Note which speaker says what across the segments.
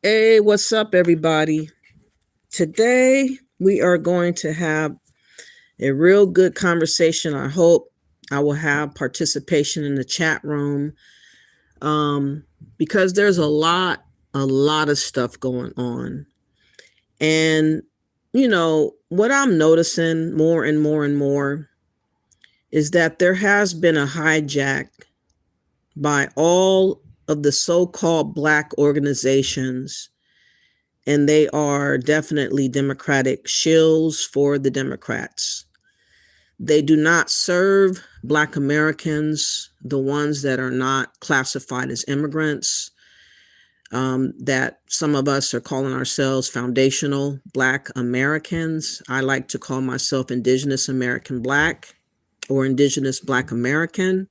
Speaker 1: Hey, what's up, everybody? Today, we are going to have a real good conversation. I hope I will have participation in the chat room because there's a lot of stuff going on. And, what I'm noticing more and more and more is that there has been a hijack by all of the so-called Black organizations, and they are definitely Democratic shills for the Democrats. They do not serve Black Americans, the ones that are not classified as immigrants, that some of us are calling ourselves foundational Black Americans. I like to call myself Indigenous American Black or Indigenous Black American.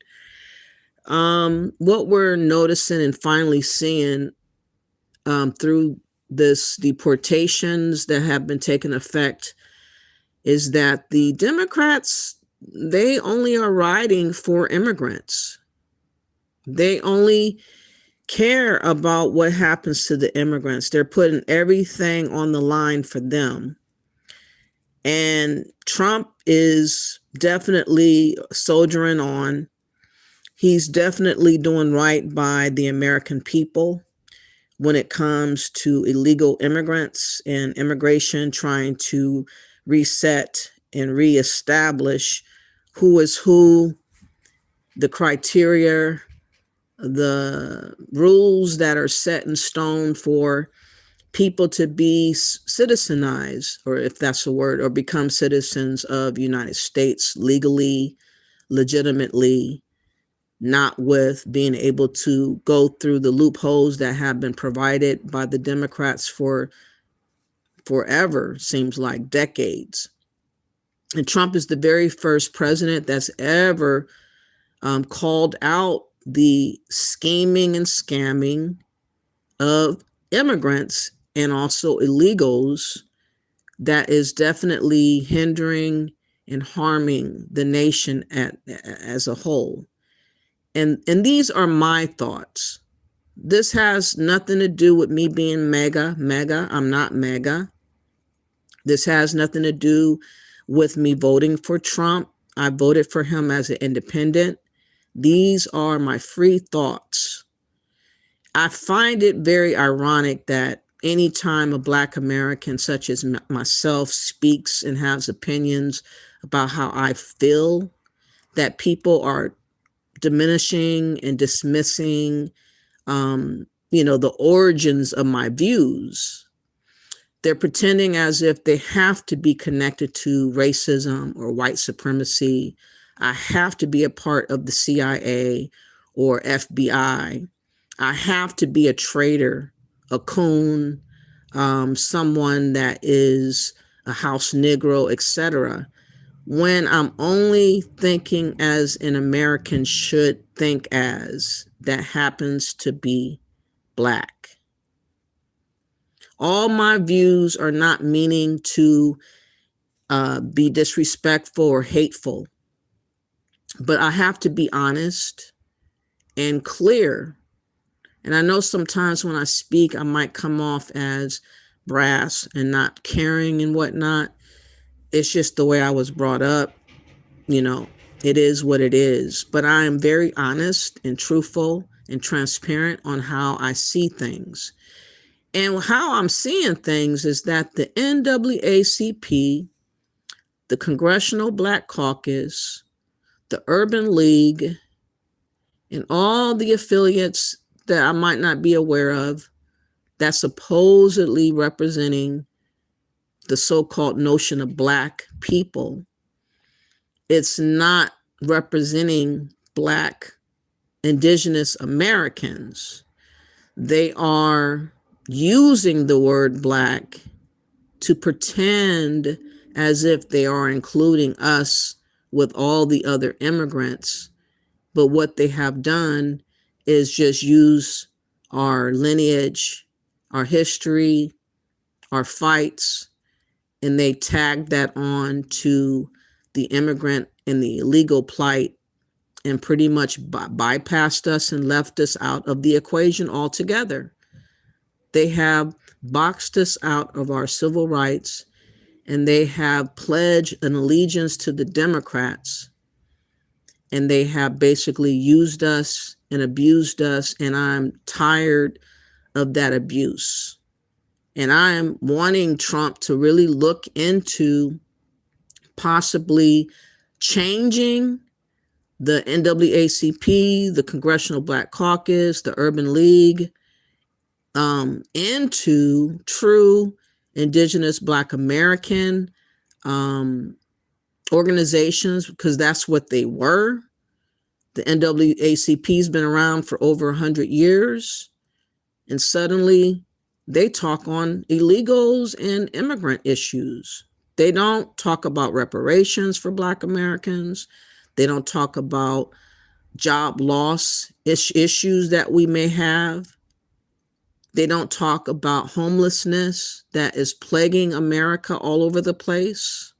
Speaker 1: What we're noticing and finally seeing through this deportations that have been taking effect is that the Democrats, they only are riding for immigrants. They only care about what happens to the immigrants. They're putting everything on the line for them. And Trump is definitely soldiering on. He's definitely doing right by the American people when it comes to illegal immigrants and immigration, trying to reset and reestablish who is who, the criteria, the rules that are set in stone for people to be citizenized, or if that's a word, or become citizens of the United States legally, legitimately, not with being able to go through the loopholes that have been provided by the Democrats for forever, seems like decades. And Trump is the very first president that's ever called out the scheming and scamming of immigrants and also illegals that is definitely hindering and harming the nation as a whole. And these are my thoughts. This has nothing to do with me being mega. I'm not mega. This has nothing to do with me voting for Trump. I voted for him as an independent. These are my free thoughts. I find it very ironic that anytime a Black American such as myself speaks and has opinions about how I feel, that people are diminishing and dismissing, the origins of my views. They're pretending as if they have to be connected to racism or white supremacy. I have to be a part of the CIA or FBI. I have to be a traitor, a coon, someone that is a house Negro, etc. When I'm only thinking as an American should think as, that happens to be Black. All my views are not meaning to be disrespectful or hateful, but I have to be honest and clear. And I know sometimes when I speak, I might come off as brass and not caring and whatnot. It's just the way I was brought up. It is what it is. But I am very honest and truthful and transparent on how I see things. And how I'm seeing things is that the NAACP, the Congressional Black Caucus, the Urban League, and all the affiliates that I might not be aware of that supposedly representing the so-called notion of Black people, it's not representing Black Indigenous Americans. They are using the word Black to pretend as if they are including us with all the other immigrants. But what they have done is just use our lineage, our history, our fights, and they tag that on to the immigrant and the illegal plight and pretty much bypassed us and left us out of the equation altogether. They have boxed us out of our civil rights, and they have pledged an allegiance to the Democrats, and they have basically used us and abused us, and I'm tired of that abuse. And I am wanting Trump to really look into possibly changing the NAACP, the Congressional Black Caucus, the Urban League, into true Indigenous Black American organizations, because that's what they were. The NAACP has been around for over 100 years, and suddenly they talk on illegals and immigrant issues. They don't talk about reparations for Black Americans. They don't talk about job loss issues that we may have. They don't talk about homelessness that is plaguing America all over the place.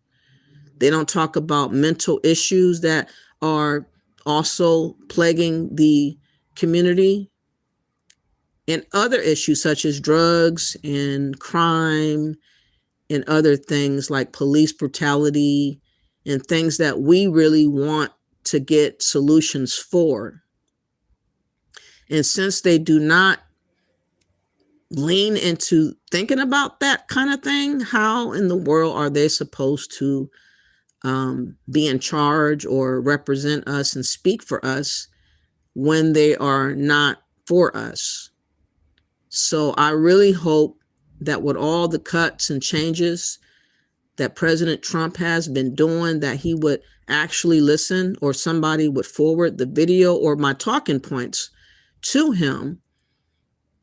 Speaker 1: They don't talk about mental issues that are also plaguing the community, and other issues such as drugs and crime and other things like police brutality and things that we really want to get solutions for. And since they do not lean into thinking about that kind of thing, how in the world are they supposed to be in charge or represent us and speak for us when they are not for us? So I really hope that with all the cuts and changes that President Trump has been doing, that he would actually listen, or somebody would forward the video or my talking points to him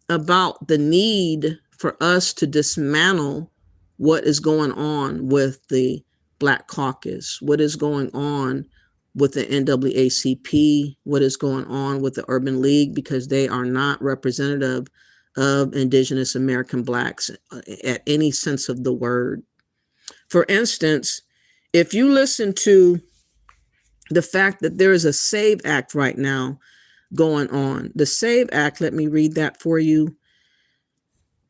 Speaker 1: about the need for us to dismantle what is going on with the Black Caucus, what is going on with the NAACP, what is going on with the Urban League, because they are not representative of Indigenous American Blacks at any sense of the word. For instance, if you listen to the fact that there is a SAVE Act right now going on, the SAVE Act, let me read that for you.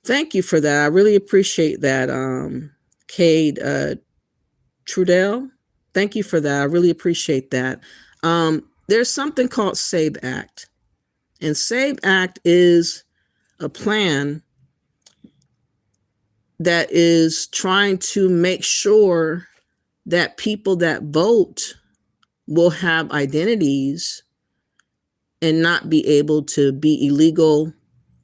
Speaker 1: Thank you for that. I really appreciate that, Cade Trudell. Thank you for that. I really appreciate that. There's something called SAVE Act, and SAVE Act is a plan that is trying to make sure that people that vote will have identities and not be able to be illegal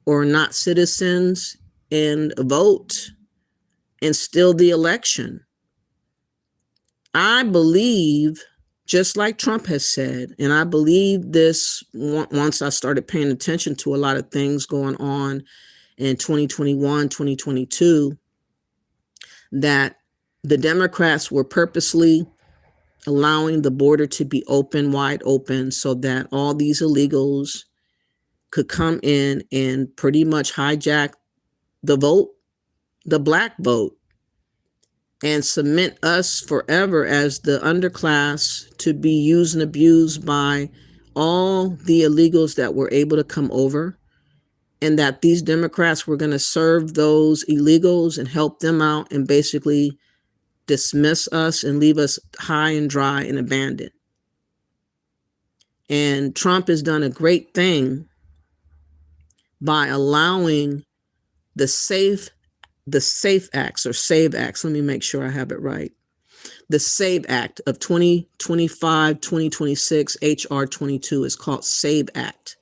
Speaker 1: or not citizens and vote and steal the election. I believe, just like Trump has said, and I believe this once I started paying attention to a lot of things going on in 2021, 2022, that the Democrats were purposely allowing the border to be open, wide open, so that all these illegals could come in and pretty much hijack the vote, the Black vote, and cement us forever as the underclass to be used and abused by all the illegals that were able to come over, and that these Democrats were going to serve those illegals and help them out and basically dismiss us and leave us high and dry and abandoned. And Trump has done a great thing by allowing the SAFE Acts or SAVE Acts. Let me make sure I have it right. The SAVE Act of 2025, 2026, HR 22 is called SAVE Act.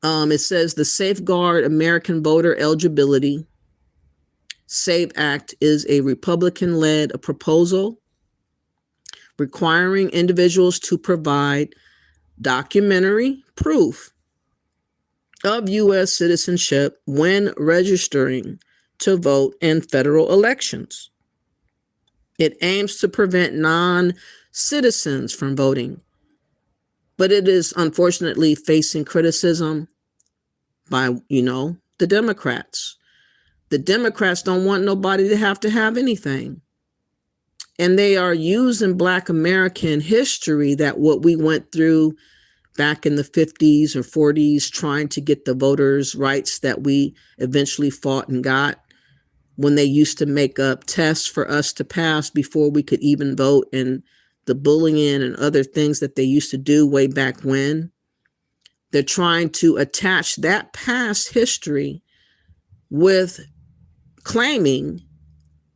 Speaker 1: It says the Safeguard American Voter Eligibility. SAVE Act is a Republican-led proposal requiring individuals to provide documentary proof of U.S. citizenship when registering to vote in federal elections. It aims to prevent non-citizens from voting, but it is unfortunately facing criticism by, the Democrats. The Democrats don't want nobody to have anything. And they are using Black American history, that what we went through back in the 50s or 40s, trying to get the voters' rights that we eventually fought and got, when they used to make up tests for us to pass before we could even vote, and the bullying and other things that they used to do way back when. They're trying to attach that past history with claiming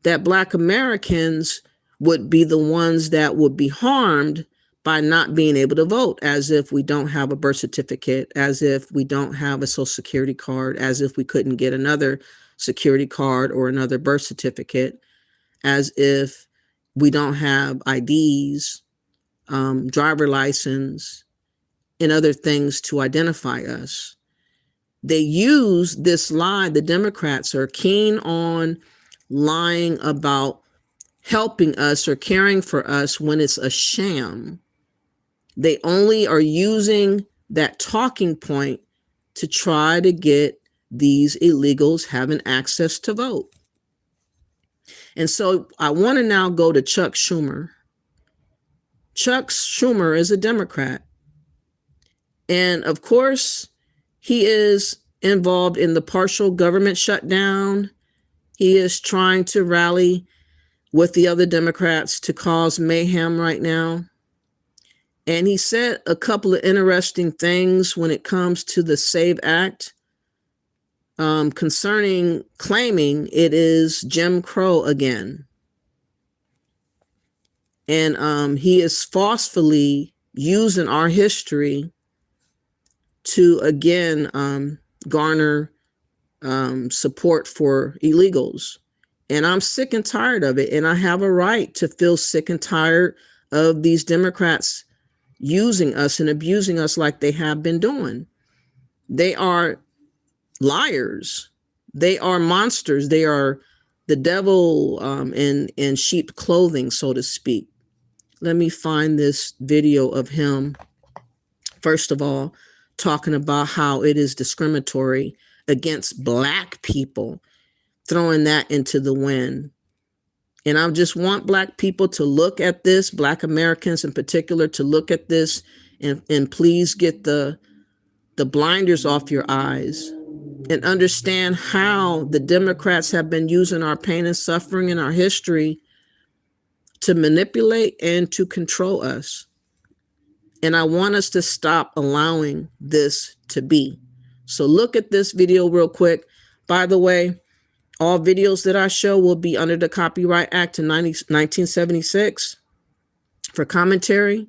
Speaker 1: that Black Americans would be the ones that would be harmed by not being able to vote, as if we don't have a birth certificate, as if we don't have a Social Security card, as if we couldn't get another security card or another birth certificate, as if we don't have IDs, driver license, and other things to identify us. They use this lie. The Democrats are keen on lying about helping us or caring for us when it's a sham. They only are using that talking point to try to get these illegals having access to vote. And so I want to now go to Chuck Schumer. Chuck Schumer is a Democrat. And of course, he is involved in the partial government shutdown. He is trying to rally with the other Democrats to cause mayhem right now. And he said a couple of interesting things when it comes to the SAVE Act, concerning claiming it is Jim Crow again. And he is forcefully using our history to, again, garner support for illegals. And I'm sick and tired of it. And I have a right to feel sick and tired of these Democrats using us and abusing us like they have been doing. They are liars. They are monsters. They are the devil in sheep clothing, so to speak. Let me find this video of him, first of all, talking about how it is discriminatory against Black people, throwing that into the wind. And I just want Black people to look at this, Black Americans in particular, to look at this and please get the blinders off your eyes and understand how the Democrats have been using our pain and suffering in our history to manipulate and to control us. And I want us to stop allowing this to be. So look at this video real quick. By the way, all videos that I show will be under the Copyright Act of 1976 for commentary,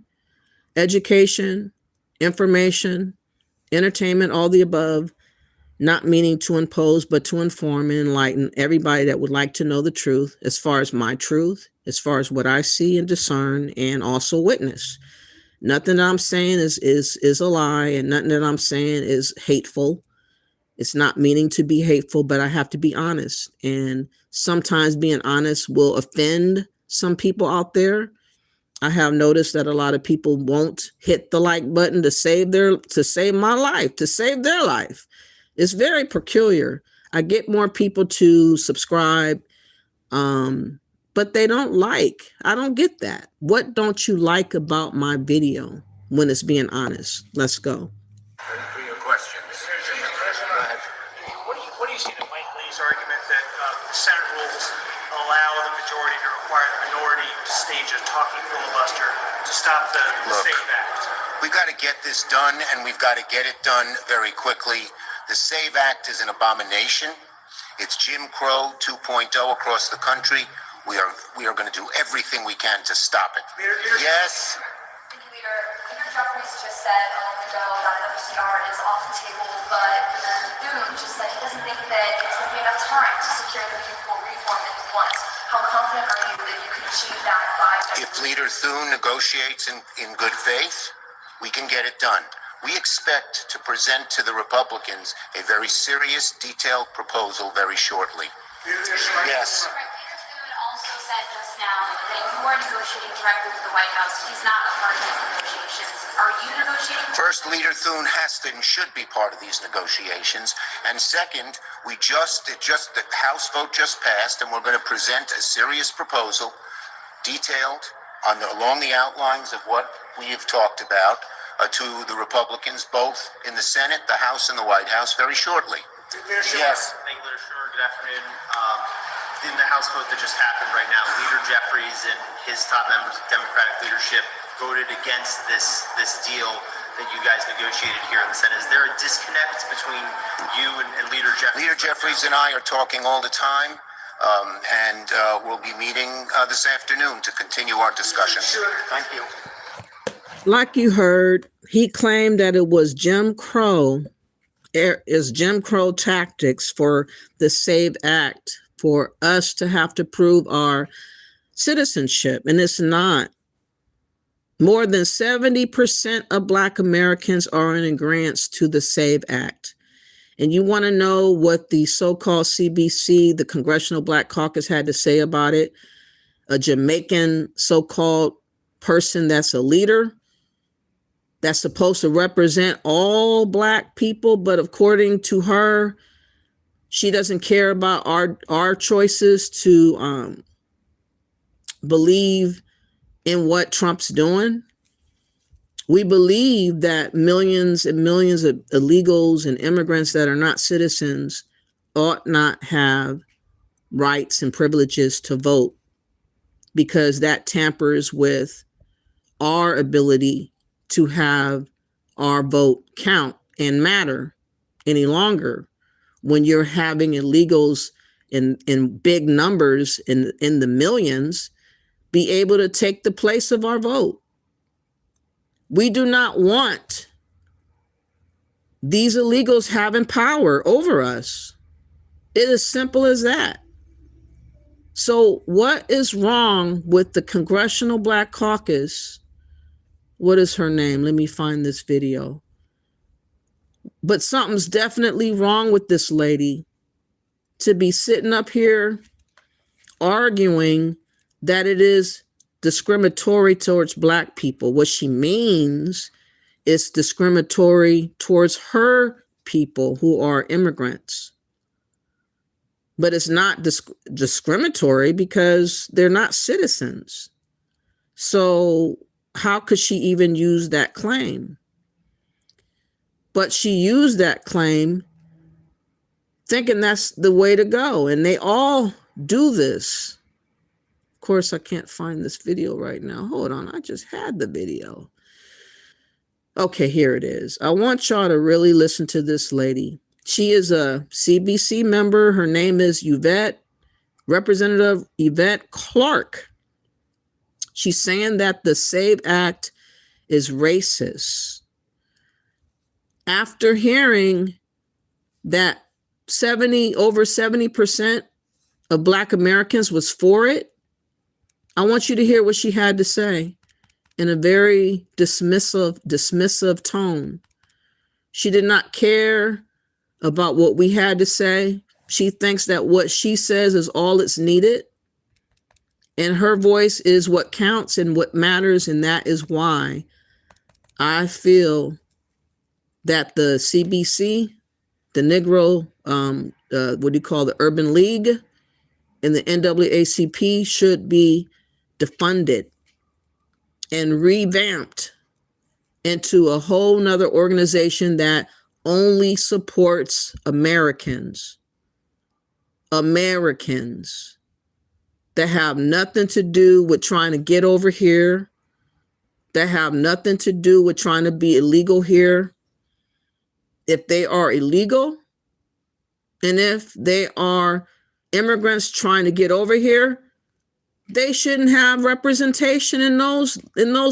Speaker 1: education, information, entertainment, all the above, not meaning to impose, but to inform and enlighten everybody that would like to know the truth, as far as my truth, as far as what I see and discern and also witness. Nothing that I'm saying is a lie, and nothing that I'm saying is hateful. It's not meaning to be hateful, but I have to be honest. And sometimes being honest will offend some people out there. I have noticed that a lot of people won't hit the like button to save my life, to save their life. It's very peculiar. I get more people to subscribe, but they don't like. I don't get that. What don't you like about my video when it's being honest? Let's go.
Speaker 2: Ready for your questions. Go ahead.
Speaker 3: What do you see the Mike Lee's argument that the Senate rules allow the majority to require the minority to stage a talking filibuster to stop the SAVE Act?
Speaker 2: We've got to get this done, and we've got to get it done very quickly. The SAVE Act is an abomination. It's Jim Crow 2.0 across the country. We are going to do everything we can to stop it. Yes.
Speaker 4: Leader Jeffries just saed a moment ago that an OCR is off the table, but Thune just said he doesn't think that it's going to be enough time to secure the meaningful reform that he wants. How confident are you that you can achieve that by?
Speaker 2: If Leader Thune negotiates in good faith, we can get it done. We expect to present to the Republicans a very serious, detailed proposal very shortly. Yes.
Speaker 4: Also said just now that you are negotiating directly with the White House. He's not a part of these negotiations. Are you negotiating?
Speaker 2: First, Leader Thune has to and should be part of these negotiations. And second, the House vote just passed, and we're going to present a serious proposal, detailed along the outlines of what we have talked about, to the Republicans, both in the Senate, the House, and the White House, very shortly. Yes.
Speaker 3: Thank you, Leader Schumer. Good afternoon. In the House vote that just happened right now, Leader Jeffries and his top members of Democratic leadership voted against this deal that you guys negotiated here in the Senate. Is there a disconnect between you and Leader Jeffries?
Speaker 2: Leader Jeffries and I are talking all the time, and we'll be meeting this afternoon to continue our discussion. Thank you.
Speaker 1: Like you heard, he claimed that it was Jim Crow tactics for the SAVE Act for us to have to prove our citizenship, and it's not. More than 70% of Black Americans are in agreement to the SAVE Act. And you want to know what the so-called CBC, the Congressional Black Caucus, had to say about it? A Jamaican so-called person that's a leader, that's supposed to represent all Black people, but according to her, she doesn't care about our choices to believe in what Trump's doing. We believe that millions and millions of illegals and immigrants that are not citizens ought not have rights and privileges to vote, because that tampers with our ability to have our vote count and matter any longer. When you're having illegals in big numbers in the millions be able to take the place of our vote. We do not want these illegals having power over us. It is simple as that. So what is wrong with the Congressional Black Caucus? What is her name? Let me find this video. But something's definitely wrong with this lady to be sitting up here arguing that it is discriminatory towards Black people. What she means is discriminatory towards her people who are immigrants. But it's not discriminatory because they're not citizens. So how could she even use that claim? But she used that claim thinking that's the way to go. And they all do this. Of course, I can't find this video right now. Hold on, I just had the video. Okay, here it is. I want y'all to really listen to this lady. She is a CBC member. Her name is Representative Yvette Clarke. She's saying that the SAVE Act is racist. After hearing that over 70% of Black Americans was for it, I want you to hear what she had to say in a very dismissive tone. She did not care about what we had to say. She thinks that what she says is all that's needed. And her voice is what counts and what matters. And that is why I feel that the CBC, the Negro, the Urban League, and the NAACP should be defunded and revamped into a whole nother organization that only supports Americans that have nothing to do with trying to get over here, that have nothing to do with trying to be illegal here. If they are illegal, and if they are immigrants trying to get over here, they shouldn't have representation in those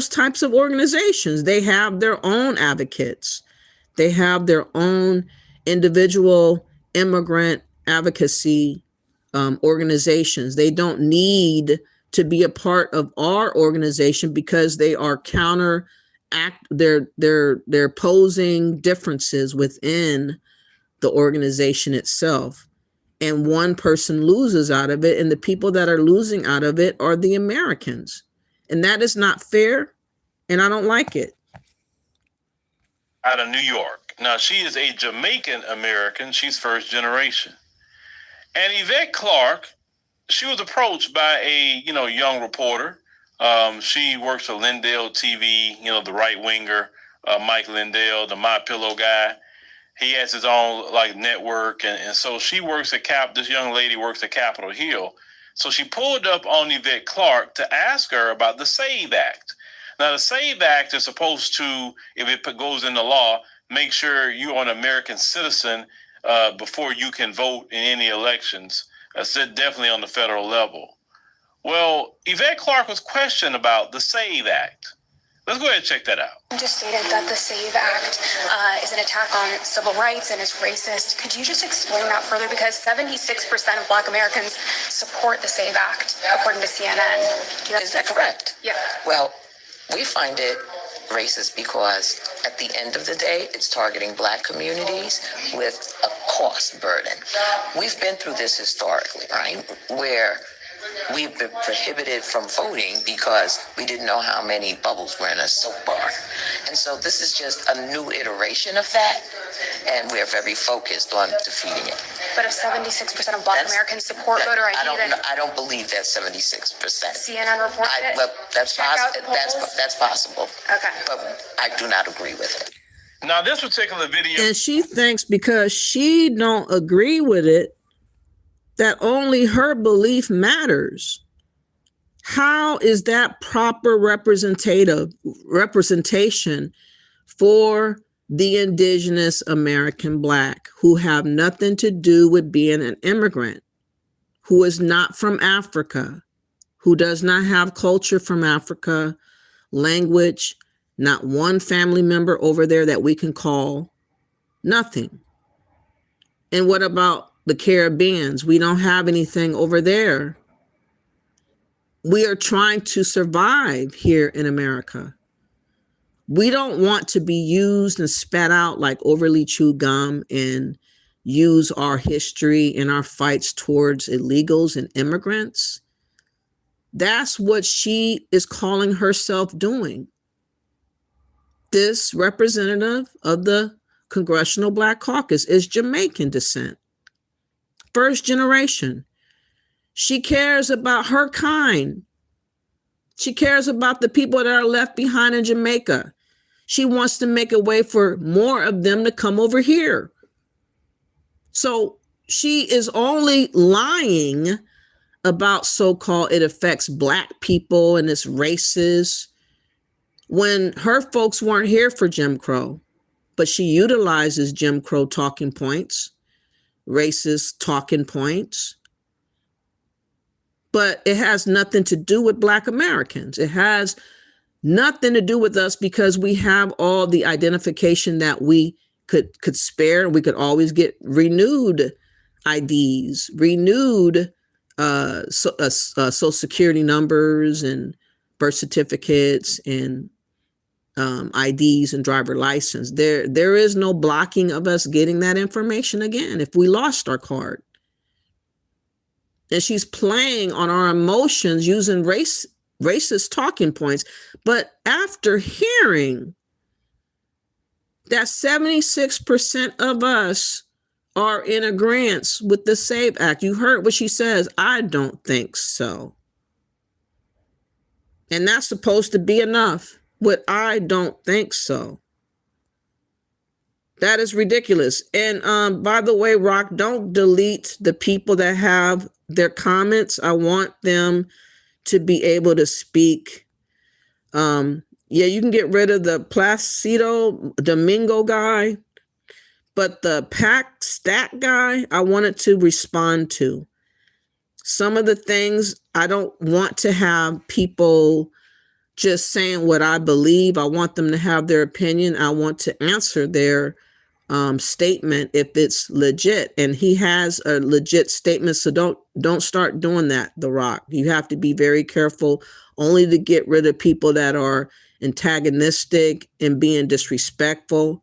Speaker 1: types of organizations. They have their own advocates. They have their own individual immigrant advocacy organizations. They don't need to be a part of our organization because they are they're posing differences within the organization itself. And one person loses out of it, and the people that are losing out of it are the Americans. And that is not fair, and I don't like it.
Speaker 5: Out of New York. Now, she is a Jamaican American. She's first generation. And Yvette Clarke, she was approached by a, young reporter. She works for Lindell TV, the right winger, Mike Lindell, the My Pillow guy. He has his own network. And so she works at this young lady works at Capitol Hill. So she pulled up on Yvette Clarke to ask her about the SAVE Act. Now, the SAVE Act is supposed to, if it goes into law, make sure you're an American citizen before you can vote in any elections. That's definitely on the federal level. Well, Yvette Clarke was questioned about the SAVE Act. Let's go ahead and check that out.
Speaker 6: You just stated that the SAVE Act is an attack on civil rights and is racist. Could you just explain that further? Because 76% of Black Americans support the SAVE Act, according to CNN.
Speaker 7: Is that correct?
Speaker 6: Yeah.
Speaker 7: Well, we find it racist because at the end of the day, it's targeting Black communities with a cost burden. We've been through this historically, right? Where we've been prohibited from voting because we didn't know how many bubbles were in a soap bar. And so this is just a new iteration of that, and we're very focused on defeating it.
Speaker 6: But if 76% of Black Americans support voter ID,
Speaker 7: I don't believe that 76%.
Speaker 6: CNN reported it?
Speaker 7: Well, that's possible.
Speaker 6: Polls?
Speaker 7: That's possible.
Speaker 6: Okay.
Speaker 7: But I do not agree with it.
Speaker 5: Now, this particular video.
Speaker 1: And she thinks because she don't agree with it, that only her belief matters. How is that proper representation for the indigenous American Black who have nothing to do with being an immigrant, who is not from Africa, who does not have culture from Africa, language, not one family member over there that we can call, nothing? And what about the Caribbeans. We don't have anything over there. We are trying to survive here in America. We don't want to be used and spat out like overly chewed gum and use our history in our fights towards illegals and immigrants. That's what she is calling herself doing. This representative of the Congressional Black Caucus is Jamaican descent, first generation. She cares about her kind. She cares about the people that are left behind in Jamaica. She wants to make a way for more of them to come over here. So she is only lying about so-called it affects Black people and it's racist when her folks weren't here for Jim Crow, but she utilizes Jim Crow talking points, racist talking points. But it has nothing to do with Black Americans. It has nothing to do with us because we have all the identification that we could spare. We could always get renewed IDs, renewed social security numbers and birth certificates and IDs and driver license. There is no blocking of us getting that information again if we lost our card. And she's playing on our emotions using racist talking points. But after hearing that 76% of us are in agreement with the SAVE Act, you heard what she says. I don't think so. And that's supposed to be enough. But I don't think so. That is ridiculous. And by the way, Rock, don't delete the people that have their comments. I want them to be able to speak. Yeah, you can get rid of the Placido Domingo guy, but the Pack Stat guy, I wanted to respond to. Some of the things I don't want to have people just saying what I believe. I want them to have their opinion. I want to answer their statement if it's legit, and he has a legit statement. So don't start doing that, The Rock. You have to be very careful only to get rid of people that are antagonistic and being disrespectful.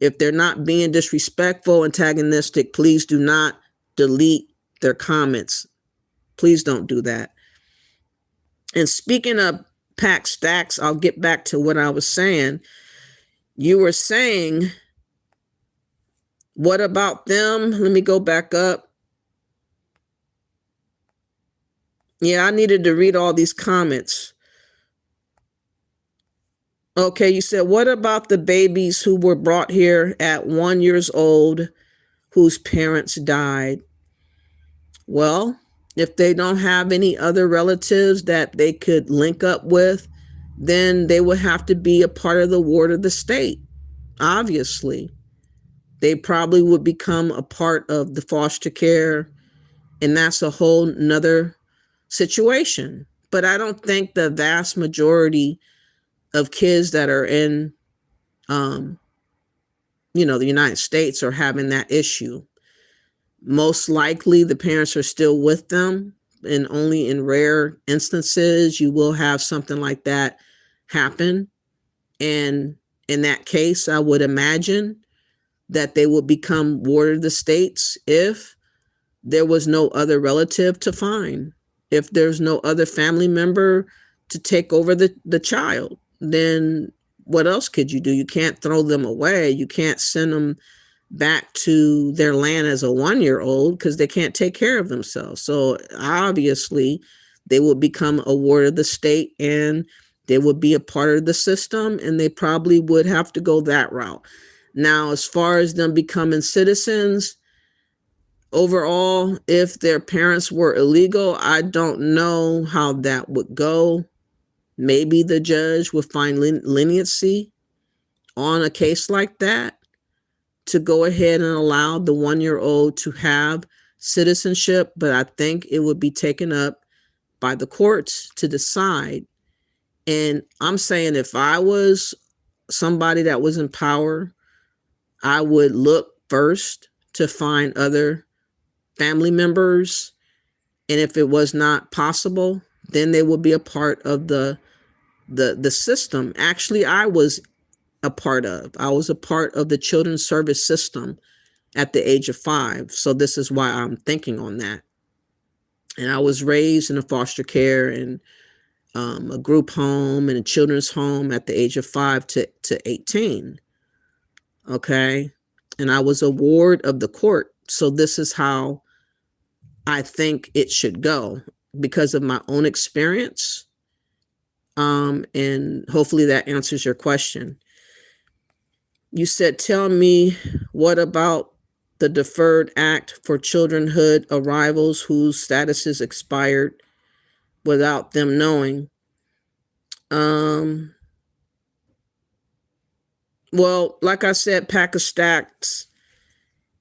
Speaker 1: If they're not being disrespectful, antagonistic, please do not delete their comments. Please don't do that. And speaking of Pack Stacks, I'll get back to what I was saying. You were saying, what about them? Let me go back up. Yeah, I needed to read all these comments. Okay, you said, what about the babies who were brought here at 1 year old whose parents died? Well, if they don't have any other relatives that they could link up with, then they would have to be a part of the ward of the state. Obviously, they probably would become a part of the foster care, and that's a whole nother situation. But I don't think the vast majority of kids that are in, the United States are having that issue. Most likely the parents are still with them, and only in rare instances you will have something like that happen. And in that case, I would imagine that they would become ward of the states if there was no other relative to find. If there's no other family member to take over the child, then what else could you do? You can't throw them away. You can't send them back to their land as a 1 year old because they can't take care of themselves. So obviously they will become a ward of the state and they would be a part of the system, and they probably would have to go that route. Now, as far as them becoming citizens, overall, if their parents were illegal, I don't know how that would go. Maybe the judge would find leniency on a case like that to go ahead and allow the 1 year old to have citizenship. But I think it would be taken up by the courts to decide. And I'm saying if I was somebody that was in power, I would look first to find other family members. And if it was not possible, then they would be a part of the system. Actually, I was a part of the children's service system at the age of 5. So this is why I'm thinking on that. And I was raised in a foster care and a group home and a children's home at the age of 5 to 18. Okay. And I was a ward of the court. So this is how I think it should go because of my own experience. And hopefully that answers your question. You said, tell me, what about the Deferred Act for Childrenhood arrivals whose statuses expired without them knowing? Well, like I said, pack of stacks.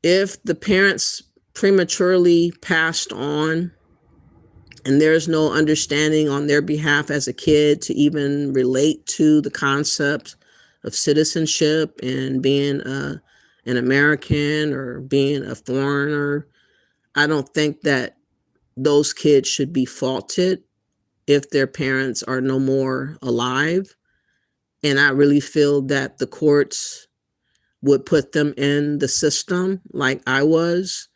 Speaker 1: If the parents prematurely passed on and there's no understanding on their behalf as a kid to even relate to the concept of citizenship and being an American or being a foreigner, I don't think that those kids should be faulted if their parents are no more alive. And I really feel that the courts would put them in the system like I was,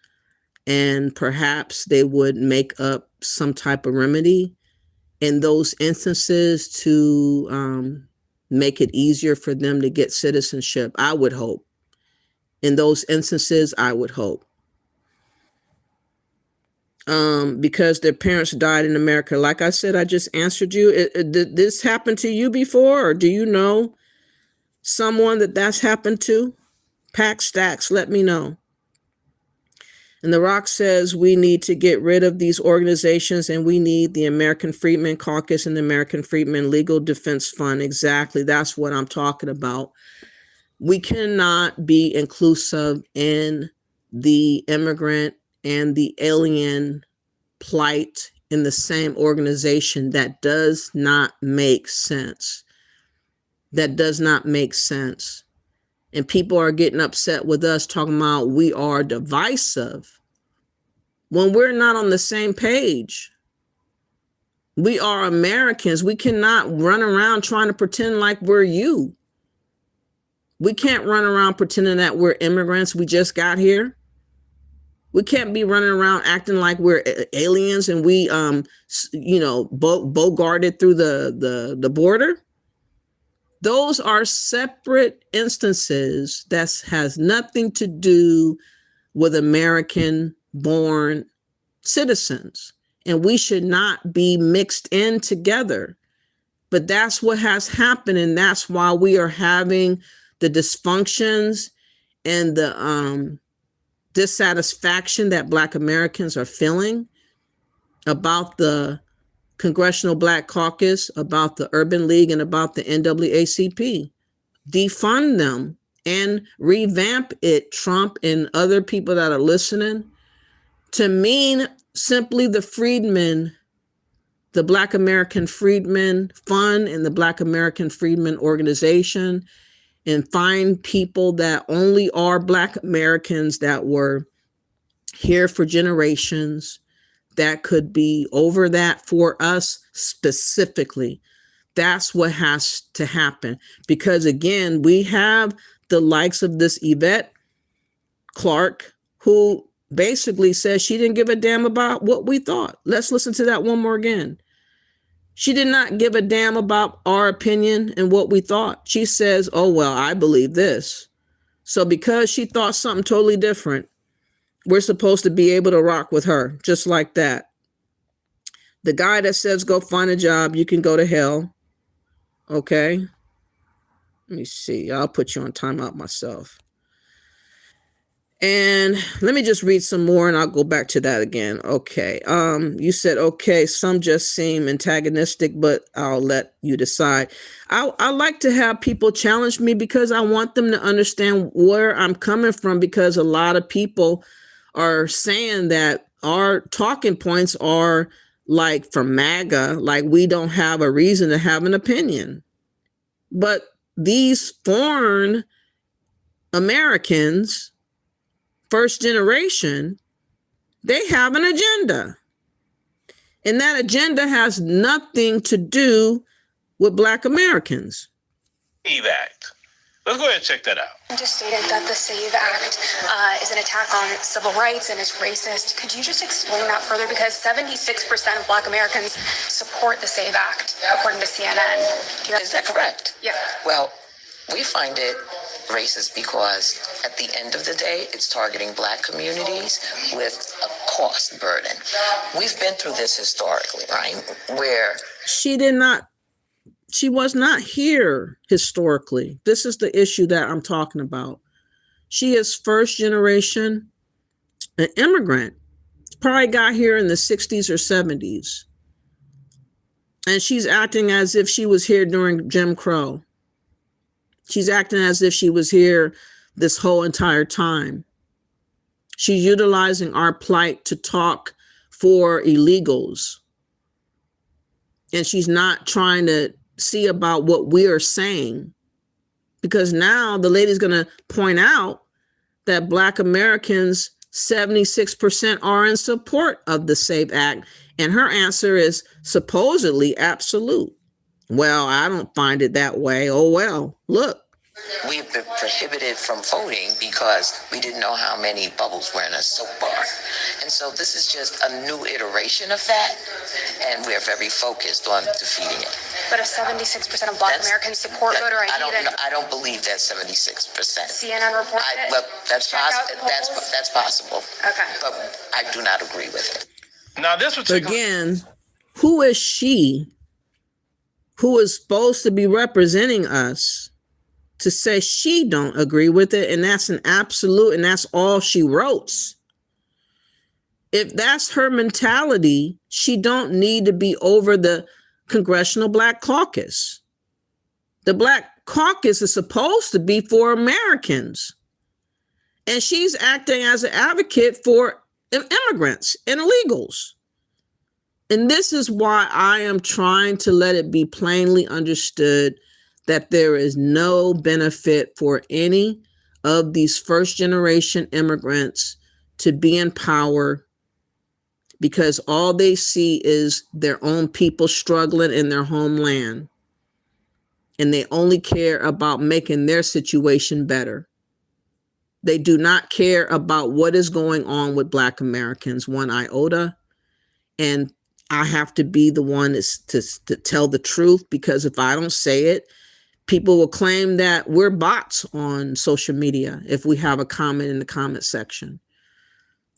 Speaker 1: and perhaps they would make up some type of remedy in those instances to make it easier for them to get citizenship. I would hope. In those instances, I would hope. Because their parents died in America. Like I said, I just answered you. Did this happen to you before, or do you know someone that's happened to? Pack stacks, let me know. And The Rock says we need to get rid of these organizations and we need the American Freedmen Caucus and the American Freedmen Legal Defense Fund. Exactly. That's what I'm talking about. We cannot be inclusive in the immigrant and the alien plight in the same organization. That does not make sense. That does not make sense. And people are getting upset with us talking about we are divisive when we're not on the same page. We are Americans. We cannot run around trying to pretend like we're you. We can't run around pretending that we're immigrants. We just got here. We can't be running around acting like we're aliens and we, bogarted through the border. Those are separate instances that has nothing to do with American-born citizens. And we should not be mixed in together. But that's what has happened. And that's why we are having the dysfunctions and the dissatisfaction that Black Americans are feeling about the Congressional Black Caucus, about the Urban League, and about the NAACP. Defund them and revamp it, Trump and other people that are listening, to mean simply the Freedmen, the Black American Freedmen Fund and the Black American Freedmen Organization, and find people that only are Black Americans that were here for generations, that could be over that for us specifically. That's what has to happen. Because again, we have the likes of this Yvette Clarke, who basically says she didn't give a damn about what we thought. Let's listen to that one more again. She did not give a damn about our opinion and what we thought. She says, oh, well, I believe this. So because she thought something totally different, we're supposed to be able to rock with her just like that. The guy that says, go find a job, you can go to hell. Okay. Let me see. I'll put you on timeout myself. And let me just read some more and I'll go back to that again. Okay. You said, okay, some just seem antagonistic, but I'll let you decide. I like to have people challenge me because I want them to understand where I'm coming from, because a lot of people are saying that our talking points are like for MAGA, like we don't have a reason to have an opinion. But these foreign Americans, first generation, They have an agenda. And that agenda has nothing to do with Black Americans.
Speaker 5: SAVE Act. Let's go ahead and check that out.
Speaker 6: You just stated that the SAVE Act is an attack on civil rights and is racist. Could you just explain that further? Because 76% of Black Americans support the SAVE Act, according to CNN.
Speaker 7: Is that correct?
Speaker 6: Yeah.
Speaker 7: Well, we find it racist because at the end of the day, it's targeting Black communities with a cost burden. We've been through this historically, right? Where
Speaker 1: she was not here historically. This is the issue that I'm talking about. She is first generation, an immigrant. Probably got here in the 60s or 70s. And she's acting as if she was here during Jim Crow. She's acting as if she was here this whole entire time. She's utilizing our plight to talk for illegals. And she's not trying to see about what we are saying. Because now the lady's going to point out that Black Americans, 76% are in support of the SAVE Act. And her answer is supposedly absolute. Well, I don't find it that way. Oh, well, look.
Speaker 7: we've been prohibited from voting because we didn't know how many bubbles were in a soap bar. And so this is just a new iteration of that, and we're very focused on defeating it.
Speaker 6: But if 76% of Black Americans support voter ID,
Speaker 7: I don't believe that's 76%.
Speaker 6: CNN reported it.
Speaker 7: Well, that's possible.
Speaker 6: Okay.
Speaker 7: But I do not agree with it.
Speaker 5: Now, this particular
Speaker 1: Again, who is she who is supposed to be representing us to say she don't agree with it? And that's an absolute, and that's all she wrote. If that's her mentality, she don't need to be over the Congressional Black Caucus. The Black Caucus is supposed to be for Americans. And she's acting as an advocate for immigrants and illegals. And this is why I am trying to let it be plainly understood that there is no benefit for any of these first generation immigrants to be in power, because all they see is their own people struggling in their homeland. And they only care about making their situation better. They do not care about what is going on with Black Americans one iota. And I have to be the one to tell the truth, because if I don't say it, people will claim that we're bots on social media if we have a comment in the comment section.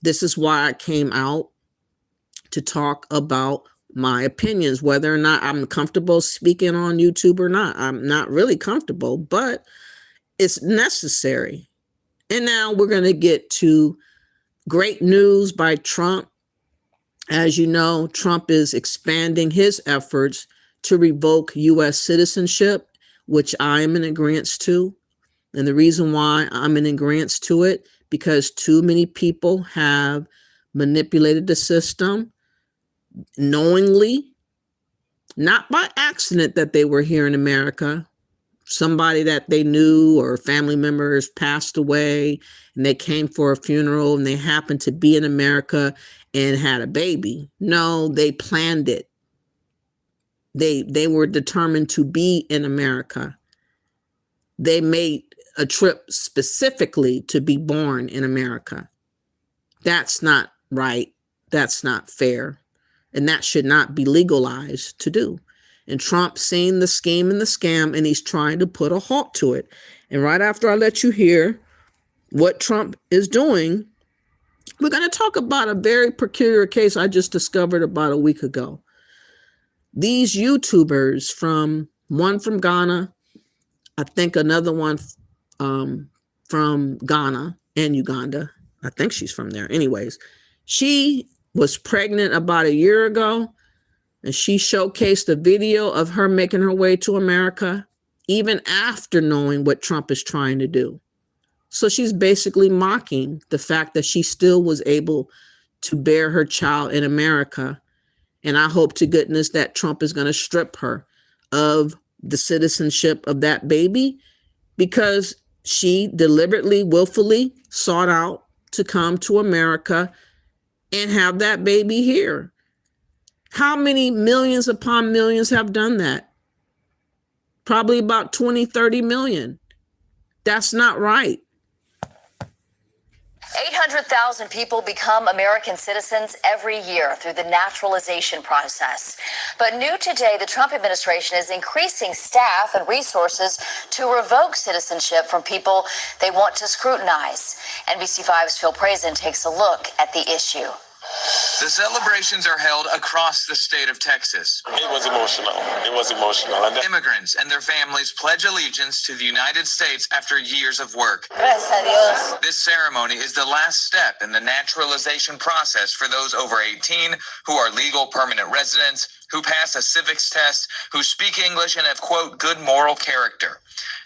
Speaker 1: This is why I came out to talk about my opinions, whether or not I'm comfortable speaking on YouTube or not. I'm not really comfortable, but it's necessary. And now we're going to get to great news by Trump. As you know, Trump is expanding his efforts to revoke U.S. citizenship, which I am in agreement to. And the reason why I'm in agreement to it, because too many people have manipulated the system knowingly, not by accident that they were here in America. Somebody that they knew or family members passed away and they came for a funeral and they happened to be in America and had a baby. No, they planned it. They were determined to be in America. They made a trip specifically to be born in America. That's not right. That's not fair. And that should not be legalized to do. And Trump's seen the scheme and the scam, and he's trying to put a halt to it. And right after I let you hear what Trump is doing, we're going to talk about a very peculiar case I just discovered about a week ago. These YouTubers, one from Ghana, I think another one from Ghana and Uganda. I think she's from there. Anyways, she was pregnant about a year ago. And she showcased a video of her making her way to America, even after knowing what Trump is trying to do. So she's basically mocking the fact that she still was able to bear her child in America. And I hope to goodness that Trump is going to strip her of the citizenship of that baby, because she deliberately, willfully sought out to come to America and have that baby here. How many millions upon millions have done that? Probably about 20, 30 million. That's not right.
Speaker 8: 800,000 people become American citizens every year through the naturalization process. But new today, the Trump administration is increasing staff and resources to revoke citizenship from people they want to scrutinize. NBC5's Phil Prazen takes a look at the issue.
Speaker 9: The celebrations are held across the state of Texas.
Speaker 10: It was emotional. It was emotional.
Speaker 9: Immigrants and their families pledge allegiance to the United States after years of work.
Speaker 8: Gracias a Dios.
Speaker 9: This ceremony is the last step in the naturalization process for those over 18 who are legal permanent residents, who pass a civics test, who speak English and have, quote, good moral character.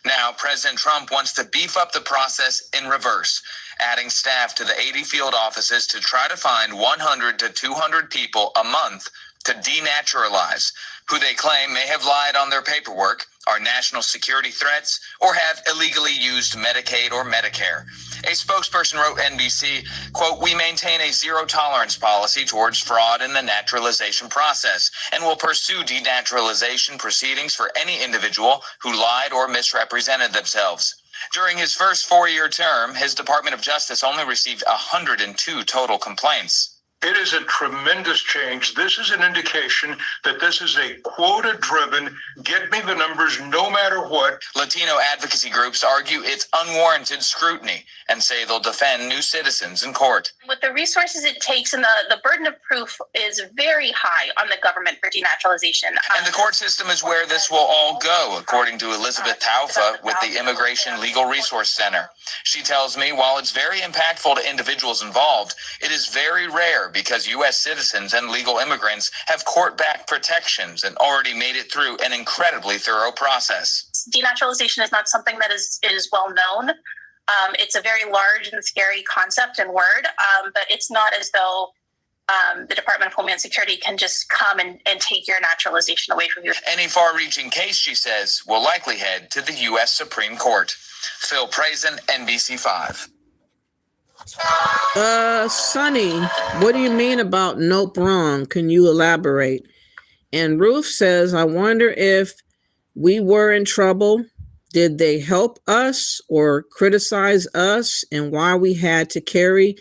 Speaker 9: Now, President Trump wants to beef up the process in reverse, adding staff to the 80 field offices to try to find 100 to 200 people a month to denaturalize, who they claim may have lied on their paperwork, are national security threats, or have illegally used Medicaid or Medicare. A spokesperson wrote NBC, quote, we maintain a zero tolerance policy towards fraud in the naturalization process and will pursue denaturalization proceedings for any individual who lied or misrepresented themselves. During his first 4-year term, his Department of Justice only received 102 total complaints.
Speaker 11: It is a tremendous change. This is an indication that this is a quota-driven, get me the numbers no matter what.
Speaker 9: Latino advocacy groups argue it's unwarranted scrutiny and say they'll defend new citizens in court.
Speaker 12: With the resources it takes and the burden of proof is very high on the government for denaturalization.
Speaker 9: And the court system is where this will all go, according to Elizabeth Taufa with the Immigration Legal Resource Center. She tells me while it's very impactful to individuals involved, it is very rare because U.S. citizens and legal immigrants have court-backed protections and already made it through an incredibly thorough process.
Speaker 12: Denaturalization is not something that is well known. It's a very large and scary concept and word, but it's not as though the Department of Homeland Security can just come and take your naturalization away from you.
Speaker 9: Any far-reaching case, she says, will likely head to the U.S. Supreme Court. Phil Prazen, NBC5.
Speaker 1: Sonny, what do you mean about nope wrong? Can you elaborate? And Ruth says, I wonder if we were in trouble. Did they help us or criticize us and why we had to carry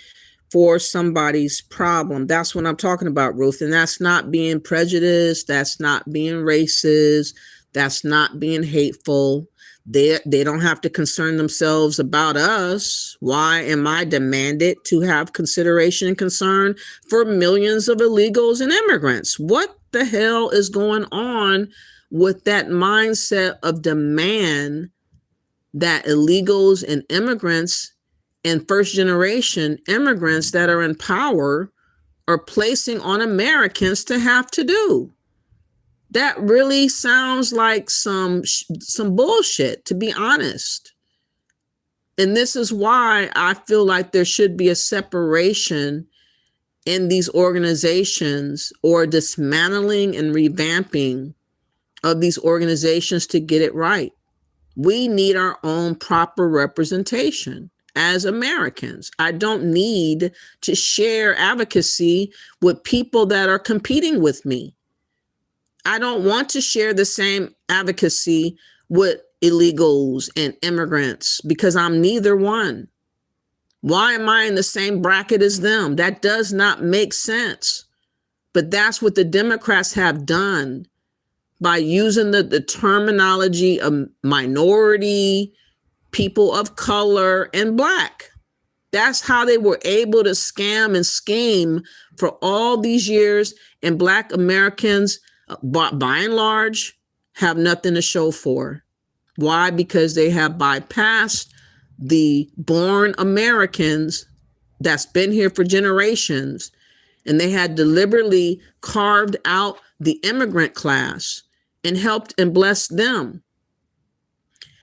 Speaker 1: for somebody's problem? That's what I'm talking about, Ruth. And that's not being prejudiced. That's not being racist. That's not being hateful. They don't have to concern themselves about us. Why am I demanded to have consideration and concern for millions of illegals and immigrants? What the hell is going on with that mindset of demand that illegals and immigrants and first generation immigrants that are in power are placing on Americans to have to do? That really sounds like some bullshit, to be honest. And this is why I feel like there should be a separation in these organizations, or dismantling and revamping of these organizations to get it right. We need our own proper representation as Americans. I don't need to share advocacy with people that are competing with me. I don't want to share the same advocacy with illegals and immigrants because I'm neither one. Why am I in the same bracket as them? That does not make sense. But that's what the Democrats have done by using the terminology of minority, people of color, and Black. That's how they were able to scam and scheme for all these years. And Black Americans, by and large, have nothing to show for. Why? Because they have bypassed the born Americans that's been here for generations, and they had deliberately carved out the immigrant class and helped and blessed them.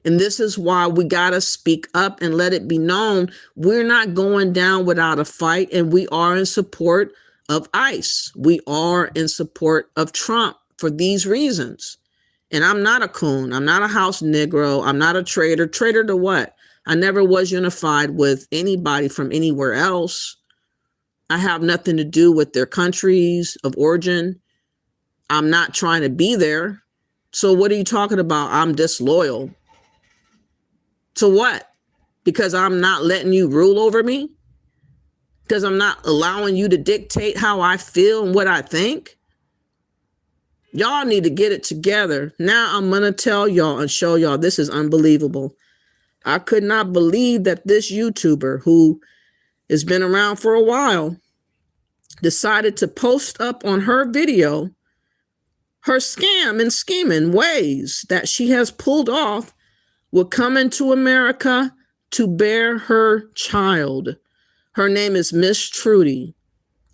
Speaker 1: And this is why we got to speak up and let it be known we're not going down without a fight, and we are in support of ICE. We are in support of Trump for these reasons. And I'm not a coon. I'm not a house Negro. I'm not a traitor. Traitor to what? I never was unified with anybody from anywhere else. I have nothing to do with their countries of origin. I'm not trying to be there. So what are you talking about? I'm disloyal. To what? Because I'm not letting you rule over me? Because I'm not allowing you to dictate how I feel and what I think? Y'all need to get it together. Now I'm going to tell y'all and show y'all this is unbelievable. I could not believe that this YouTuber who has been around for a while decided to post up on her video her scam and scheming ways that she has pulled off with coming to America to bear her child. Her name is Miss Trudy.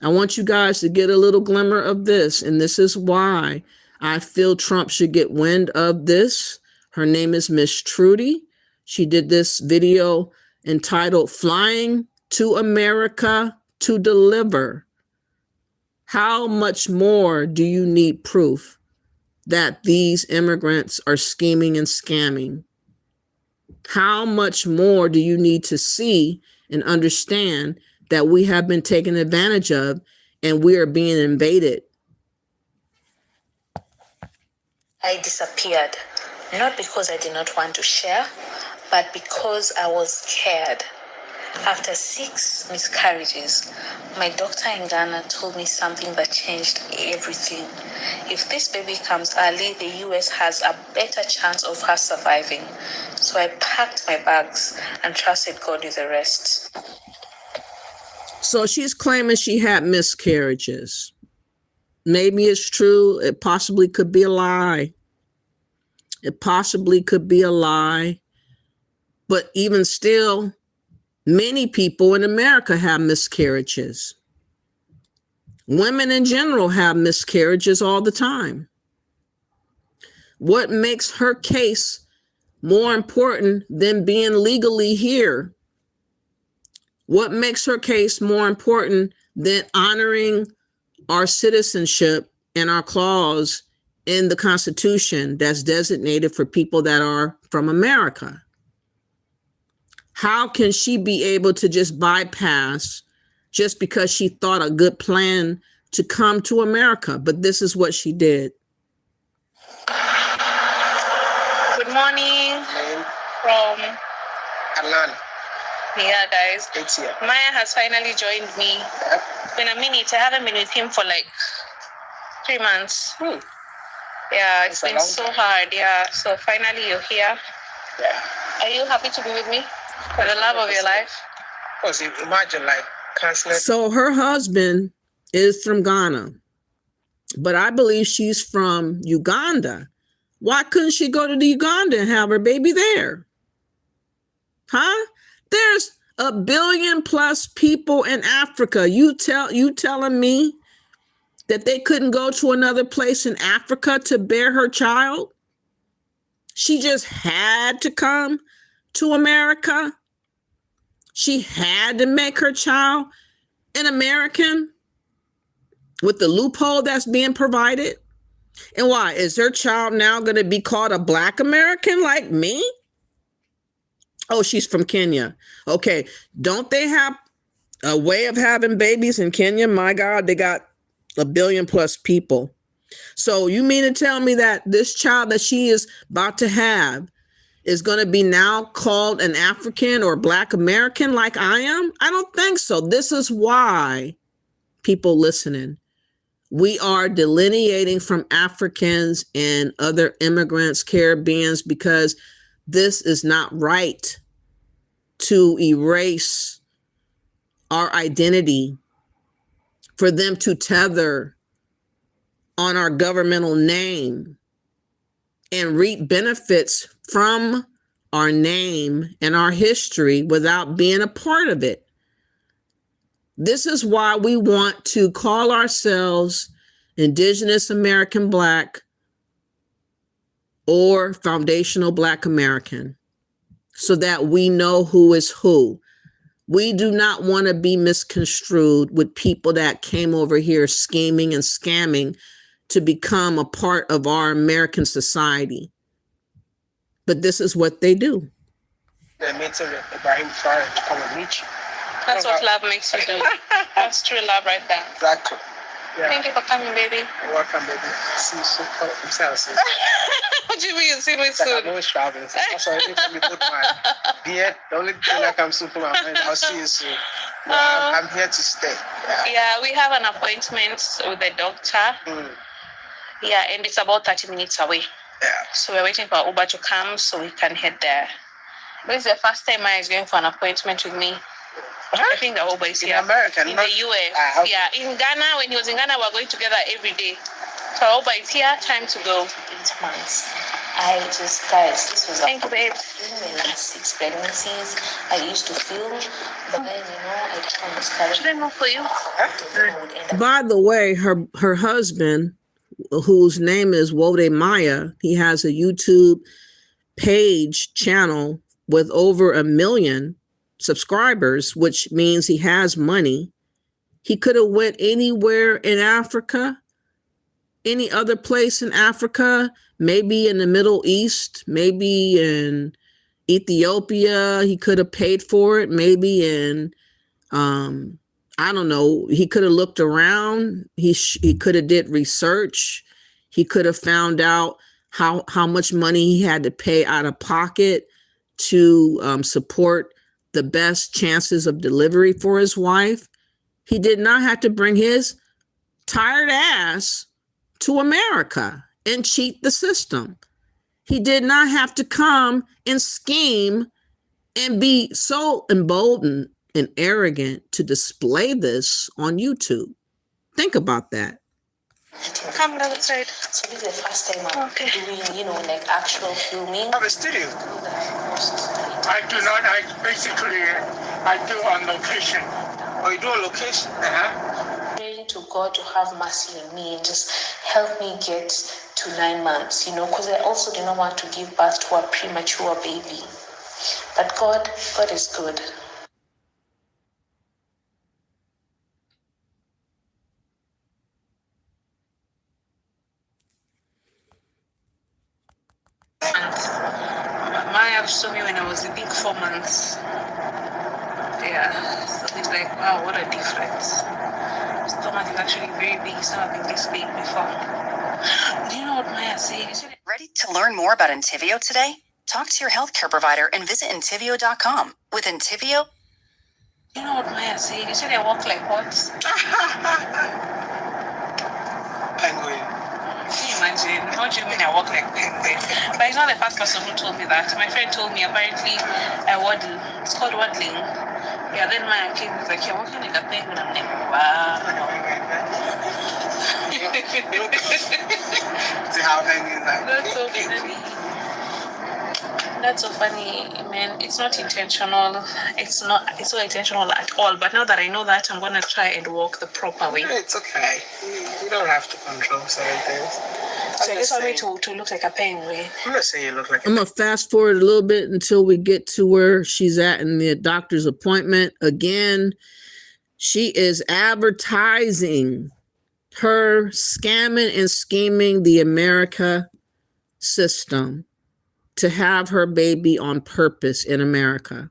Speaker 1: I want you guys to get a little glimmer of this, and this is why I feel Trump should get wind of this. Her name is Miss Trudy. She did this video entitled Flying to America to Deliver. How much more do you need proof that these immigrants are scheming and scamming? How much more do you need to see and understand that we have been taken advantage of and we are being invaded?
Speaker 13: I disappeared, not because I did not want to share, but because I was scared. After 6 miscarriages, my doctor in Ghana told me something that changed everything. If this baby comes early, the US has a better chance of her surviving. So I packed my bags and trusted God with the rest.
Speaker 1: So she's claiming she had miscarriages. Maybe it's true. It possibly could be a lie. It possibly could be a lie. But even still, many people in America have miscarriages. Women in general have miscarriages all the time. What makes her case more important than being legally here? What makes her case more important than honoring our citizenship and our clause in the Constitution that's designated for people that are from America? How can she be able to just bypass just because she thought a good plan to come to America? But this is what she did.
Speaker 13: Good morning from
Speaker 10: Atlanta.
Speaker 13: Yeah, guys.
Speaker 10: It's here.
Speaker 13: Maya has finally joined me. It's been a minute. I haven't been with him for like 3 months. Yeah, it's been so hard. Yeah, so finally you're here.
Speaker 10: Yeah.
Speaker 13: Are you happy to be with me? For the love of your life?
Speaker 10: Because imagine like canceling.
Speaker 1: So her husband is from Ghana, but I believe she's from Uganda. Why couldn't she go to the Uganda and have her baby there? Huh? There's 1 billion plus people in Africa. You telling me that they couldn't go to another place in Africa to bear her child? She just had to come to America. She had to make her child an American with the loophole that's being provided. And why? Is her child now going to be called a Black American like me? Oh, she's from Kenya. Okay. Don't they have a way of having babies in Kenya? My God, they got 1 billion plus people. So you mean to tell me that this child that she is about to have is going to be now called an African or Black American like I am? I don't think so. This is why, people listening, we are delineating from Africans and other immigrants, Caribbeans, because this is not right to erase our identity, for them to tether on our governmental name and reap benefits from our name and our history without being a part of it. This is why we want to call ourselves Indigenous American Black or Foundational Black American, so that we know who is who. We do not want to be misconstrued with people that came over here scheming and scamming to become a part of our American society. But this is what they do.
Speaker 10: The meeting with Ibrahim Traore to come and meet you.
Speaker 13: That's what love makes you do. That's true love right there.
Speaker 10: Exactly. Yeah.
Speaker 13: Thank you for coming, baby.
Speaker 10: You're welcome, baby. See you soon. Oh, I'm sorry.
Speaker 13: What do you mean you see me
Speaker 10: I'm
Speaker 13: soon?
Speaker 10: always traveling. Also, anytime you put my beard, the only thing that comes to my mind, I'll see you soon. No, I'm here to stay.
Speaker 13: Yeah, we have an appointment with the doctor. Yeah, and it's about 30 minutes away.
Speaker 10: Yeah.
Speaker 13: So we're waiting for Uber to come so we can head there. This is the first time Maya is going for an appointment with me. I think the Uber is here.
Speaker 10: In America,
Speaker 13: in
Speaker 10: not
Speaker 13: the US.
Speaker 10: okay.
Speaker 13: Yeah, in Ghana, when he was in Ghana, we were going together every day. So Uber is here, time to go.
Speaker 7: 8 months. Guys, this was
Speaker 13: Thank you, babe.
Speaker 7: my last 6 pregnancies. I used to feel, but then, I didn't miscarriage.
Speaker 13: Should I move for you?
Speaker 1: By the way, her husband, whose name is Wode Maya, he has a YouTube page channel with over 1 million subscribers, which means he has money. He could have went anywhere in Africa, any other place in Africa, maybe in the Middle East, maybe in Ethiopia. He could have paid for it. Maybe in, I don't know. He could have looked around. He could have did research. He could have found out how much money he had to pay out of pocket to support the best chances of delivery for his wife. He did not have to bring his tired ass to America and cheat the system. He did not have to come and scheme and be so emboldened and arrogant to display this on YouTube. Think about that.
Speaker 13: Come on the other side.
Speaker 7: So this is the first time I'm doing, like actual filming.
Speaker 10: I have a studio.
Speaker 11: I do not. I do on location.
Speaker 10: Oh, you do a location?
Speaker 7: Praying to God to have mercy on me and just help me get to 9 months, because I also did not want to give birth to a premature baby. But God is good.
Speaker 13: Maya saw me when I was, I think, 4 months. Yeah, so he's like, wow, what a difference. Stomach is actually very big. It's never been this big before. Do you know what Maya said?
Speaker 8: Ready to learn more about Entivio today? Talk to your healthcare provider and visit Entivio.com. With Entivio,
Speaker 13: You know what Maya said? He said I walk like what?
Speaker 10: Penguin.
Speaker 13: Can you imagine? How do you mean I walk like penguin? But he's not the first person who told me that. My friend told me apparently I waddle. It's called waddling. Yeah, then Maya came and was like, you're walking like a penguin. I'm like, wow.
Speaker 10: See how penguins like.
Speaker 13: That's so funny. That's so funny, man. It's not intentional. It's not intentional at all. But now that I know that, I'm gonna try and walk the proper way.
Speaker 10: It's okay. You don't have to control certain things.
Speaker 13: So I just want me to look like a penguin.
Speaker 10: I'm not saying you look like
Speaker 1: I'm going to fast forward a little bit until we get to where she's at in the doctor's appointment. Again, she is advertising her scamming and scheming the America system to have her baby on purpose in America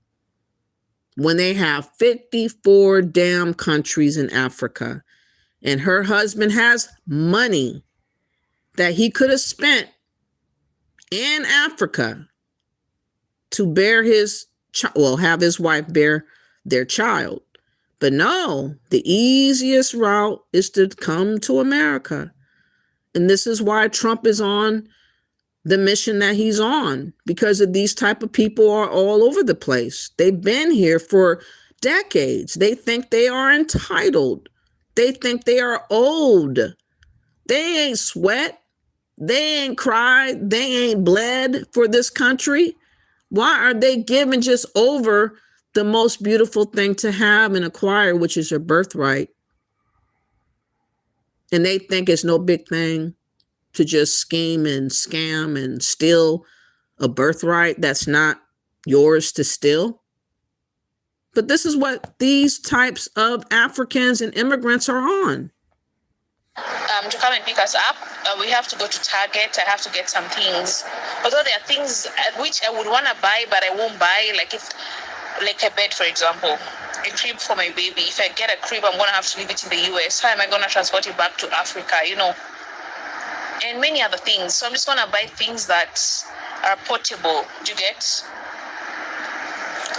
Speaker 1: when they have 54 damn countries in Africa, and her husband has money that he could have spent in Africa to bear his have his wife bear their child. But no, the easiest route is to come to America. And this is why Trump is on the mission that he's on, because of these type of people are all over the place. They've been here for decades. They think they are entitled. They think they are old. They ain't sweat. They ain't cried. They ain't bled for this country. Why are they giving just over the most beautiful thing to have and acquire, which is your birthright? And they think it's no big thing to just scheme and scam and steal a birthright that's not yours to steal. But this is what these types of Africans and immigrants are on.
Speaker 13: To come and pick us up, we have to go to Target. I have to get some things. Although there are things which I would want to buy, but I won't buy. Like a bed, for example. a crib for my baby. If I get a crib, I'm gonna have to leave it in the US. How am I gonna transport it back to Africa? You know, and many other things. So I'm just gonna buy things that are portable. Do you get?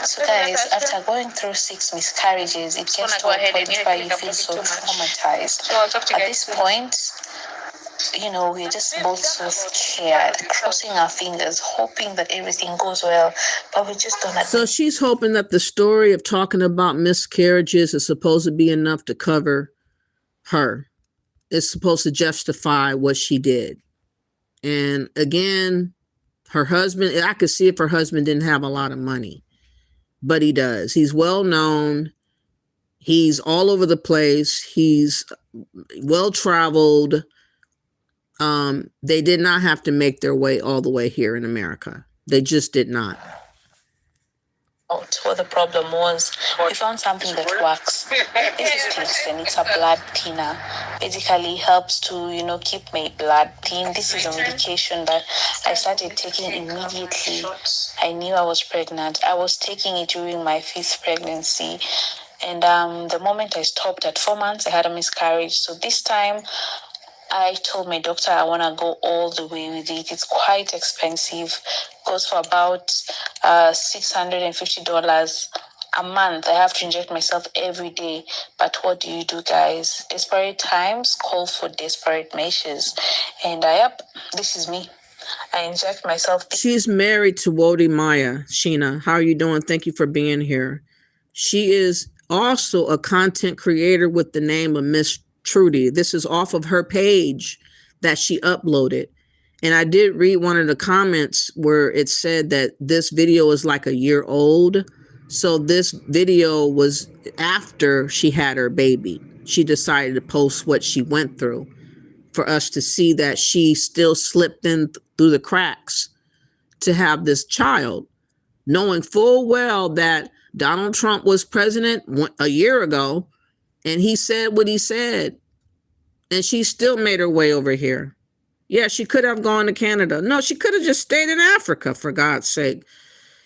Speaker 7: So guys, after going through 6 miscarriages, it gets to a point where you feel so traumatized.
Speaker 13: So I'll talk to you
Speaker 7: At
Speaker 13: guys
Speaker 7: this
Speaker 13: soon.
Speaker 7: point, you know, we're just both so scared, crossing our fingers, hoping that everything goes well, but we just don't.
Speaker 1: So she's hoping that the story of talking about miscarriages is supposed to be enough to cover her. It's supposed to justify what she did. And again, her husband, I could see if her husband didn't have a lot of money, but he does. He's well known. He's all over the place. He's well traveled. They did not have to make their way all the way here in America. They just did not.
Speaker 13: What the problem was, we found something that works. This is Clixen. It's a blood thinner. Basically helps to, you know, keep my blood thin. This is a medication that I started taking immediately. I knew I was pregnant. I was taking it during my 5th pregnancy. And the moment I stopped at 4 months, I had a miscarriage. So this time, I told my doctor I want to go all the way with it. It's quite expensive. Goes for about $650 a month. I have to inject myself every day. But what do you do, guys? Desperate times call for desperate measures. And yep, this is me. I inject myself.
Speaker 1: She's married to Wodi Maya. Sheena, how are you doing? Thank you for being here. She is also a content creator with the name of Miss Trudy. This is off of her page that she uploaded. And I did read one of the comments where it said that this video is like a year old. So this video was after she had her baby. She decided to post what she went through for us to see that she still slipped in through the cracks to have this child, knowing full well that Donald Trump was president a year ago, and he said what he said, and she still made her way over here. Yeah, she could have gone to Canada. No, she could have just stayed in Africa, for God's sake.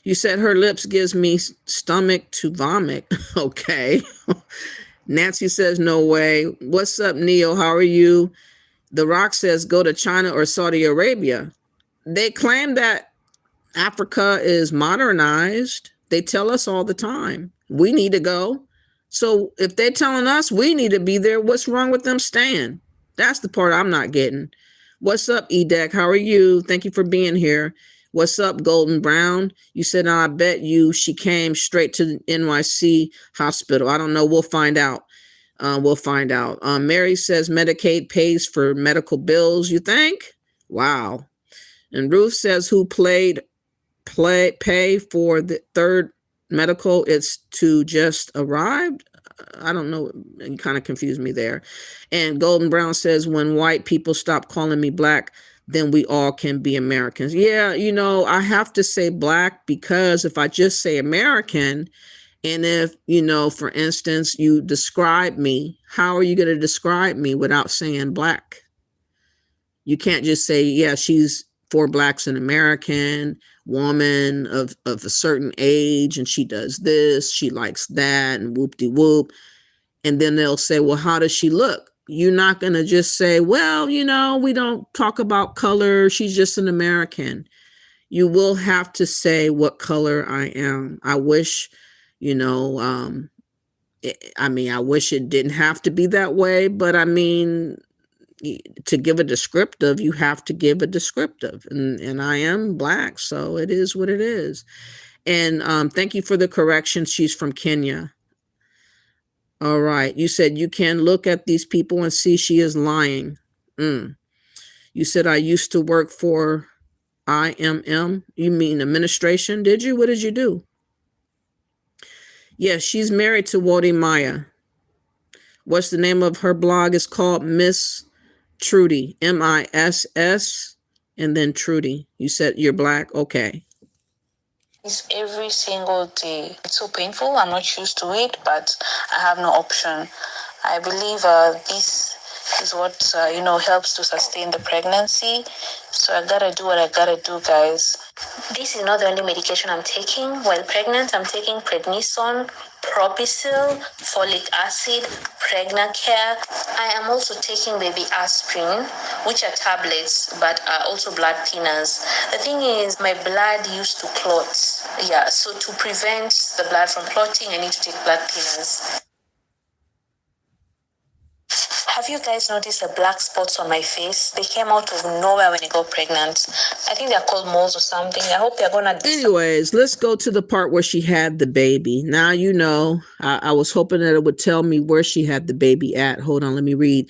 Speaker 1: You said her lips gives me stomach to vomit. Okay. Nancy says, no way. What's up, Neo? How are you? The Rock says, go to China or Saudi Arabia. They claim that Africa is modernized. They tell us all the time, we need to go. So if they're telling us we need to be there, what's wrong with them staying? That's the part I'm not getting. What's up, Edek? How are you? Thank you for being here. What's up, Golden Brown? You said, I bet you she came straight to the NYC hospital. I don't know. We'll find out. We'll find out. Mary says Medicaid pays for medical bills. You think? Wow. And Ruth says, who pay for the third medical? It's to just arrived. I don't know. You kind of confused me there. And Golden Brown says, when white people stop calling me black, then we all can be Americans. Yeah, you know, I have to say black because if I just say American, and if, you know, for instance, you describe me, how are you going to describe me without saying black? You can't just say, yeah, she's for blacks an American woman of a certain age, and she does this, she likes that, and whoop-de-whoop. And then they'll say, well, how does she look? You're not going to just say, well, you know, we don't talk about color. She's just an American. You will have to say what color I am. I wish, you know, I wish it didn't have to be that way, but I mean, to give a descriptive, you have to give a descriptive, and I am black, so it is what it is. And thank you for the correction. She's from Kenya. All right. You said you can look at these people and see she is lying. You said I used to work for IMM. You mean administration? Did you? What did you do? Yes, she's married to Wodi Maya. What's the name of her blog? It's called Miss Trudy, MISS, and then Trudy. You said you're black? Okay.
Speaker 13: It's every single day. It's so painful. I'm not used to it, but I have no option. I believe this is what helps to sustain the pregnancy. So I gotta do what I gotta do, guys. This is not the only medication I'm taking. While pregnant, I'm taking prednisone, Propicil, folic acid, Pregnacare. I am also taking baby aspirin, which are tablets but are also blood thinners. The thing is, my blood used to clot. Yeah, so to prevent the blood from clotting, I need to take blood thinners. Have you guys noticed the black spots on my face? They came out of nowhere when I got pregnant. I think they're called moles or something. I hope they're gonna...
Speaker 1: Anyways, let's go to the part where she had the baby. Now, I was hoping that it would tell me where she had the baby at. Hold on, let me read.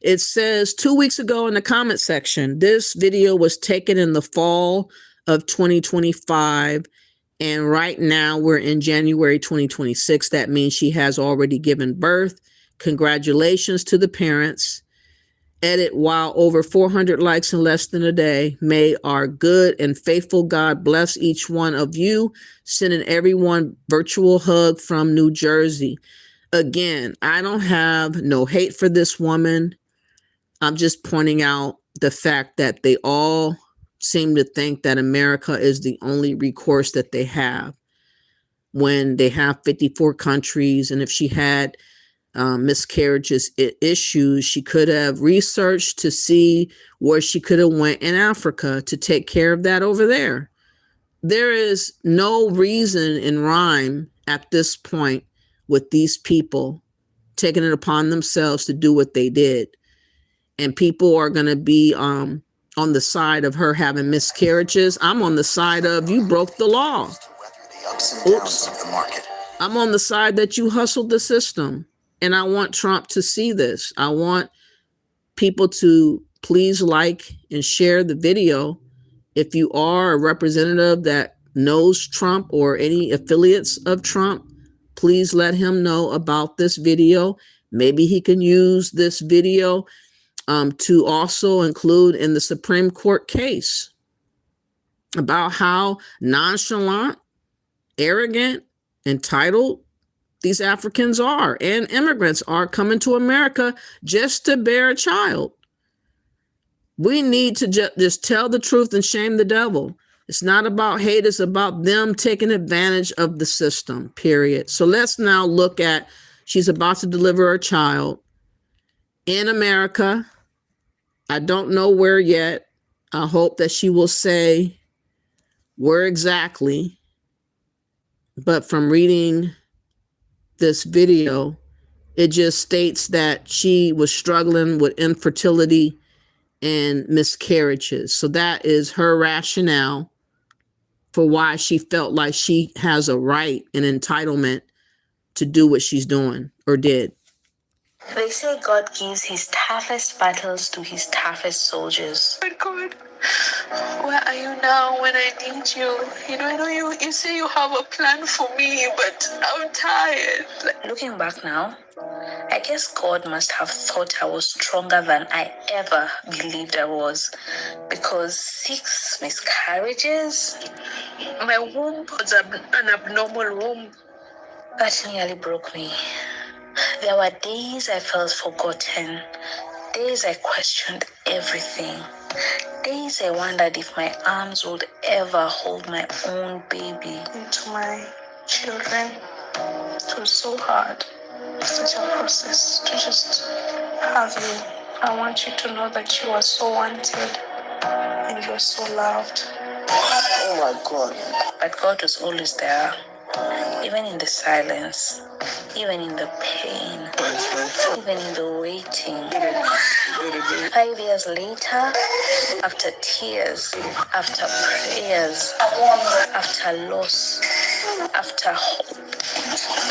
Speaker 1: It says 2 weeks ago in the comment section, this video was taken in the fall of 2025. And right now we're in January 2026. That means she has already given birth. Congratulations to the parents. Edit, wow, over 400 likes in less than a day. May our good and faithful God bless each one of you. Sending everyone virtual hug from New Jersey. Again, I don't have no hate for this woman. I'm just pointing out the fact that they all seem to think that America is the only recourse that they have when they have 54 countries. And if she had miscarriages issues, she could have researched to see where she could have went in Africa to take care of that over there. There is no reason in rhyme at this point with these people taking it upon themselves to do what they did. And people are going to be on the side of her having miscarriages. I'm on the side of you broke the law. Oops. I'm on the side that you hustled the system. And I want Trump to see this. I want people to please like and share the video. If you are a representative that knows Trump or any affiliates of Trump, please let him know about this video. Maybe he can use this video to also include in the Supreme Court case about how nonchalant, arrogant, entitled these Africans are, and immigrants are coming to America just to bear a child. We need to just tell the truth and shame the devil. It's not about hate. It's about them taking advantage of the system, period. So let's now look at, she's about to deliver a child in America. I don't know where yet. I hope that she will say where exactly. But from reading this video, it just states that she was struggling with infertility and miscarriages. So that is her rationale for why she felt like she has a right and entitlement to do what she's doing or did.
Speaker 13: They say God gives his toughest battles to his toughest soldiers. But God, where are you now when I need you? I know you say you have a plan for me, but I'm tired. Looking back now, I guess God must have thought I was stronger than I ever believed I was. Because 6 miscarriages? My womb was an abnormal womb. That nearly broke me. There were days I felt forgotten, days I questioned everything, days I wondered if my arms would ever hold my own baby. To my children, it was so hard, such a process to just have you. I want you to know that you are so wanted and you're so loved. Oh my God. But God was always there, even in the silence. Even in the pain, even in the waiting. 5 years later, after tears, after prayers, after loss, after hope,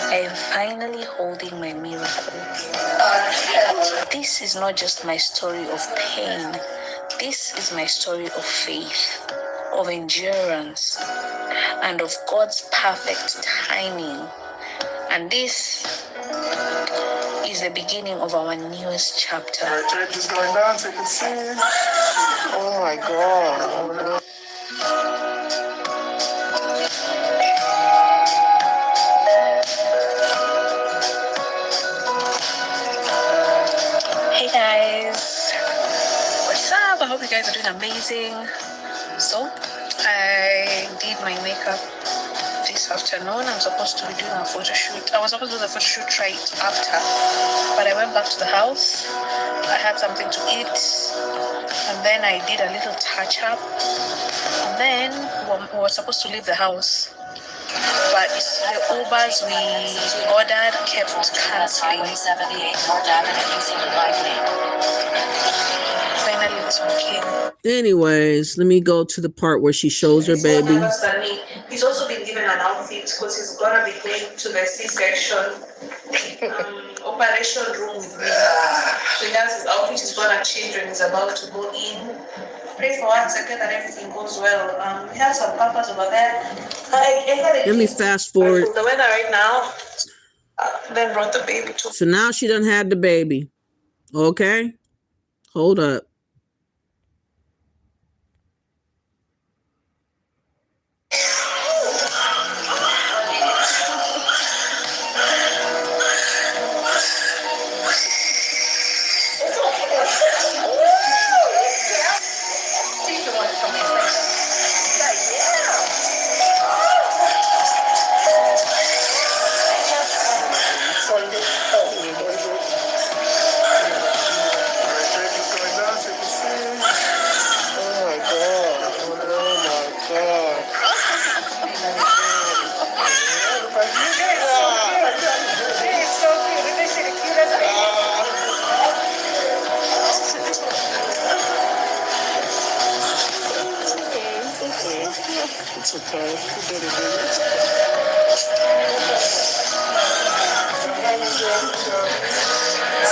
Speaker 13: I am finally holding my miracle. This is not just my story of pain. This is my story of faith, of endurance, and of God's perfect timing. And this is the beginning of our newest chapter. Our church is going down, so you can see it. Oh my God. Hey guys. I hope you guys are doing amazing. So, I did my makeup this afternoon. I'm supposed to be doing a photo shoot. I was supposed to do the photo shoot right after, but I went back to the house. I had something to eat, and then I did a little touch up, and then we were supposed to leave the house. But the Ubers we ordered kept canceling. Finally, this one came.
Speaker 1: Anyways, let me go to the part where she shows her baby.
Speaker 13: He's also been given an outfit because he's gonna be going to the C-section operation room with me. So he has his outfit he's gonna change when he's about to go in. Pray for 1 second that everything goes well. We have some pampers over there.
Speaker 1: Let me fast forward.
Speaker 13: The weather right now. Then brought the baby to.
Speaker 1: So now she done had the baby. Okay, hold up.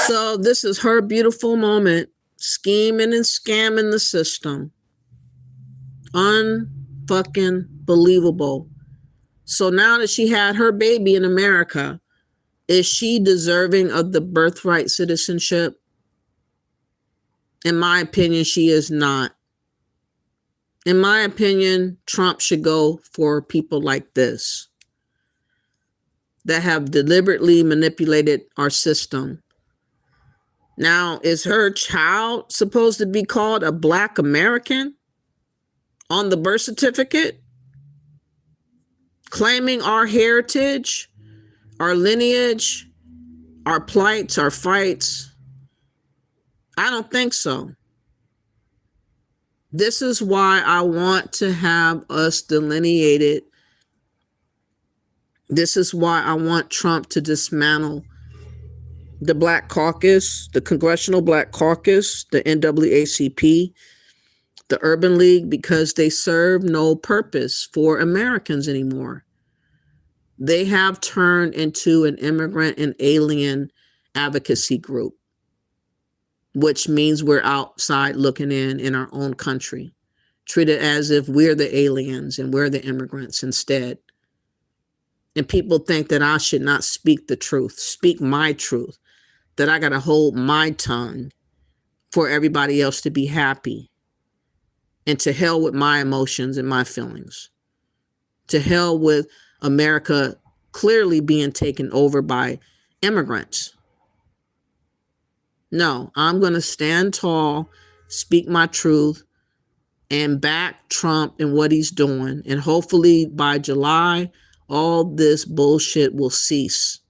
Speaker 1: So this is her beautiful moment, scheming and scamming the system. Unfucking believable. So now that she had her baby in America, is she deserving of the birthright citizenship? In my opinion, she is not. In my opinion, Trump should go for people like this that have deliberately manipulated our system. Now, is her child supposed to be called a Black American on the birth certificate? Claiming our heritage, our lineage, our plights, our fights? I don't think so. This is why I want to have us delineated. This is why I want Trump to dismantle the Black Caucus, the Congressional Black Caucus, the NAACP, the Urban League, because they serve no purpose for Americans anymore. They have turned into an immigrant and alien advocacy group, which means we're outside looking in our own country, treated as if we're the aliens and we're the immigrants instead. And people think that I should not speak the truth, speak my truth, that I got to hold my tongue for everybody else to be happy. And to hell with my emotions and my feelings. To hell with America clearly being taken over by immigrants. No, I'm going to stand tall, speak my truth, and back Trump and what he's doing. And hopefully by July, all this bullshit will cease.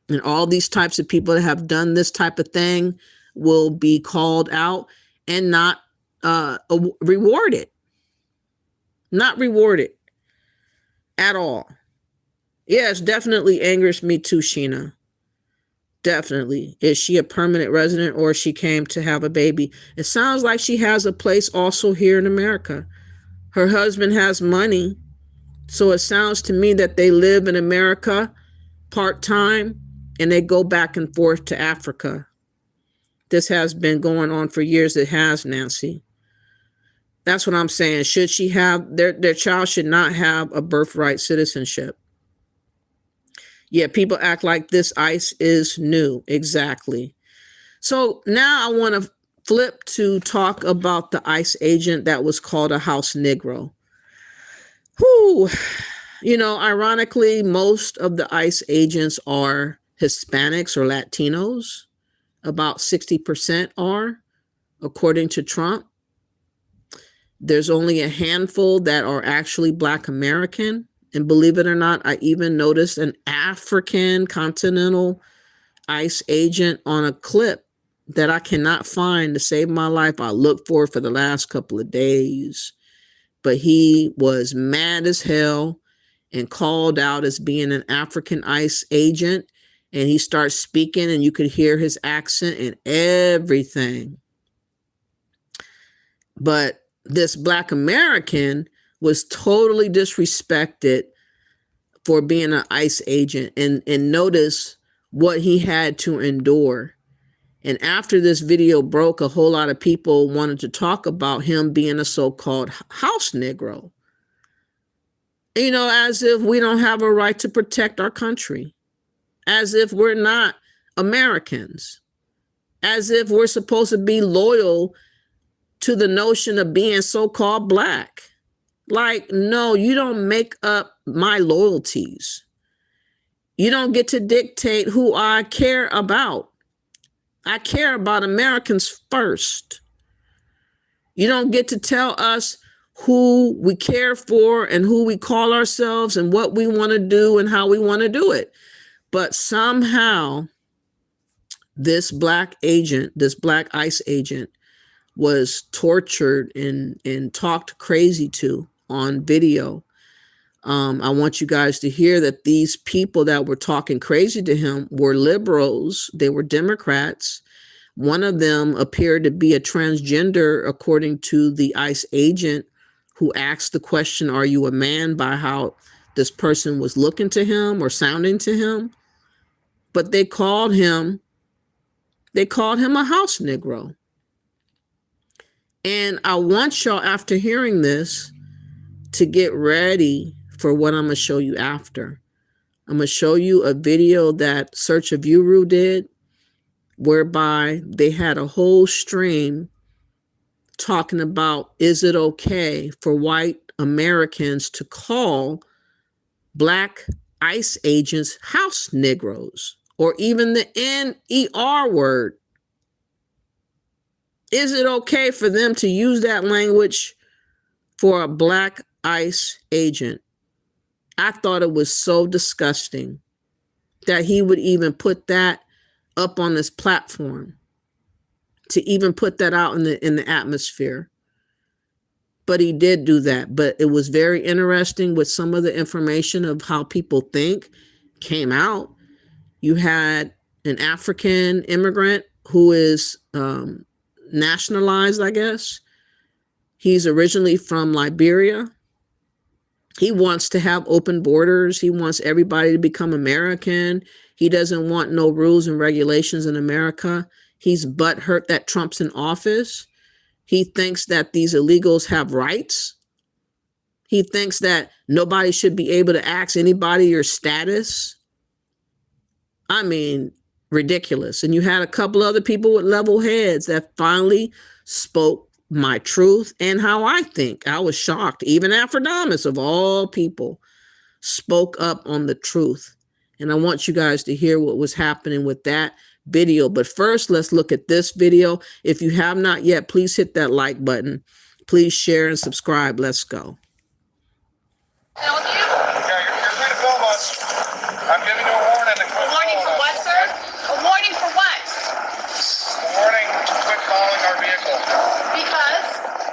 Speaker 1: And all these types of people that have done this type of thing will be called out and not rewarded. Not rewarded at all. Yes, definitely angers me too, Sheena. Definitely. Is she a permanent resident or she came to have a baby? It sounds like she has a place also here in America. Her husband has money. So it sounds to me that they live in America part-time and they go back and forth to Africa. This has been going on for years. It has, Nancy. That's what I'm saying. Should she have, their child should not have a birthright citizenship. Yeah, people act like this ICE is new. Exactly. So now I want to flip to talk about the ICE agent that was called a house Negro. Whew. You know, ironically, most of the ICE agents are Hispanics or Latinos. About 60% are. according to Trump. There's only a handful that are actually Black American. And believe it or not, I even noticed an African continental ICE agent on a clip that I cannot find to save my life. I looked for it for the last couple of days. But he was mad as hell and called out as being an African ICE agent. And he starts speaking and you could hear his accent and everything. But this Black American was totally disrespected for being an ICE agent. And notice what he had to endure. And after this video broke, a whole lot of people wanted to talk about him being a so-called house Negro. You know, as if we don't have a right to protect our country. As if we're not Americans. As if we're supposed to be loyal to the notion of being so-called Black. Like, no, you don't make up my loyalties. You don't get to dictate who I care about. I care about Americans first. You don't get to tell us who we care for and who we call ourselves and what we want to do and how we want to do it. But somehow this Black agent, this Black ICE agent was tortured and talked crazy to on video. I want you guys to hear that these people that were talking crazy to him were liberals. They were Democrats. One of them appeared to be a transgender, according to the ICE agent who asked the question, "Are you a man?" by how this person was looking to him or sounding to him. But they called him a house Negro. And I want y'all, after hearing this, to get ready for what I'm going to show you after. I'm going to show you a video that Search of Uru did, whereby they had a whole stream talking about, is it okay for white Americans to call Black ICE agents house Negroes, or even the NER word? Is it okay for them to use that language for a Black ICE agent? I thought it was so disgusting that he would even put that up on this platform, to even put that out in the atmosphere. But he did do that. But it was very interesting with some of the information of how people think came out. You had an African immigrant who is nationalized, I guess. He's originally from Liberia. He wants to have open borders. He wants everybody to become American. He doesn't want no rules and regulations in America. He's butthurt that Trump's in office. He thinks that these illegals have rights. He thinks that nobody should be able to ask anybody your status. I mean, ridiculous. And you had a couple other people with level heads that finally spoke my truth and how I think. I was shocked. Even Afrodamus, of all people, spoke up on the truth. And I want you guys to hear what was happening with that video. But first, let's look at this video. If you have not yet, please hit that like button. Please share and subscribe. Let's go.
Speaker 14: Yeah, you're free to film us. I'm giving you a warning. A warning for what, sir? A warning for what? A warning to quit following our vehicle. Because?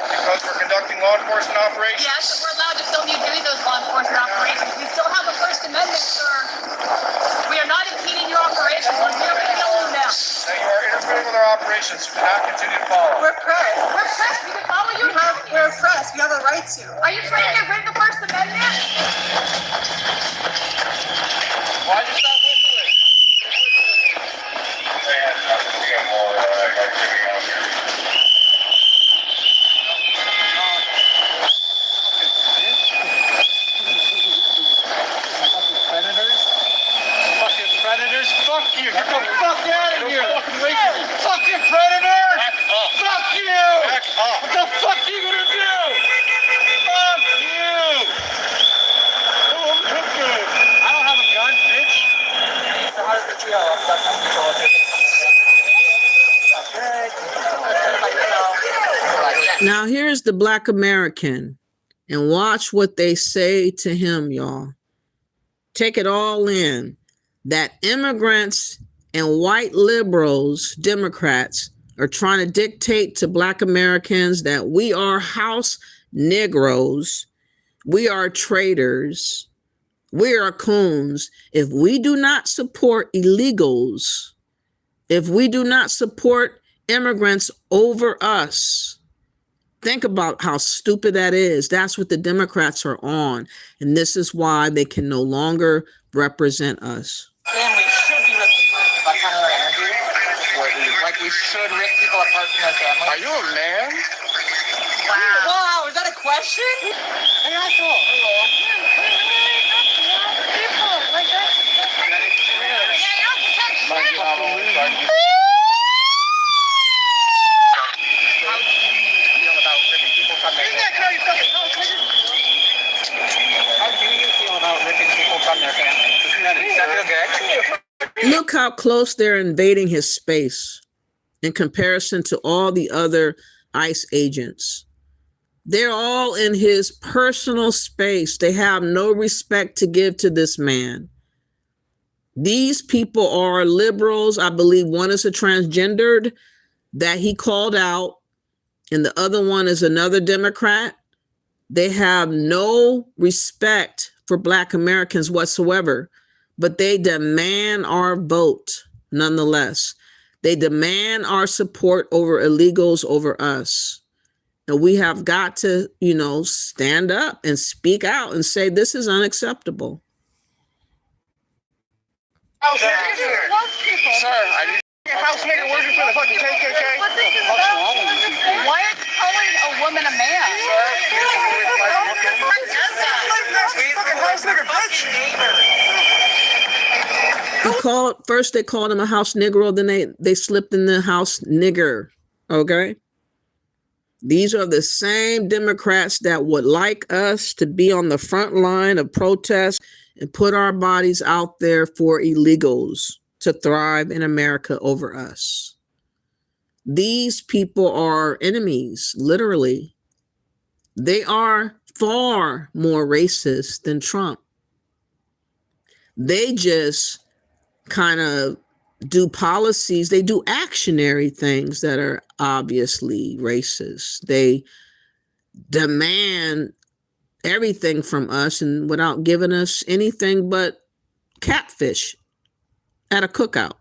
Speaker 14: Because we're conducting law enforcement operations. Yes, but we're allowed to film you doing those law enforcement operations. We still have a First Amendment, sir. We are not impeding your operations. We're going to kill you now. Now you are interfering with our operations. Do not continue to follow. We're pressed. We're pressed. We can follow you. We're pressed. We have a right to. Are you trying to get rid of the First Amendment? Why'd you stop whistling? Predators, fuck you! Get the fuck out of here! Fucking predator! Fuck you! What the fuck are you gonna do? Fuck you! I don't have a gun, bitch. Okay.
Speaker 1: Now here's the Black American, and watch what they say to him, y'all. Take it all in. That immigrants and white liberals, Democrats, are trying to dictate to Black Americans that we are house Negroes, we are traitors, we are coons. If we do not support illegals, if we do not support immigrants over us, think about how stupid that is. That's what the Democrats are on. And this is why they can no longer represent us.
Speaker 14: Families should be ripped apart by family energy. Like we should rip people apart from their families. Are you a man? Wow. Wow, is that a question? Hey, asshole. Hello. People, like that's my job only started. How do you feel about ripping people from their families? How do you feel about ripping people from their families? Does that feel good?
Speaker 1: Look how close they're invading his space in comparison to all the other ICE agents. They're all in his personal space. They have no respect to give to this man. These people are liberals. I believe one is a transgendered that he called out, and the other one is another Democrat. They have no respect for Black Americans whatsoever, but they demand our vote nonetheless. They demand our support over illegals over us. And we have got to, stand up and speak out and say this is unacceptable.
Speaker 14: House nigger. Sir, I need a house nigger working for the fucking KKK. Why are you calling a woman a man? House nigger, bitch.
Speaker 1: First they called him a house Negro, then they slipped in the house nigger. Okay. These are the same Democrats that would like us to be on the front line of protest and put our bodies out there for illegals to thrive in America over us. These people are enemies, literally. They are far more racist than Trump. They just kind of do policies, they do actionary things that are obviously racist. They demand everything from us and without giving us anything but catfish at a cookout.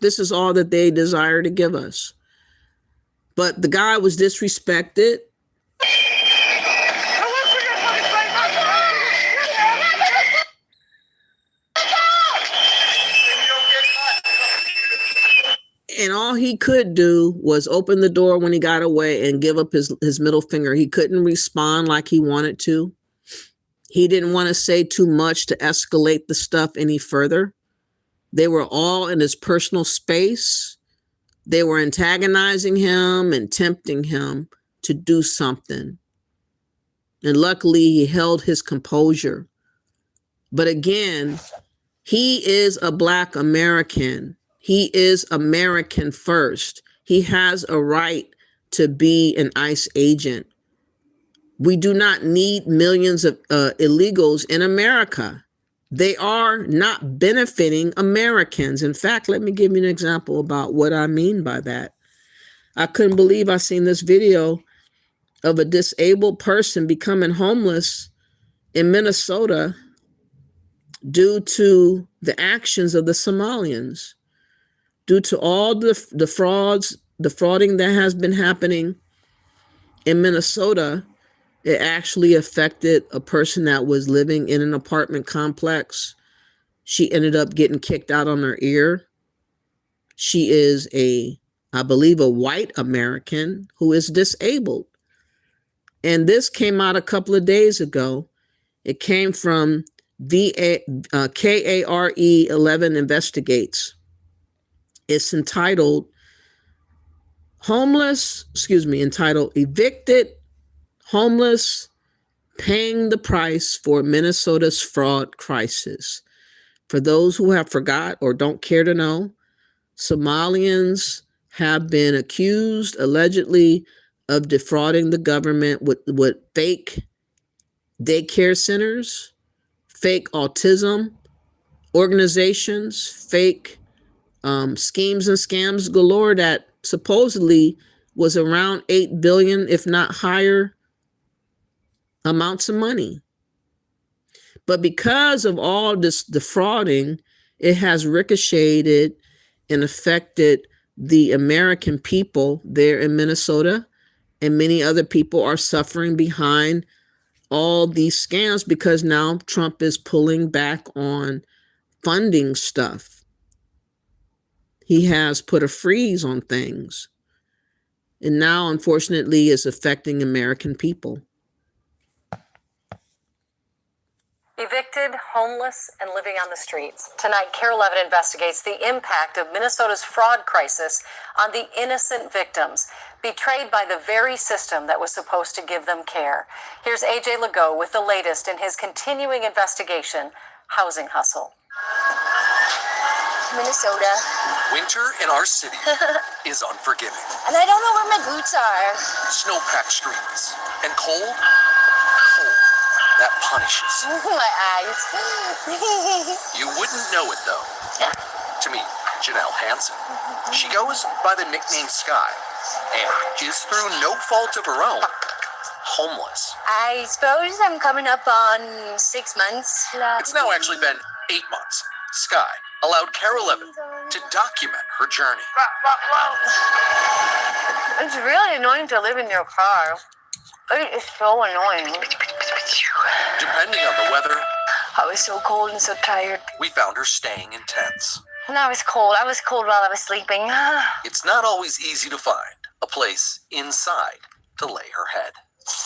Speaker 1: This is all that they desire to give us. But the guy was disrespected. And all he could do was open the door when he got away and give up his middle finger. He couldn't respond like he wanted to. He didn't want to say too much to escalate the stuff any further. They were all in his personal space. They were antagonizing him and tempting him to do something. And luckily, he held his composure. But again, he is a Black American. He is American first. He has a right to be an ICE agent. We do not need millions of illegals in America. They are not benefiting Americans. In fact, let me give you an example about what I mean by that. I couldn't believe I seen this video of a disabled person becoming homeless in Minnesota due to the actions of the Somalians. Due to all the frauding that has been happening in Minnesota, it actually affected a person that was living in an apartment complex. She ended up getting kicked out on her ear. She is I believe, a white American who is disabled. And this came out a couple of days ago. It came from KARE 11 Investigates. It's entitled Evicted Homeless Paying the Price for Minnesota's Fraud Crisis. For those who have forgot or don't care to know, Somalians have been accused allegedly of defrauding the government with fake daycare centers, fake autism organizations, fake schemes and scams galore that supposedly was around 8 billion, if not higher amounts of money. But because of all this defrauding, it has ricocheted and affected the American people there in Minnesota, and many other people are suffering behind all these scams because now Trump is pulling back on funding stuff. He has put a freeze on things. And now, unfortunately, it's affecting American people.
Speaker 8: Evicted, homeless, and living on the streets. Tonight, KARE 11 investigates the impact of Minnesota's fraud crisis on the innocent victims, betrayed by the very system that was supposed to give them care. Here's AJ Legault with the latest in his continuing investigation, Housing Hustle.
Speaker 15: Minnesota.
Speaker 16: Winter in our city is unforgiving.
Speaker 15: And I don't know where my boots are.
Speaker 16: Snow-packed streets and cold that punishes.
Speaker 15: My eyes.
Speaker 16: You wouldn't know it though.
Speaker 15: Yeah.
Speaker 16: To me, Janelle Hansen. She goes by the nickname Sky and is through no fault of her own homeless.
Speaker 15: I suppose I'm coming up on 6 months.
Speaker 16: It's now actually been 8 months. Sky allowed KARE 11 to document her journey.
Speaker 15: It's really annoying to live in your car. It is so annoying.
Speaker 16: Depending on the weather,
Speaker 15: I was so cold and so tired.
Speaker 16: we found her staying in tents.
Speaker 15: And I was cold while I was sleeping.
Speaker 16: It's not always easy to find a place inside to lay her head.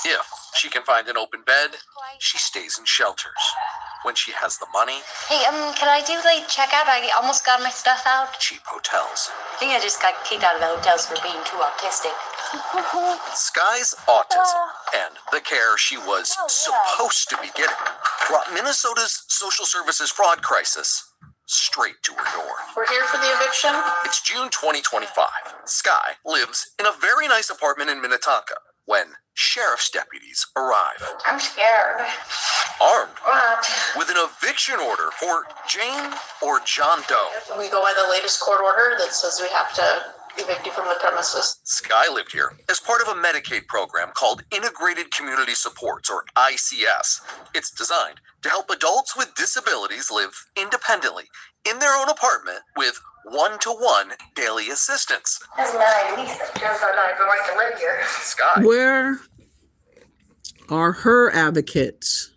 Speaker 16: If she can find an open bed, she stays in shelters. When she has the money,
Speaker 15: Hey, can I do late checkout? I almost got my stuff out.
Speaker 16: cheap hotels.
Speaker 15: I think I just got kicked out of the hotels for being too autistic.
Speaker 16: Sky's autism and the care she was supposed to be getting brought Minnesota's social services fraud crisis straight to her door.
Speaker 15: We're here for the eviction.
Speaker 16: It's June 2025. Sky lives in a very nice apartment in Minnetonka when sheriff's deputies arrive,
Speaker 15: I'm scared.
Speaker 16: armed
Speaker 15: What?
Speaker 16: with an eviction order for Jane or John Doe.
Speaker 15: We go by the latest court order that says we have to evict you from the premises.
Speaker 16: Sky lived here as part of a Medicaid program called Integrated Community Supports, or ICS. It's designed to help adults with disabilities live independently in their own apartment with one-to-one daily assistance.
Speaker 15: Doesn't matter, at least it turns out I have the right to live here.
Speaker 16: Sky.
Speaker 1: Where are her advocates?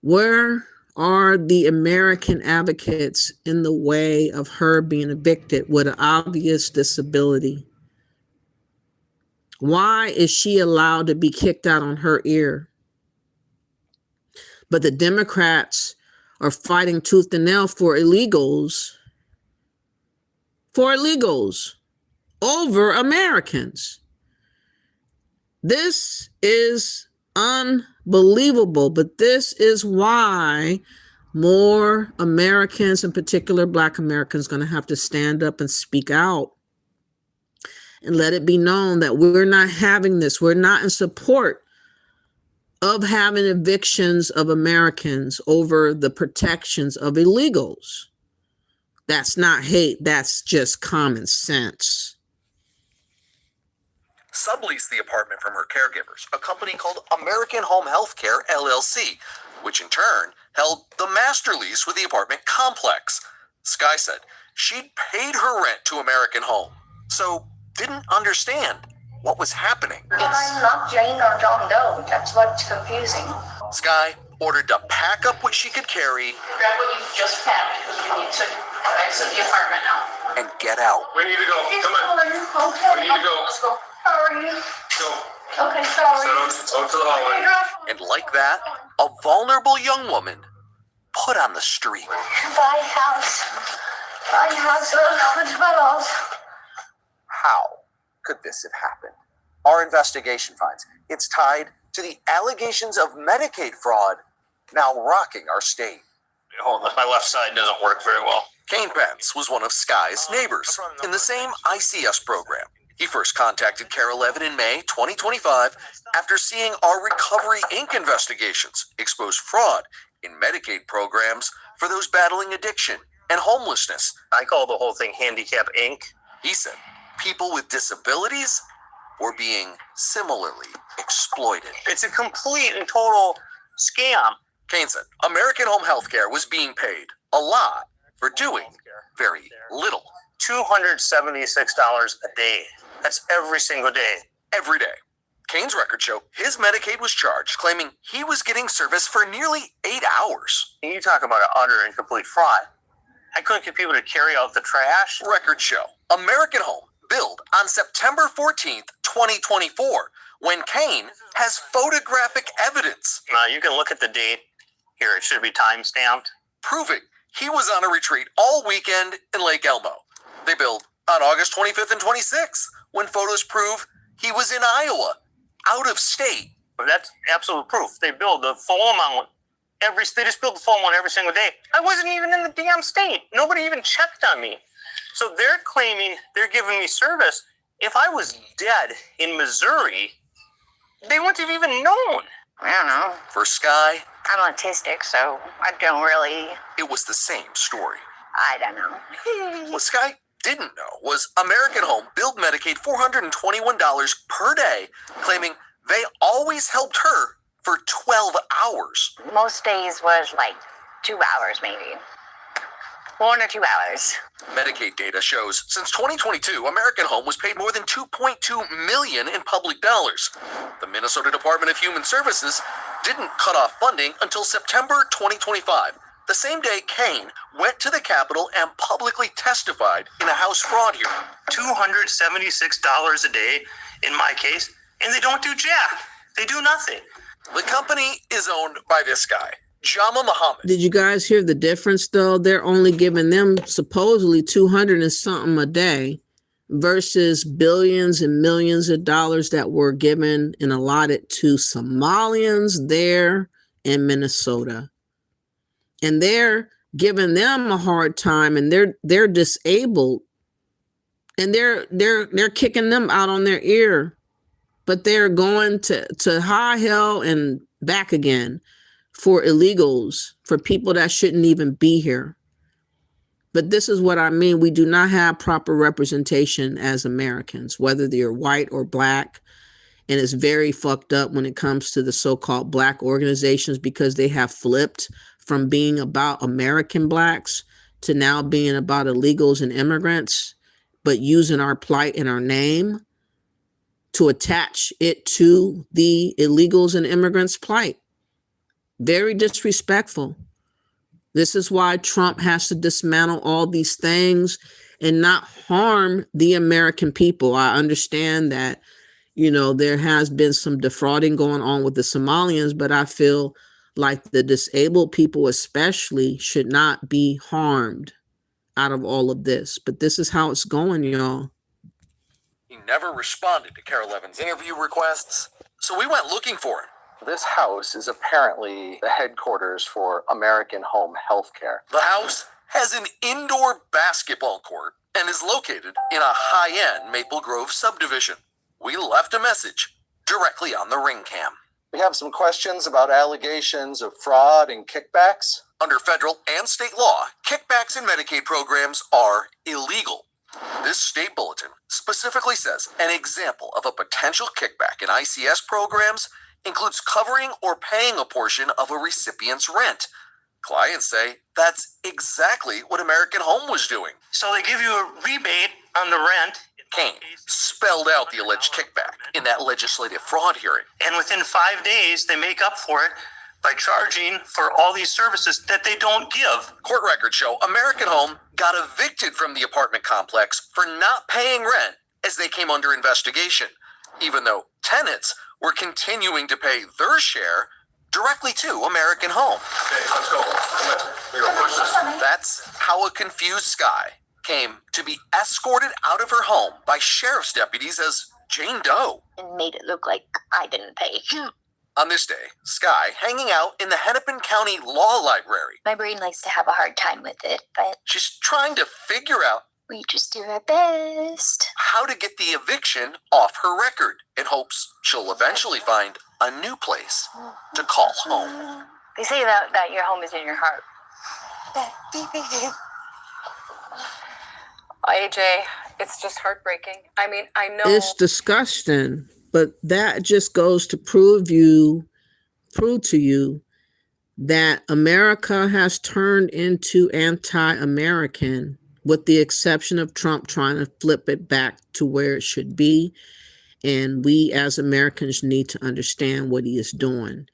Speaker 1: Where are the American advocates in the way of her being evicted with an obvious disability? Why is she allowed to be kicked out on her ear? But the Democrats are fighting tooth and nail for illegals over Americans. This is unbelievable, but this is why more Americans, in particular Black Americans, going to have to stand up and speak out and let it be known that we're not having this. We're not in support of having evictions of Americans over the protections of illegals. That's not hate. That's just common sense.
Speaker 16: Subleased the apartment from her caregivers, a company called American Home Healthcare LLC, which in turn held the master lease with the apartment complex. Sky said she'd paid her rent to American Home, so didn't understand what was happening.
Speaker 15: I'm not Jane or John Doe. That's what's confusing.
Speaker 16: Sky ordered to pack up what she could carry
Speaker 15: Grab what you've just packed because you need to exit the apartment now.
Speaker 16: and get out.
Speaker 11: We need to go. Come on.
Speaker 15: Okay.
Speaker 11: We need to go.
Speaker 15: Let's go. Sorry.
Speaker 11: Go.
Speaker 15: Okay, sorry.
Speaker 11: Out to the hallway.
Speaker 16: And like that, a vulnerable young woman put on the street.
Speaker 15: Buy house. Buy house.
Speaker 16: How could this have happened? Our investigation finds it's tied to the allegations of Medicaid fraud now rocking our state.
Speaker 3: Hold on, my left side doesn't work very well.
Speaker 16: Kane Pence was one of Sky's neighbors in the same ICS program. He first contacted Care 11 in May 2025 after seeing our Recovery Inc. investigations expose fraud in Medicaid programs for those battling addiction and homelessness.
Speaker 3: I call the whole thing Handicap Inc.
Speaker 16: He said people with disabilities were being similarly exploited.
Speaker 3: It's a complete and total scam.
Speaker 16: Kane said American Home Healthcare was being paid a lot for doing very little.
Speaker 3: $276 a day. That's every single day.
Speaker 16: Every day. Kane's records show his Medicaid was charged, claiming he was getting service for nearly 8 hours.
Speaker 3: You talk about an utter and complete fraud. I couldn't get people to carry out the trash.
Speaker 16: Records show American Home billed on September 14th, 2024, when Kane has photographic evidence.
Speaker 3: You can look at the date. Here, it should be time-stamped.
Speaker 16: Proving he was on a retreat all weekend in Lake Elmo. They billed on August 25th and 26th, when photos prove he was in Iowa, out of state.
Speaker 3: But that's absolute proof. They billed the full amount. They just billed the full amount every single day. I wasn't even in the damn state. Nobody even checked on me. So they're claiming they're giving me service. If I was dead in Missouri, they wouldn't have even known.
Speaker 17: I don't know.
Speaker 16: For Sky,
Speaker 17: I'm autistic, so I don't really...
Speaker 16: it was the same story.
Speaker 17: I don't know.
Speaker 16: What Sky didn't know was American Home billed Medicaid $421 per day, claiming they always helped her for 12 hours.
Speaker 17: Most days was like 2 hours, maybe. 1 or 2 hours.
Speaker 16: Medicaid data shows since 2022, American Home was paid more than $2.2 million in public dollars. The Minnesota Department of Human Services didn't cut off funding until September 2025, the same day Kane went to the Capitol and publicly testified in a House fraud hearing.
Speaker 3: $276 a day in my case, and they don't do jack. They do nothing.
Speaker 16: The company is owned by this guy, Jama Muhammad.
Speaker 1: Did you guys hear the difference though? They're only giving them supposedly 200 and something a day versus billions and millions of dollars that were given and allotted to Somalians there in Minnesota. And they're giving them a hard time, and they're disabled, and they're kicking them out on their ear, but they're going to high hell and back again for illegals, for people that shouldn't even be here. But this is what I mean. We do not have proper representation as Americans, whether they're white or black. And it's very fucked up when it comes to the so-called black organizations, because they have flipped from being about American blacks to now being about illegals and immigrants, but using our plight and our name to attach it to the illegals and immigrants' plight. Very disrespectful. This is why Trump has to dismantle all these things and not harm the American people. I understand that, you know, there has been some defrauding going on with the Somalians, but I feel like the disabled people especially should not be harmed out of all of this. But this is how it's going, y'all.
Speaker 16: He never responded to Care 11's interview requests, so we went looking for him.
Speaker 18: This house is apparently the headquarters for American Home Healthcare.
Speaker 16: The house has an indoor basketball court and is located in a high-end Maple Grove subdivision. We left a message directly on the ring cam.
Speaker 18: We have some questions about allegations of fraud and kickbacks.
Speaker 16: Under federal and state law, kickbacks in Medicaid programs are illegal. This state bulletin specifically says an example of a potential kickback in ICS programs includes covering or paying a portion of a recipient's rent. Clients say that's exactly what American Home was doing.
Speaker 3: So they give you a rebate on the rent.
Speaker 16: Kane spelled out the alleged kickback in that legislative fraud hearing.
Speaker 3: And within 5 days, they make up for it by charging for all these services that they don't give.
Speaker 16: Court records show American Home got evicted from the apartment complex for not paying rent as they came under investigation, even though tenants were continuing to pay their share directly to American Home.
Speaker 11: Okay, let's go.
Speaker 16: That's how a confused Sky came to be escorted out of her home by sheriff's deputies as Jane Doe.
Speaker 17: And made it look like I didn't pay.
Speaker 16: On this day, Sky hanging out in the Hennepin County Law Library.
Speaker 17: My brain likes to have a hard time with it, but...
Speaker 16: She's trying to figure out
Speaker 6: We just do our best.
Speaker 16: how to get the eviction off her record in hopes she'll eventually find a new place to call home.
Speaker 17: They say that your home is in your heart.
Speaker 19: AJ, it's just heartbreaking. I mean, I know
Speaker 1: It's disgusting, but that just goes to prove to you that America has turned into anti-American, with the exception of Trump trying to flip it back to where it should be. And we as Americans need to understand what he is doing.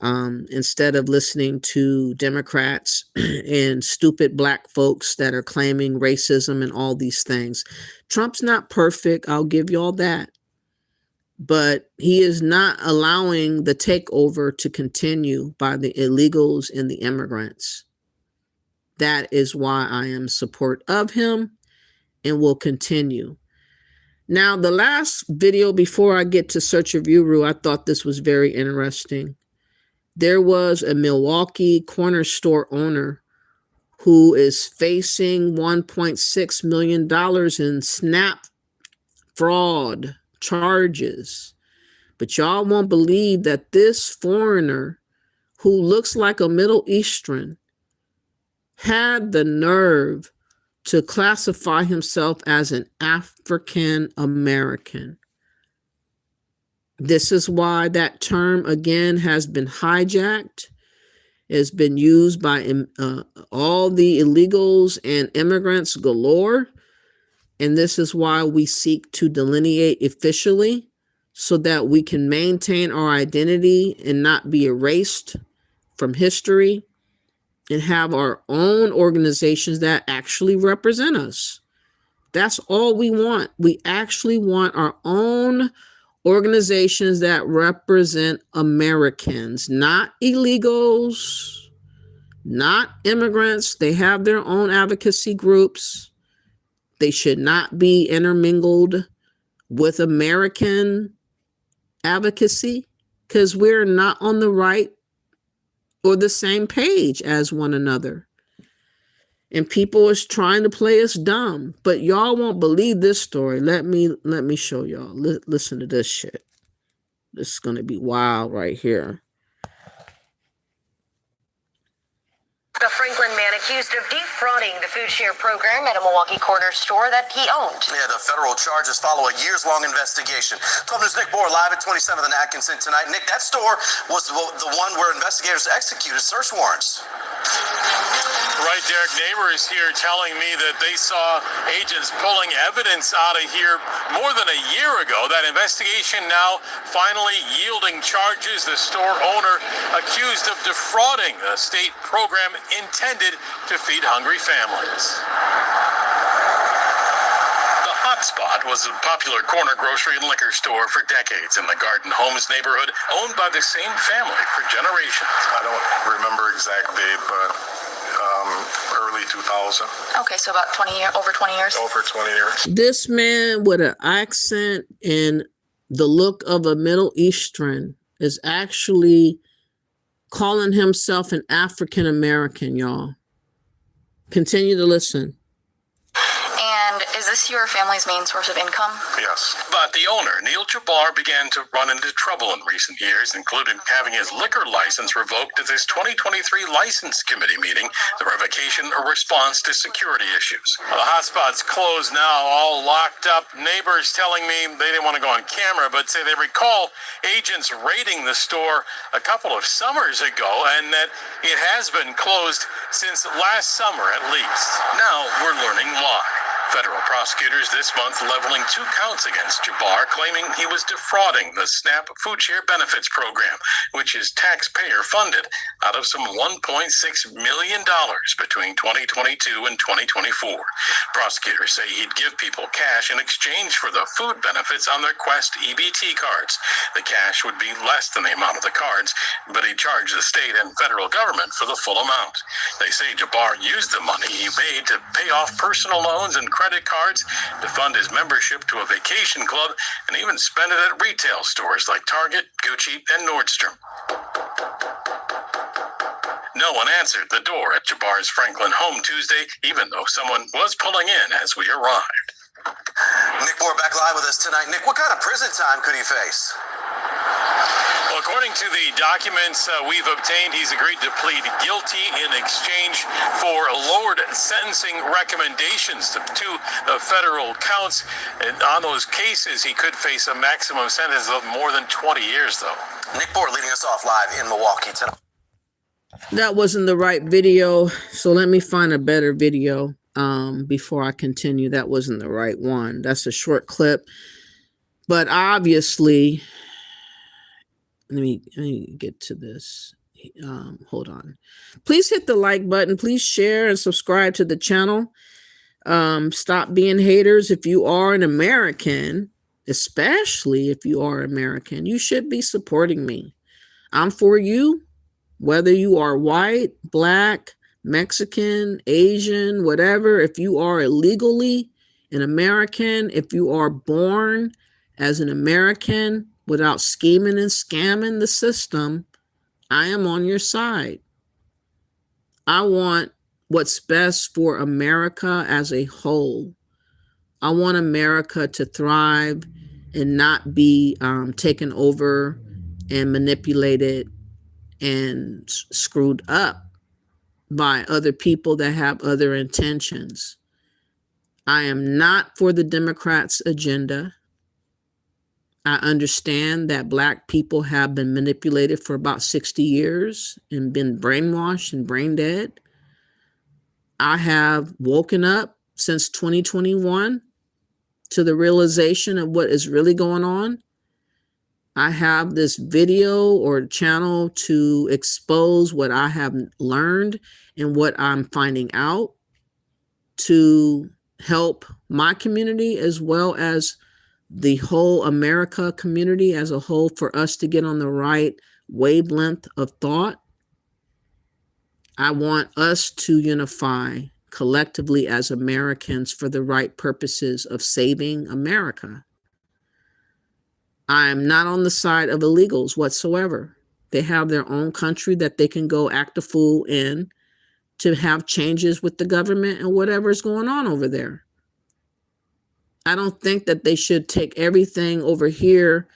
Speaker 1: Instead of listening to Democrats and stupid black folks that are claiming racism and all these things. Trump's not perfect. I'll give you all that. But he is not allowing the takeover to continue by the illegals and the immigrants. That is why I am in support of him and will continue. Now, the last video before I get to search review rule, I thought this was very interesting. There was a Milwaukee corner store owner who is facing $1.6 million in SNAP fraud charges. But y'all won't believe that this foreigner, who looks like a Middle Eastern, had the nerve to classify himself as an African American. This is why that term again has been hijacked. It's been used by all the illegals and immigrants galore. And this is why we seek to delineate officially so that we can maintain our identity and not be erased from history, and have our own organizations that actually represent us. That's all we want. We actually want our own organizations that represent Americans, not illegals, not immigrants. They have their own advocacy groups. They should not be intermingled with American advocacy because we're not on the right or the same page as one another. And people is trying to play us dumb, but y'all won't believe this story. Let me show y'all. Listen to this shit. This is going to be wild right here.
Speaker 20: The Franklin man accused of defrauding the food share program at a Milwaukee corner store that he owned.
Speaker 16: Yeah, the federal charges follow a years-long investigation. 12 News' Nick Bohr live at 27th and Atkinson tonight. Nick, that store was the one where investigators executed search warrants.
Speaker 5: Right, Derek. Neighbors here telling me that they saw agents pulling evidence out of here more than a year ago. That investigation now finally yielding charges. The store owner accused of defrauding a state program intended to feed hungry families.
Speaker 21: The Hotspot was a popular corner grocery and liquor store for decades in the Garden Homes neighborhood, owned by the same family for generations.
Speaker 22: I don't remember exact date, but early 2000.
Speaker 6: Okay, so about 20 years, over 20 years.
Speaker 22: Over 20 years.
Speaker 1: This man with an accent and the look of a Middle Eastern is actually calling himself an African American, y'all. Continue to listen.
Speaker 6: And is this your family's main source of income?
Speaker 22: Yes.
Speaker 21: But the owner, Neil Jabbar, began to run into trouble in recent years, including having his liquor license revoked at this 2023 License Committee meeting, the revocation a response to security issues.
Speaker 5: Well, the hotspot's closed now, all locked up. Neighbors telling me they didn't want to go on camera, but say they recall agents raiding the store a couple of summers ago, and that it has been closed since last summer at least.
Speaker 21: Now we're learning why. Federal prosecutors this month leveling 2 counts against Jabbar, claiming he was defrauding the SNAP Food Share Benefits Program, which is taxpayer funded, out of some $1.6 million between 2022 and 2024. Prosecutors say he'd give people cash in exchange for the food benefits on their Quest EBT cards. The cash would be less than the amount of the cards, but he charged the state and federal government for the full amount. They say Jabbar used the money he made to pay off personal loans and credit cards, to fund his membership to a vacation club, and even spend it at retail stores like Target, Gucci, and Nordstrom. No one answered the door at Jabbar's Franklin home Tuesday, even though someone was pulling in as we arrived.
Speaker 16: Nick Moore back live with us tonight. Nick, what kind of prison time could he face?
Speaker 21: Well, according to the documents we've obtained, he's agreed to plead guilty in exchange for lowered sentencing recommendations to two federal counts. And on those cases, he could face a maximum sentence of more than 20 years, though.
Speaker 16: Nick Moore leading us off live in Milwaukee tonight.
Speaker 1: That wasn't the right video, so let me find a better video before I continue. That wasn't the right one. That's a short clip, but obviously, let me get to this. Hold on. Please hit the like button. Please share and subscribe to the channel. Stop being haters. If you are an American, especially if you are American, you should be supporting me. I'm for you. Whether you are white, black, Mexican, Asian, whatever, if you are illegally an American, if you are born as an American without scheming and scamming the system, I am on your side. I want what's best for America as a whole. I want America to thrive and not be taken over and manipulated and screwed up by other people that have other intentions. I am not for the Democrats' agenda. I understand that Black people have been manipulated for about 60 years and been brainwashed and brain dead. I have woken up since 2021 to the realization of what is really going on. I have this video or channel to expose what I have learned and what I'm finding out to help my community as well as the whole America community as a whole, for us to get on the right wavelength of thought. I want us to unify collectively as Americans for the right purposes of saving America. I am not on the side of illegals whatsoever. They have their own country that they can go act a fool in to have changes with the government and whatever is going on over there. I don't think that they should take everything over here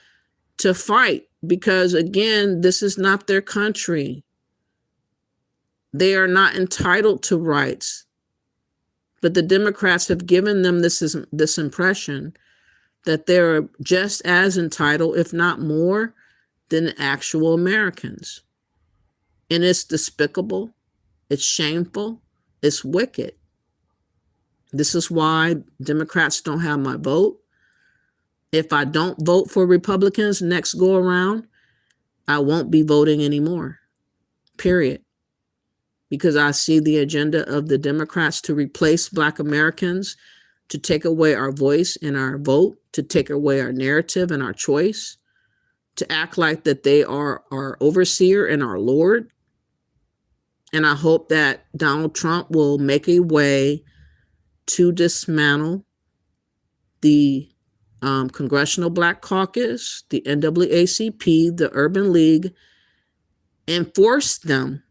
Speaker 1: to fight because, again, this is not their country. They are not entitled to rights. But the Democrats have given them this impression that they're just as entitled, if not more, than actual Americans. And it's despicable. It's shameful. It's wicked. This is why Democrats don't have my vote. If I don't vote for Republicans next go around, I won't be voting anymore. Period. Because I see the agenda of the Democrats to replace Black Americans, to take away our voice and our vote, to take away our narrative and our choice, to act like that they are our overseer and our Lord. And I hope that Donald Trump will make a way to dismantle the Congressional Black Caucus, the NAACP, the Urban League, and force them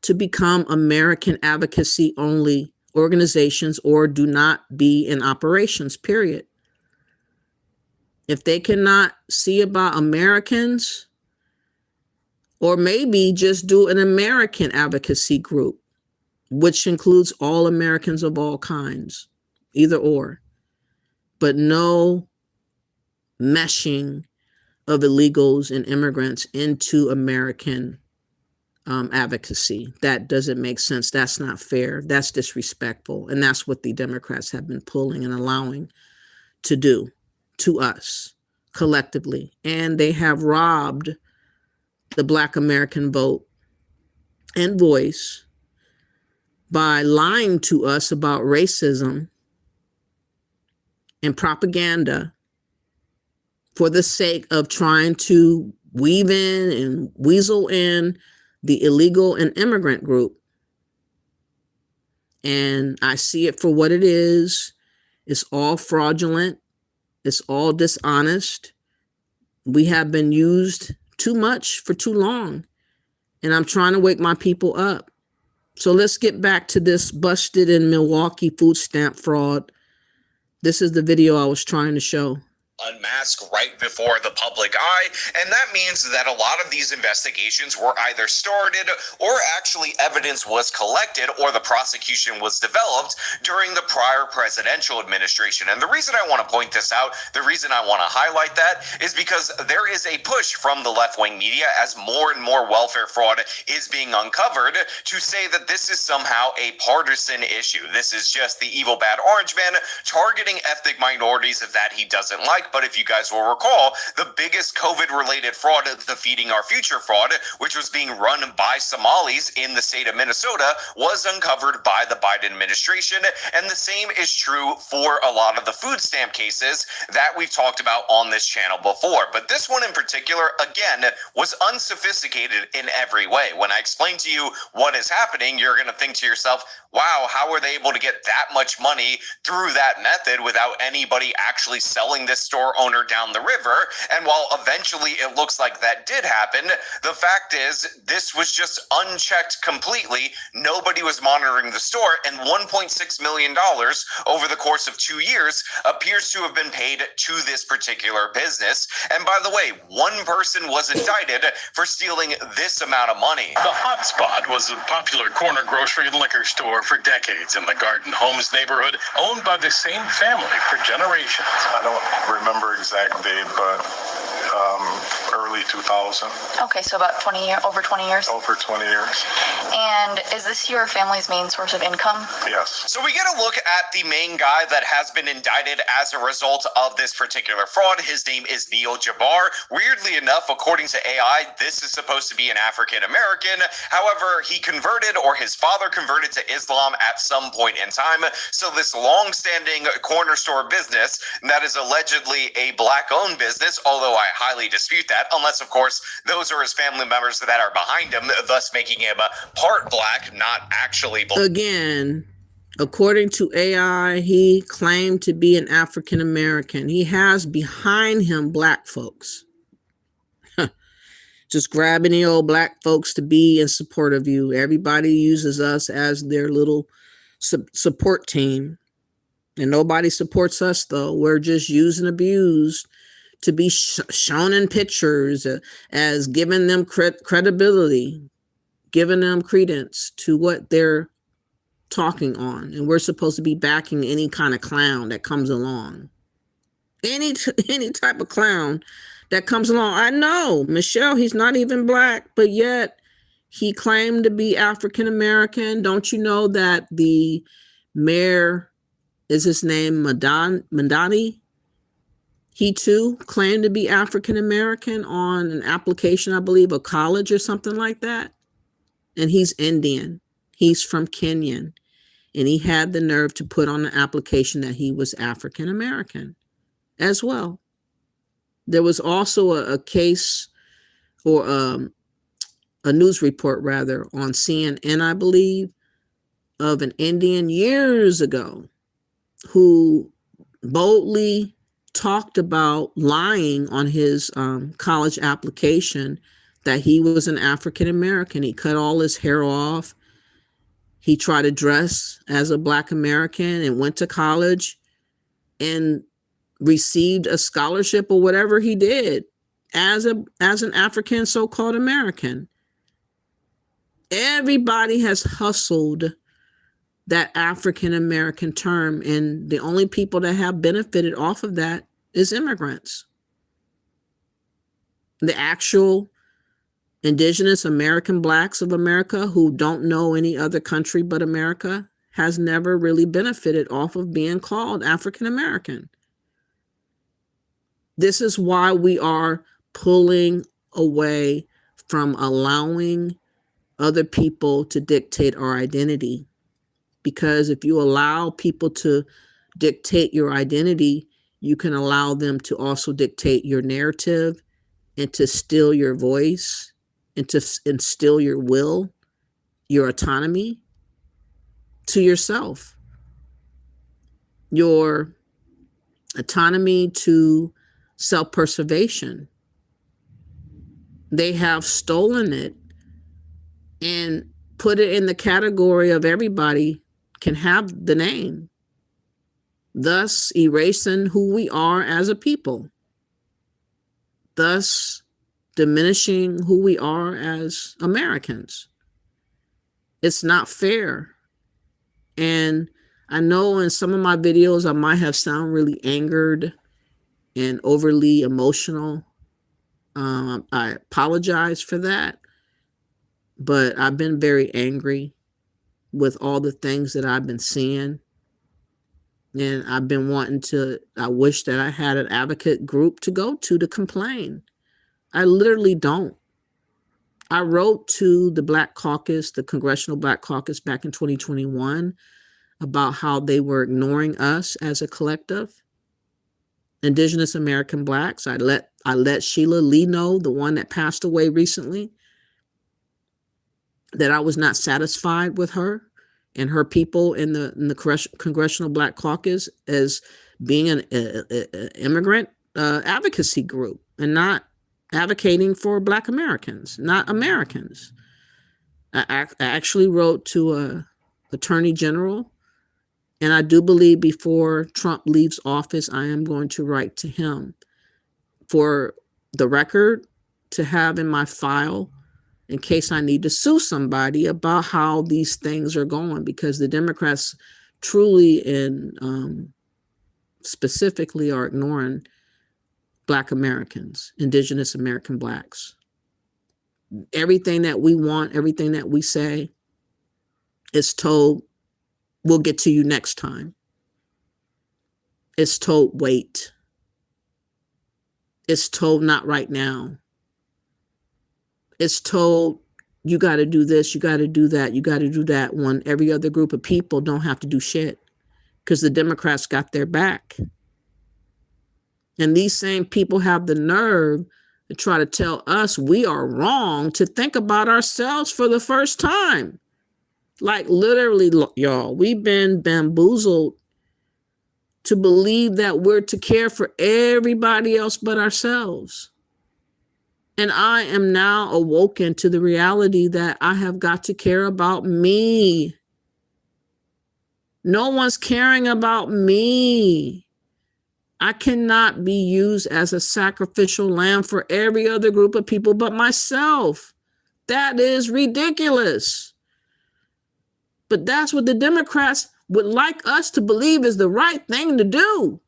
Speaker 1: to become American advocacy only organizations or do not be in operations, period. If they cannot see about Americans, or maybe just do an American advocacy group, which includes all Americans of all kinds, either or, but no meshing of illegals and immigrants into American advocacy. That doesn't make sense. That's not fair. That's disrespectful. And that's what the Democrats have been pulling and allowing to do to us collectively. And they have robbed the Black American vote and voice by lying to us about racism and propaganda for the sake of trying to weave in and weasel in the illegal and immigrant group. And I see it for what it is. It's all fraudulent. It's all dishonest. We have been used too much for too long. And I'm trying to wake my people up. So let's get back to this busted in Milwaukee food stamp fraud. This is the video I was trying to show.
Speaker 2: Unmasked right before the public eye, and that means that a lot of these investigations were either started or actually evidence was collected or the prosecution was developed during the prior presidential administration. And the reason I want to point this out, the reason I want to highlight that is because there is a push from the left-wing media as more and more welfare fraud is being uncovered to say that this is somehow a partisan issue. This is just the evil bad orange man targeting ethnic minorities that he doesn't like. But if you guys will recall, the biggest COVID-related fraud, the Feeding Our Future fraud, which was being run by Somalis in the state of Minnesota, was uncovered by the Biden administration. And the same is true for a lot of the food stamp cases that we've talked about on this channel before. But this one in particular, again, was unsophisticated in every way. When I explain to you what is happening, you're going to think to yourself, wow, how are they able to get that much money through that method without anybody actually selling this store owner down the river? And while eventually it looks like that did happen, the fact is this was just unchecked completely. Nobody was monitoring the store, and $1.6 million over the course of 2 years appears to have been paid to this particular business. And by the way, one person was indicted for stealing this amount of money.
Speaker 21: The Hot Spot was a popular corner grocery and liquor store for decades in the Garden Homes neighborhood, owned by the same family for generations.
Speaker 22: I don't remember exact date, but early 2000.
Speaker 6: Okay, so about over 20 years.
Speaker 22: Over 20 years.
Speaker 6: And is this your family's main source of income?
Speaker 22: Yes.
Speaker 2: So we get a look at the main guy that has been indicted as a result of this particular fraud. His name is Neil Jabbar. Weirdly enough, according to AI, this is supposed to be an African American. However, he converted, or his father converted, to Islam at some point in time. So this long-standing corner store business that is allegedly a black-owned business, although I highly dispute that, unless, of course, those are his family members that are behind him, thus making him part black, not actually black.
Speaker 1: Again, according to AI, he claimed to be an African American. He has behind him black folks. Just grab any old black folks to be in support of you. Everybody uses us as their little support team. And nobody supports us, though. We're just used and abused to be shown in pictures as giving them credibility, giving them credence to what they're talking on. And we're supposed to be backing any kind of clown that comes along. Any type of clown that comes along. I know, Michelle, he's not even black, but yet he claimed to be African American. Don't you know that the mayor, is his name Madani? He too claimed to be African American on an application, I believe, a college or something like that. And he's Indian. He's from Kenya. And he had the nerve to put on an application that he was African American as well. There was also a case, or a news report rather, on CNN, I believe, of an Indian years ago who boldly talked about lying on his college application that he was an African American. He cut all his hair off. He tried to dress as a Black American and went to college and received a scholarship or whatever he did as an African so-called American. Everybody has hustled that African American term, and the only people that have benefited off of that is immigrants. The actual indigenous American blacks of America who don't know any other country but America has never really benefited off of being called African American. This is why we are pulling away from allowing other people to dictate our identity. Because if you allow people to dictate your identity, you can allow them to also dictate your narrative and to steal your voice and to instill your will, your autonomy to yourself. Your autonomy to self-preservation. They have stolen it and put it in the category of everybody can have the name, thus erasing who we are as a people, thus diminishing who we are as Americans. It's not fair. And I know in some of my videos I might have sound really angered and overly emotional. I apologize for that, but I've been very angry with all the things that I've been seeing. And I've been I wish that I had an advocate group to go to complain. I literally don't. I wrote to the Black Caucus, the Congressional Black Caucus back in 2021 about how they were ignoring us as a collective. Indigenous American Blacks. I let Sheila Lee know, the one that passed away recently, that I was not satisfied with her and her people in the Congressional Black Caucus as being an immigrant advocacy group and not advocating for Black Americans, not Americans. I actually wrote to a Attorney General, and I do believe before Trump leaves office, I am going to write to him for the record to have in my file in case I need to sue somebody about how these things are going, because the Democrats truly and specifically are ignoring Black Americans, Indigenous American Blacks. Everything that we want, everything that we say is told, we'll get to you next time. It's told, wait. It's told, not right now. It's told, you got to do this, you got to do that, you got to do that, when every other group of people don't have to do shit because the Democrats got their back. And these same people have the nerve to try to tell us we are wrong to think about ourselves for the first time. Like literally, y'all, we've been bamboozled to believe that we're to care for everybody else but ourselves. And I am now awoken to the reality that I have got to care about me. No one's caring about me. I cannot be used as a sacrificial lamb for every other group of people but myself. That is ridiculous. But that's what the Democrats would like us to believe is the right thing to do.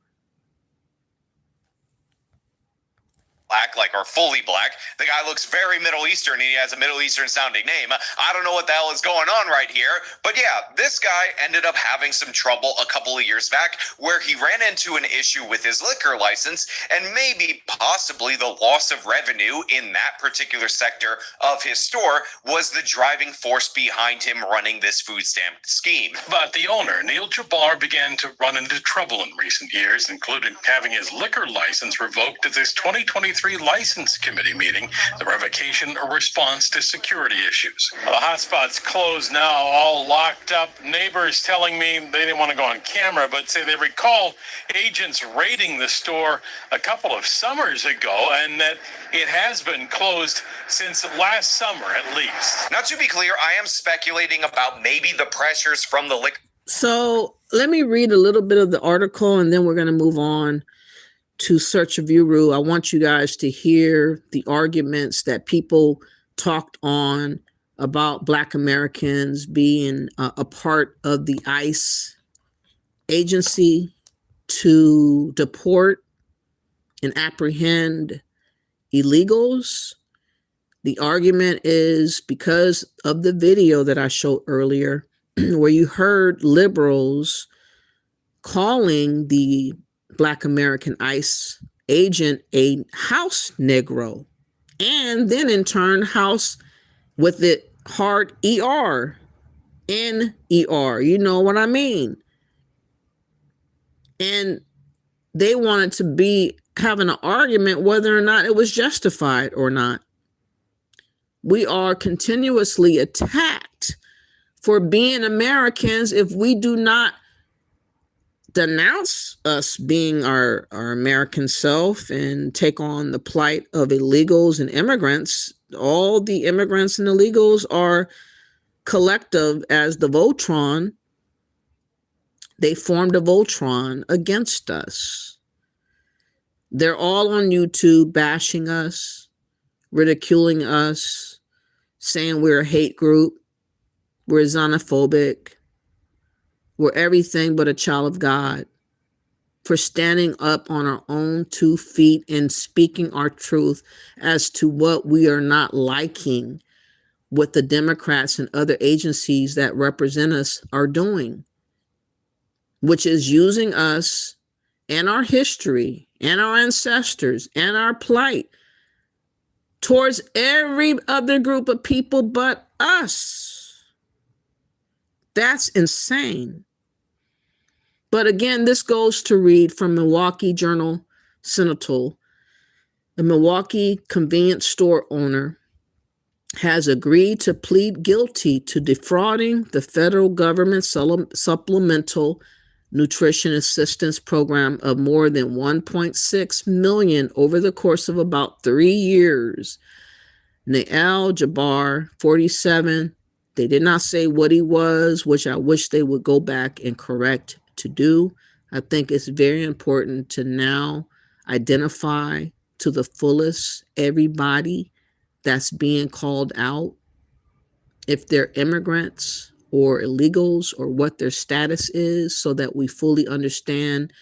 Speaker 2: Black, like, or fully black. The guy looks very Middle Eastern and he has a Middle Eastern sounding name. I don't know what the hell is going on right here, but yeah, this guy ended up having some trouble a couple of years back where he ran into an issue with his liquor license, and maybe possibly the loss of revenue in that particular sector of his store was the driving force behind him running this food stamp scheme.
Speaker 21: But the owner, Neil Jabbar, began to run into trouble in recent years, including having his liquor license revoked at this 2023 License Committee meeting, the revocation a response to security issues.
Speaker 5: The hotspot's closed now, all locked up. Neighbors telling me they didn't want to go on camera, but say they recall agents raiding the store a couple of summers ago, and that it has been closed since last summer at least.
Speaker 2: Now, to be clear, I am speculating about maybe the pressures from the liquor.
Speaker 1: So let me read a little bit of the article and then we're going to move on to Search of Uru. I want you guys to hear the arguments that people talked on about Black Americans being a part of the ICE agency to deport and apprehend illegals. The argument is because of the video that I showed earlier, where you heard liberals calling the Black American ICE agent a house Negro, and then in turn house with it hard ER, N-E-R, you know what I mean? And they wanted to be having an argument whether or not it was justified or not. We are continuously attacked for being Americans if we do not denounce us being our American self and take on the plight of illegals and immigrants. all the immigrants and illegals are collective as the Voltron. They formed a Voltron against us. They're all on YouTube bashing us, ridiculing us, saying we're a hate group, we're xenophobic, we're everything but a child of God, for standing up on our own 2 feet and speaking our truth as to what we are not liking what the Democrats and other agencies that represent us are doing, which is using us and our history and our ancestors and our plight towards every other group of people but us. That's insane. But again, this goes to read from Milwaukee Journal Sentinel. A Milwaukee convenience store owner has agreed to plead guilty to defrauding the federal government supplemental nutrition assistance program of more than $1.6 million over the course of about 3 years. Nael Jabbar, 47. They did not say what he was, which I wish they would go back and correct to do. I think it's very important to now identify to the fullest everybody that's being called out, if they're immigrants or illegals or what their status is, so that we fully understand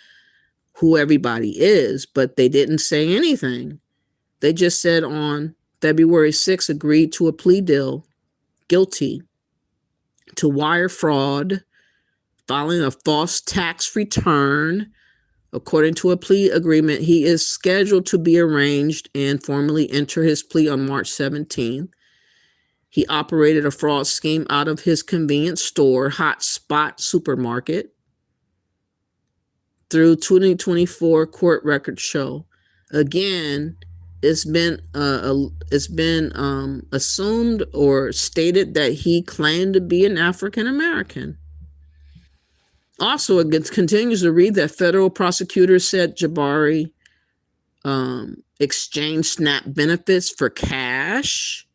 Speaker 1: who everybody is. But they didn't say anything. They just said on February 6th, agreed to a plea deal, guilty to wire fraud, filing a false tax return. According to a plea agreement, he is scheduled to be arraigned and formally enter his plea on March 17th. He operated a fraud scheme out of his convenience store, Hot Spot Supermarket, through 2024 court records show. Again, it's been assumed or stated that he claimed to be an African American. Also, it continues to read that federal prosecutors said Jabari exchanged SNAP benefits for cash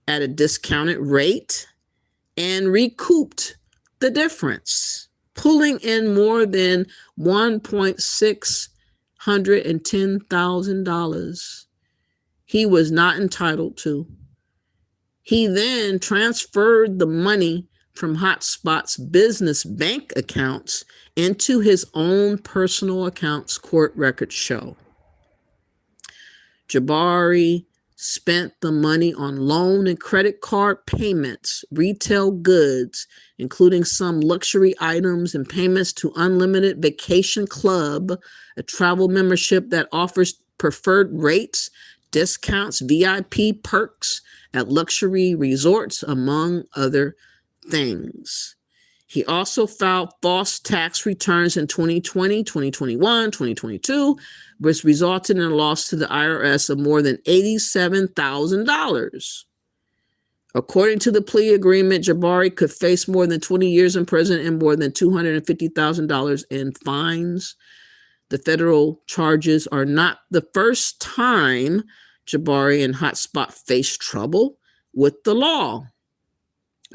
Speaker 1: at a discounted rate and recouped the difference, pulling in more than $1,610,000 he was not entitled to. He then transferred the money from Hotspot's business bank accounts into his own personal accounts, court records show. Jabari spent the money on loan and credit card payments, retail goods, including some luxury items, and payments to Unlimited Vacation Club, a travel membership that offers preferred rates, discounts, VIP perks at luxury resorts, among other things. He also filed false tax returns in 2020, 2021, 2022, which resulted in a loss to the IRS of more than $87,000. According to the plea agreement, Jabari could face more than 20 years in prison and more than $250,000 in fines. The federal charges are not the first time Jabari and Hotspot faced trouble with the law.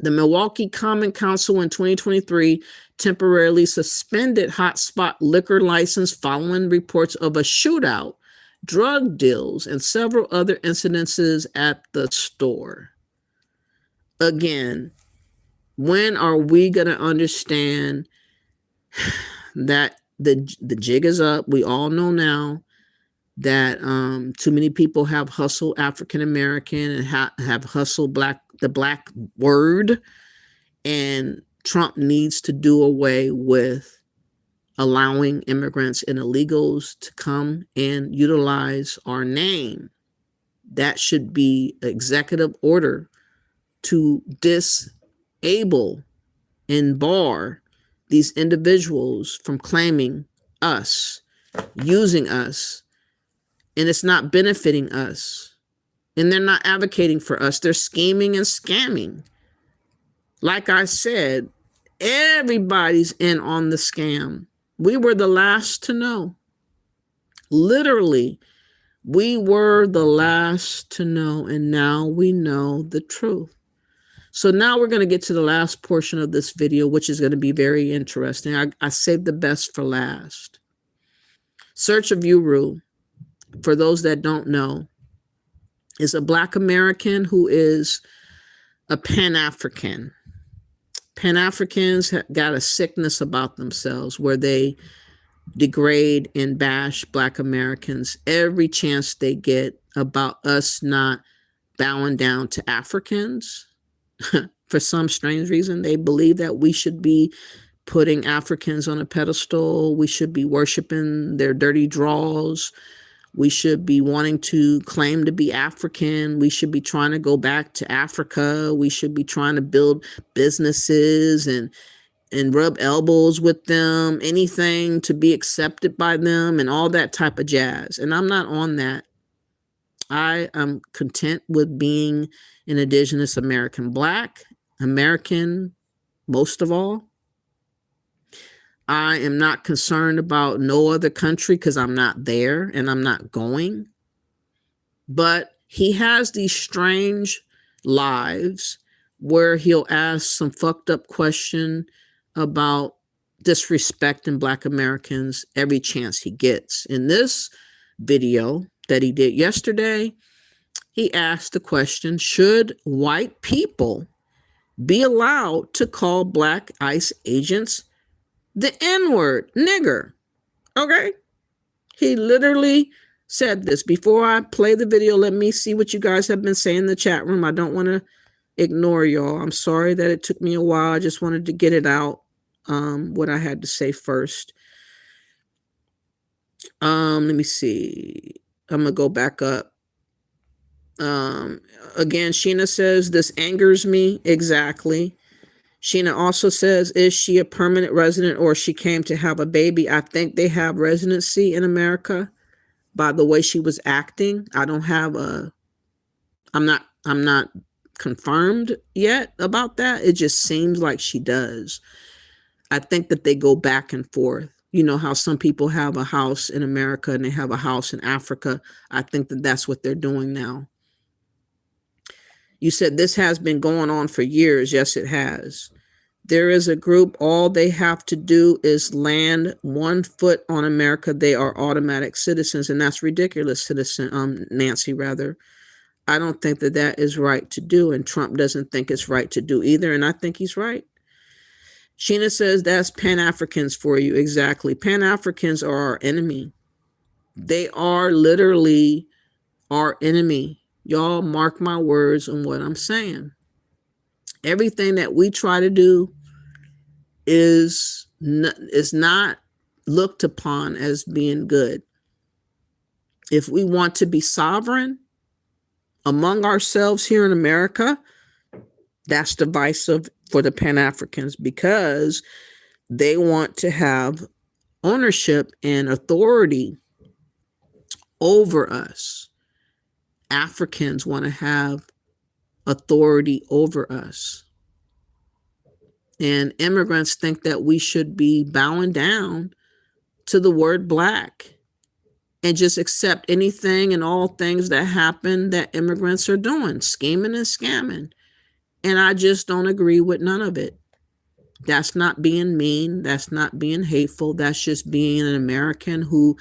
Speaker 1: The Milwaukee Common Council in 2023 temporarily suspended Hotspot liquor license following reports of a shootout, drug deals, and several other incidences at the store. Again, when are we going to understand that the jig is up? We all know now that too many people have hustled African American and have hustled the black word, and Trump needs to do away with allowing immigrants and illegals to come and utilize our name. That should be an executive order to disable and bar these individuals from claiming us, using us, and it's not benefiting us. And they're not advocating for us. They're scheming and scamming. Like I said, everybody's in on the scam. We were the last to know. Literally, We were the last to know, and now we know the truth. So now we're going to get to the last portion of this video, which is going to be very interesting. I saved the best for last. Search of Uru, for those that don't know, is a Black American who is a Pan-African. Pan-Africans got a sickness about themselves where they degrade and bash Black Americans every chance they get about us not bowing down to Africans. For some strange reason, they believe that we should be putting Africans on a pedestal. We should be worshiping their dirty draws. We should be wanting to claim to be African. We should be trying to go back to Africa. We should be trying to build businesses and rub elbows with them, anything to be accepted by them and all that type of jazz. And I'm not on that. I am content with being an indigenous American, Black American, most of all. I am not concerned about no other country because I'm not there and I'm not going. But he has these strange lives where he'll ask some fucked up question about disrespecting Black Americans every chance he gets. In this video that he did yesterday, he asked the question, should white people be allowed to call Black ICE agents the N-word, nigger? Okay. He literally said this. Before I play the video, let me see what you guys have been saying in the chat room. I don't want to ignore y'all. I'm sorry that it took me a while. I just wanted to get it out, what I had to say first. Let me see. I'm going to go back up. Again, Sheena says, this angers me. Exactly. Sheena also says, is she a permanent resident or she came to have a baby? I think they have residency in America by the way she was acting. I don't have I'm not confirmed yet about that. It just seems like she does. I think that they go back and forth. You know how some people have a house in America and they have a house in Africa. I think that that's what they're doing now. You said this has been going on for years. Yes, it has. There is a group, all they have to do is land 1 foot on America. They are automatic citizens, and that's ridiculous, Nancy, rather. I don't think that that is right to do, and Trump doesn't think it's right to do either, and I think he's right. Sheena says that's Pan-Africans for you. Exactly. Pan-Africans are our enemy. They are literally our enemy. Y'all mark my words on what I'm saying. Everything that we try to do is not looked upon as being good. If we want to be sovereign among ourselves here in America, that's divisive for the Pan-Africans because they want to have ownership and authority over us. Africans want to have authority over us. And immigrants think that we should be bowing down to the word Black and just accept anything and all things that happen that immigrants are doing, scheming and scamming. And I just don't agree with none of it. That's not being mean. That's not being hateful. That's just being an American who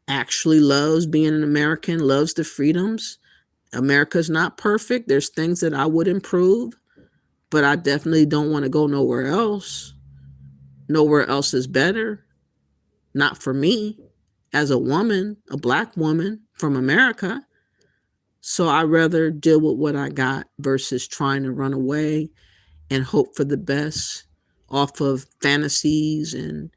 Speaker 1: actually loves being an American, loves the freedoms. America's not perfect. There's things that I would improve, but I definitely don't want to go nowhere else. Nowhere else is better. Not for me as a woman, a Black woman from America. So I'd rather deal with what I got versus trying to run away and hope for the best off of fantasies and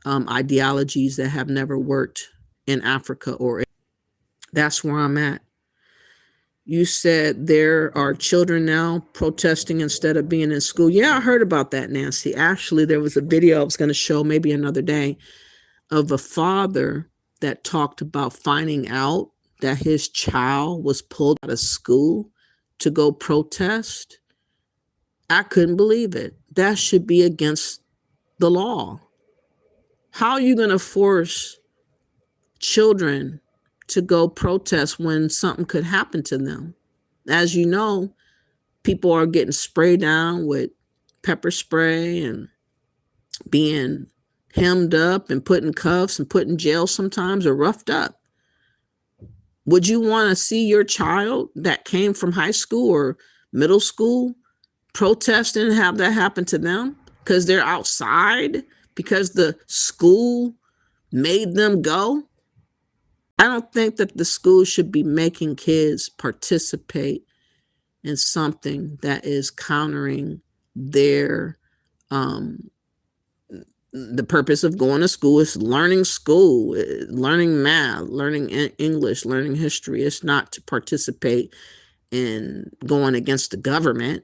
Speaker 1: ideologies that have never worked in Africa. Or that's where I'm at. You said there are children now protesting instead of being in school. Yeah, I heard about that, Nancy. Actually, there was a video I was going to show maybe another day of a father that talked about finding out that his child was pulled out of school to go protest. I couldn't believe it. That should be against the law. How are you going to force children to go protest when something could happen to them. As you know, people are getting sprayed down with pepper spray and being hemmed up and put in cuffs and put in jail sometimes, or roughed up. Would you want to see your child that came from high school or middle school protesting and have that happen to them because they're outside, because the school made them go? I don't think that the school should be making kids participate in something that is countering their the purpose of going to school. Is learning school, learning math, learning English, learning history. It's not to participate in going against the government.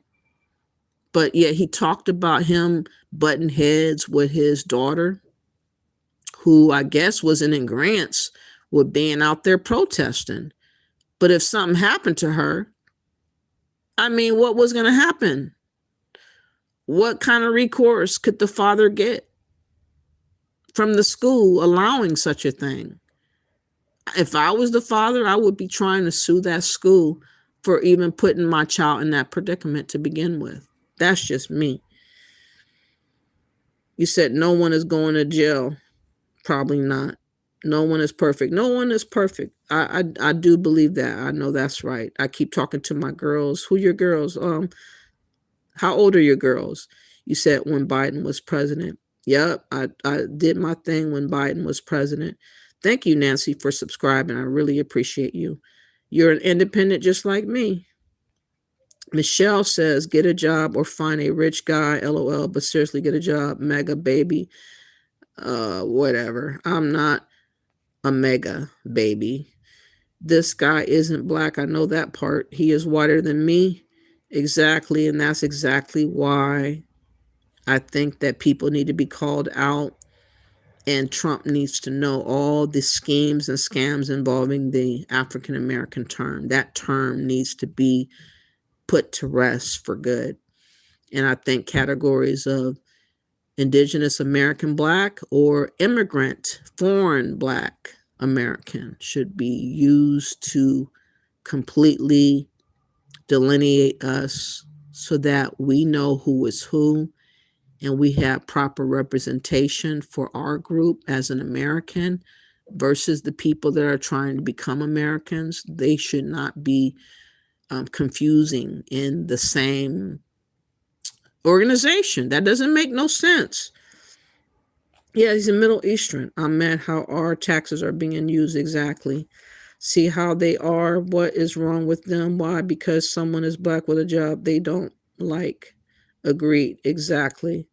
Speaker 1: But yeah, he talked about him butting heads with his daughter, who I guess was in agreement with being out there protesting. But if something happened to her, I mean, what was going to happen? What kind of recourse could the father get from the school allowing such a thing? If I was the father, I would be trying to sue that school for even putting my child in that predicament to begin with. That's just me. You said no one is going to jail. Probably not. No one is perfect. No one is perfect. I do believe that. I know that's right. I keep talking to my girls. Who are your girls? How old are your girls? You said when Biden was president. Yep, I did my thing when Biden was president. Thank you, Nancy, for subscribing. I really appreciate you. You're an independent just like me. Michelle says, get a job or find a rich guy, LOL, but seriously, get a job, mega baby. Whatever. I'm not a mega baby. This guy isn't black. I know that part. He is whiter than me. Exactly. And that's exactly why I think that people need to be called out, and Trump needs to know all the schemes and scams involving the African American term. That term needs to be put to rest for good. And I think categories of Indigenous American Black or immigrant foreign Black American should be used to completely delineate us so that we know who is who and we have proper representation for our group as an American versus the people that are trying to become Americans. They should not be confusing in the same organization. That doesn't make no sense. Yeah, he's a Middle Eastern. I'm mad how our taxes are being used exactly. See how they are. What is wrong with them? Why? Because someone is black with a job they don't like. Agreed. Exactly.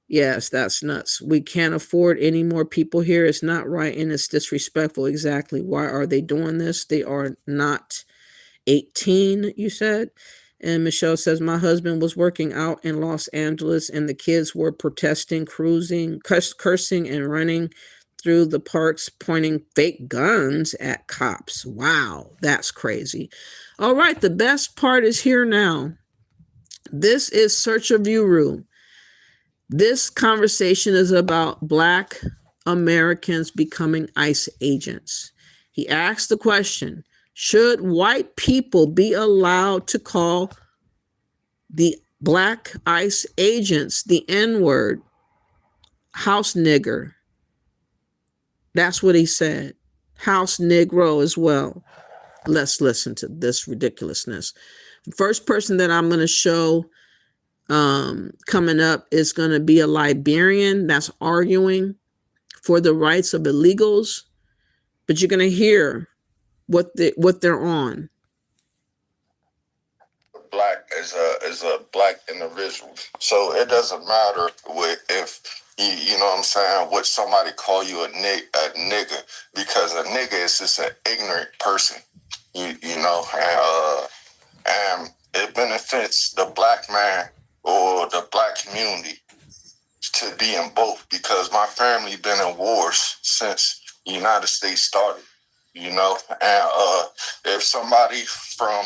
Speaker 1: Yes, that's nuts. We can't afford any more people here. It's not right and it's disrespectful. Exactly. Why are they doing this? They are not 18, you said. And Michelle says, my husband was working out in Los Angeles and the kids were protesting, cruising, cursing and running through the parks, pointing fake guns at cops. Wow, that's crazy. All right, the best part is here now. This is Search of Uru. This conversation is about Black Americans becoming ICE agents. He asked the question, should white people be allowed to call the Black ICE agents the N-word, house nigger? That's what he said. House Negro as well. Let's listen to this ridiculousness. The first person that I'm going to show coming up is going to be a Liberian that's arguing for the rights of illegals. But you're going to hear what they're on.
Speaker 4: Black is a black individual, so it doesn't matter if you know what I'm saying, what somebody call you a nigger, because a nigger is just an ignorant person, you know, and it benefits the black man or the black community to be in both, because my family been in wars since the United States started, you know, and if somebody from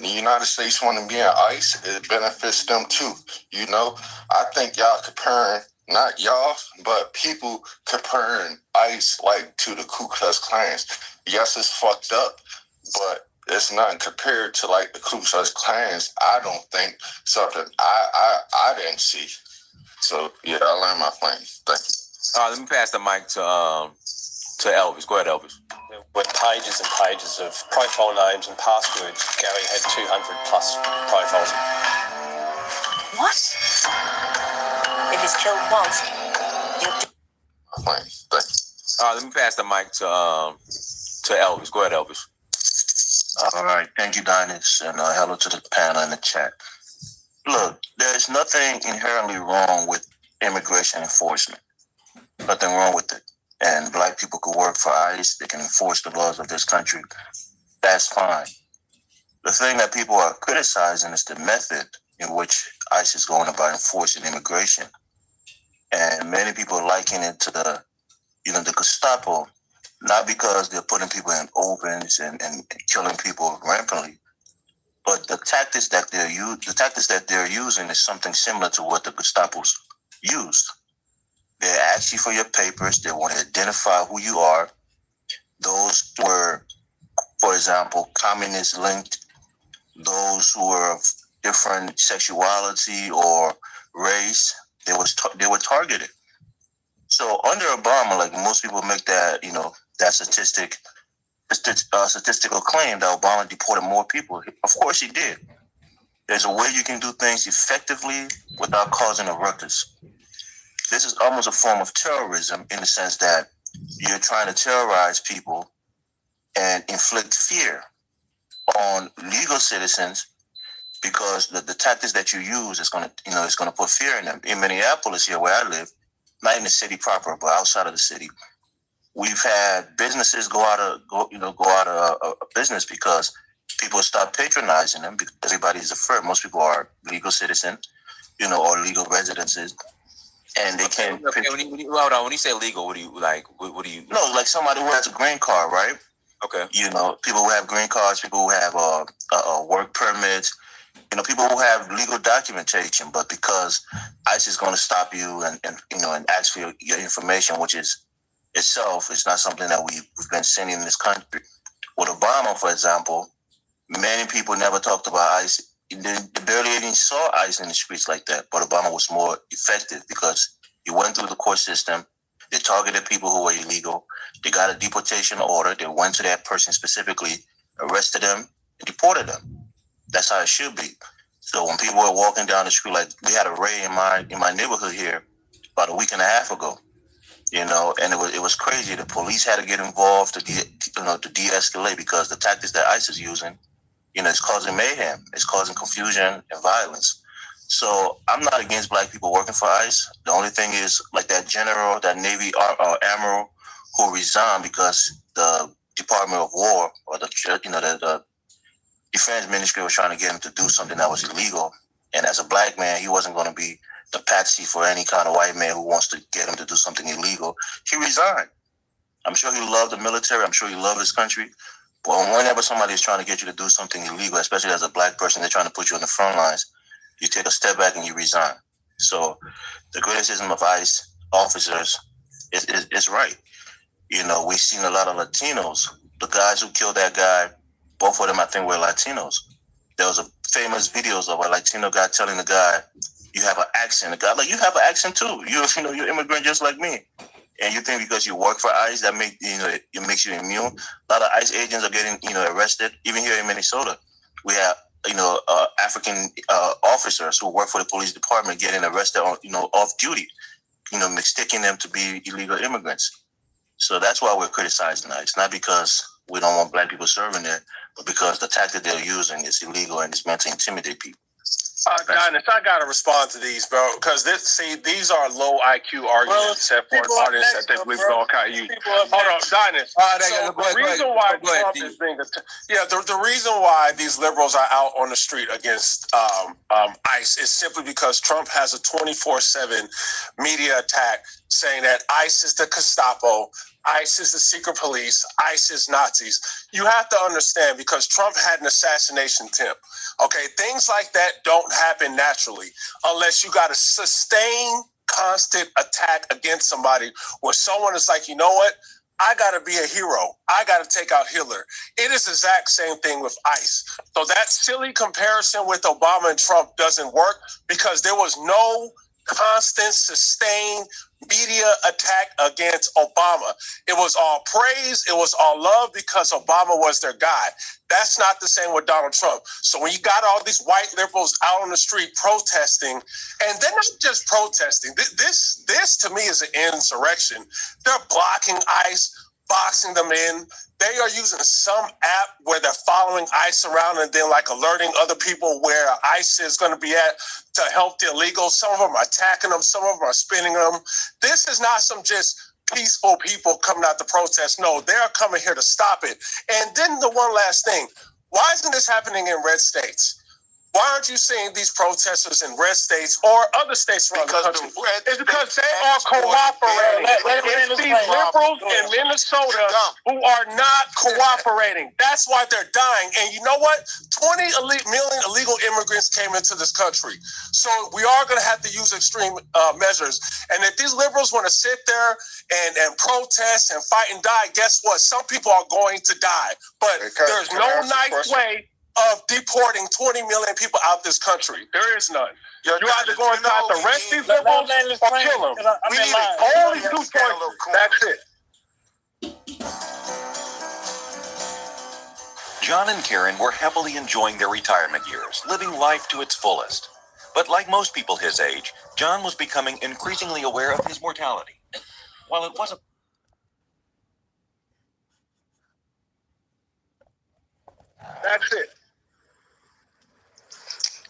Speaker 4: the United States want to be in ICE, it benefits them too, you know. I think y'all comparing not y'all, but people comparing ICE like to the Ku Klux Klans. Yes, it's fucked up, but it's not compared to like the Ku Klux Klans. I don't think something I didn't see. So yeah, I learned my plane. Thank you.
Speaker 9: Let me pass the mic to Elvis. Go ahead, Elvis.
Speaker 12: With pages and pages of profile names and passwords, Gary had 200 plus profiles.
Speaker 20: What? If he's killed once,
Speaker 9: Let me pass the mic to Elvis. Go ahead, Elvis.
Speaker 23: All right. Thank you, Dinas, and hello to the panel in the chat. Look, there's nothing inherently wrong with immigration enforcement. Nothing wrong with it. And Black people could work for ICE. They can enforce the laws of this country. That's fine. The thing that people are criticizing is the method in which ICE is going about enforcing immigration. And many people liken it to the Gestapo, not because they're putting people in ovens and killing people rampantly, but the tactics that they're using is something similar to what the Gestapo's used. They ask you for your papers. They want to identify who you are. Those were, for example, communist linked. Those who were of different sexuality or race, they were targeted. So under Obama, like most people make that statistical claim that Obama deported more people. Of course he did. There's a way you can do things effectively without causing a ruckus. This is almost a form of terrorism in the sense that you're trying to terrorize people and inflict fear on legal citizens because the tactics that you use is going to put fear in them. In Minneapolis, here where I live, not in the city proper, but outside of the city, we've had businesses go out of business because people stop patronizing them because everybody's afraid. Most people are legal citizens, or legal residences, and they can't.
Speaker 9: Hold on. When you say legal, what do you like? What do you?
Speaker 23: No, like somebody who has a green card, right?
Speaker 9: Okay.
Speaker 23: People who have green cards, people who have work permits. People who have legal documentation, but because ICE is going to stop you and ask for your information, which is itself is not something that we've been seeing in this country. With Obama, for example, many people never talked about ICE. They barely even saw ICE in the streets like that. But Obama was more effective because he went through the court system. They targeted people who were illegal. They got a deportation order. They went to that person specifically, arrested them, and deported them. That's how it should be. So when people were walking down the street, like we had a raid in my neighborhood here about a week and a half ago, and it was crazy. The police had to get involved to de-escalate because the tactics that ICE is using, it's causing mayhem, it's causing confusion and violence. So I'm not against Black people working for ICE. The only thing is like that general, that Navy admiral who resigned because the Department of War or the Defense Ministry was trying to get him to do something that was illegal. And as a Black man, he wasn't going to be the patsy for any kind of white man who wants to get him to do something illegal. He resigned. I'm sure he loved the military. I'm sure he loved his country. But whenever somebody is trying to get you to do something illegal, especially as a Black person, they're trying to put you on the front lines, you take a step back and you resign. So the criticism of ICE officers is right. We've seen a lot of Latinos. The guys who killed that guy, both of them, I think, were Latinos. There was a famous videos of a Latino guy telling the guy, "You have an accent." The guy, like, "You have an accent too. You're immigrant just like me." And you think because you work for ICE that it makes you immune? A lot of ICE agents are getting arrested. Even here in Minnesota, we have African officers who work for the police department getting arrested on off duty, mistaking them to be illegal immigrants. So that's why we're criticizing ICE, not because we don't want Black people serving there, but because the tactic they're using is illegal and it's meant to intimidate people.
Speaker 14: Dinas, I gotta respond to these, bro, because these are low IQ arguments set for an audience that they believe all kind of use. Hold on, Dinas. The reason why Trump is being the reason why these liberals are out on the street against ICE is simply because Trump has a 24/7 media attack saying that ICE is the Gestapo, ICE is the secret police, ICE is Nazis. You have to understand, because Trump had an assassination attempt. Okay, things like that don't happen naturally unless you got a sustained
Speaker 7: constant attack against somebody where someone is like, you know what? I got to be a hero. I got to take out Hitler. It is the exact same thing with ICE. So that silly comparison with Obama and Trump doesn't work because there was no constant, sustained media attack against Obama. It was all praise. It was all love because Obama was their guy. That's not the same with Donald Trump. So when you got all these white liberals out on the street protesting, and they're not just protesting, this to me is an insurrection. They're blocking ICE, boxing them in. They are using some app where they're following ICE around and then like alerting other people where ICE is going to be at to help the illegals. Some of them are attacking them. Some of them are spinning them. This is not some just peaceful people coming out to protest. No, they're coming here to stop it. And then the one last thing, why isn't this happening in red states? Why aren't you seeing these protesters in red states or other states around the country? It's because they are cooperating. It's these liberals in Minnesota who are not cooperating. That's why they're dying. And you know what? 20 million illegal immigrants came into this country. So we are going to have to use extreme measures. And if these liberals want to sit there and protest and fight and die, guess what? Some people are going to die. But there's no nice way of deporting 20 million people out this country. There is none. You're either going to have to arrest these liberals or kill them. We need only two choices. That's it.
Speaker 10: John and Karen were happily enjoying their retirement years, living life to its fullest. But like most people his age, John was becoming increasingly aware of his mortality. While it wasn't
Speaker 7: That's it.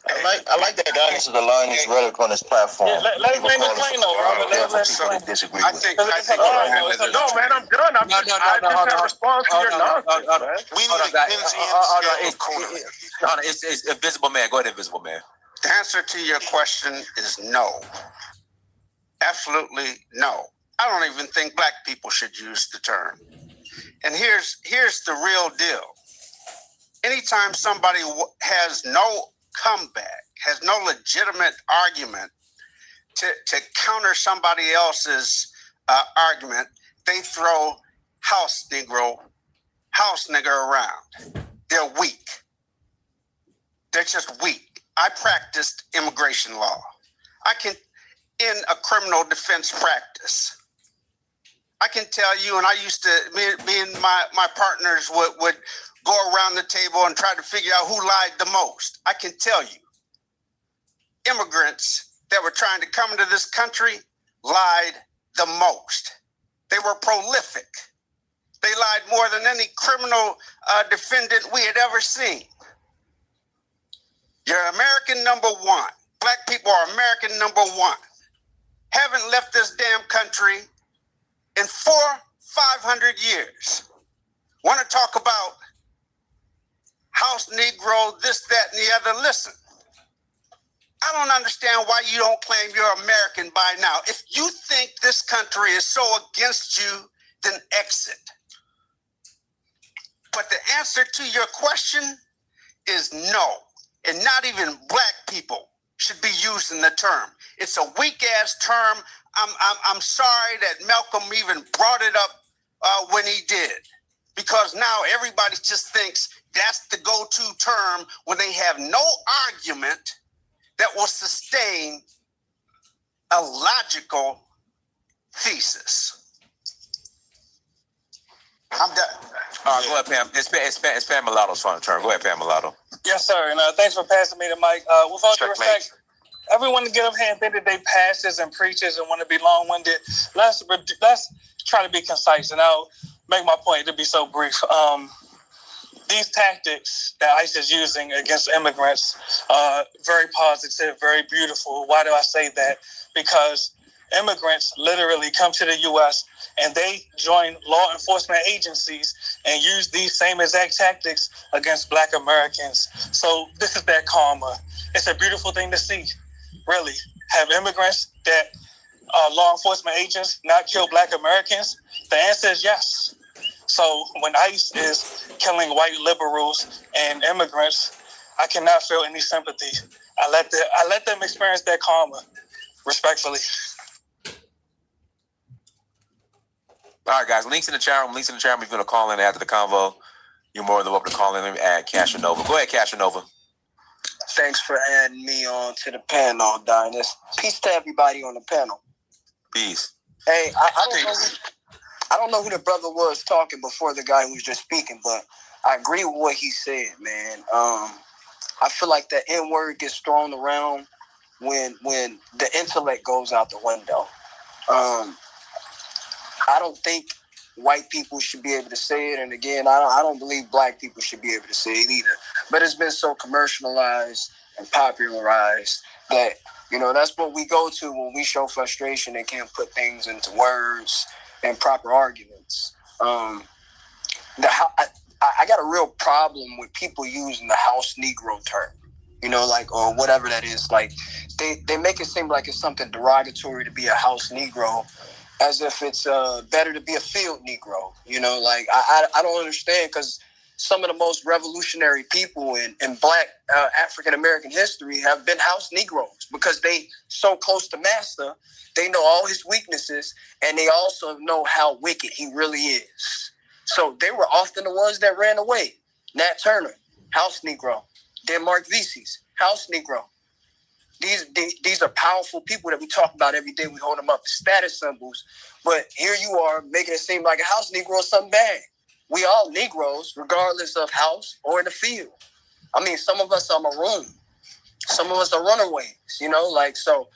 Speaker 23: I like that guy needs to align his rhetoric on his platform.
Speaker 5: Yeah, let him explain though, Robert.
Speaker 23: Disagree with.
Speaker 7: No, man, I'm done. I just have response to your nonsense, man.
Speaker 9: We need it's Invisible Man. Go ahead, Invisible Man.
Speaker 13: The answer to your question is no. Absolutely no. I don't even think black people should use the term. And here's the real deal. Anytime somebody has no comeback, has no legitimate argument to counter somebody else's argument, they throw house nigger around. They're weak. They're just weak. I practiced immigration law. In a criminal defense practice, I can tell you, and I used to, me and my partners would go around the table and try to figure out who lied the most. I can tell you, immigrants that were trying to come into this country lied the most. They were prolific. They lied more than any criminal defendant we had ever seen. You're American number one. Black people are American number one. Haven't left this damn country in 500 years. Want to talk about house Negro, this, that, and the other? Listen, I don't understand why you don't claim you're American by now. If you think this country is so against you, then exit. But the answer to your question is no. And not even black people should be using the term. It's a weak-ass term. I'm sorry that Malcolm even brought it up when he did. Because now everybody just thinks that's the go-to term when they have no argument that will sustain a logical thesis. I'm done.
Speaker 9: All right, go ahead, Pam. It's Pam Mulatto's final turn. Go ahead, Pam Mulatto.
Speaker 24: Yes, sir. And thanks for passing me the mic. With all due respect, everyone to get up here and think that they pastors and preachers and want to be long-winded. Let's try to be concise, and I'll make my point to be so brief. These tactics that ICE is using against immigrants are very positive, very beautiful. Why do I say that? Because immigrants literally come to the U.S. and they join law enforcement agencies and use these same exact tactics against Black Americans. So this is that karma. It's a beautiful thing to see, really. Have immigrants that are law enforcement agents not kill Black Americans? The answer is yes. So when ICE is killing white liberals and immigrants, I cannot feel any sympathy. I let them experience that karma, respectfully.
Speaker 9: All right, guys. Links in the chat room. Links in the chat room. If you're going to call in after the convo, you're more than welcome to call in. Let me add Cashanova. Go ahead, Cashanova.
Speaker 3: Thanks for adding me on to the panel, Dynas. Peace to everybody on the panel.
Speaker 9: Peace.
Speaker 3: Hey, I don't know who the brother was talking before the guy who was just speaking, but I agree with what he said, man. I feel like the N-word gets thrown around when the intellect goes out the window. I don't think white people should be able to say it, and again, I don't believe black people should be able to say it either. But it's been so commercialized and popularized that, you know, that's what we go to when we show frustration and can't put things into words and proper arguments. I got a real problem with people using the house Negro term, you know, like, or whatever that is. Like, they make it seem like it's something derogatory to be a house Negro, as if it's better to be a field Negro. You know, like, I don't understand, because some of the most revolutionary people in Black African-American history have been house Negroes, because they so close to master, they know all his weaknesses, and they also know how wicked he really is. So they were often the ones that ran away. Nat Turner, house Negro. Denmark Vesey's, house Negro. These are powerful people that we talk about every day. We hold them up as status symbols. But here you are making it seem like a house Negro is something bad. We all Negroes, regardless of house or in the field. I mean, some of us are maroon. Some of us are runaways, you know? Like, so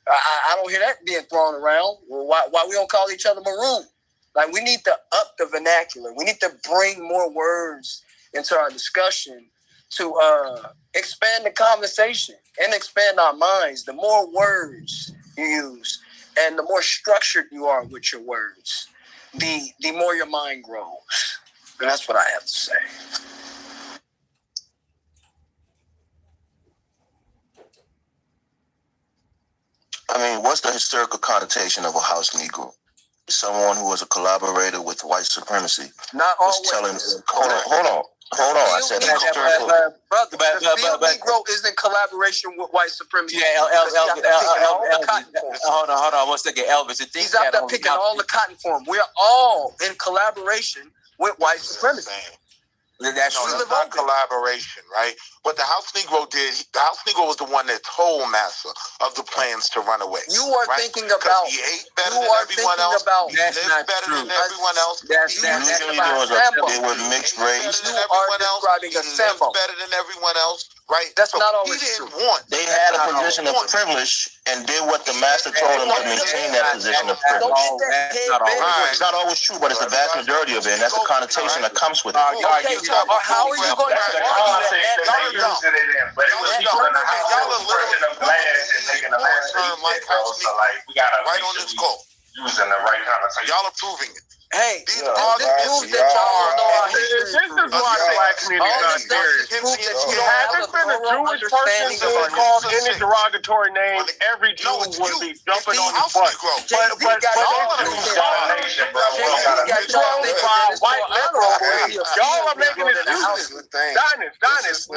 Speaker 3: I don't hear that being thrown around. Well, why we don't call each other maroon? Like, we need to up the vernacular. We need to bring more words into our discussion to expand the conversation and expand our minds. The more words you use and the more structured you are with your words, the more your mind grows. And that's what I have to say.
Speaker 23: I mean, what's the historical connotation of a house Negro? Someone who was a collaborator with white supremacy.
Speaker 3: Not always.
Speaker 23: Hold on. I said historical.
Speaker 3: Brother, the field Negro is in collaboration with white supremacy.
Speaker 9: Yeah, hold on 1 second, Elvis.
Speaker 3: He's out there picking all the cotton for him. We're all in collaboration with white supremacy.
Speaker 4: That's not collaboration, right? What the House Negro did, the House Negro was the one that told Massa of the plans to run away.
Speaker 3: You are thinking about.
Speaker 4: He ate better than everyone else. He lived better than everyone else.
Speaker 23: They were mixed race.
Speaker 4: He lived better than everyone else, right?
Speaker 3: That's not always true.
Speaker 23: They had a position of privilege and did what the master told them to maintain that position of privilege. It's not always true, but it's the vast majority of it, and that's the connotation that comes with it.
Speaker 3: How are you going to argue that?
Speaker 22: But it was people in the house that was pressing them glass and making the last so like we gotta
Speaker 4: right on this goal.
Speaker 22: Using the right connotation.
Speaker 4: Y'all are proving it.
Speaker 3: Hey, this proves that y'all know our history.
Speaker 22: This is why the black community is not serious.
Speaker 3: Hasn't
Speaker 22: been a Jewish person being called any derogatory name, every Jew would be jumping on his butt. But y'all are making excuses. Dynas,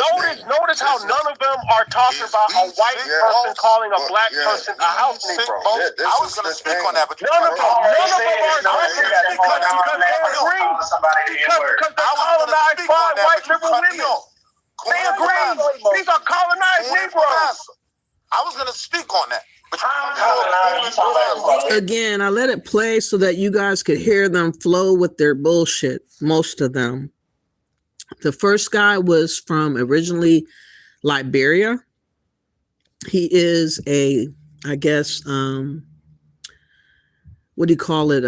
Speaker 22: notice how none of them are talking about a white person calling a black person a house Negro.
Speaker 4: I was going to speak on that, but
Speaker 22: none of them are talking that. Because they colonized by white liberal women. They agree. These are colonized Negroes.
Speaker 4: I was going to speak on that.
Speaker 1: Again, I let it play so that you guys could hear them flow with their bullshit, most of them. The first guy was from originally Liberia. He is a, I guess, what do you call it?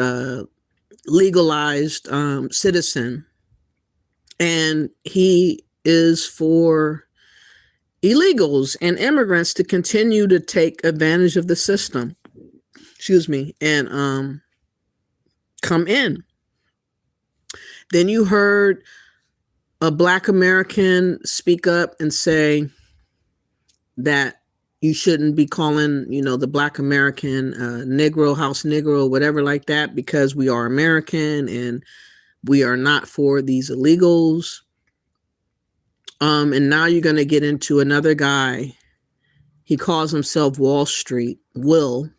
Speaker 1: Legalized citizen, and he is for illegals and immigrants to continue to take advantage of the system, and come in. Then you heard a Black American speak up and say that you shouldn't be calling, the Black American Negro, house Negro, whatever like that, because we are American and we are not for these illegals. And now you're going to get into another guy. He calls himself Wall Street Will,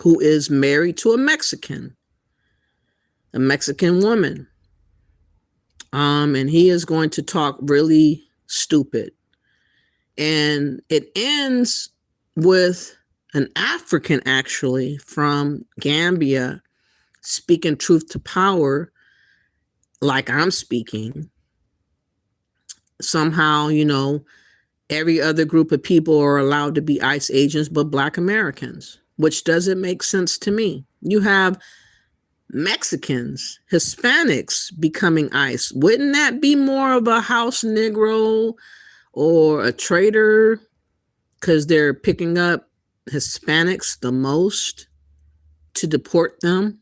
Speaker 1: who is married to a Mexican. a Mexican woman. And he is going to talk really stupid. And it ends with an African, actually, from Gambia speaking truth to power like I'm speaking. Somehow, you know, every other group of people are allowed to be ICE agents but Black Americans, which doesn't make sense to me. You have Mexicans, Hispanics becoming ICE. Wouldn't that be more of a house Negro or a traitor, because they're picking up Hispanics the most to deport them?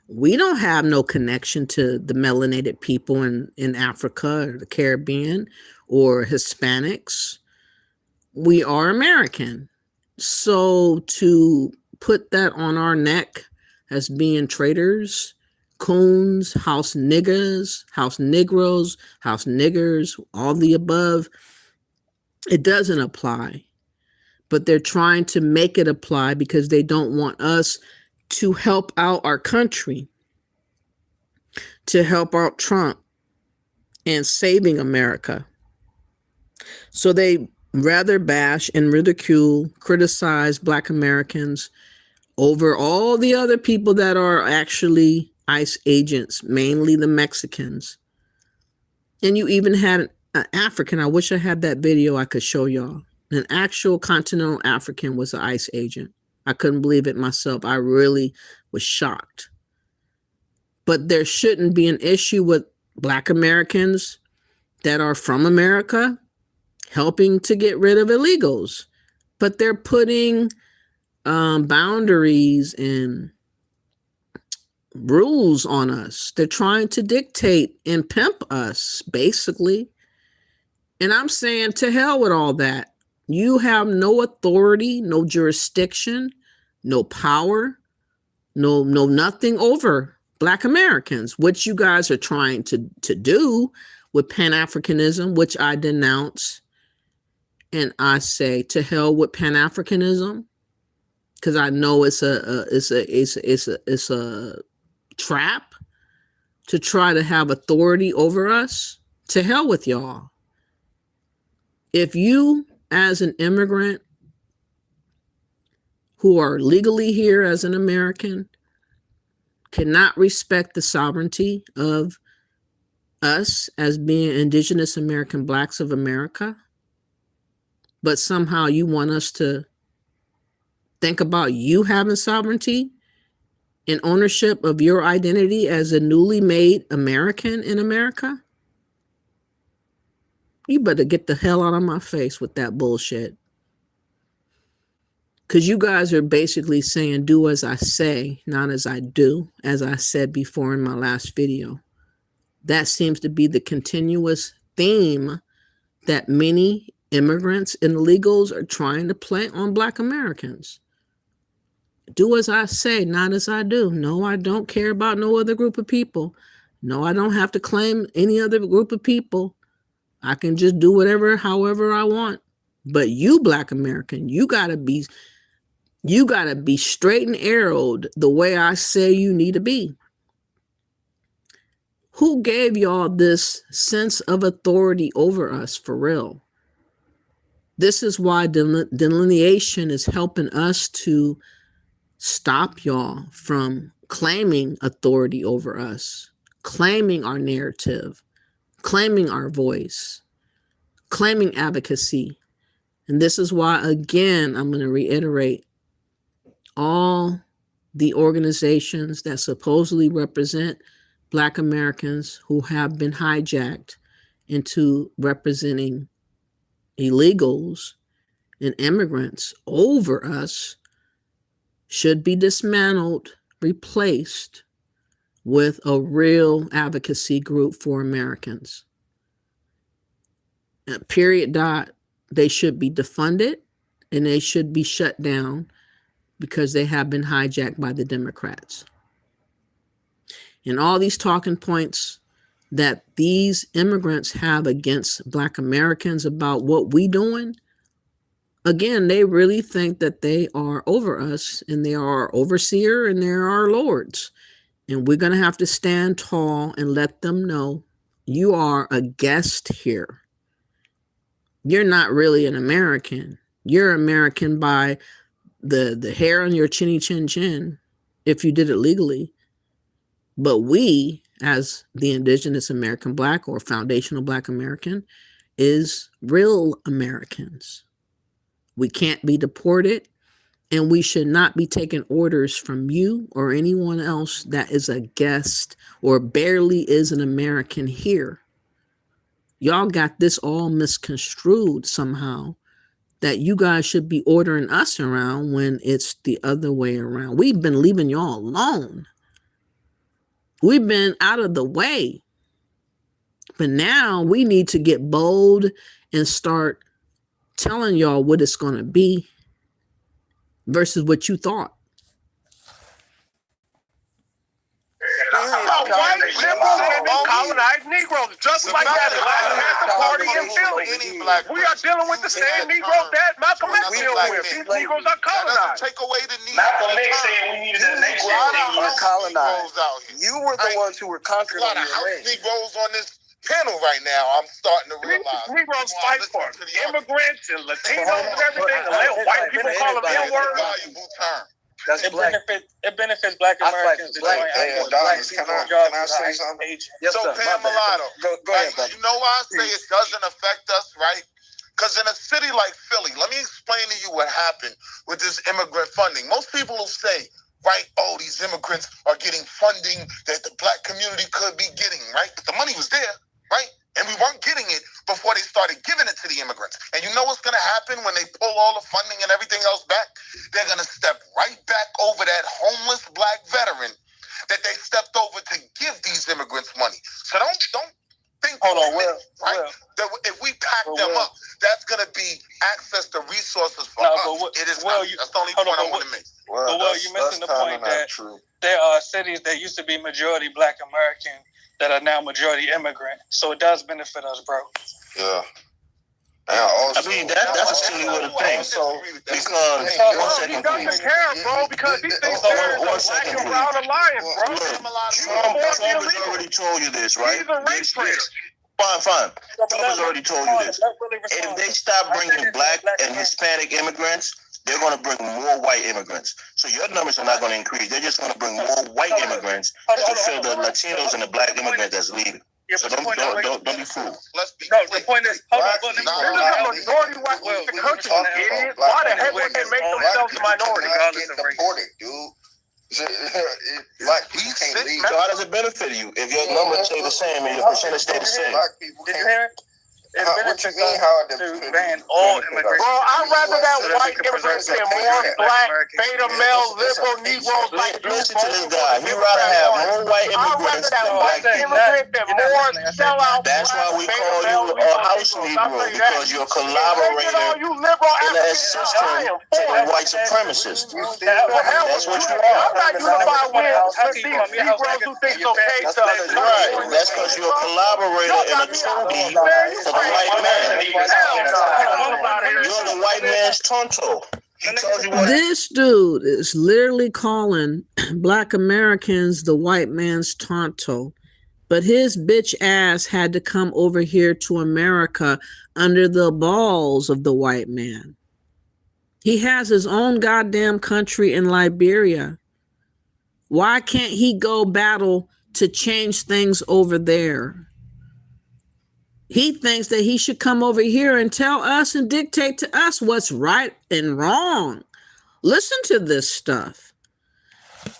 Speaker 1: We don't have no connection to the melanated people in Africa or the Caribbean or Hispanics. We are American. So to put that on our neck as being traitors, coons, house niggas, house Negroes, house niggers, all the above, it doesn't apply. But they're trying to make it apply because they don't want us to help out our country, to help out Trump and saving America. So they rather bash and ridicule, criticize Black Americans over all the other people that are actually ICE agents, mainly the Mexicans. And you even had an African. I wish I had that video I could show y'all. An actual continental African was an ICE agent. I couldn't believe it myself. I really was shocked. But there shouldn't be an issue with Black Americans that are from America helping to get rid of illegals. But they're putting boundaries and rules on us. They're trying to dictate and pimp us, basically. And I'm saying, to hell with all that. You have no authority, no jurisdiction, no power, no nothing over Black Americans, which you guys are trying to do with Pan-Africanism, which I denounce. And I say, to hell with Pan-Africanism, because I know it's a trap to try to have authority over us. To hell with y'all. If you, as an immigrant who are legally here as an American, cannot respect the sovereignty of us as being indigenous American Blacks of America, but somehow you want us to think about you having sovereignty and ownership of your identity as a newly made American in America, you better get the hell out of my face with that bullshit. Because you guys are basically saying, do as I say, not as I do, as I said before in my last video. That seems to be the continuous theme that many immigrants and illegals are trying to play on Black Americans. Do as I say, not as I do. No, I don't care about no other group of people. No, I don't have to claim any other group of people. I can just do whatever, however I want. But you, Black American, you gotta be straight and arrowed the way I say you need to be. Who gave y'all this sense of authority over us for real? This is why delineation is helping us to stop y'all from claiming authority over us, claiming our narrative, claiming our voice, claiming advocacy. And this is why, again, I'm going to reiterate, all the organizations that supposedly represent Black Americans who have been hijacked into representing illegals and immigrants over us should be dismantled, replaced with a real advocacy group for Americans. Period. They should be defunded and they should be shut down because they have been hijacked by the Democrats. And all these talking points that these immigrants have against Black Americans about what we doing, again, they really think that they are over us and they are our overseer and they're our lords. And we're going to have to stand tall and let them know you are a guest here. You're not really an American. You're American by the hair on your chinny chin chin, if you did it legally. But we, as the indigenous American Black or foundational Black American, is real Americans. We can't be deported, and we should not be taking orders from you or anyone else that is a guest or barely is an American here. Y'all got this all misconstrued somehow, that you guys should be ordering us around when it's the other way around. We've been leaving y'all alone. We've been out of the way. But now we need to get bold and start telling y'all what it's going to be versus what you thought.
Speaker 22: About white liberals and colonized Negroes, just like that Black Panther Party in Philly. We are dealing with the same Negroes that Malcolm X dealt with. These Negroes are colonized.
Speaker 4: Take away the need.
Speaker 22: Malcolm X said we needed a nation.
Speaker 3: We're colonized. You were the ones who were conquered.
Speaker 4: A lot of house Negroes on this panel right now. I'm starting to realize.
Speaker 22: Negroes fight for immigrants and Latinos and everything. And let white people call them N-word. It benefits Black Americans.
Speaker 4: Can I say something?
Speaker 22: Yes,
Speaker 4: so, Pam Mulatto,
Speaker 3: go ahead, brother.
Speaker 4: You know why I say it doesn't affect us, right? Because in a city like Philly, let me explain to you what happened with this immigrant funding. Most people will say, right, oh, these immigrants are getting funding that the Black community could be getting, right? But the money was there, right? And we weren't getting it before they started giving it to the immigrants. And you know what's going to happen when they pull all the funding and everything else back? They're going to step right back over that homeless Black veteran that they stepped over to give these immigrants money. So don't think, right? That if we pack them up, that's going to be access to resources for us. It is not. That's the only point I want to make.
Speaker 22: You're missing the point that there are cities that used to be majority Black American that are now majority immigrant. So it does benefit us, bro.
Speaker 4: Yeah.
Speaker 23: I mean, that's a silly little thing. So, because
Speaker 22: he doesn't care, bro, because he thinks there's a Black and Brown alliance, bro.
Speaker 23: Trump has already told you this, right?
Speaker 22: He's a race traitor.
Speaker 23: Fine. Trump has already told you this. If they stop bringing Black and Hispanic immigrants, they're going to bring more white immigrants. So your numbers are not going to increase. They're just going to bring more white immigrants to fill the Latinos and the Black immigrants that's leaving. So don't be fooled.
Speaker 22: The point is, hold on, there's a majority white country, idiot. Why the heck would they make themselves a minority?
Speaker 4: Like he can't leave.
Speaker 23: So how does it benefit you if your numbers stay the same and your percentage stay the same?
Speaker 22: Did you hear it? It benefits us to ban all immigration. Bro, I'd rather that white immigrants and more Black, beta male, liberal Negroes like you.
Speaker 23: Listen to this guy. He'd rather have more white immigrants than Black people. That's why we call you a house Negro, because you're a collaborator in a system to the white supremacists. That's what you are.
Speaker 22: I'm not unified with these Negroes who think it's okay to us.
Speaker 23: Right. That's because you're a collaborator in a 2D for the white man. You're the white man's tonto.
Speaker 1: This dude is literally calling Black Americans the white man's tonto, but his bitch ass had to come over here to America under the balls of the white man. He has his own goddamn country in Liberia. Why can't he go battle to change things over there? He thinks that he should come over here and tell us and dictate to us what's right and wrong. Listen to this stuff.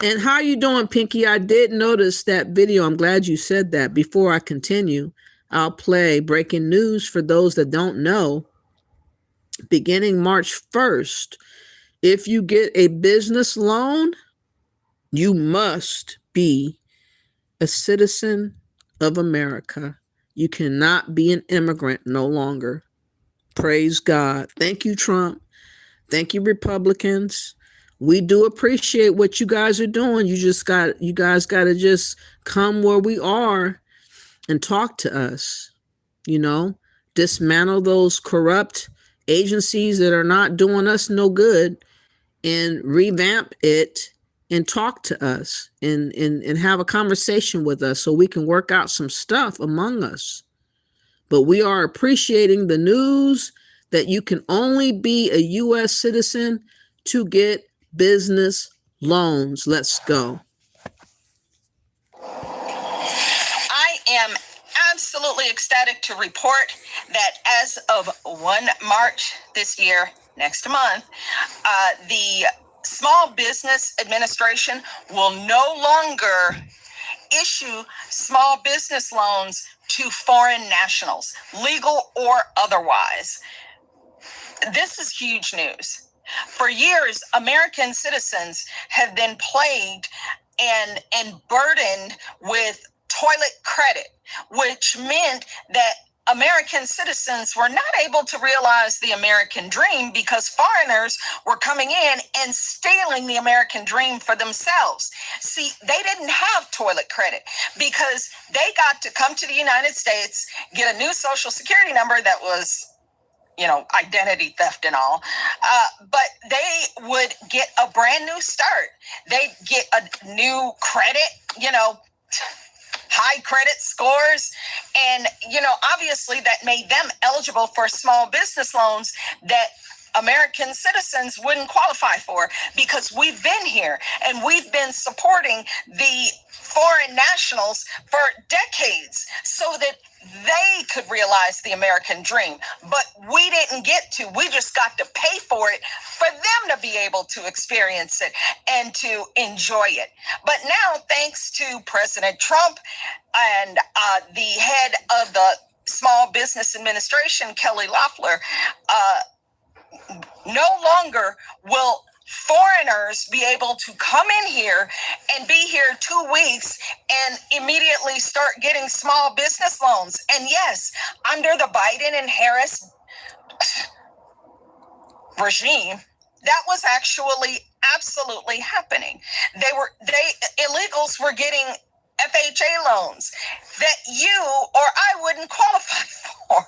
Speaker 1: And how you doing, Pinky? I did notice that video. I'm glad you said that. Before I continue, I'll play breaking news for those that don't know. Beginning March 1st, if you get a business loan, you must be a citizen of America. You cannot be an immigrant no longer. Praise God. Thank you, Trump. Thank you, Republicans. We do appreciate what you guys are doing. You guys got to just come where we are and talk to us. You know, dismantle those corrupt agencies that are not doing us no good and revamp it and talk to us and have a conversation with us so we can work out some stuff among us. But we are appreciating the news that you can only be a U.S. citizen to get business loans. Let's go.
Speaker 8: I am absolutely ecstatic to report that as of 1 March this year, next month, the Small Business Administration will no longer issue small business loans to foreign nationals, legal or otherwise. This is huge news. For years, American citizens have been plagued and burdened with toilet credit, which meant that American citizens were not able to realize the American dream because foreigners were coming in and stealing the American dream for themselves. See, they didn't have toilet credit because they got to come to the United States, get a new social security number that was, identity theft and all, but they would get a brand new start. They'd get a new credit, high credit scores. And, obviously that made them eligible for small business loans that American citizens wouldn't qualify for because we've been here and we've been supporting the foreign nationals for decades so that they could realize the American dream. But we didn't get to. We just got to pay for it for them to be able to experience it and to enjoy it. But now, thanks to President Trump and the head of the Small Business Administration, Kelly Loeffler, no longer will foreigners be able to come in here and be here 2 weeks and immediately start getting small business loans. And yes, under the Biden and Harris regime, that was actually absolutely happening. Illegals were getting FHA loans that you or I wouldn't qualify for.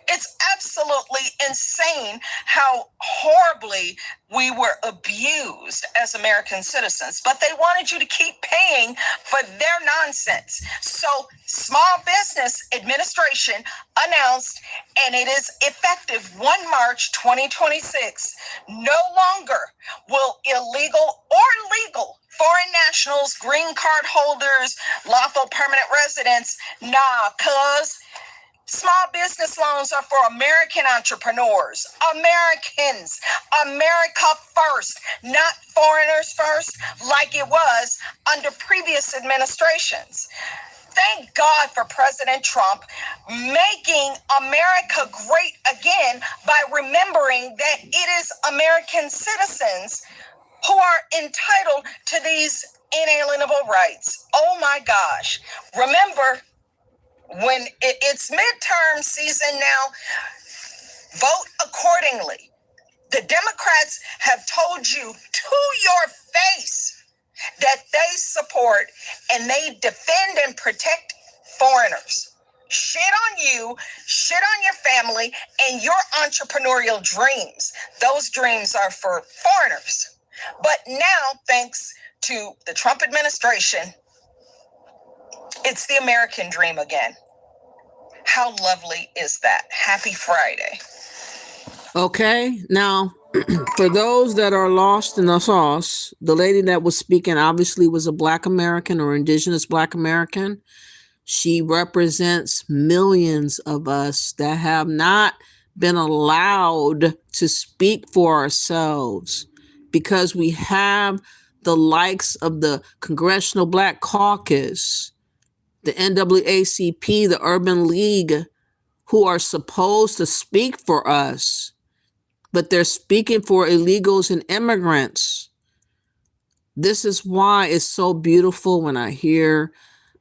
Speaker 8: It's absolutely insane how horribly we were abused as American citizens, but they wanted you to keep paying for their nonsense. So Small Business Administration announced, and it is effective 1 March 2026, no longer will illegal or legal foreign nationals, green card holders, lawful permanent residents, cuz small business loans are for American entrepreneurs, Americans, America first, not foreigners first, like it was under previous administrations. Thank God for President Trump making America great again by remembering that it is American citizens who are entitled to these inalienable rights. Oh my gosh. Remember, when it's midterm season now, vote accordingly. The Democrats have told you to your face that they support and they defend and protect foreigners. Shit on you, shit on your family, and your entrepreneurial dreams. Those dreams are for foreigners. But now, thanks to the Trump administration, it's the American dream again. How lovely is that? Happy Friday.
Speaker 1: Okay, now, for those that are lost in the sauce, the lady that was speaking obviously was a Black American or indigenous Black American. She represents millions of us that have not been allowed to speak for ourselves because we have the likes of the Congressional Black Caucus, the NAACP, the Urban League, who are supposed to speak for us, but they're speaking for illegals and immigrants. This is why it's so beautiful when I hear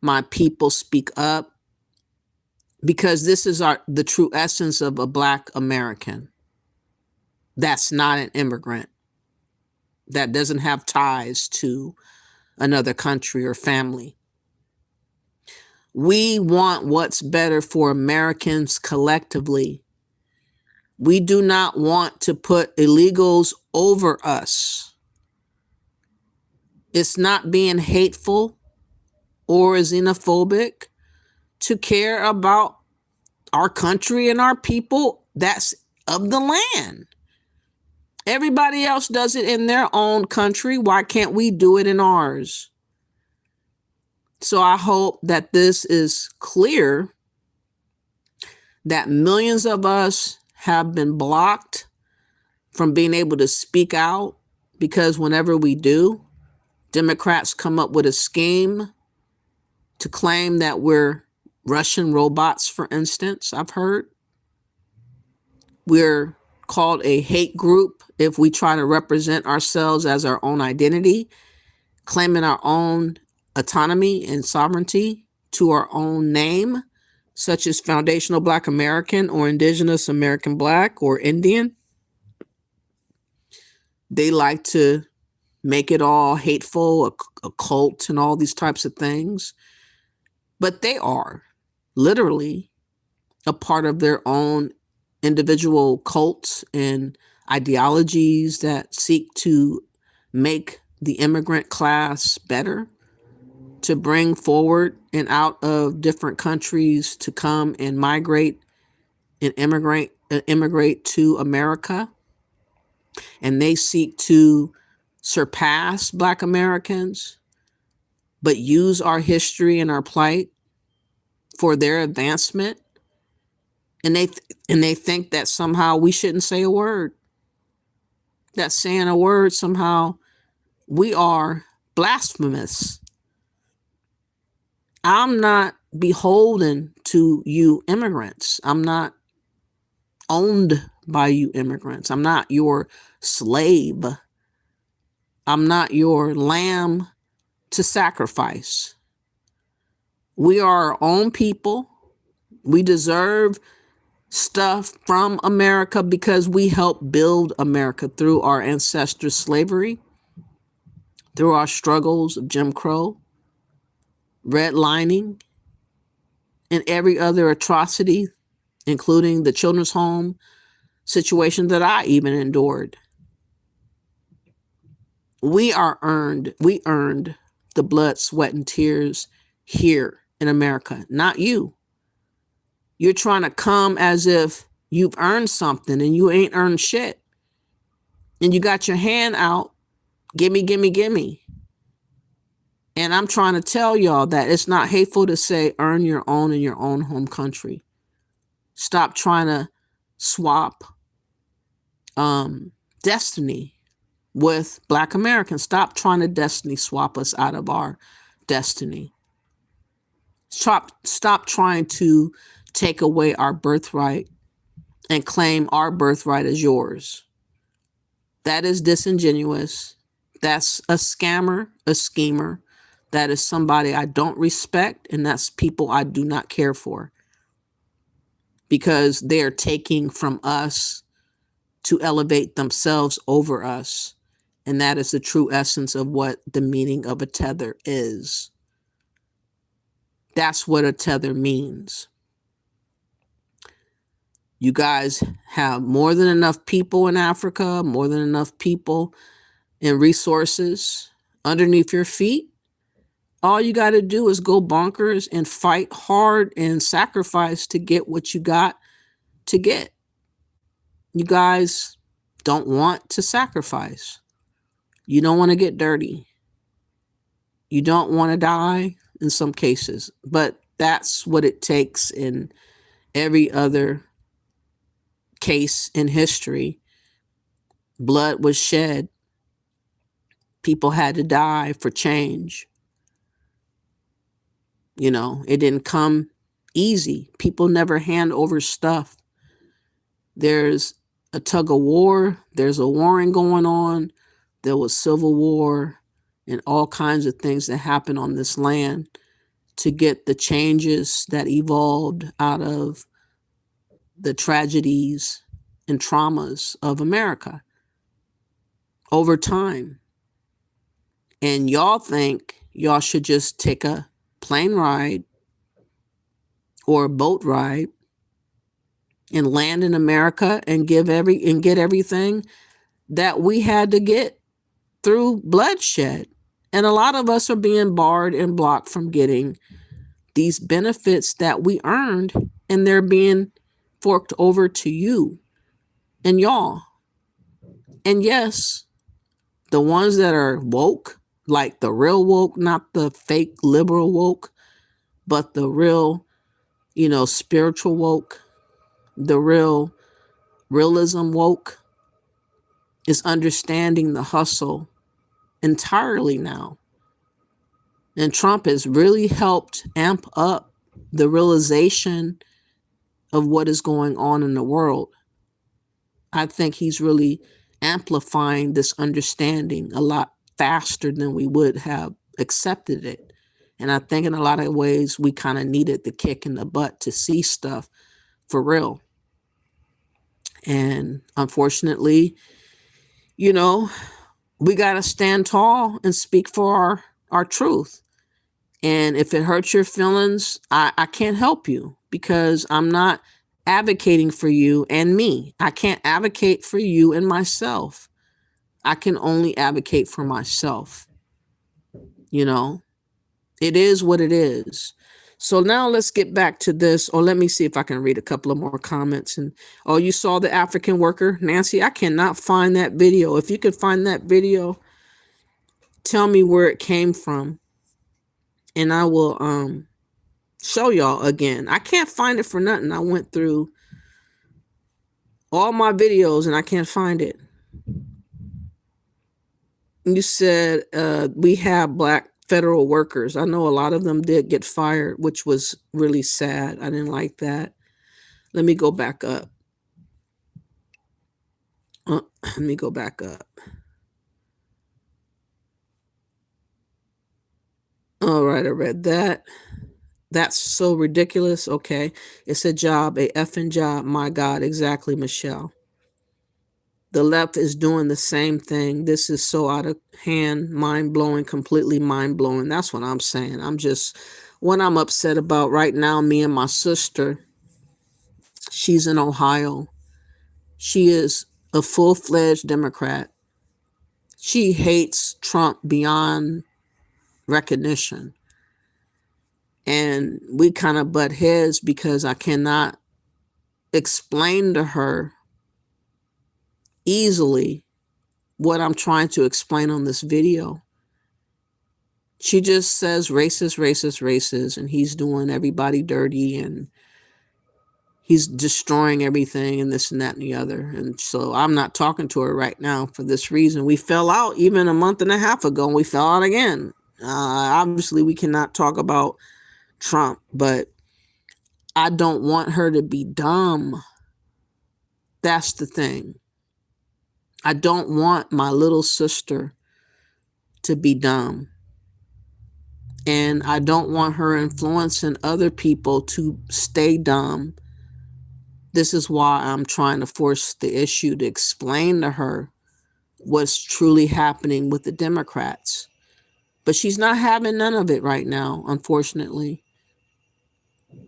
Speaker 1: my people speak up, because this is the true essence of a Black American. That's not an immigrant. That doesn't have ties to another country or family. We want what's better for Americans collectively. We do not want to put illegals over us. It's not being hateful or xenophobic to care about our country and our people that's of the land. Everybody else does it in their own country. Why can't we do it in ours? So I hope that this is clear, that millions of us have been blocked from being able to speak out, because whenever we do, Democrats come up with a scheme to claim that we're Russian robots, for instance. I've heard we're called a hate group if we try to represent ourselves as our own identity, claiming our own autonomy and sovereignty to our own name, such as Foundational Black American or Indigenous American Black or Indian. They like to make it all hateful, a cult, and all these types of things. But they are literally a part of their own individual cults and ideologies that seek to make the immigrant class better, to bring forward and out of different countries to come and migrate and immigrate to America. And they seek to surpass Black Americans, but use our history and our plight for their advancement. And they think that somehow we shouldn't say a word. That saying a word, somehow we are blasphemous. I'm not beholden to you immigrants. I'm not owned by you immigrants. I'm not your slave. I'm not your lamb to sacrifice. We are our own people. We deserve stuff from America because we helped build America through our ancestors' slavery, through our struggles of Jim Crow, redlining, and every other atrocity, including the children's home situation that I even endured. We earned the blood, sweat, and tears here in America, not you. You're trying to come as if you've earned something and you ain't earned shit. And you got your hand out, gimme, gimme, gimme. And I'm trying to tell y'all that it's not hateful to say earn your own in your own home country. Stop trying to swap destiny with Black Americans. Stop trying to destiny swap us out of our destiny. Stop trying to take away our birthright and claim our birthright as yours. That is disingenuous. That's a scammer, a schemer. That is somebody I don't respect, and that's people I do not care for, because they're taking from us to elevate themselves over us. And that is the true essence of what the meaning of a tether is. That's what a tether means. You guys have more than enough people in Africa, more than enough people and resources underneath your feet. All you got to do is go bonkers and fight hard and sacrifice to get what you got to get. You guys don't want to sacrifice. You don't want to get dirty. You don't want to die in some cases, but that's what it takes in every other case in history. Blood was shed. People had to die for change. You know, it didn't come easy. People never hand over stuff. There's a tug of war. There's a warring going on. There was civil war and all kinds of things that happen on this land to get the changes that evolved out of the tragedies and traumas of America over time. And y'all think y'all should just take a plane ride or a boat ride and land in America and get everything that we had to get through bloodshed And a lot of us are being barred and blocked from getting these benefits that we earned, and they're being forked over to you and y'all. And yes, the ones that are woke, like the real woke, not the fake liberal woke, but the real, spiritual woke, the realism woke, is understanding the hustle entirely now. And Trump has really helped amp up the realization of what is going on in the world. I think he's really amplifying this understanding a lot faster than we would have accepted it. And I think in a lot of ways, we kind of needed the kick in the butt to see stuff for real. And unfortunately, we got to stand tall and speak for our truth. And if it hurts your feelings, I can't help you, because I'm not advocating for you and me. I can't advocate for you and myself. I can only advocate for myself. It is what it is. So now let's get back to this, or let me see if I can read a couple of more comments. And you saw the African worker, Nancy? I cannot find that video. If you could find that video, tell me where it came from, and I will show y'all again. I can't find it for nothing. I went through all my videos and I can't find it. You said we have Black federal workers. I know a lot of them did get fired, which was really sad. I didn't like that. Let me go back up. All right, I read that. That's so ridiculous. Okay. It's a job, a effing job. My God, exactly, Michelle. The left is doing the same thing. This is so out of hand, mind-blowing, completely mind-blowing. That's what I'm saying. What I'm upset about right now, me and my sister, she's in Ohio. She is a full-fledged Democrat. She hates Trump beyond recognition. And we kind of butt heads because I cannot explain to her easily what I'm trying to explain on this video. She just says racist, racist, racist, and he's doing everybody dirty and he's destroying everything and this and that and the other. And so I'm not talking to her right now for this reason. We fell out even a month and a half ago, and we fell out again. Obviously, we cannot talk about Trump, but I don't want her to be dumb. That's the thing. I don't want my little sister to be dumb. And I don't want her influencing other people to stay dumb. This is why I'm trying to force the issue to explain to her what's truly happening with the Democrats. But she's not having none of it right now, unfortunately.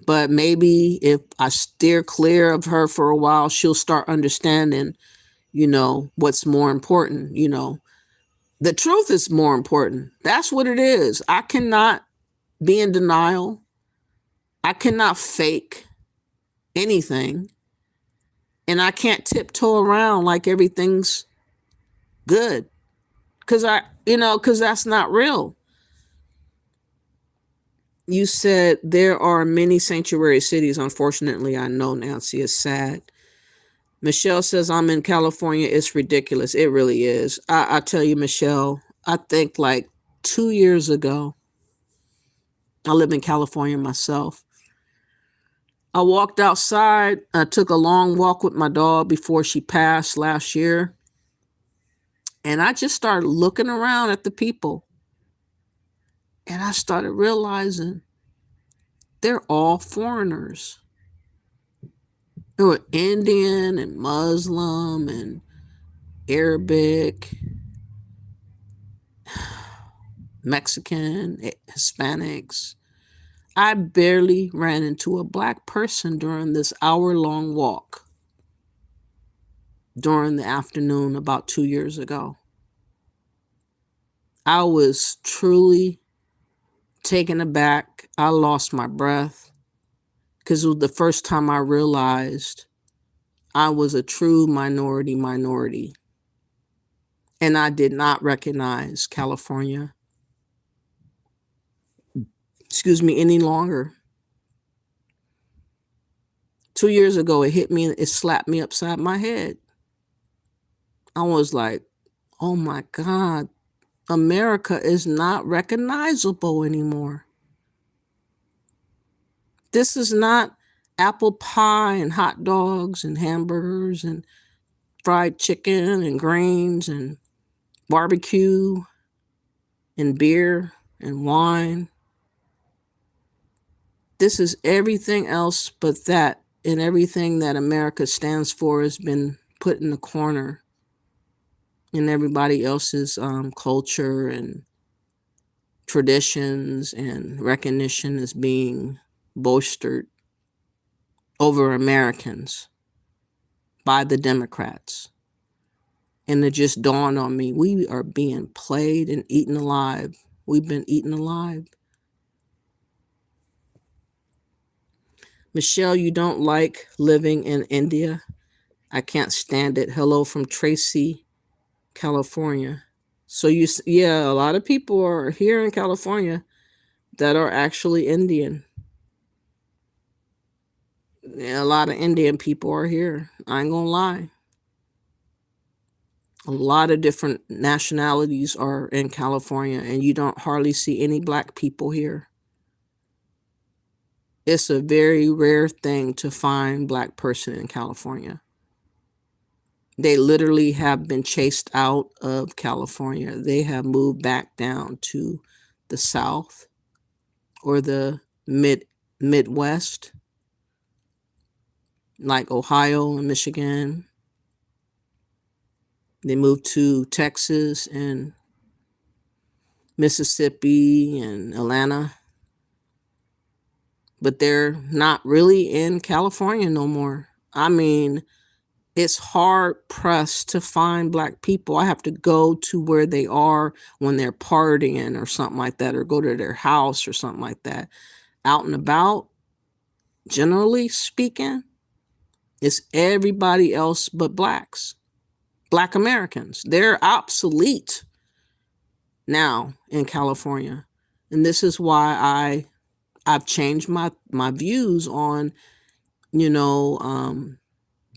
Speaker 1: But maybe if I steer clear of her for a while, she'll start understanding, what's more important. The truth is more important. That's what it is. I cannot be in denial. I cannot fake anything. And I can't tiptoe around like everything's good. Because that's not real. You said there are many sanctuary cities. Unfortunately, I know, Nancy, it's sad. Michelle says, I'm in California. It's ridiculous. It really is. I tell you, Michelle, I think like 2 years ago, I live in California myself. I walked outside. I took a long walk with my dog before she passed last year. And I just started looking around at the people. And I started realizing they're all foreigners. There were Indian and Muslim and Arabic, Mexican, Hispanics. I barely ran into a Black person during this hour-long walk during the afternoon about 2 years ago. I was truly taken aback. I lost my breath because it was the first time I realized I was a true minority. And I did not recognize California, any longer. 2 years ago, it hit me, it slapped me upside my head. I was like, oh my God, America is not recognizable anymore. This is not apple pie and hot dogs and hamburgers and fried chicken and grains and barbecue and beer and wine. This is everything else but that, and everything that America stands for has been put in the corner, and everybody else's culture and traditions and recognition is being bolstered over Americans by the Democrats. And it just dawned on me, we are being played and eaten alive. We've been eaten alive. Michelle, you don't like living in India? I can't stand it. Hello from Tracy, California. So yeah, a lot of people are here in California that are actually Indian. Yeah, a lot of Indian people are here. I ain't gonna lie. A lot of different nationalities are in California, and you don't hardly see any black people here. It's a very rare thing to find black person in California. They literally have been chased out of California. They have moved back down to the South or the Midwest, like Ohio and Michigan. They moved to Texas and Mississippi and Atlanta. But they're not really in California no more. I mean, it's hard pressed to find black people. I have to go to where they are when they're partying or something like that, or go to their house or something like that. Out and about, generally speaking, it's everybody else but blacks. Black Americans. They're obsolete now in California. And this is why I've changed my views on,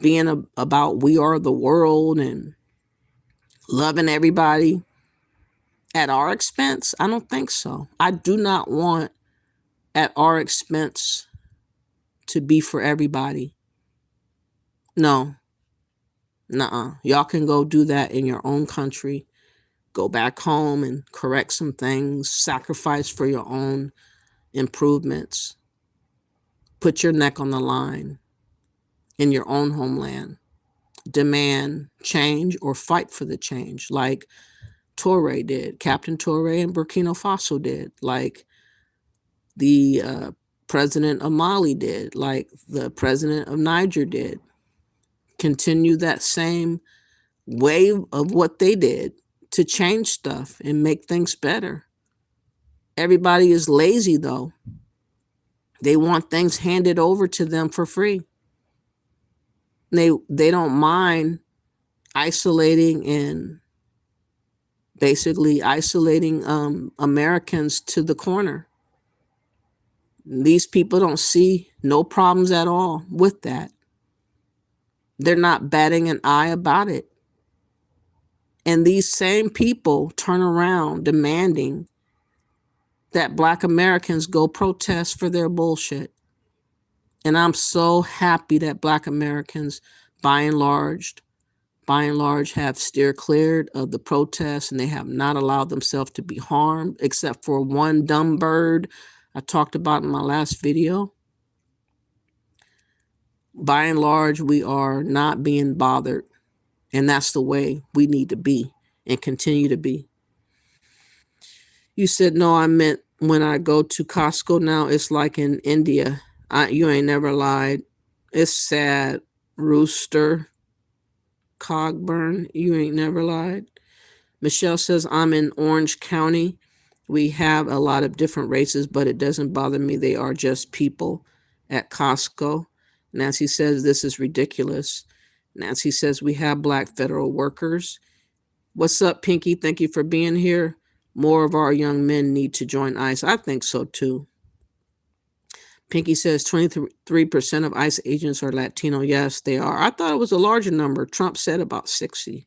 Speaker 1: being about we are the world and loving everybody at our expense. I don't think so. I do not want at our expense to be for everybody. No. Nuh-uh. Y'all can go do that in your own country. Go back home and correct some things. Sacrifice for your own improvements. Put your neck on the line in your own homeland. Demand change or fight for the change, like Toure did, Captain Toure in Burkina Faso did, like the president of Mali did, like the president of Niger did. Continue that same wave of what they did to change stuff and make things better. Everybody is lazy though. They want things handed over to them for free. They don't mind isolating and basically isolating Americans to the corner. These people don't see no problems at all with that. They're not batting an eye about it. And these same people turn around demanding that Black Americans go protest for their bullshit. And I'm so happy that Black Americans, by and large, have steered clear of the protests, and they have not allowed themselves to be harmed, except for one dumb bird I talked about in my last video. By and large, we are not being bothered, and that's the way we need to be and continue to be. You said, no, I meant when I go to Costco now, it's like in India. You ain't never lied. It's sad. Rooster Cogburn, you ain't never lied. Michelle says, I'm in Orange County. We have a lot of different races, but it doesn't bother me. They are just people at Costco. Nancy says, this is ridiculous. Nancy says, we have black federal workers. What's up, Pinky? Thank you for being here. More of our young men need to join ICE. I think so, too. Pinky says 23% of ICE agents are Latino. Yes, they are. I thought it was a larger number. Trump said about 60.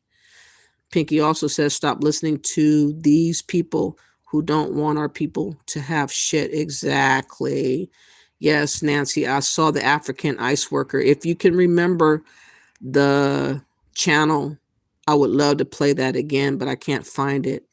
Speaker 1: Pinky also says, stop listening to these people who don't want our people to have shit. Exactly. Yes, Nancy, I saw the African ICE worker. If you can remember the channel, I would love to play that again, but I can't find it.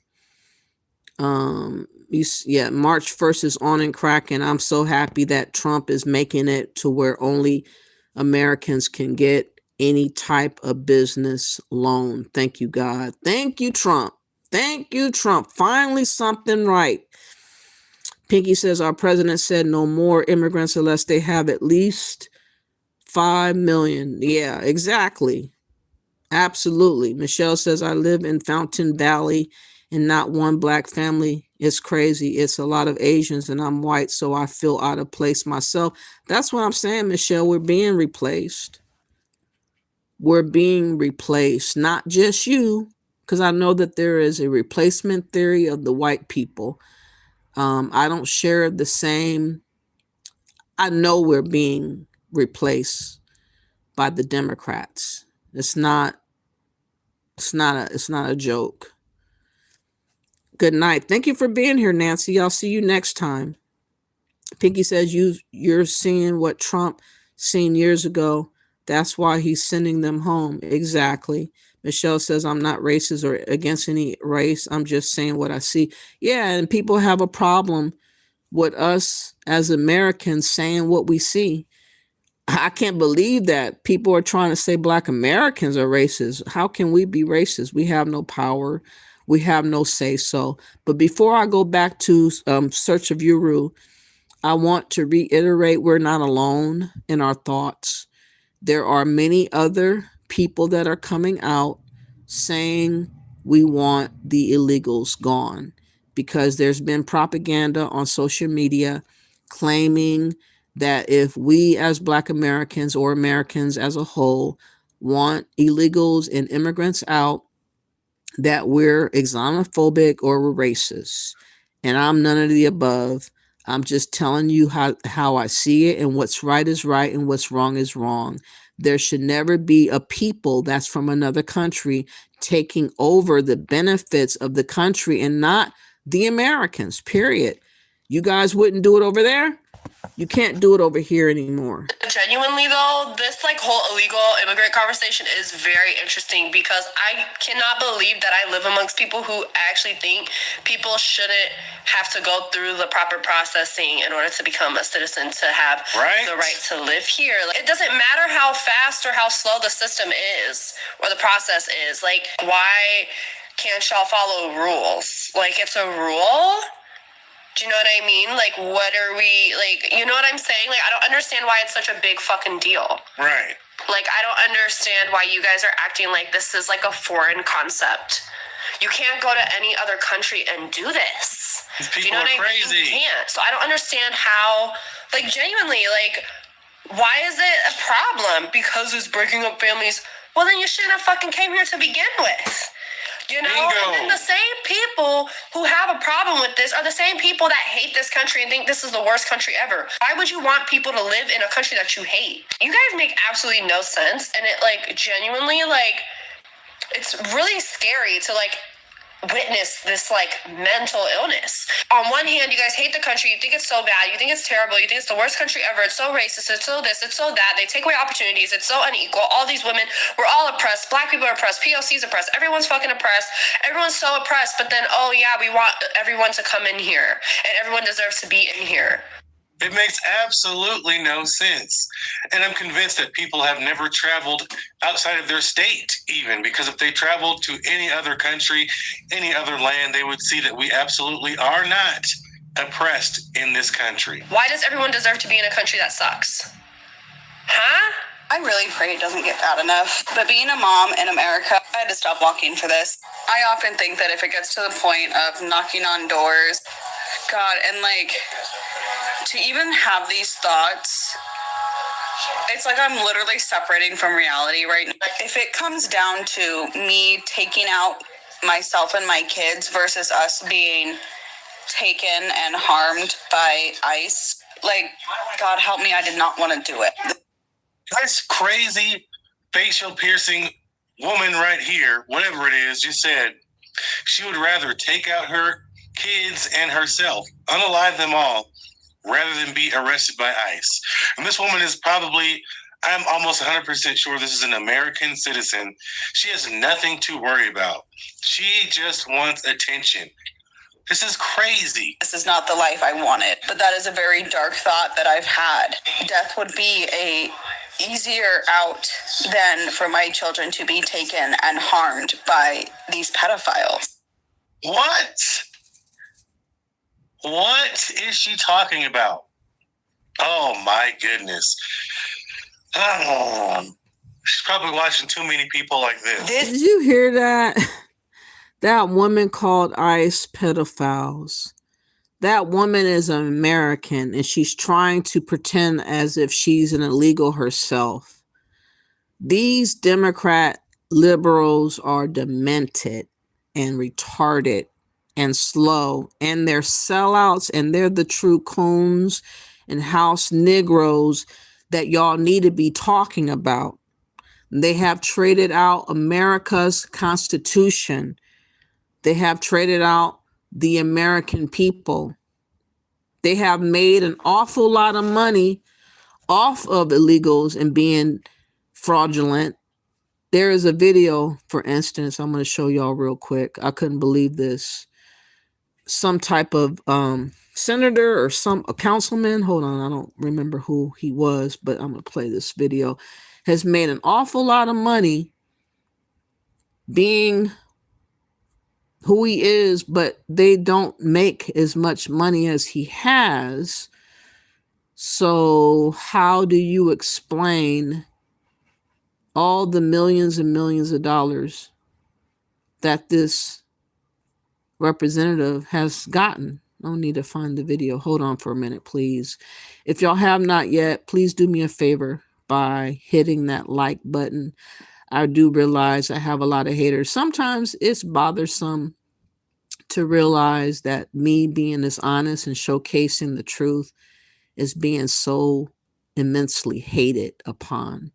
Speaker 1: March 1st is on and cracking. I'm so happy that Trump is making it to where only Americans can get any type of business loan. Thank you, God. Thank you, Trump. Thank you, Trump. Finally, something right. Pinky says, our president said no more immigrants unless they have at least 5 million. Yeah, exactly. Absolutely. Michelle says, I live in Fountain Valley and not one black family. It's crazy. It's a lot of Asians and I'm white, so I feel out of place myself. That's what I'm saying, Michelle. We're being replaced. We're being replaced. Not just you, because I know that there is a replacement theory of the white people. I don't share the same. I know we're being replaced by the Democrats. It's not a joke. Good night. Thank you for being here, Nancy. I'll see you next time. Pinky says you're seeing what Trump seen years ago. That's why he's sending them home. Exactly. Michelle says, I'm not racist or against any race. I'm just saying what I see. Yeah, and people have a problem with us as Americans saying what we see. I can't believe that people are trying to say black Americans are racist. How can we be racist? We have no power. We have no say so. But before I go back to Search of Uru, I want to reiterate we're not alone in our thoughts. There are many other people that are coming out saying we want the illegals gone because there's been propaganda on social media claiming that if we as black Americans or Americans as a whole want illegals and immigrants out, that we're xenophobic or we're racist. And I'm none of the above. I'm just telling you how I see it, and what's right is right and what's wrong is wrong. There should never be a people that's from another country taking over the benefits of the country and not the Americans, period. You guys wouldn't do it over there? You can't do it over here anymore.
Speaker 11: Genuinely though, this whole illegal immigrant conversation is very interesting because I cannot believe that I live amongst people who actually think people shouldn't have to go through the proper processing in order to become a citizen, to have the right to live here. It doesn't matter how fast or how slow the system is or the process is. Why can't y'all follow rules? It's a rule. Do you know what I mean? What are we, you know what I'm saying? I don't understand why it's such a big fucking deal.
Speaker 5: Right.
Speaker 11: I don't understand why you guys are acting like this is a foreign concept. You can't go to any other country and do this.
Speaker 5: These people are crazy.
Speaker 11: You can't. So I don't understand how, genuinely, why is it a problem? Because it's breaking up families. Well, then you shouldn't have fucking came here to begin with. You know,
Speaker 5: Bingo.
Speaker 11: And then the same people who have a problem with this are the same people that hate this country and think this is the worst country ever. Why would you want people to live in a country that you hate? You guys make absolutely no sense, and it genuinely it's really scary to witness this mental illness. On one hand, you guys hate the country, you think it's so bad, you think it's terrible, you think it's the worst country ever, it's so racist, it's so this, it's so that, they take away opportunities, it's so unequal, all these women, we're all oppressed, black people are oppressed, POC's oppressed, everyone's fucking oppressed, everyone's so oppressed, but then, oh yeah, we want everyone to come in here, and everyone deserves to be in here.
Speaker 5: It makes absolutely no sense. And I'm convinced that people have never traveled outside of their state, even, because if they traveled to any other country, any other land, they would see that we absolutely are not oppressed in this country.
Speaker 11: Why does everyone deserve to be in a country that sucks? Huh?
Speaker 15: I really pray it doesn't get bad enough. But being a mom in America, I had to stop walking for this. I often think that if it gets to the point of knocking on doors, God, and like to even have these thoughts, it's like I'm literally separating from reality right now. If it comes down to me taking out myself and my kids versus us being taken and harmed by ICE, like, God help me, I did not want to do it.
Speaker 5: This crazy facial piercing woman right here, whatever it is, just said she would rather take out her kids and herself, unalive them all, rather than be arrested by ICE. And this woman is probably, I'm almost 100% sure this is an American citizen. She has nothing to worry about. She just wants attention. This is crazy.
Speaker 15: This is not the life I wanted, but that is a very dark thought that I've had. Death would be a easier out than for my children to be taken and harmed by these pedophiles.
Speaker 5: What? What is she talking about? Oh my goodness. Oh, she's probably watching too many people like this.
Speaker 1: Did you hear that? That woman called ICE pedophiles. That woman is an American and she's trying to pretend as if she's an illegal herself. These Democrat liberals are demented and retarded and slow, and they're sellouts, and they're the true coons and house Negroes that y'all need to be talking about. They have traded out America's Constitution. They have traded out the American people. They have made an awful lot of money off of illegals and being fraudulent. There is a video, for instance, I'm going to show y'all real quick. I couldn't believe this. Some type of senator or a councilman, hold on, I don't remember who he was, but I'm going to play this video, has made an awful lot of money being who he is, but they don't make as much money as he has. So how do you explain all the millions and millions of dollars that this representative has gotten? I don't need to find the video. Hold on for a minute, please. If y'all have not yet, please do me a favor by hitting that like button. I do realize I have a lot of haters. Sometimes it's bothersome to realize that me being this honest and showcasing the truth is being so immensely hated upon.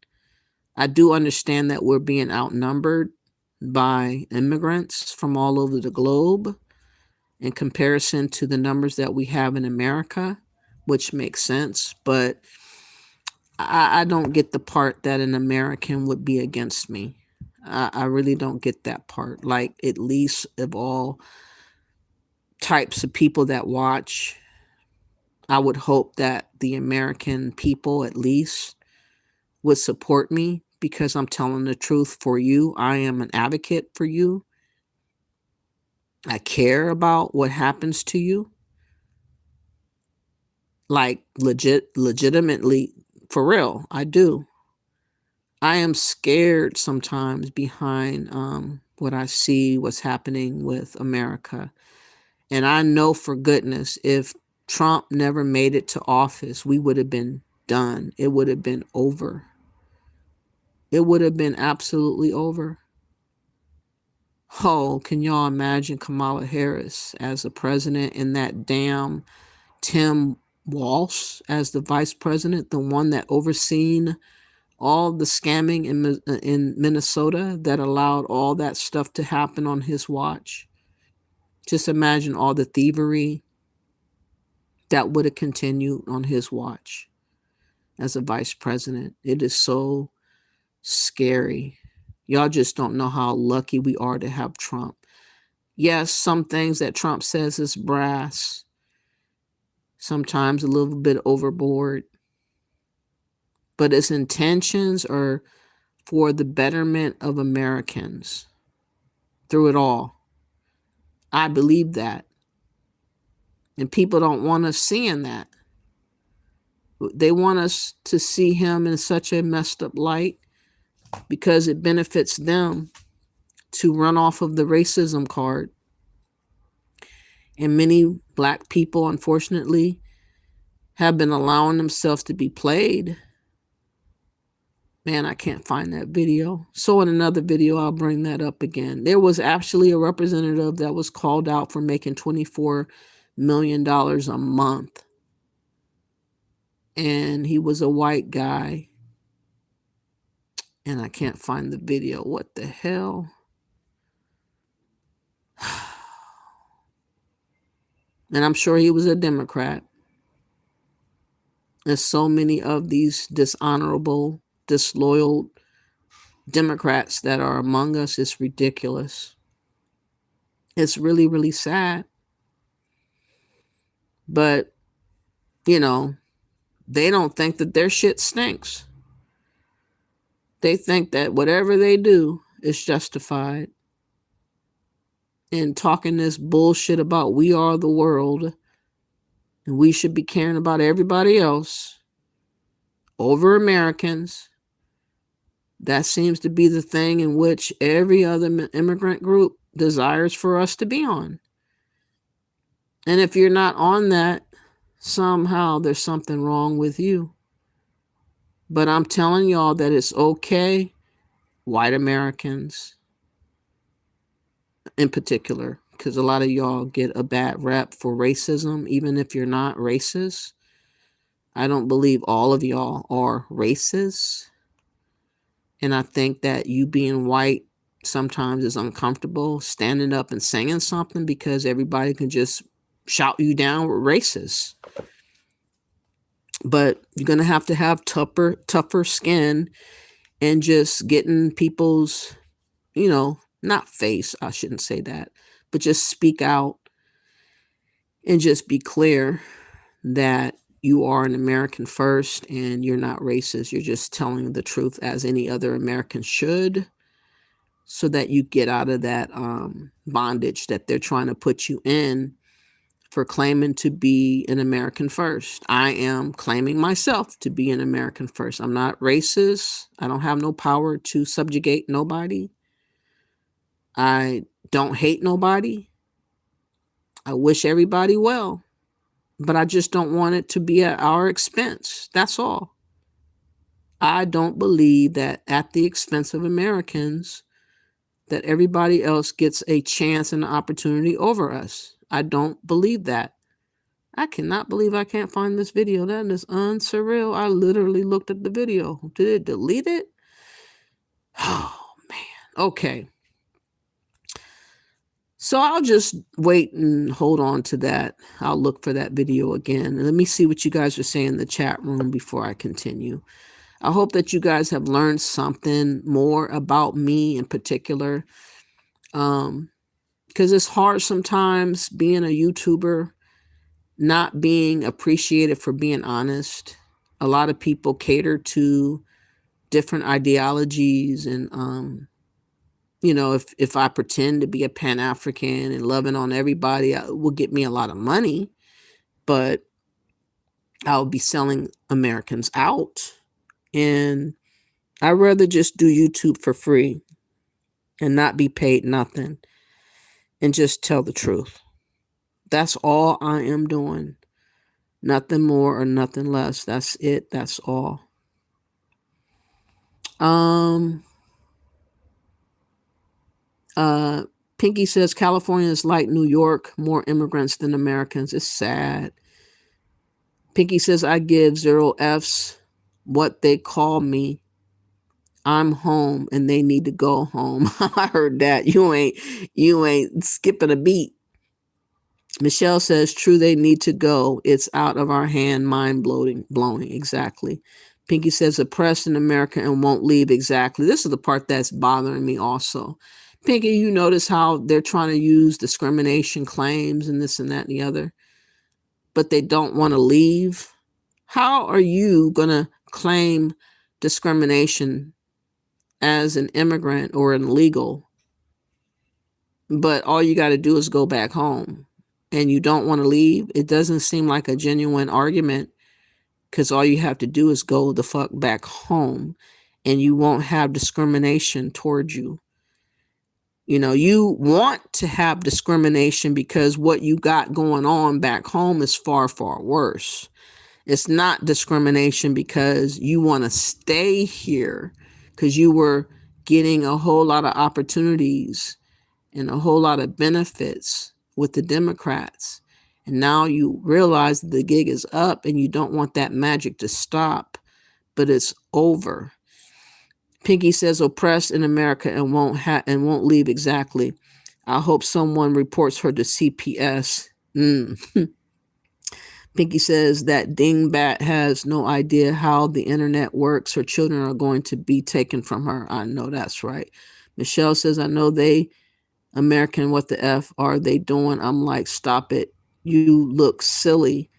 Speaker 1: I do understand that we're being outnumbered by immigrants from all over the globe in comparison to the numbers that we have in America, which makes sense. But I don't get the part that an American would be against me. I really don't get that part. Like, at least of all types of people that watch, I would hope that the American people at least would support me, because I'm telling the truth for you. I am an advocate for you. I care about what happens to you. Like, legitimately, for real, I do. I am scared sometimes behind what I see, what's happening with America. And I know for goodness, if Trump never made it to office, we would have been done. It would have been over. It would have been absolutely over. Oh, can y'all imagine Kamala Harris as the president and that damn Tim Walsh as the vice president, the one that overseen all the scamming in Minnesota that allowed all that stuff to happen on his watch? Just imagine all the thievery that would have continued on his watch as a vice president. It is so scary. Y'all just don't know how lucky we are to have Trump. Yes, some things that Trump says is brass, sometimes a little bit overboard, but his intentions are for the betterment of Americans through it all. I believe that. And people don't want us seeing that. They want us to see him in such a messed up light because it benefits them to run off of the racism card. And many black people, unfortunately, have been allowing themselves to be played. Man, I can't find that video. So in another video, I'll bring that up again. There was actually a representative that was called out for making $24 million a month. And he was a white guy. And I can't find the video. What the hell? And I'm sure he was a Democrat. There's so many of these dishonorable, disloyal Democrats that are among us. It's ridiculous. It's really, really sad. But, you know, they don't think that their shit stinks. They think that whatever they do is justified. And talking this bullshit about we are the world and we should be caring about everybody else over Americans. That seems to be the thing in which every other immigrant group desires for us to be on. And if you're not on that, somehow there's something wrong with you. But I'm telling y'all that it's okay, white Americans in particular, because a lot of y'all get a bad rep for racism, even if you're not racist. I don't believe all of y'all are racist. And I think that you being white sometimes is uncomfortable standing up and saying something because everybody can just shout you down with racist. But you're going to have tougher skin and just getting people's, you know, not face, I shouldn't say that, but just speak out and just be clear that you are an American first and you're not racist. You're just telling the truth as any other American should, so that you get out of that bondage that they're trying to put you in for claiming to be an American first. I am claiming myself to be an American first. I'm not racist. I don't have no power to subjugate nobody. I don't hate nobody. I wish everybody well, but I just don't want it to be at our expense. That's all. I don't believe that at the expense of Americans, that everybody else gets a chance and an opportunity over us. I don't believe that. I cannot believe I can't find this video. That is unsurreal. I literally looked at the video. Did it delete it? Oh, man. Okay. So I'll just wait and hold on to that. I'll look for that video again. And let me see what you guys are saying in the chat room before I continue. I hope that you guys have learned something more about me in particular. Because it's hard sometimes being a YouTuber, not being appreciated for being honest. A lot of people cater to different ideologies and, you know, if I pretend to be a Pan-African and loving on everybody, it will get me a lot of money, but I'll be selling Americans out. And I'd rather just do YouTube for free and not be paid nothing and just tell the truth. That's all I am doing. Nothing more or nothing less. That's it. That's all. Pinky says California is like New York, more immigrants than Americans. It's sad. Pinky says I give 0 Fs what they call me. I'm home and they need to go home. I heard that. You ain't skipping a beat. Michelle says true, they need to go. It's out of our hand, mind blowing. Exactly. Pinky says oppressed in America and won't leave. Exactly. This is the part that's bothering me also. Pinky, you notice how they're trying to use discrimination claims and this and that and the other, but they don't want to leave. How are you going to claim discrimination as an immigrant or an illegal, but all you got to do is go back home and you don't want to leave? It doesn't seem like a genuine argument, because all you have to do is go the fuck back home and you won't have discrimination towards you. You know, you want to have discrimination because what you got going on back home is far, far worse. It's not discrimination because you want to stay here because you were getting a whole lot of opportunities and a whole lot of benefits with the Democrats. And now you realize the gig is up and you don't want that magic to stop, but it's over. Pinky says oppressed in America and won't leave. Exactly. I hope someone reports her to CPS. Pinky says that dingbat has no idea how the internet works. Her children are going to be taken from her. I know that's right. Michelle says, I know they American, what the F are they doing? I'm like, stop it. You look silly.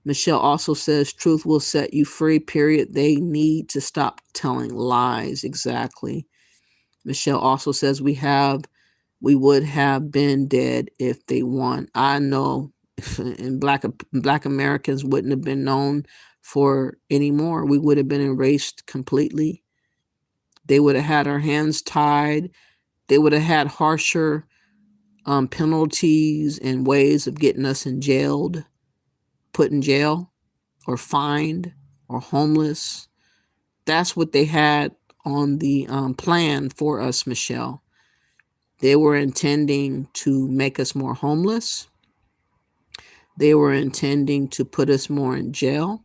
Speaker 1: Michelle also says truth will set you free, period. They need to stop telling lies. Exactly. Michelle also says we would have been dead if they won. I know, and black Americans wouldn't have been known for anymore. We would have been erased completely. They would have had our hands tied. They would have had harsher penalties and ways of getting us put in jail or fined or homeless. That's what they had on the plan for us, Michelle. They were intending to make us more homeless. They were intending to put us more in jail.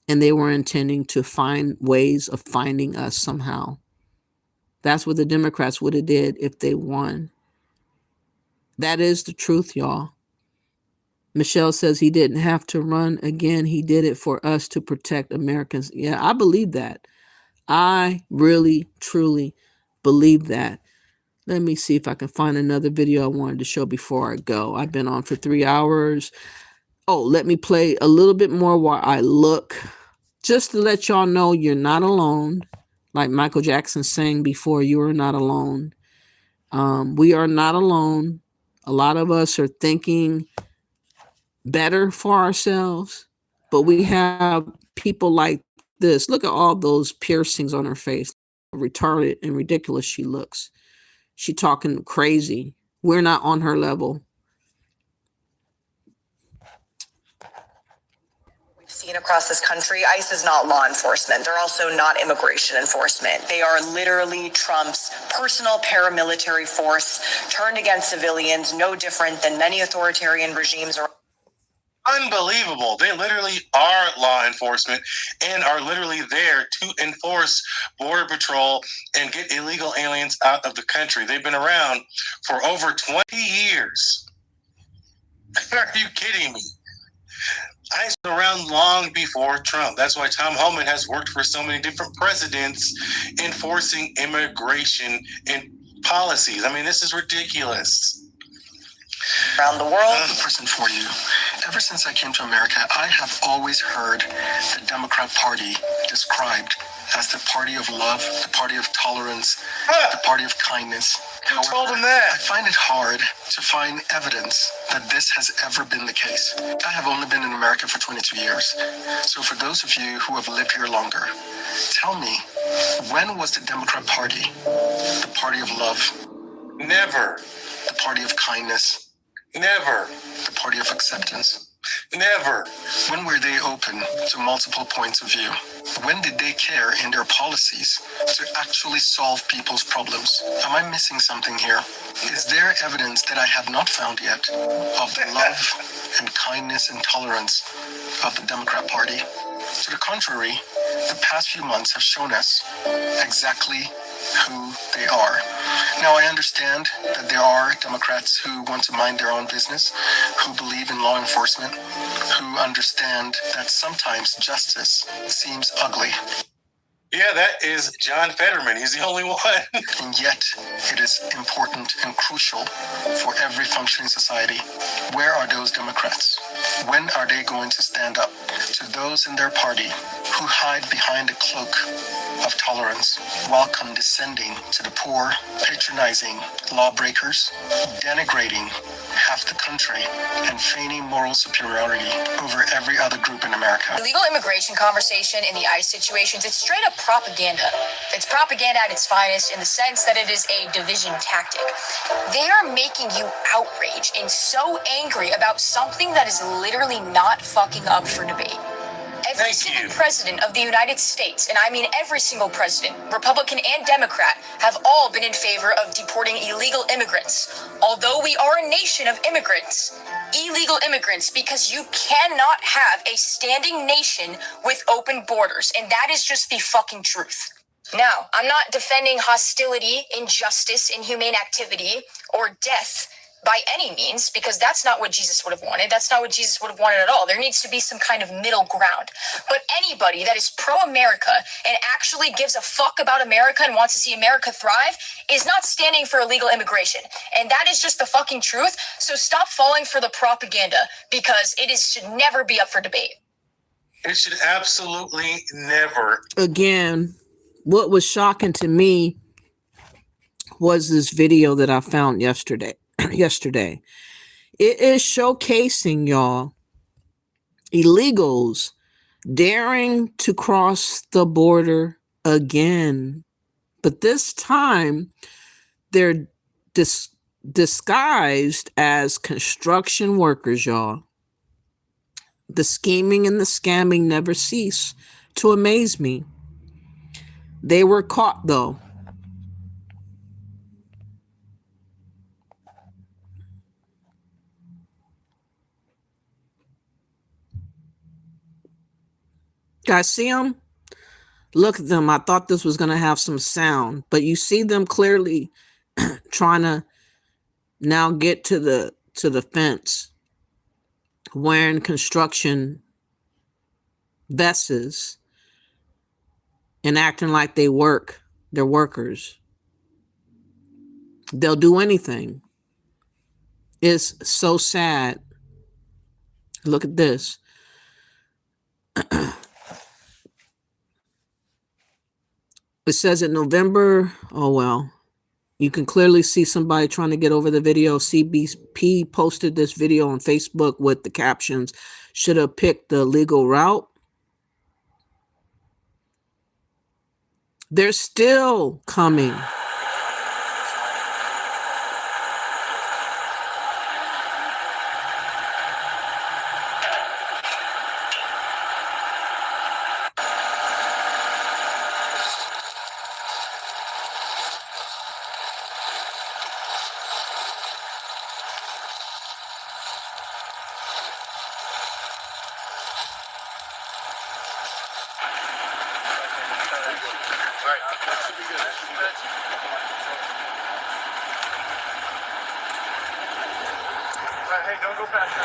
Speaker 1: And they were intending to find ways of finding us somehow. That's what the Democrats would have did if they won. That is the truth, y'all. Michelle says he didn't have to run again. He did it for us to protect Americans. Yeah, I believe that. I really, truly believe that. Let me see if I can find another video I wanted to show before I go. I've been on for 3 hours. Oh, let me play a little bit more while I look. Just to let y'all know you're not alone. Like Michael Jackson sang before, you are not alone. We are not alone. A lot of us are thinking better for ourselves, but we have people like this. Look at all those piercings on her face. Retarded and ridiculous she looks. She talking crazy. We're not on her level.
Speaker 16: Seen across this country, ICE is not law enforcement. They're also not immigration enforcement. They are literally Trump's personal paramilitary force turned against civilians, no different than many authoritarian regimes around.
Speaker 7: Unbelievable. They literally are law enforcement and are literally there to enforce border patrol and get illegal aliens out of the country. They've been around for over 20 years. Are you kidding me? ICE was around long before Trump. That's why Tom Homan has worked for so many different presidents enforcing immigration and policies. I mean, this is ridiculous.
Speaker 16: Around the world.
Speaker 17: Person for you. Ever since I came to America, I have always heard the Democrat Party described as the party of love, the party of tolerance, the party of kindness.
Speaker 7: Who told him that?
Speaker 17: I find it hard to find evidence that this has ever been the case. I have only been in America for 22 years. So for those of you who have lived here longer, tell me, when was the Democrat Party the party of love?
Speaker 7: Never.
Speaker 17: The party of kindness?
Speaker 7: Never.
Speaker 17: The party of acceptance?
Speaker 7: Never.
Speaker 17: When were they open to multiple points of view? When did they care in their policies to actually solve people's problems? Am I missing something here? Is there evidence that I have not found yet of the love and kindness and tolerance of the Democrat Party? To the contrary, the past few months have shown us exactly who they are. Now, I understand that there are Democrats who want to mind their own business, who believe in law enforcement, who understand that sometimes justice seems ugly.
Speaker 7: Yeah, that is John Fetterman. He's the only one.
Speaker 17: And yet, it is important and crucial for every functioning society. Where are those Democrats? When are they going to stand up to those in their party who hide behind the cloak of tolerance while condescending to the poor, patronizing lawbreakers, denigrating half the country, and feigning moral superiority over every other group in America.
Speaker 16: The legal immigration conversation in the ICE situations, it's straight up propaganda. It's propaganda at its finest in the sense that it is a division tactic. They are making you outraged and so angry about something that is literally not fucking up for debate. Every single president of the United States, and I mean every single president, Republican and Democrat, have all been in favor of deporting illegal immigrants. Although we are a nation of immigrants, illegal immigrants, because you cannot have a standing nation with open borders, and that is just the fucking truth. Now, I'm not defending hostility, injustice, inhumane activity, or death by any means, because that's not what Jesus would have wanted. That's not what Jesus would have wanted at all. There needs to be some kind of middle ground. But anybody that is pro-America and actually gives a fuck about America and wants to see America thrive is not standing for illegal immigration. And that is just the fucking truth. So stop falling for the propaganda, because should never be up for debate.
Speaker 7: It should absolutely never.
Speaker 1: Again, what was shocking to me was this video that I found yesterday. It is showcasing, y'all, illegals daring to cross the border again. But this time, they're disguised as construction workers, y'all. The scheming and the scamming never cease to amaze me. They were caught, though. Guys, see them? Look at them. I thought this was going to have some sound, but you see them clearly trying to now get to the fence, wearing construction vests and acting like they're workers. They'll do anything. It's so sad. Look at this. It says in November, oh well, you can clearly see somebody trying to get over the video. CBP posted this video on Facebook with the captions, should have picked the legal route. They're still coming.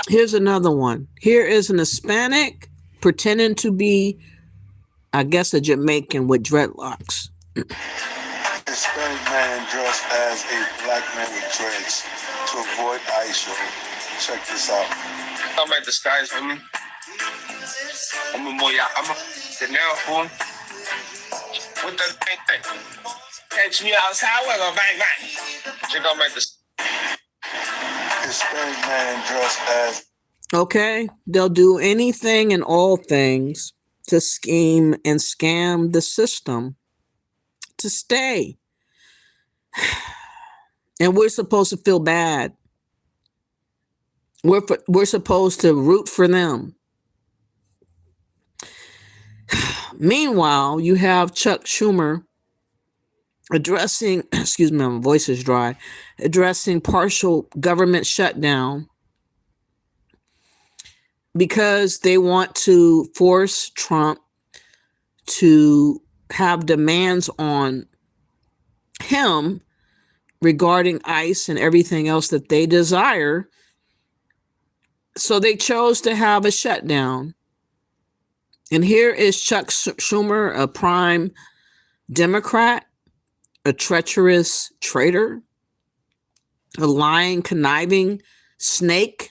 Speaker 1: Here's another one. Here is an Hispanic pretending to be, I guess, a Jamaican with dreadlocks.
Speaker 6: Hispanic man dressed as a black man with dreads to avoid ICE. Check this out.
Speaker 18: I'm at the skies for me. I'm a boy. I'm a the now fool. With the bang bang. Catch me outside with a bang bang. Check out my
Speaker 6: Hispanic man dressed as.
Speaker 1: Okay, they'll do anything and all things to scheme and scam the system to stay. And we're supposed to feel bad. We're supposed to root for them. Meanwhile, you have Chuck Schumer addressing, excuse me, my voice is dry, addressing partial government shutdown because they want to force Trump to have demands on him regarding ICE and everything else that they desire. So they chose to have a shutdown. And here is Chuck Schumer, a prime Democrat, a treacherous traitor, a lying, conniving snake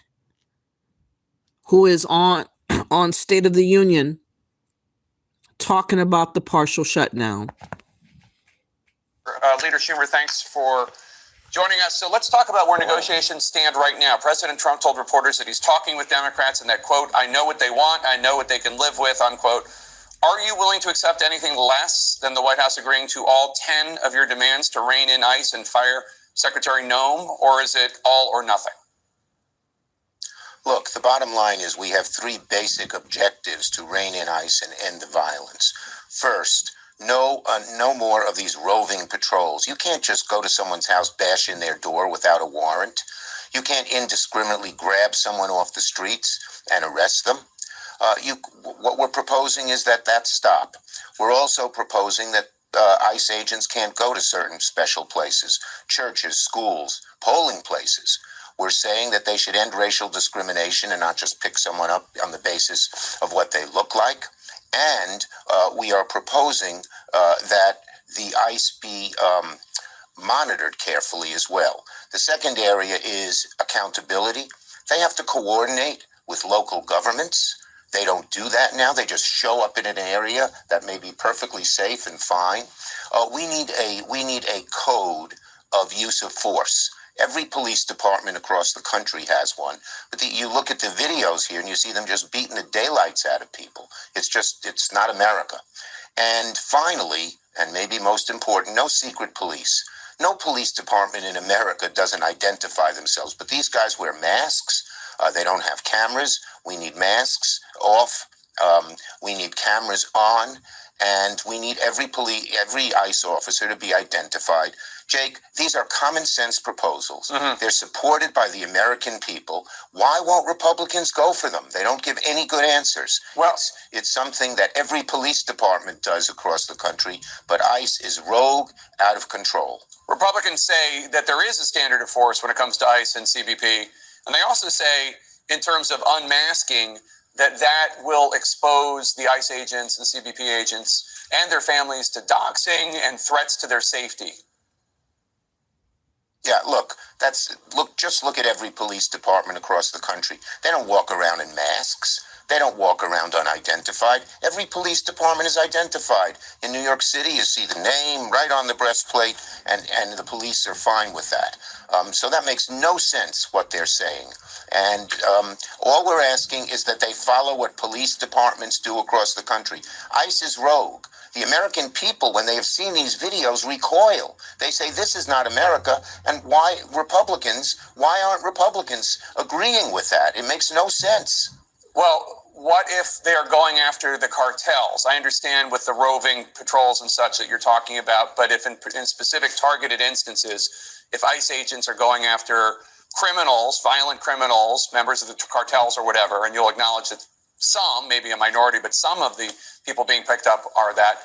Speaker 1: who is on State of the Union talking about the partial shutdown.
Speaker 2: Leader Schumer, thanks for joining us. So let's talk about where negotiations stand right now. President Trump told reporters that he's talking with Democrats and that, quote, I know what they want, I know what they can live with, unquote. Are you willing to accept anything less than the White House agreeing to all 10 of your demands to rein in ICE and fire Secretary Noem, or is it all or nothing?
Speaker 23: Look, the bottom line is we have three basic objectives to rein in ICE and end the violence. First, no more of these roving patrols. You can't just go to someone's house, bash in their door without a warrant. You can't indiscriminately grab someone off the streets and arrest them. What we're proposing is that stop. We're also proposing that ICE agents can't go to certain special places, churches, schools, polling places. We're saying that they should end racial discrimination and not just pick someone up on the basis of what they look like. And we are proposing that the ICE be monitored carefully as well. The second area is accountability. They have to coordinate with local governments. They don't do that now. They just show up in an area that may be perfectly safe and fine. We need a code of use of force. Every police department across the country has one. But you look at the videos here and you see them just beating the daylights out of people. It's not America. And finally, and maybe most important, no secret police. No police department in America doesn't identify themselves. But these guys wear masks. They don't have cameras. We need masks off. We need cameras on. And we need every ICE officer to be identified. Jake, these are common sense proposals. Mm-hmm. They're supported by the American people. Why won't Republicans go for them? They don't give any good answers. Well, it's something that every police department does across the country, but ICE is rogue, out of control.
Speaker 2: Republicans say that there is a standard of force when it comes to ICE and CBP. And they also say, in terms of unmasking, that will expose the ICE agents and CBP agents and their families to doxing and threats to their safety.
Speaker 23: Yeah, just look at every police department across the country. They don't walk around in masks. They don't walk around unidentified. Every police department is identified. In New York City, you see the name right on the breastplate, and the police are fine with that. So that makes no sense what they're saying. And all we're asking is that they follow what police departments do across the country. ICE is rogue. The American people, when they have seen these videos, recoil. They say, this is not America. And why aren't Republicans agreeing with that? It makes no sense.
Speaker 2: Well, what if they're going after the cartels? I understand with the roving patrols and such that you're talking about, but if in specific targeted instances, if ICE agents are going after criminals, violent criminals, members of the cartels or whatever, and you'll acknowledge that some, maybe a minority, but some of the people being picked up are that,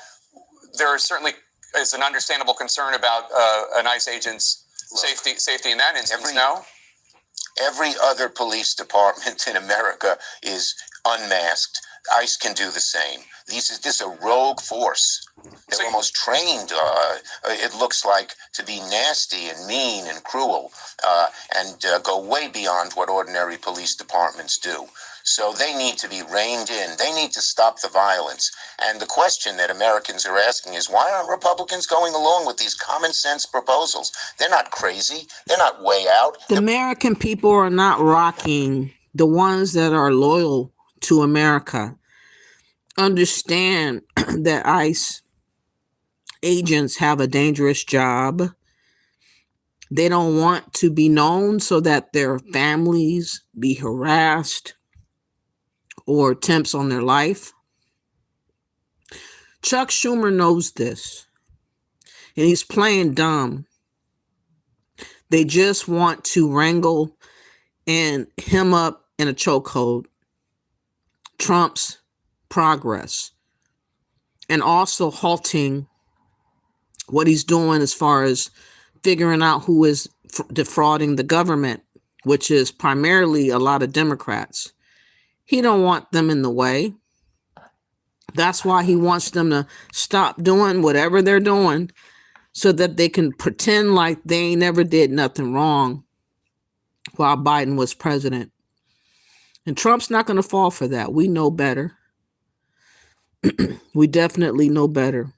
Speaker 2: there certainly is an understandable concern about an ICE agent's safety in that instance, no?
Speaker 23: Every other police department in America is unmasked. ICE can do the same. This is a rogue force. They're almost trained, it looks like, to be nasty and mean and cruel and go way beyond what ordinary police departments do. So they need to be reined in. They need to stop the violence. And the question that Americans are asking is, why aren't Republicans going along with these common sense proposals? They're not crazy. They're not way out.
Speaker 1: The American people are not rocking. The ones that are loyal to America understand that ICE agents have a dangerous job. They don't want to be known so that their families be harassed or attempts on their life. Chuck Schumer knows this, and he's playing dumb. They just want to wrangle and hem up in a chokehold Trump's progress, and also halting what he's doing as far as figuring out who is defrauding the government, which is primarily a lot of Democrats. He don't want them in the way. That's why he wants them to stop doing whatever they're doing so that they can pretend like they never did nothing wrong while Biden was president. And Trump's not going to fall for that. We know better. We definitely know better.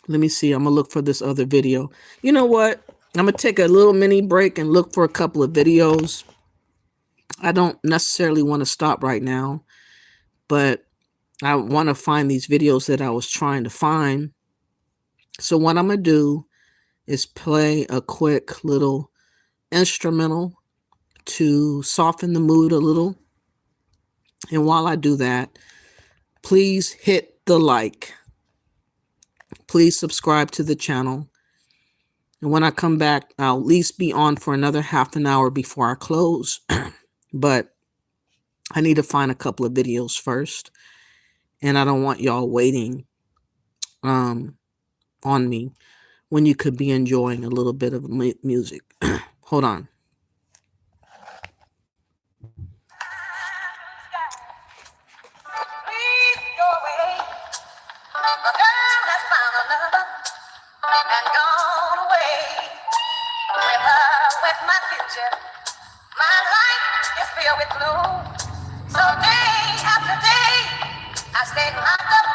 Speaker 1: Let me see. I'm going to look for this other video. You know what? I'm going to take a little mini break and look for a couple of videos. I don't necessarily want to stop right now, but I want to find these videos that I was trying to find. So what I'm going to do is play a quick little instrumental to soften the mood a little. And while I do that, please hit the like. Please subscribe to the channel. And when I come back, I'll at least be on for another half an hour before I close. But I need to find a couple of videos first. And I don't want y'all waiting on me when you could be enjoying a little bit of music. Hold on.
Speaker 12: Please go away. A girl has found another and gone away. With her, with my future, my life is filled with gloom. So day after day, I stay locked up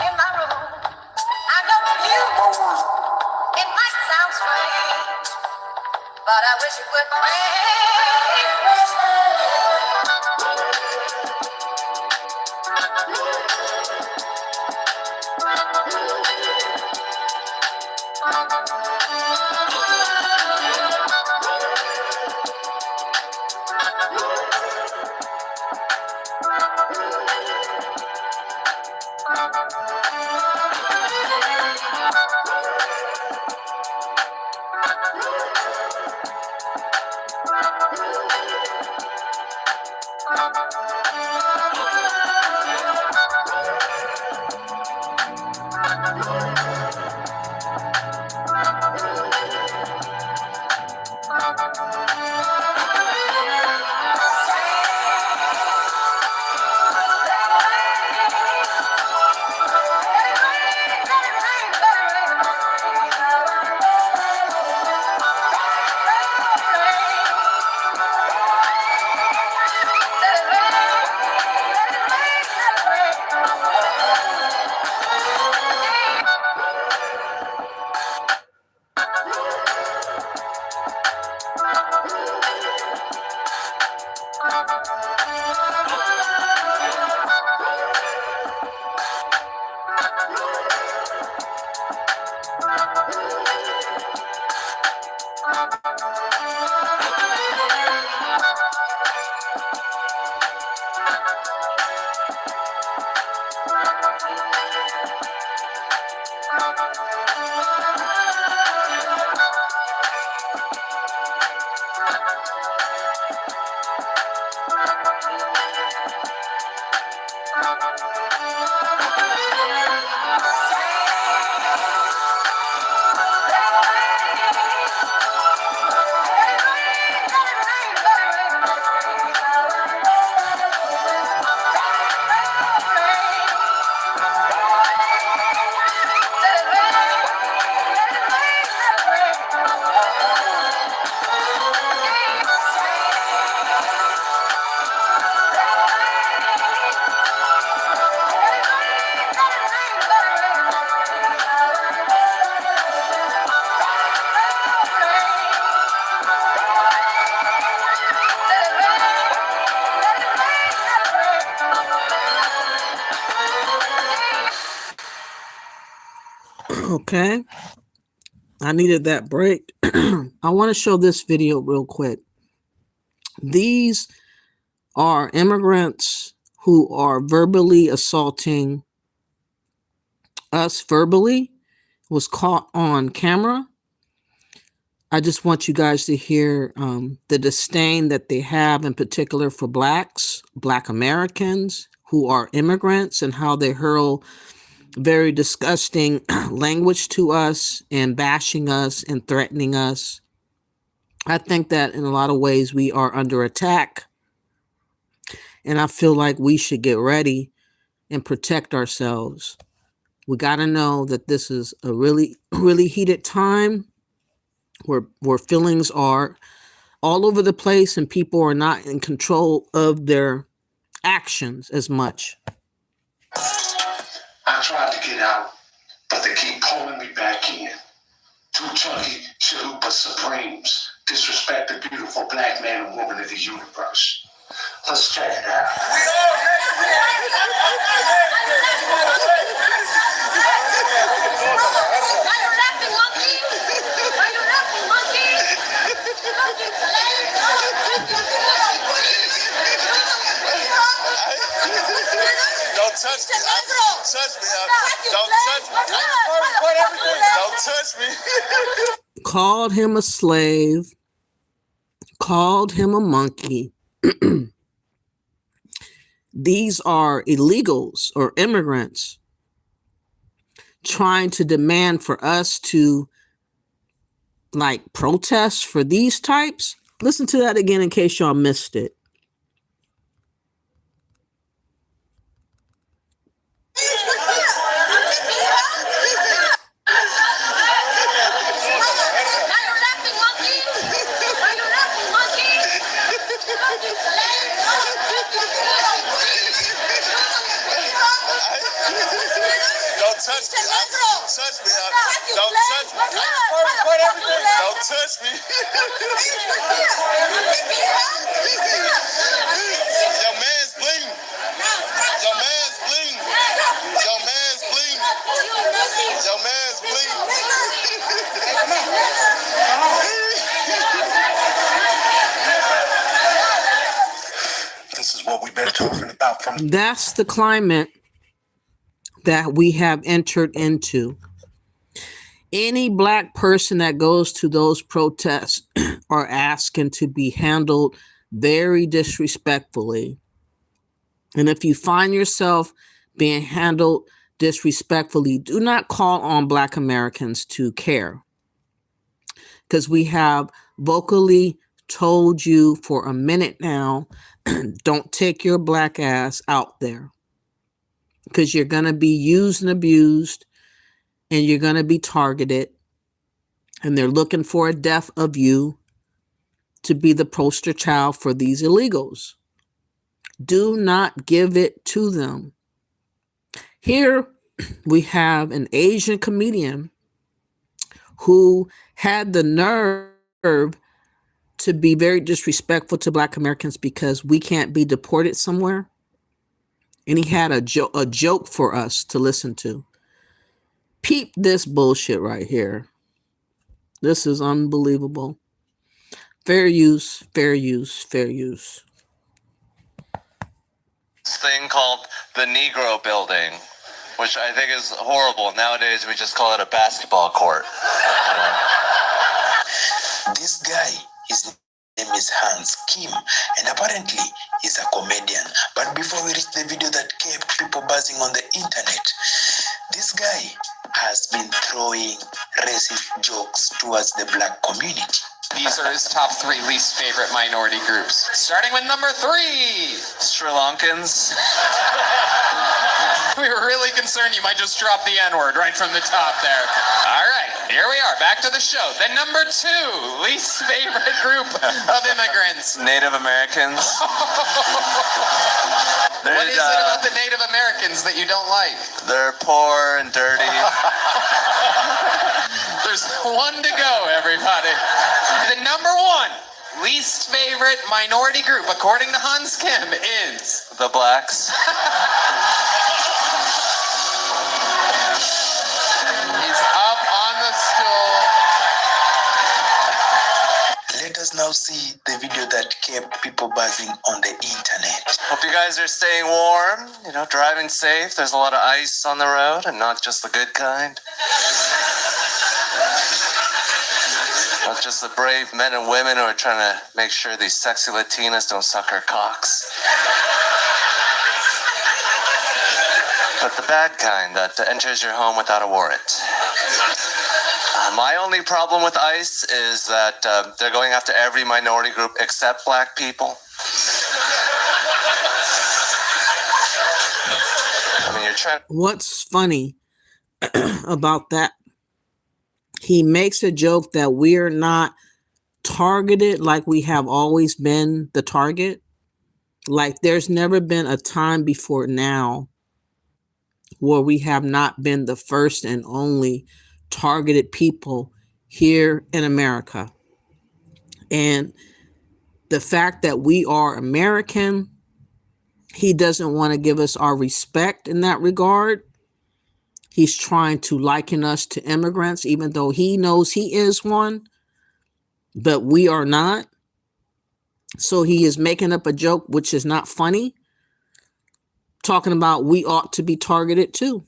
Speaker 12: in my room. I know to you, it might sound strange, but I wish it would
Speaker 1: Okay. I needed that break. I want to show this video real quick. These are immigrants who are verbally assaulting us verbally. It was caught on camera. I just want you guys to hear the disdain that they have in particular for blacks, Black Americans who are immigrants, and how they hurl very disgusting language to us and bashing us and threatening us. I think that in a lot of ways we are under attack, and I feel like we should get ready and protect ourselves. We got to know that this is a really, really heated time where feelings are all over the place and people are not in control of their actions as much.
Speaker 6: I tried to get out, but they keep pulling me back in. Two chunky chalupa supremes disrespect the beautiful black man and woman of the universe. Let's check it out.
Speaker 22: Don't touch me. Touch me. Don't touch me. Don't touch me.
Speaker 1: Called him a slave, called him a monkey. These are illegals or immigrants trying to demand for us to like protest for these types. Listen to that again in case y'all missed it.
Speaker 22: Don't touch me. Touch me. Don't touch me. Don't touch me. Your man's bleeding. Your man's bleeding. Your man's bleeding. Your man's bleeding.
Speaker 6: This is what we've been talking about from.
Speaker 1: That's the climate that we have entered into. Any black person that goes to those protests are asking to be handled very disrespectfully. And if you find yourself being handled disrespectfully, do not call on Black Americans to care. Because we have vocally told you for a minute now, don't take your black ass out there. Because you're going to be used and abused, and you're going to be targeted, and they're looking for a death of you to be the poster child for these illegals. Do not give it to them. Here we have an Asian comedian who had the nerve to be very disrespectful to Black Americans because we can't be deported somewhere. And he had a joke for us to listen to. Peep this bullshit right here. This is unbelievable. Fair use, fair use, fair use.
Speaker 14: This thing called the Negro Building, which I think is horrible. Nowadays, we just call it a basketball court.
Speaker 19: This guy, his name is Hans Kim, and apparently he's a comedian. But before we reach the video that kept people buzzing on the internet, this guy has been throwing racist jokes towards the black community.
Speaker 2: These are his top 3 least favorite minority groups. Starting with number 3,
Speaker 14: Sri Lankans.
Speaker 2: We were really concerned you might just drop the N-word right from the top there. All right, here we are, back to the show. Then number 2, least favorite group of immigrants.
Speaker 14: Native Americans.
Speaker 2: What is it about the Native Americans that you don't like?
Speaker 14: They're poor and dirty.
Speaker 2: There's one to go, everybody. The number 1 least favorite minority group, according to Hans Kim, is
Speaker 14: the blacks.
Speaker 2: He's up on the stool.
Speaker 19: Let us now see the video that kept people buzzing on the internet.
Speaker 14: Hope you guys are staying warm, driving safe. There's a lot of ice on the road and not just the good kind. Not just the brave men and women who are trying to make sure these sexy Latinas don't suck our cocks. But the bad kind that enters your home without a warrant. My only problem with ICE is that they're going after every minority group except black people. I mean, you're trying.
Speaker 1: What's funny about that? He makes a joke that we're not targeted like we have always been the target. Like there's never been a time before now where we have not been the first and only targeted people here in America. And the fact that we are American, he doesn't want to give us our respect in that regard. He's trying to liken us to immigrants, even though he knows he is one, but we are not. So he is making up a joke, which is not funny, talking about we ought to be targeted too.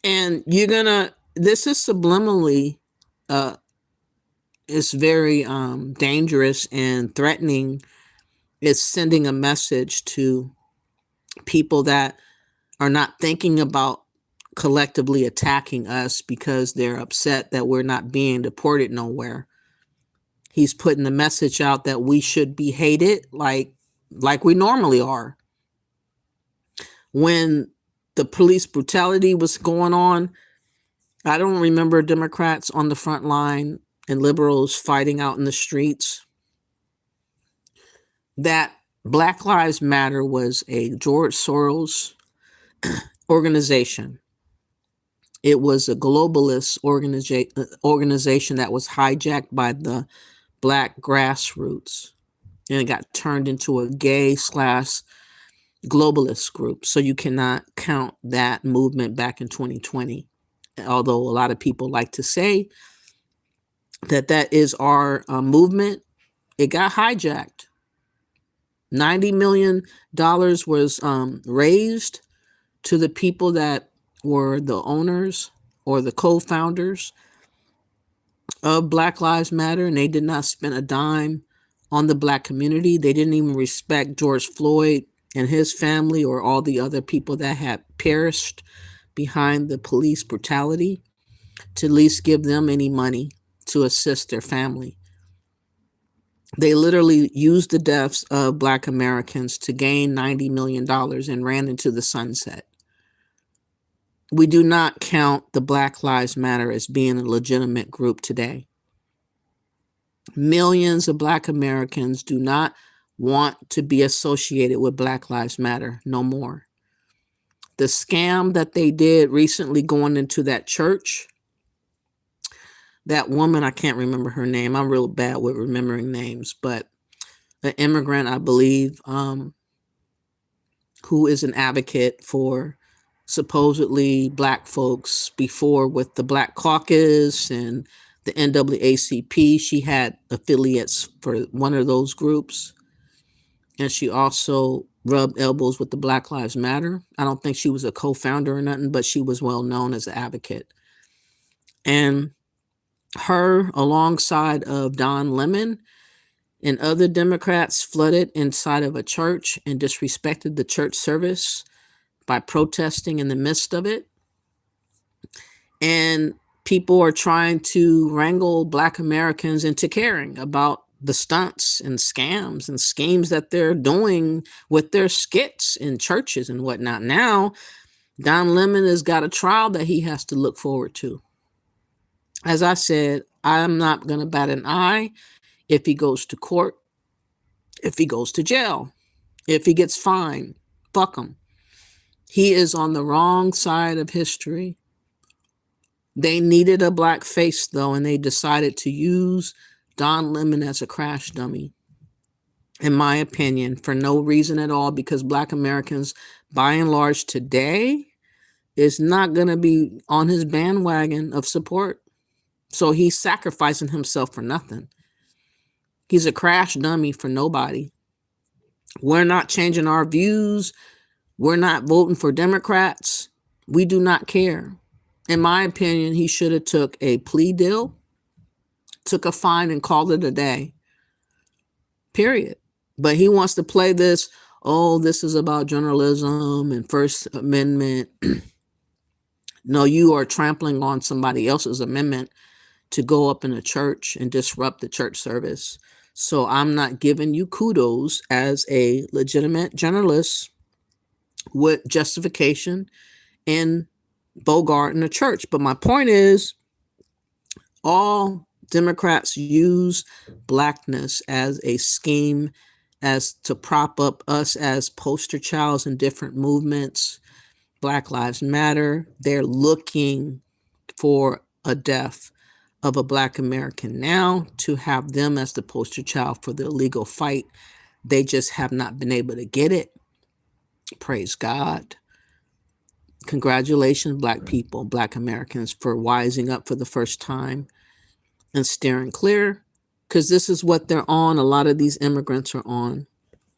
Speaker 1: And this is subliminally, it's very dangerous and threatening. It's sending a message to people that are not thinking about collectively attacking us because they're upset that we're not being deported nowhere. He's putting the message out that we should be hated like we normally are. When the police brutality was going on, I don't remember Democrats on the front line and liberals fighting out in the streets. That Black Lives Matter was a George Soros organization. It was a globalist organization that was hijacked by the Black grassroots, and it got turned into a gay / globalist group. So you cannot count that movement back in 2020. Although a lot of people like to say that is our movement, it got hijacked. $90 million was raised to the people that were the owners or the co-founders of Black Lives Matter, and they did not spend a dime on the Black community. They didn't even respect George Floyd and his family or all the other people that had perished behind the police brutality, to at least give them any money to assist their family. They literally used the deaths of Black Americans to gain $90 million and ran into the sunset. We do not count the Black Lives Matter as being a legitimate group today. Millions of Black Americans do not want to be associated with Black Lives Matter no more. The scam that they did recently going into that church, that woman, I can't remember her name. I'm real bad with remembering names, but an immigrant, I believe, who is an advocate for supposedly Black folks before with the Black Caucus and the NAACP. She had affiliates for one of those groups. And she also rubbed elbows with the Black Lives Matter. I don't think she was a co-founder or nothing, but she was well known as an advocate. And her, alongside of Don Lemon and other Democrats, flooded inside of a church and disrespected the church service by protesting in the midst of it. And people are trying to wrangle Black Americans into caring about the stunts and scams and schemes that they're doing with their skits in churches and whatnot. Now, Don Lemon has got a trial that he has to look forward to. As I said, I'm not going to bat an eye if he goes to court, if he goes to jail, if he gets fined. Fuck him. He is on the wrong side of history. They needed a Black face, though, and they decided to use Don Lemon as a crash dummy, in my opinion, for no reason at all, because Black Americans, by and large today, is not going to be on his bandwagon of support. So he's sacrificing himself for nothing. He's a crash dummy for nobody. We're not changing our views. We're not voting for Democrats. We do not care. In my opinion, he should have took a plea deal, took a fine, and called it a day. Period. But he wants to play this, oh, this is about journalism and First Amendment. No, you are trampling on somebody else's amendment to go up in a church and disrupt the church service. So I'm not giving you kudos as a legitimate journalist with justification in Bogart in the church. But my point is, all Democrats use Blackness as a scheme, as to prop up us as poster childs in different movements. Black Lives Matter. They're looking for a death of a Black American now to have them as the poster child for the illegal fight. They just have not been able to get it. Praise God. Congratulations, Black people, Black Americans, for wising up for the first time and steering clear, because this is what they're on. A lot of these immigrants are on.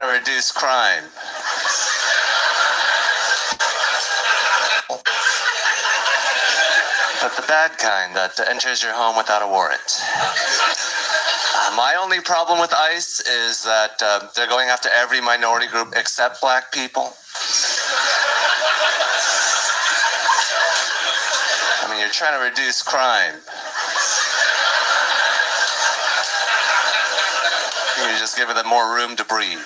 Speaker 14: Reduce crime. But the bad kind that enters your home without a warrant. My only problem with ICE is that they're going after every minority group except Black people. I mean, you're trying to reduce crime. You're just giving them more room to breathe.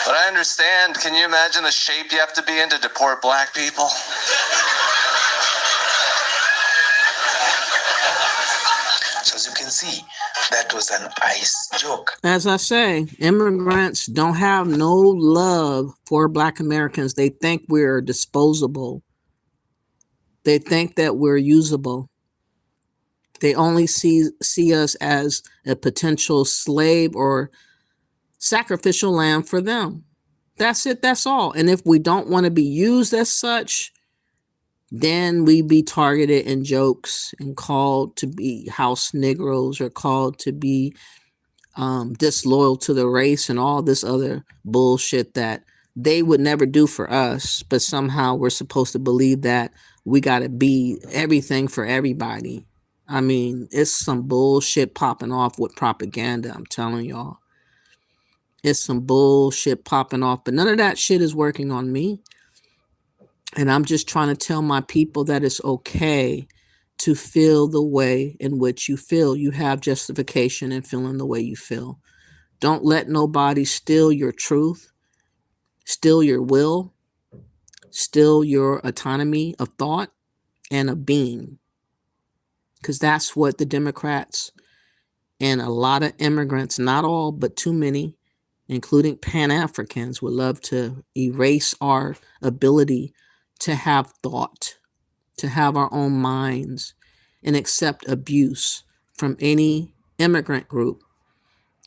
Speaker 14: But I understand, can you imagine the shape you have to be in to deport Black people?
Speaker 19: So as you can see, that was an ICE joke.
Speaker 1: As I say, immigrants don't have no love for Black Americans. They think we're disposable. They think that we're usable. They only see us as a potential slave or sacrificial lamb for them. That's it. That's all. And if we don't want to be used as such, then we be targeted in jokes and called to be house Negroes or called to be disloyal to the race and all this other bullshit that they would never do for us. But somehow we're supposed to believe that we got to be everything for everybody. I mean, it's some bullshit popping off with propaganda. I'm telling y'all. It's some bullshit popping off, but none of that shit is working on me. And I'm just trying to tell my people that it's okay to feel the way in which you feel. You have justification in feeling the way you feel. Don't let nobody steal your truth, steal your will, steal your autonomy of thought and of being. Because that's what the Democrats and a lot of immigrants, not all, but too many, including Pan-Africans, would love to erase our ability to have thought, to have our own minds, and accept abuse from any immigrant group.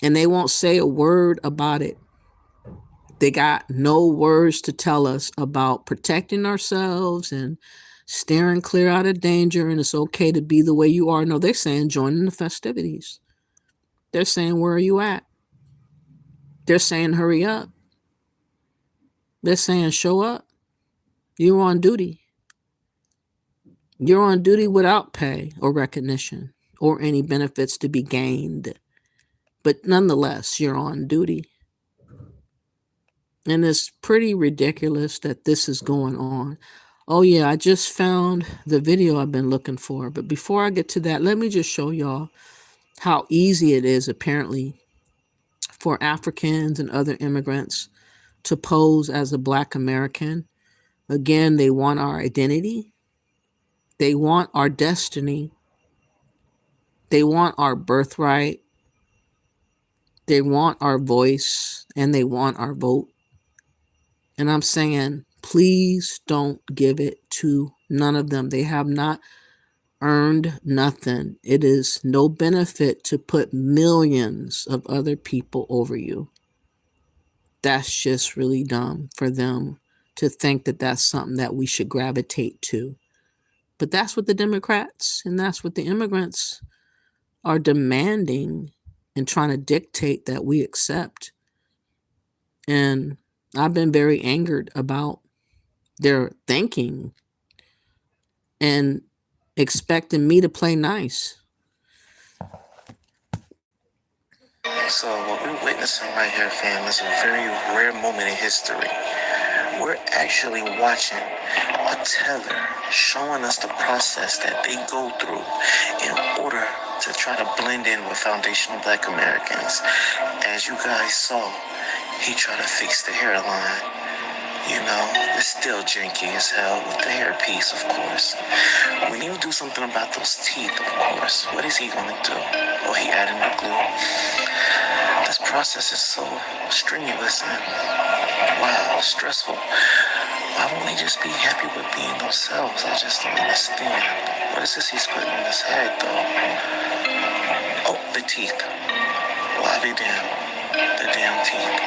Speaker 1: And they won't say a word about it. They got no words to tell us about protecting ourselves and steering clear out of danger, and it's okay to be the way you are. No, they're saying join in the festivities. They're saying, where are you at? They're saying, hurry up. They're saying, show up. You're on duty. You're on duty without pay or recognition or any benefits to be gained. But nonetheless, you're on duty. And it's pretty ridiculous that this is going on. Oh yeah, I just found the video I've been looking for. But before I get to that, let me just show y'all how easy it is apparently for Africans and other immigrants to pose as a Black American. Again, they want our identity. They want our destiny. They want our birthright. They want our voice and they want our vote. And I'm saying, please don't give it to none of them. They have not earned nothing. It is no benefit to put millions of other people over you. That's just really dumb for them to think that that's something that we should gravitate to. But that's what the Democrats and that's what the immigrants are demanding and trying to dictate that we accept. And I've been very angered about their thinking and expecting me to play nice.
Speaker 10: So what we're witnessing right here, fam, is a very rare moment in history. We're actually watching a teller showing us the process that they go through in order to try to blend in with foundational Black Americans. As you guys saw, he tried to fix the hairline. You know, it's still janky as hell with the hairpiece, of course. We need to do something about those teeth, of course. What is he gonna do? Oh, he adding the glue. This process is so strenuous and, wow, stressful. Why won't they just be happy with being themselves? I just don't understand. What is this he's putting on his head, though? Oh, the teeth. Well, I'll be damned. The damn teeth.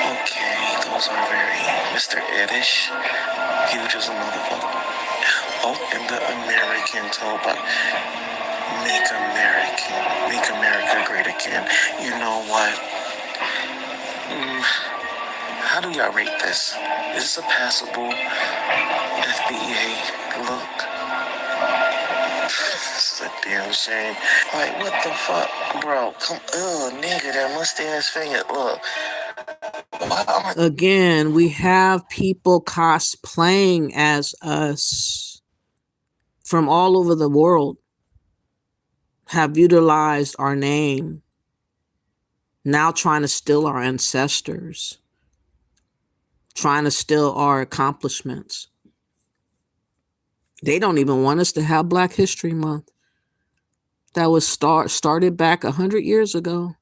Speaker 10: Okay, those are very Mr. Edish. Huge as a motherfucker. Oh, and the American told about make America great again. You know what? How do y'all rate this? Is this a passable FBA look? This is a damn shame. Like, what the fuck? Bro, come on, nigga, that mustache finger, look.
Speaker 1: Again, we have people cosplaying as us from all over the world, have utilized our name, now trying to steal our ancestors, trying to steal our accomplishments. They don't even want us to have Black History Month. That was started back 100 years ago.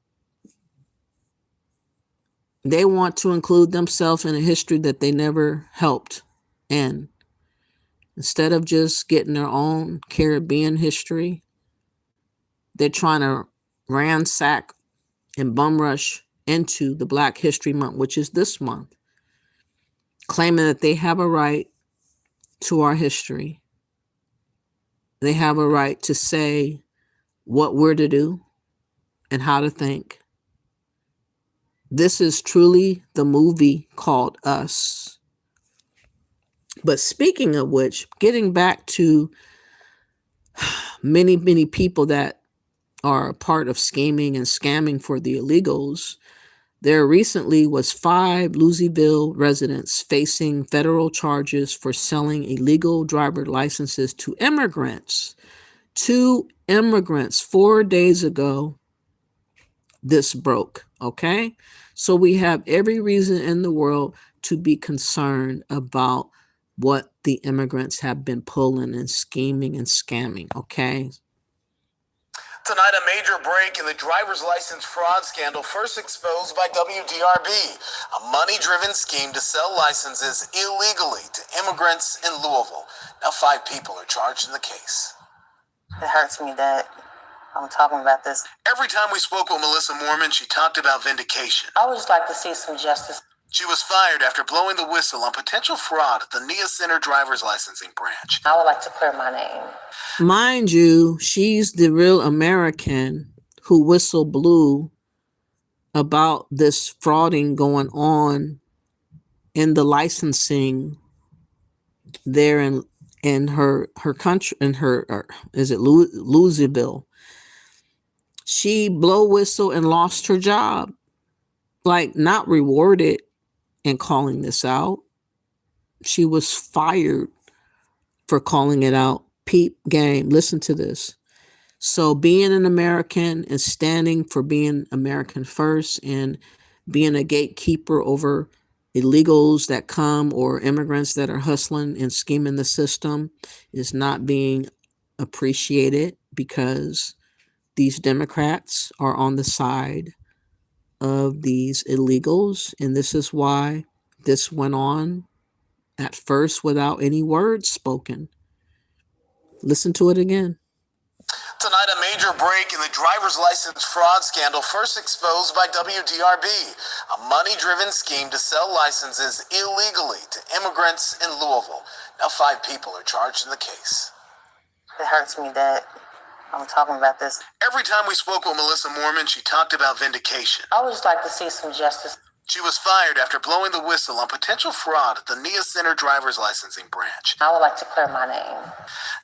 Speaker 1: They want to include themselves in a history that they never helped in. Instead of just getting their own Caribbean history, they're trying to ransack and bum rush into the Black History Month, which is this month, claiming that they have a right to our history. They have a right to say what we're to do and how to think. This is truly the movie called Us. But speaking of which, getting back to many, many people that are a part of scheming and scamming for the illegals, there recently was 5 Louisville residents facing federal charges for selling illegal driver licenses to immigrants. 2 immigrants 4 days ago, this broke, okay? So we have every reason in the world to be concerned about what the immigrants have been pulling and scheming and scamming, okay?
Speaker 13: Tonight, a major break in the driver's license fraud scandal first exposed by WDRB, a money-driven scheme to sell licenses illegally to immigrants in Louisville. Now 5 people are charged in the case.
Speaker 20: It hurts me that I'm talking about this.
Speaker 13: Every time we spoke with Melissa Moorman, she talked about vindication.
Speaker 20: I would just like to see some justice.
Speaker 13: She was fired after blowing the whistle on potential fraud at the NIA Center driver's licensing branch.
Speaker 20: I would like to clear my name.
Speaker 1: Mind you, she's the real American who whistle blew about this frauding going on in the licensing there in her country, in her, is it Louisville? She blow whistle and lost her job, like not rewarded and calling this out. She was fired for calling it out. Peep game, listen to this. So being an American and standing for being American first and being a gatekeeper over illegals that come or immigrants that are hustling and scheming the system is not being appreciated, because these Democrats are on the side of these illegals. And this is why this went on at first without any words spoken. Listen to it again.
Speaker 13: Tonight, a major break in the driver's license fraud scandal first exposed by WDRB, a money-driven scheme to sell licenses illegally to immigrants in Louisville. Now 5 people are charged in the case.
Speaker 20: It hurts me that I'm talking about this.
Speaker 13: Every time we spoke with Melissa Moorman, she talked about vindication.
Speaker 20: I would just like to see some justice.
Speaker 13: She was fired after blowing the whistle on potential fraud at the NIA Center driver's licensing branch.
Speaker 20: I would like to clear my name.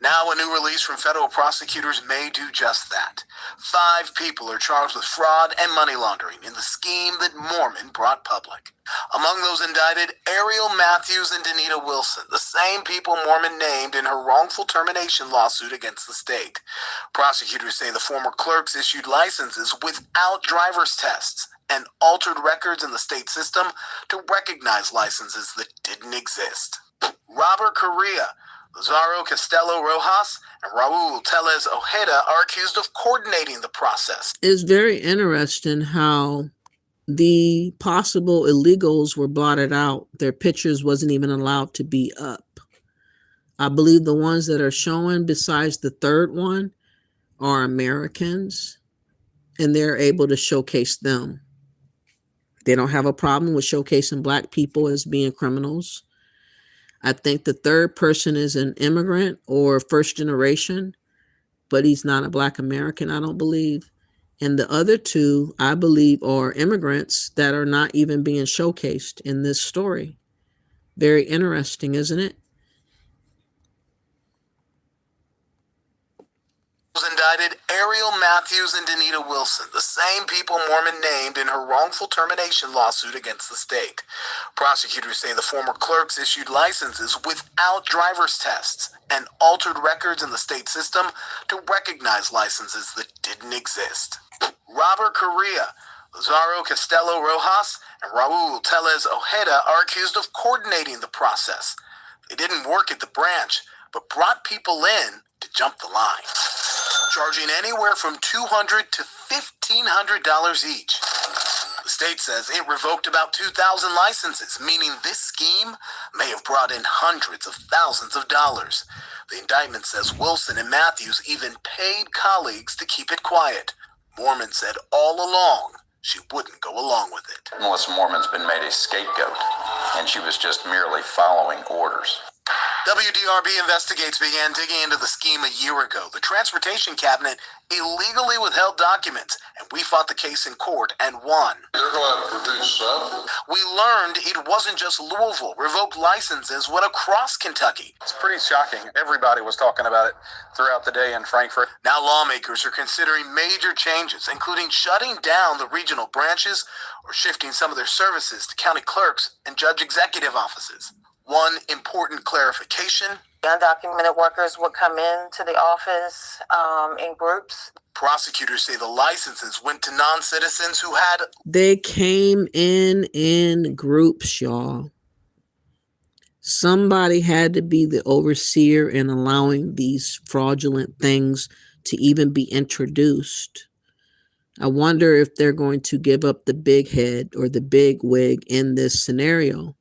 Speaker 13: Now a new release from federal prosecutors may do just that. 5 people are charged with fraud and money laundering in the scheme that Moorman brought public. Among those indicted, Ariel Matthews and Danita Wilson, the same people Moorman named in her wrongful termination lawsuit against the state. Prosecutors say the former clerks issued licenses without driver's tests and altered records in the state system to recognize licenses that didn't exist. Robert Correa, Lazaro Castelo Rojas, and Raul Tellez Ojeda are accused of coordinating the process.
Speaker 1: It's very interesting how the possible illegals were blotted out. Their pictures wasn't even allowed to be up. I believe the ones that are showing besides the third one are Americans, and they're able to showcase them. They don't have a problem with showcasing Black people as being criminals. I think the third person is an immigrant or first generation, but he's not a Black American, I don't believe. And the other two, I believe, are immigrants that are not even being showcased in this story. Very interesting, isn't it?
Speaker 13: Indicted Ariel Matthews and Danita Wilson, the same people Mormon named in her wrongful termination lawsuit against the state. Prosecutors say the former clerks issued licenses without driver's tests and altered records in the state system to recognize licenses that didn't exist. Robert Correa, Lazaro Castelo Rojas, and Raul Tellez Ojeda are accused of coordinating the process. They didn't work at the branch, but brought people in to jump the line, charging anywhere from $200 to $1,500 each. The state says it revoked about 2,000 licenses, meaning this scheme may have brought in hundreds of thousands of dollars. The indictment says Wilson and Matthews even paid colleagues to keep it quiet. Mormon said all along she wouldn't go along with it.
Speaker 3: Melissa Mormon's been made a scapegoat, and she was just merely following orders.
Speaker 13: WDRB Investigates began digging into the scheme a year ago. The Transportation Cabinet illegally withheld documents, and we fought the case in court and won.
Speaker 4: You're going to produce stuff?
Speaker 13: We learned it wasn't just Louisville. Revoked licenses went across Kentucky.
Speaker 9: It's pretty shocking. Everybody was talking about it throughout the day in Frankfurt.
Speaker 13: Now lawmakers are considering major changes, including shutting down the regional branches or shifting some of their services to county clerks and judge executive offices. One important clarification.
Speaker 20: Undocumented workers would come into the office in groups.
Speaker 13: Prosecutors say the licenses went to non-citizens who had...
Speaker 1: They came in groups, y'all. Somebody had to be the overseer in allowing these fraudulent things to even be introduced. I wonder if they're going to give up the big head or the big wig in this scenario.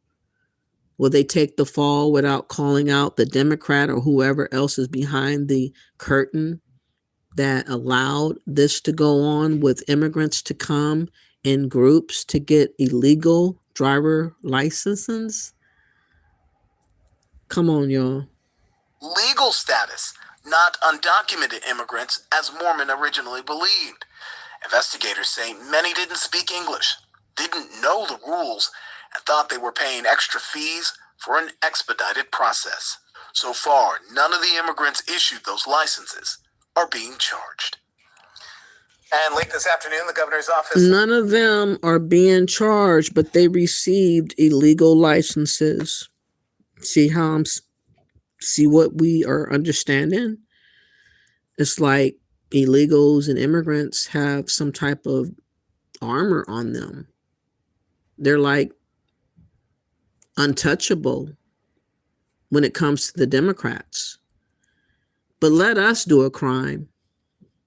Speaker 1: Will they take the fall without calling out the Democrat or whoever else is behind the curtain that allowed this to go on with immigrants to come in groups to get illegal driver licenses? Come on, y'all.
Speaker 13: Legal status, not undocumented immigrants, as Mormon originally believed. Investigators say many didn't speak English, didn't know the rules, and thought they were paying extra fees for an expedited process. So far, none of the immigrants issued those licenses are being charged.
Speaker 9: And late this afternoon, the governor's office...
Speaker 1: None of them are being charged, but they received illegal licenses. See what we are understanding? It's like illegals and immigrants have some type of armor on them. They're like untouchable when it comes to the Democrats. But let us do a crime.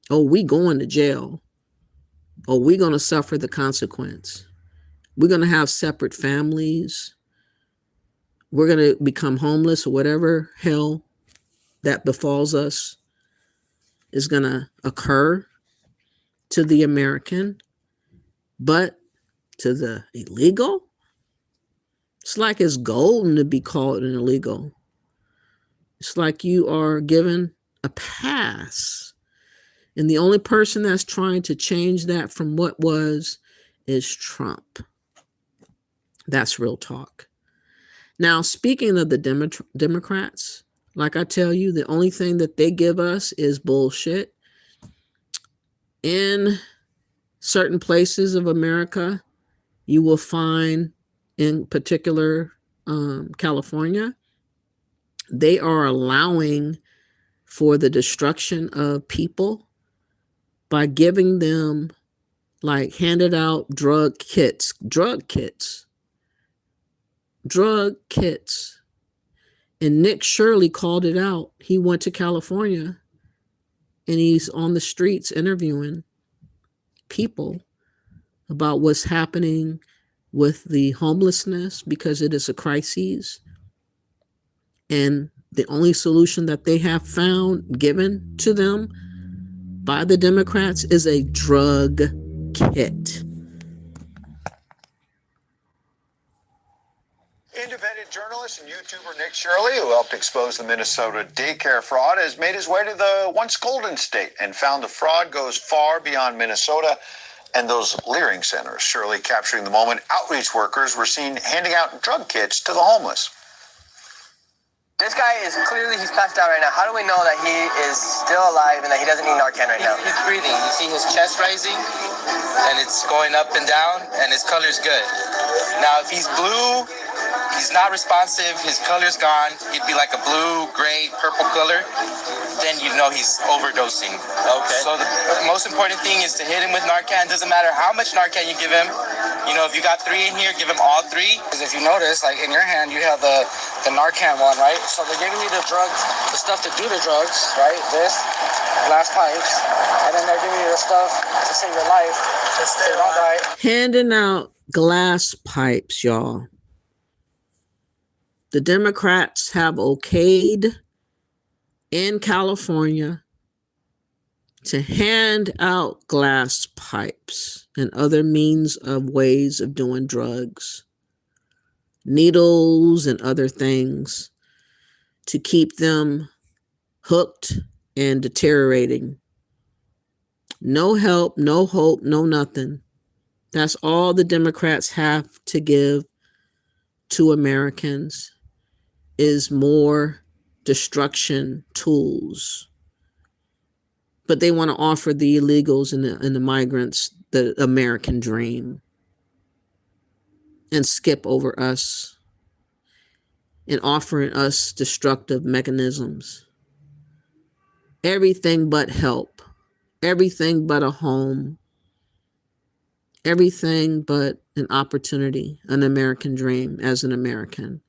Speaker 1: Oh, we going to jail. Oh, we going to suffer the consequence. We're going to have separate families. We're going to become homeless, or whatever hell that befalls us is going to occur to the American. But to the illegal, it's like it's golden to be called an illegal. It's like you are given a pass. And the only person that's trying to change that from what was is Trump. That's real talk. Now, speaking of the Democrats, like I tell you, the only thing that they give us is bullshit. In certain places of America, you will find, in particular, California, they are allowing for the destruction of people by giving them like handed out drug kits. And Nick Shirley called it out. He went to California and he's on the streets interviewing people about what's happening with the homelessness, because it is a crisis. And the only solution that they have found given to them by the Democrats is a drug kit.
Speaker 8: Independent journalist and YouTuber Nick Shirley, who helped expose the Minnesota daycare fraud, has made his way to the once golden state and found the fraud goes far beyond Minnesota and those leering centers. Shirley capturing the moment outreach workers were seen handing out drug kits to the homeless.
Speaker 11: This guy is clearly, he's passed out right now. How do we know that he is still alive and that he doesn't need Narcan right now?
Speaker 21: He's breathing. You see his chest rising, and it's going up and down, and his color's good. Now, if he's blue, he's not responsive, his color's gone, he'd be like a blue, gray, purple color, then you know he's overdosing. Okay. So the most important thing is to hit him with Narcan. Doesn't matter how much Narcan you give him. You know, if you got 3 in here, give him all 3. Because if you notice, like in your hand, you have the Narcan one, right? So they're giving you the drugs, the stuff to do the drugs, right? This, glass pipes, and then they're giving you the stuff to save your life, so you don't die.
Speaker 1: Handing out glass pipes, y'all. The Democrats have okayed in California to hand out glass pipes and other means of ways of doing drugs, needles and other things, to keep them hooked and deteriorating. No help, no hope, no nothing. That's all the Democrats have to give to Americans, is more destruction tools. But they want to offer the illegals and the migrants the American dream and skip over us and offering us destructive mechanisms. Everything but help, everything but a home, everything but an opportunity, an American dream as an American.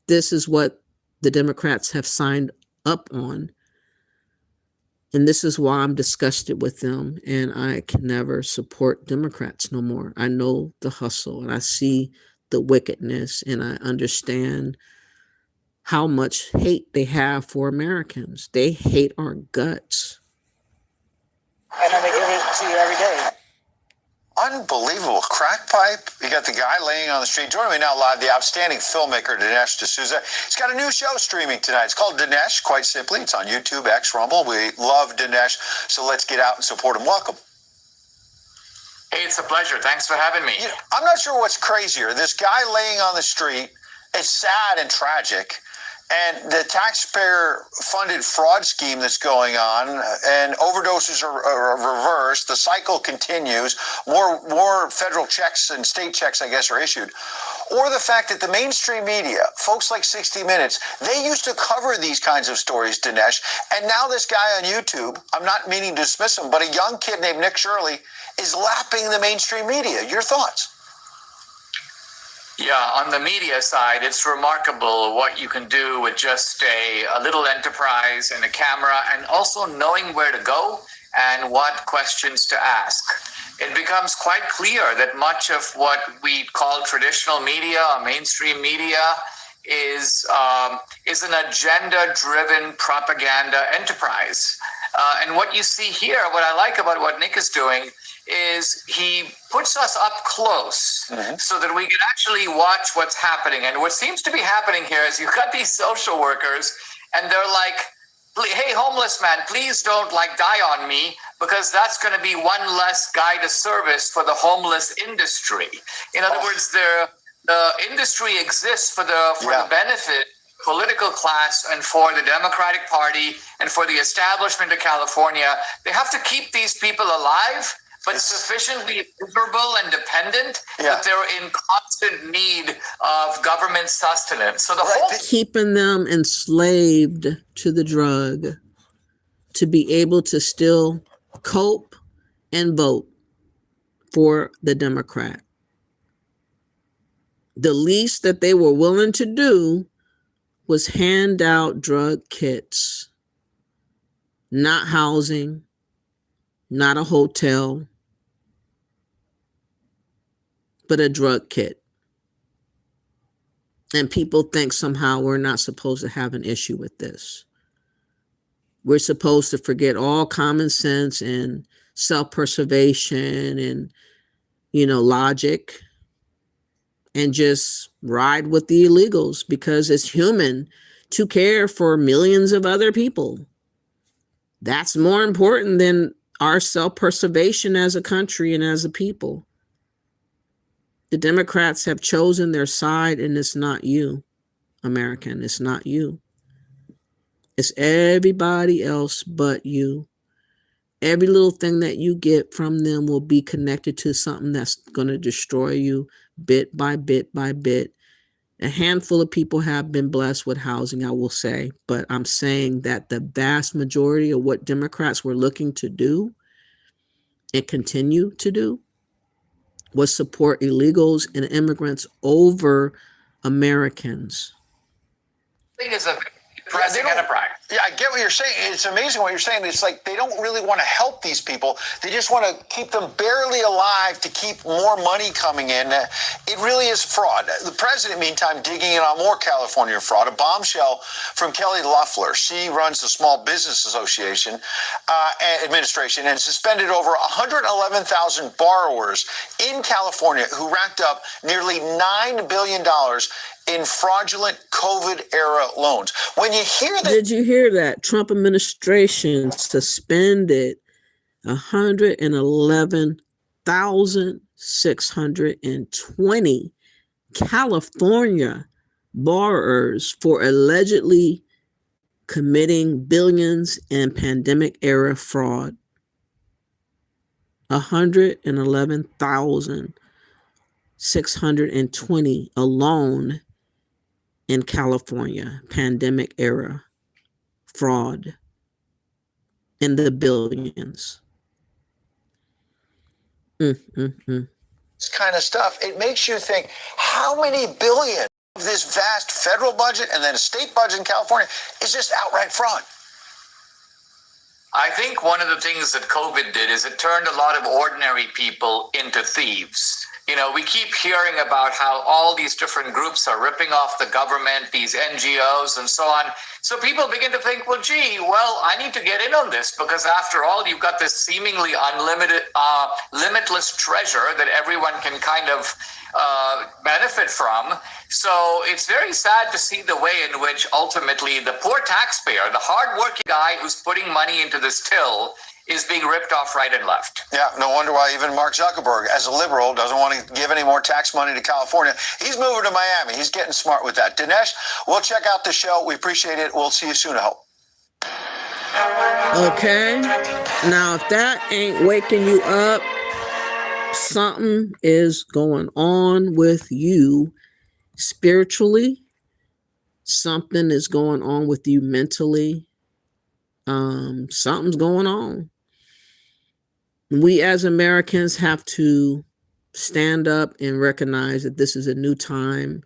Speaker 1: This is what the Democrats have signed up on. And this is why I'm disgusted with them, and I can never support Democrats no more. I know the hustle, and I see the wickedness, and I understand how much hate they have for Americans. They hate our guts.
Speaker 11: And then they give it to you every day.
Speaker 8: Unbelievable. Crack pipe. You got the guy laying on the street. Joining me now live, the outstanding filmmaker, Dinesh D'Souza. He's got a new show streaming tonight. It's called Dinesh, quite simply. It's on YouTube, X, Rumble. We love Dinesh, so let's get out and support him. Welcome.
Speaker 24: Hey, it's a pleasure. Thanks for having me.
Speaker 8: I'm not sure what's crazier. This guy laying on the street, it's sad and tragic. And the taxpayer-funded fraud scheme that's going on, and overdoses are reversed. The cycle continues. More federal checks and state checks, I guess, are issued. Or the fact that the mainstream media, folks like 60 Minutes, they used to cover these kinds of stories, Dinesh. And now this guy on YouTube, I'm not meaning to dismiss him, but a young kid named Nick Shirley is lapping the mainstream media. Your thoughts?
Speaker 24: Yeah, on the media side, it's remarkable what you can do with just a little enterprise and a camera, and also knowing where to go and what questions to ask. It becomes quite clear that much of what we call traditional media or mainstream media is an agenda-driven propaganda enterprise. And what you see here, what I like about what Nick is doing, is he puts us up close so that we can actually watch what's happening. And what seems to be happening here is you've got these social workers, and they're like, hey, homeless man, please don't die on me, because that's going to be one less guy to service for the homeless industry. In other words, the industry exists for the benefit political class and for the Democratic Party and for the establishment of California. They have to keep these people alive, but sufficiently miserable and dependent that they're in constant need of government sustenance. So the whole
Speaker 1: keeping them enslaved to the drug to be able to still cope and vote for the Democrat. The least that they were willing to do was hand out drug kits, not housing, not a hotel, but a drug kit. And people think somehow we're not supposed to have an issue with this. We're supposed to forget all common sense and self-preservation and, logic, and just ride with the illegals because it's human to care for millions of other people. That's more important than our self-preservation as a country and as a people. The Democrats have chosen their side, and it's not you, American. It's not you. It's everybody else but you. Every little thing that you get from them will be connected to something that's going to destroy you bit by bit by bit. A handful of people have been blessed with housing, I will say, but I'm saying that the vast majority of what Democrats were looking to do and continue to do was support illegals and immigrants over Americans.
Speaker 24: I think it's a depressing enterprise.
Speaker 8: Yeah, I get what you're saying. It's amazing what you're saying. It's like they don't really want to help these people. They just want to keep them barely alive to keep more money coming in. It really is fraud. The president, meantime, digging in on more California fraud. A bombshell from Kelly Loeffler. She runs the Small Business Association administration and suspended over 111,000 borrowers in California who racked up nearly $9 billion in fraudulent COVID-era loans. When you hear that...
Speaker 1: Did you hear that? Trump administration suspended 111,620 California borrowers for allegedly committing billions in pandemic-era fraud. 111,620 alone in California, pandemic era fraud in the billions.
Speaker 8: This kind of stuff, it makes you think, how many billion of this vast federal budget and then a state budget in California is just outright fraud?
Speaker 24: I think one of the things that COVID did is it turned a lot of ordinary people into thieves. We keep hearing about how all these different groups are ripping off the government, these NGOs and so on. So people begin to think, well, I need to get in on this because after all, you've got this seemingly unlimited, limitless treasure that everyone can kind of benefit from. So it's very sad to see the way in which ultimately the poor taxpayer, the hardworking guy who's putting money into this till, is being ripped off right and left.
Speaker 8: Yeah, no wonder why even Mark Zuckerberg, as a liberal, doesn't want to give any more tax money to California. He's moving to Miami. He's getting smart with that. Dinesh, we'll check out the show. We appreciate it. We'll see you soon, I hope.
Speaker 1: Okay. Now, if that ain't waking you up, something is going on with you spiritually. Something is going on with you mentally. Something's going on. We as Americans have to stand up and recognize that this is a new time,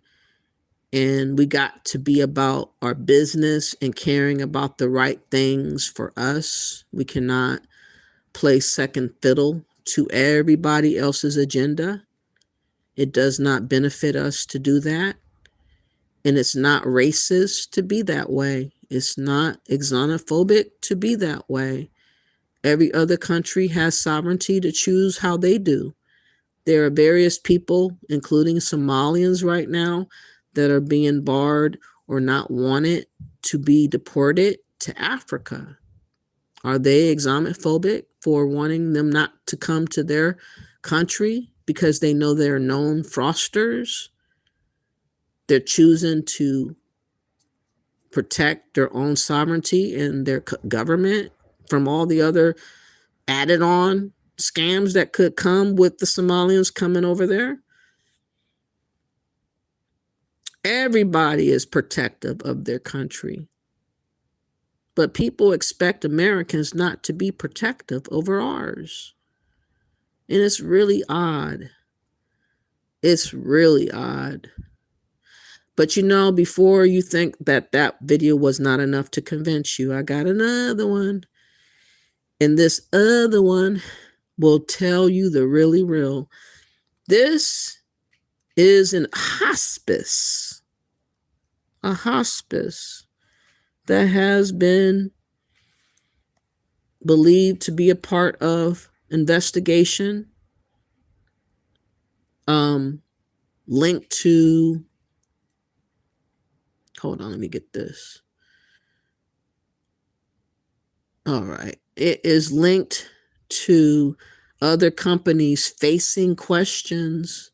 Speaker 1: and we got to be about our business and caring about the right things for us. We cannot play second fiddle to everybody else's agenda. It does not benefit us to do that. And it's not racist to be that way. It's not xenophobic to be that way. Every other country has sovereignty to choose how they do. There are various people, including Somalians right now, that are being barred or not wanted to be deported to Africa. Are they Islamophobic for wanting them not to come to their country because they know they're known fraudsters? They're choosing to protect their own sovereignty and their government from all the other added on scams that could come with the Somalians coming over there. Everybody is protective of their country. But people expect Americans not to be protective over ours. And it's really odd. It's really odd. But you know, before you think that that video was not enough to convince you, I got another one. And this other one will tell you the really real. This is an hospice. A hospice that has been believed to be a part of investigation linked to, hold on, let me get this. All right. It is linked to other companies facing questions.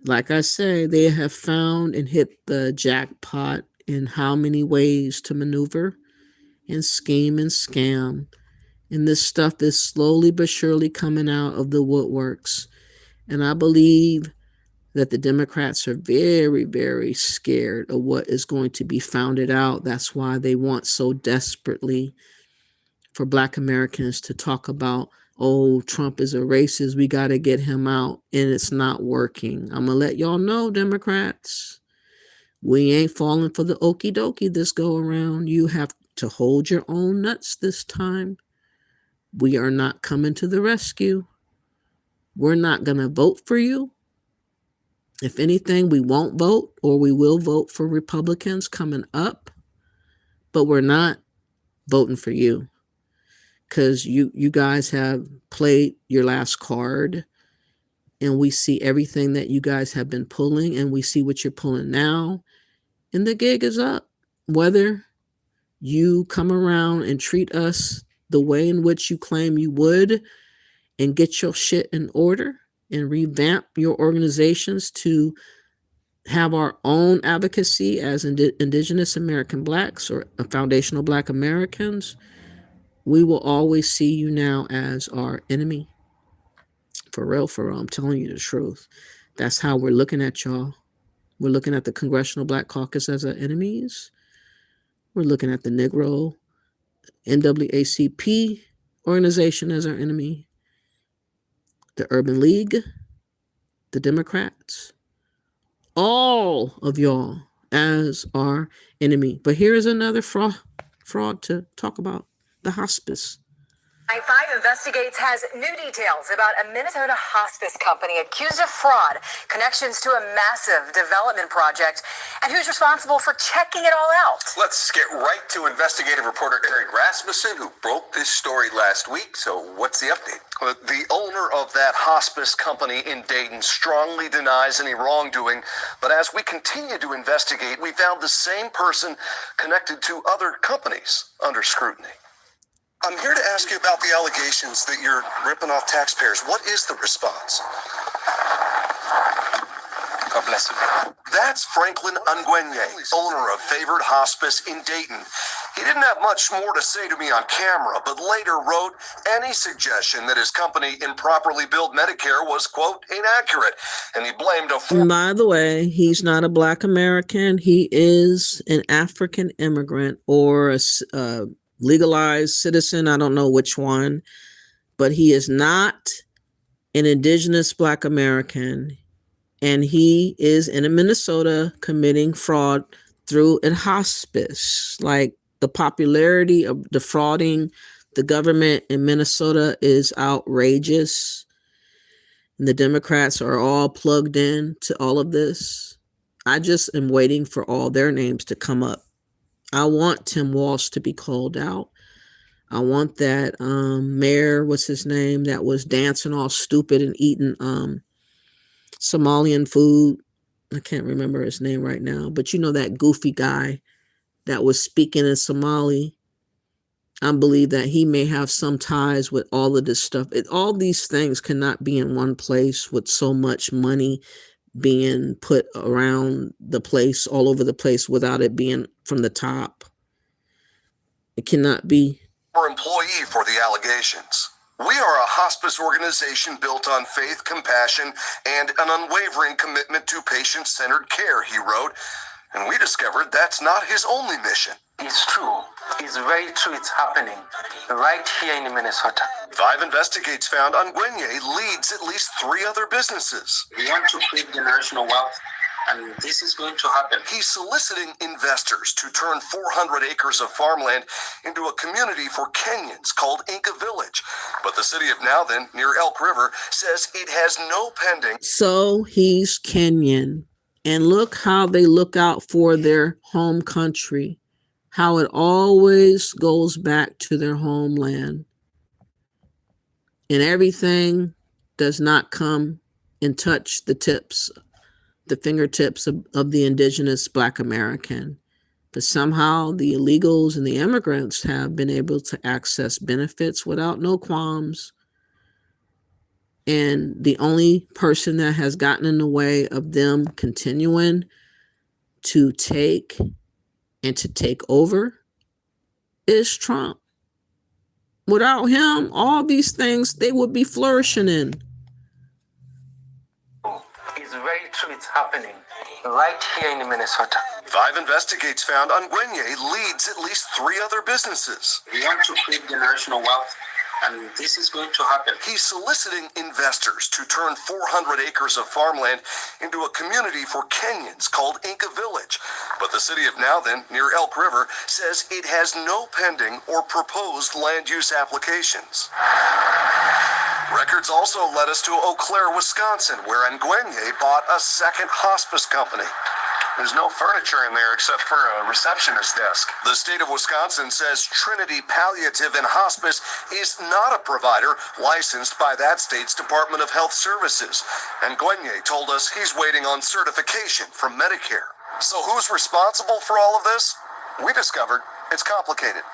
Speaker 1: Like I say, they have found and hit the jackpot in how many ways to maneuver and scheme and scam. And this stuff is slowly but surely coming out of the woodworks. And I believe that the Democrats are very, very scared of what is going to be founded out. That's why they want so desperately for Black Americans to talk about, oh, Trump is a racist, we got to get him out. And it's not working. I'm going to let y'all know, Democrats, we ain't falling for the okie dokie this go around. You have to hold your own nuts this time. We are not coming to the rescue. We're not going to vote for you. If anything, we won't vote, or we will vote for Republicans coming up, but we're not voting for you because you guys have played your last card, and we see everything that you guys have been pulling, and we see what you're pulling now, and the gig is up. Whether you come around and treat us the way in which you claim you would and get your shit in order and revamp your organizations to have our own advocacy as Indigenous American Blacks or foundational Black Americans, we will always see you now as our enemy. For real, I'm telling you the truth. That's how we're looking at y'all. We're looking at the Congressional Black Caucus as our enemies. We're looking at the Negro NAACP organization as our enemy. The Urban League, the Democrats, all of y'all as our enemy. But here is another fraud to talk about, the hospice.
Speaker 5: I-5 Investigates has new details about a Minnesota hospice company accused of fraud, connections to a massive development project, and who's responsible for checking it all out.
Speaker 15: Let's get right to investigative reporter Eric Rasmussen, who broke this story last week. So what's the update?
Speaker 16: The owner of that hospice company in Dayton strongly denies any wrongdoing, but as we continue to investigate, we found the same person connected to other companies under scrutiny. I'm here to ask you about the allegations that you're ripping off taxpayers. What is the response?
Speaker 15: God bless you.
Speaker 16: That's Franklin Nguyenye, owner of Favored Hospice in Dayton. He didn't have much more to say to me on camera, but later wrote any suggestion that his company improperly billed Medicare was, quote, inaccurate. And he blamed a...
Speaker 1: By the way, he's not a Black American. He is an African immigrant or a legalized citizen. I don't know which one, but he is not an Indigenous Black American. And he is in Minnesota committing fraud through a hospice. Like, the popularity of defrauding the government in Minnesota is outrageous. And the Democrats are all plugged in to all of this. I just am waiting for all their names to come up. I want Tim Walsh to be called out. I want that mayor, what's his name, that was dancing all stupid and eating Somalian food. I can't remember his name right now, but you know, that goofy guy that was speaking in Somali. I believe that he may have some ties with all of this stuff. All these things cannot be in one place with so much money being put around the place, all over the place, without it being from the top. It cannot be.
Speaker 16: Or employee for the allegations. We are a hospice organization built on faith, compassion, and an unwavering commitment to patient-centered care, he wrote. And we discovered that's not his only mission.
Speaker 11: It's true. It's very true. It's happening right here in Minnesota.
Speaker 16: 5 Investigates found Nguyenye leads at least 3 other businesses.
Speaker 11: We want to create generational wealth, and this is going to happen.
Speaker 16: He's soliciting investors to turn 400 acres of farmland into a community for Kenyans called Inca Village. But the city of Nowthen, near Elk River, says it has no pending.
Speaker 1: So he's Kenyan. And look how they look out for their home country. How it always goes back to their homeland. And everything does not come and touch the fingertips of the indigenous Black American. But somehow the illegals and the immigrants have been able to access benefits without no qualms. And the only person that has gotten in the way of them continuing to take and to take over is Trump. Without him, all these things they would be flourishing in.
Speaker 11: It's very true. It's happening right here in Minnesota.
Speaker 16: 5 Investigates found Nguyenye leads at least 3 other businesses.
Speaker 11: We want to create generational wealth, and this is going to happen.
Speaker 16: He's soliciting investors to turn 400 acres of farmland into a community for Kenyans called Inca Village. But the city of Nowthen, near Elk River, says it has no pending or proposed land use applications. Records also led us to Eau Claire, Wisconsin, where Nguyenye bought a second hospice company.
Speaker 3: There's no furniture in there except for a receptionist desk.
Speaker 16: The state of Wisconsin says Trinity Palliative and Hospice is not a provider licensed by that state's Department of Health Services. And Nguyenye told us he's waiting on certification from Medicare. So who's responsible for all of this? We discovered it's complicated.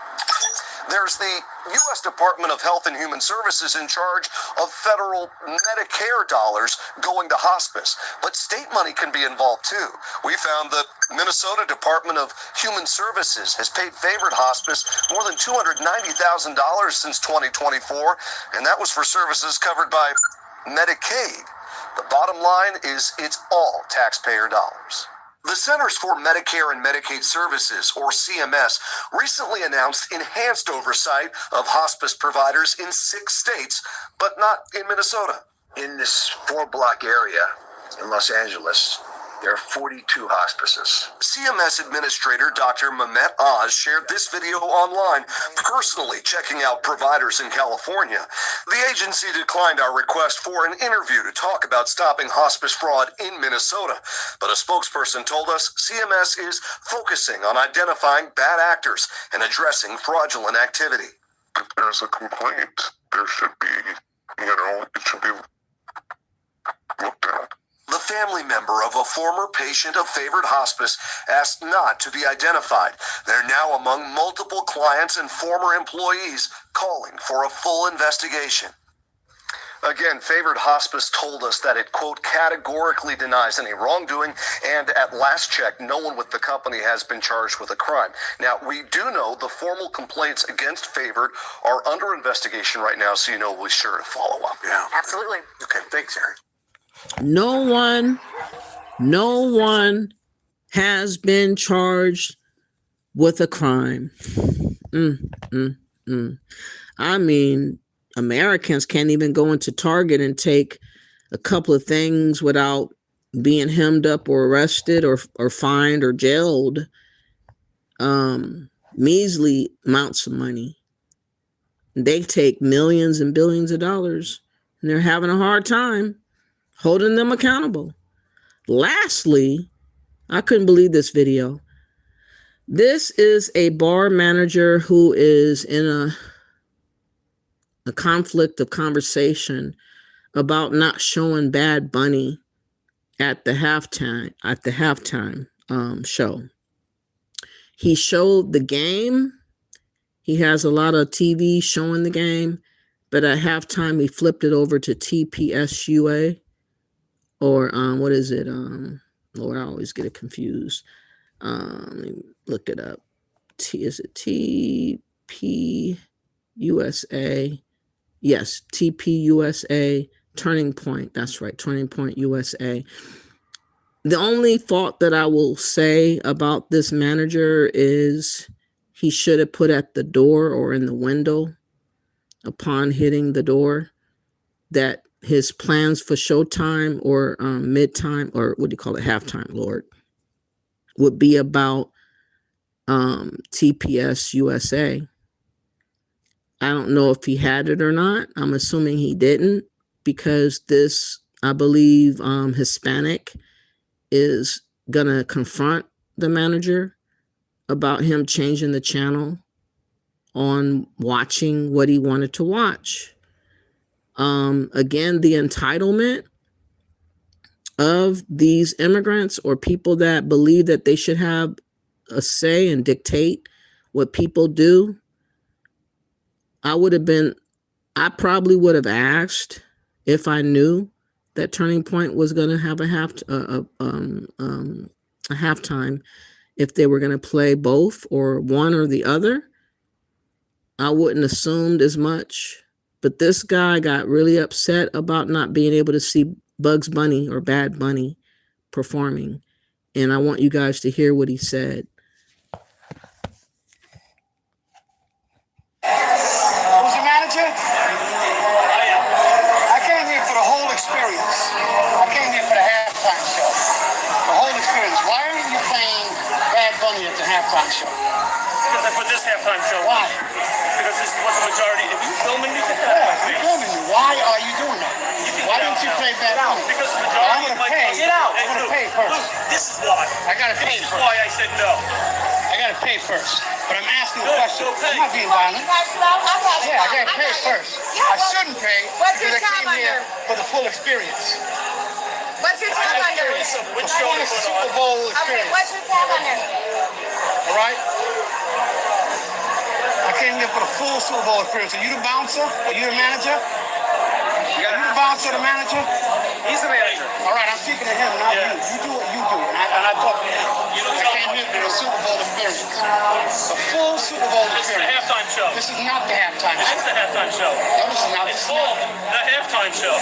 Speaker 16: There's the U.S. Department of Health and Human Services in charge of federal Medicare dollars going to hospice, but state money can be involved too. We found the Minnesota Department of Human Services has paid Favored Hospice more than $290,000 since 2024, and that was for services covered by Medicaid. The bottom line is it's all taxpayer dollars. The Centers for Medicare and Medicaid Services, or CMS, recently announced enhanced oversight of hospice providers in 6 states, but not in Minnesota.
Speaker 3: In this 4-block area in Los Angeles, there are 42 hospices.
Speaker 16: CMS Administrator Dr. Mehmet Oz shared this video online, personally checking out providers in California. The agency declined our request for an interview to talk about stopping hospice fraud in Minnesota, but a spokesperson told us CMS is focusing on identifying bad actors and addressing fraudulent activity.
Speaker 4: If there's a complaint, there should be, it should be looked at.
Speaker 16: The family member of a former patient of Favored Hospice asked not to be identified. They're now among multiple clients and former employees calling for a full investigation. Again, Favored Hospice told us that it, quote, categorically denies any wrongdoing, and at last check, no one with the company has been charged with a crime. Now, we do know the formal complaints against Favored are under investigation right now, so we'll be sure to follow up.
Speaker 15: Yeah.
Speaker 5: Absolutely.
Speaker 15: Okay, thanks, Aaron.
Speaker 1: No one has been charged with a crime. I mean, Americans can't even go into Target and take a couple of things without being hemmed up or arrested or fined or jailed. Measly amounts of money. They take millions and billions of dollars, and they're having a hard time holding them accountable. Lastly, I couldn't believe this video. This is a bar manager who is in a conflict of conversation about not showing Bad Bunny at the halftime show. He showed the game. He has a lot of TV showing the game, but at halftime he flipped it over to TPSUA. Or what is it? Lord, I always get it confused. Let me look it up. Is it TPUSA? Yes, TPUSA, Turning Point. That's right, Turning Point USA. The only fault that I will say about this manager is he should have put at the door or in the window upon hitting the door that his plans for showtime or mid-time, or what do you call it, halftime, Lord, would be about TPS USA. I don't know if he had it or not. I'm assuming he didn't, because this, I believe, Hispanic is gonna confront the manager about him changing the channel on watching what he wanted to watch. Again, the entitlement of these immigrants or people that believe that they should have a say and dictate what people do. I probably would have asked if I knew that Turning Point was going to have a halftime, if they were going to play both or one or the other. I wouldn't assumed as much, but this guy got really upset about not being able to see Bugs Bunny or Bad Bunny performing. And I want you guys to hear what he said.
Speaker 7: Who's the manager? I came here for the whole experience. I came here for the halftime show. The whole experience. Why aren't you playing Bad Bunny at the halftime show?
Speaker 17: Because I put this halftime show.
Speaker 7: Why?
Speaker 17: Because this is what the majority. If you're filming me, get
Speaker 7: that out. You're filming me. Why are you doing that? Why didn't you play Bad Bunny?
Speaker 17: Because the majority of my
Speaker 7: get out. I'm gonna pay first.
Speaker 17: This is why.
Speaker 7: I gotta pay first.
Speaker 17: This is why I said no.
Speaker 7: I gotta pay first. But I'm asking a question. I'm not being violent. Yeah, I gotta pay first. I shouldn't pay because I came here for the full experience.
Speaker 12: What's your tab under?
Speaker 7: Which show is Super Bowl experience.
Speaker 12: Okay, what's your tab under?
Speaker 7: All right. I came here for the full Super Bowl experience. Are you the bouncer? Are you the manager? Are you the bouncer, the manager?
Speaker 17: He's the manager.
Speaker 7: All right, I'm speaking to him, not you. You do what you do, and I talk to him. I came here for the Super Bowl experience. The full Super Bowl experience.
Speaker 17: This is the halftime show.
Speaker 7: This is not the halftime show.
Speaker 17: It is the halftime show.
Speaker 7: No, this is not.
Speaker 17: It's called the halftime show.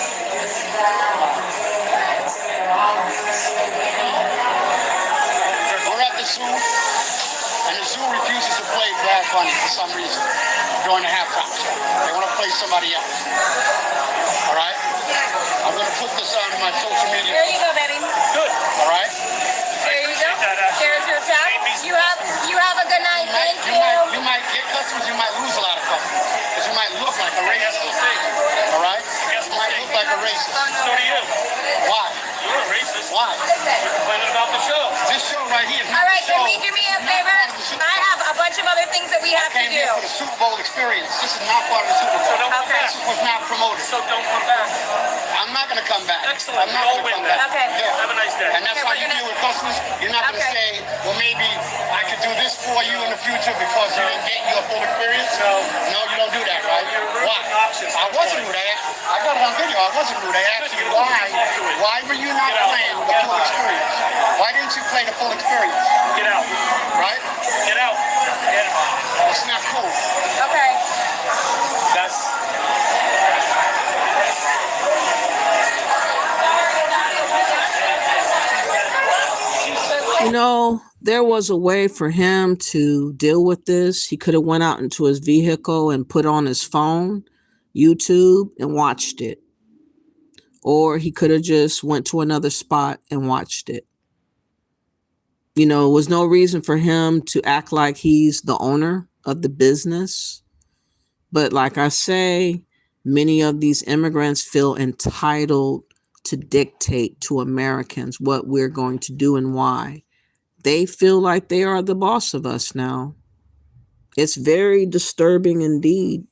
Speaker 7: We're at the zoo, and the zoo refuses to play Bad Bunny for some reason during the halftime show. They want to play somebody else. All right? I'm going to put this on my social media.
Speaker 12: There you go, baby.
Speaker 17: Good.
Speaker 7: All right?
Speaker 12: There you go. There's your tab. You have a good night. Thank you.
Speaker 7: You might get customers. You might lose a lot of customers because you might look like a racist. All right? You might look like a racist.
Speaker 17: So do you.
Speaker 7: Why?
Speaker 17: You're a racist.
Speaker 7: Why?
Speaker 17: You're complaining about the show.
Speaker 7: This show right here is not
Speaker 12: All right,
Speaker 7: the show.
Speaker 12: can you do me a favor? I have a bunch of other things that we have to
Speaker 7: I came
Speaker 12: do.
Speaker 7: here for the Super Bowl experience. This is not part of the Super Bowl.
Speaker 17: So don't come back.
Speaker 7: This was not promoted.
Speaker 17: So don't come back.
Speaker 7: I'm not going to come back.
Speaker 17: Excellent.
Speaker 7: I'm not
Speaker 17: We'll
Speaker 7: going to
Speaker 17: win
Speaker 7: come back.
Speaker 17: that.
Speaker 12: Okay.
Speaker 7: Yeah.
Speaker 17: Have a nice day.
Speaker 7: And that's how you deal with customers. You're not going to say, well, maybe I could do this for you in the future because you didn't get your full experience.
Speaker 17: No.
Speaker 7: No, you don't do that, right?
Speaker 17: You're rude
Speaker 7: Why?
Speaker 17: and obnoxious.
Speaker 7: I wasn't rude. I got it on video. I wasn't rude. I asked you why were you not playing the full experience? Why didn't you play the full experience?
Speaker 17: Get out.
Speaker 7: Right?
Speaker 17: Get out. Get out.
Speaker 7: It's not cool.
Speaker 12: Okay.
Speaker 17: That's.
Speaker 1: You know, there was a way for him to deal with this. He could have went out into his vehicle and put on his phone, YouTube, and watched it. Or he could have just went to another spot and watched it. You know, there was no reason for him to act like he's the owner of the business. But like I say, many of these immigrants feel entitled to dictate to Americans what we're going to do and why. They feel like they are the boss of us now. It's very disturbing indeed.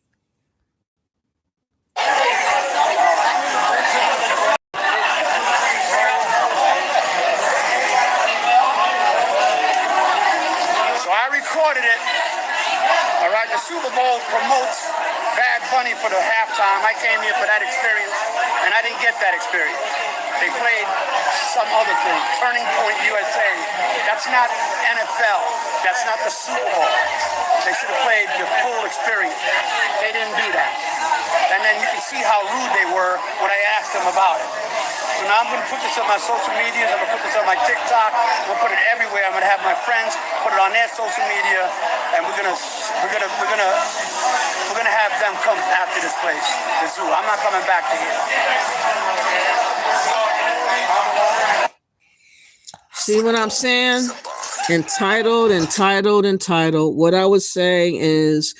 Speaker 7: Recorded it. All right, the Super Bowl promotes Bad Bunny for the halftime. I came here for that experience, and I didn't get that experience. They played some other thing, Turning Point USA. That's not NFL. That's not the Super Bowl. They should have played the full experience. They didn't do that. And then you can see how rude they were when I asked them about it. So now I'm going to put this on my social medias. I'm going to put this on my TikTok. I'm going to put it everywhere. I'm going to have my friends put it on their social media, and we're gonna have them come after this place, the zoo. I'm not coming back to here.
Speaker 1: See what I'm saying? Entitled. What I was saying is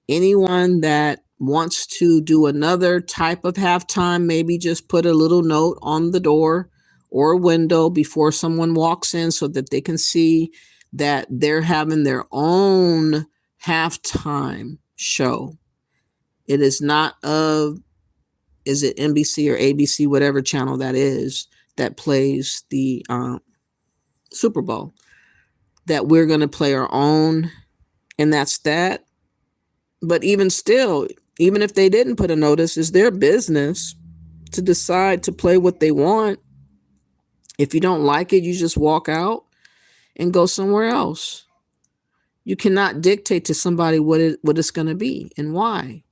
Speaker 1: anyone that wants to do another type of halftime, maybe just put a little note on the door or window before someone walks in so that they can see that they're having their own halftime show. It is not is it NBC or ABC, whatever channel that is, that plays the Super Bowl, that we're going to play our own, and that's that. But even still, even if they didn't put a notice, it's their business to decide to play what they want. If you don't like it, you just walk out and go somewhere else. You cannot dictate to somebody what it's going to be and why.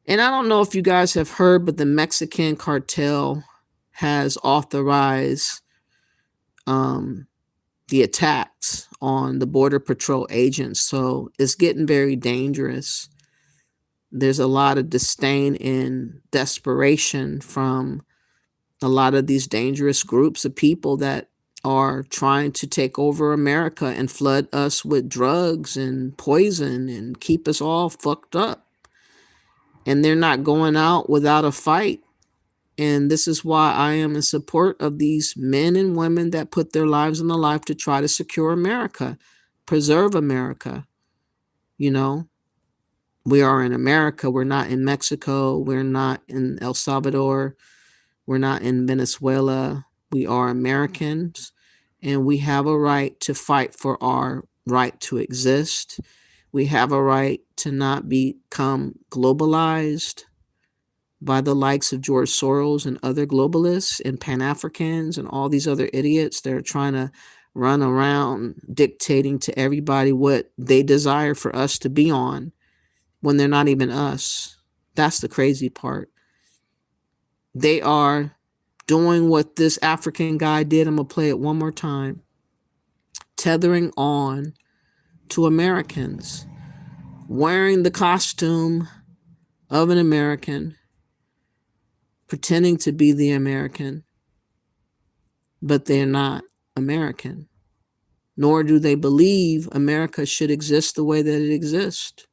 Speaker 1: And I don't know if you guys have heard, but the Mexican cartel has authorized the attacks on the Border Patrol agents. So it's getting very dangerous. There's a lot of disdain and desperation from a lot of these dangerous groups of people that are trying to take over America and flood us with drugs and poison and keep us all fucked up. And they're not going out without a fight. And this is why I am in support of these men and women that put their lives on the line to try to secure America, preserve America. You know, we are in America. We're not in Mexico. We're not in El Salvador. We're not in Venezuela. We are Americans, and we have a right to fight for our right to exist. We have a right to not become globalized by the likes of George Soros and other globalists and Pan-Africans and all these other idiots that are trying to run around dictating to everybody what they desire for us to be on when they're not even us. That's the crazy part. They are doing what this African guy did. I'm going to play it one more time. Tethering on to Americans, wearing the costume of an American, pretending to be the American, but they're not American, nor do they believe America should exist the way that it exists.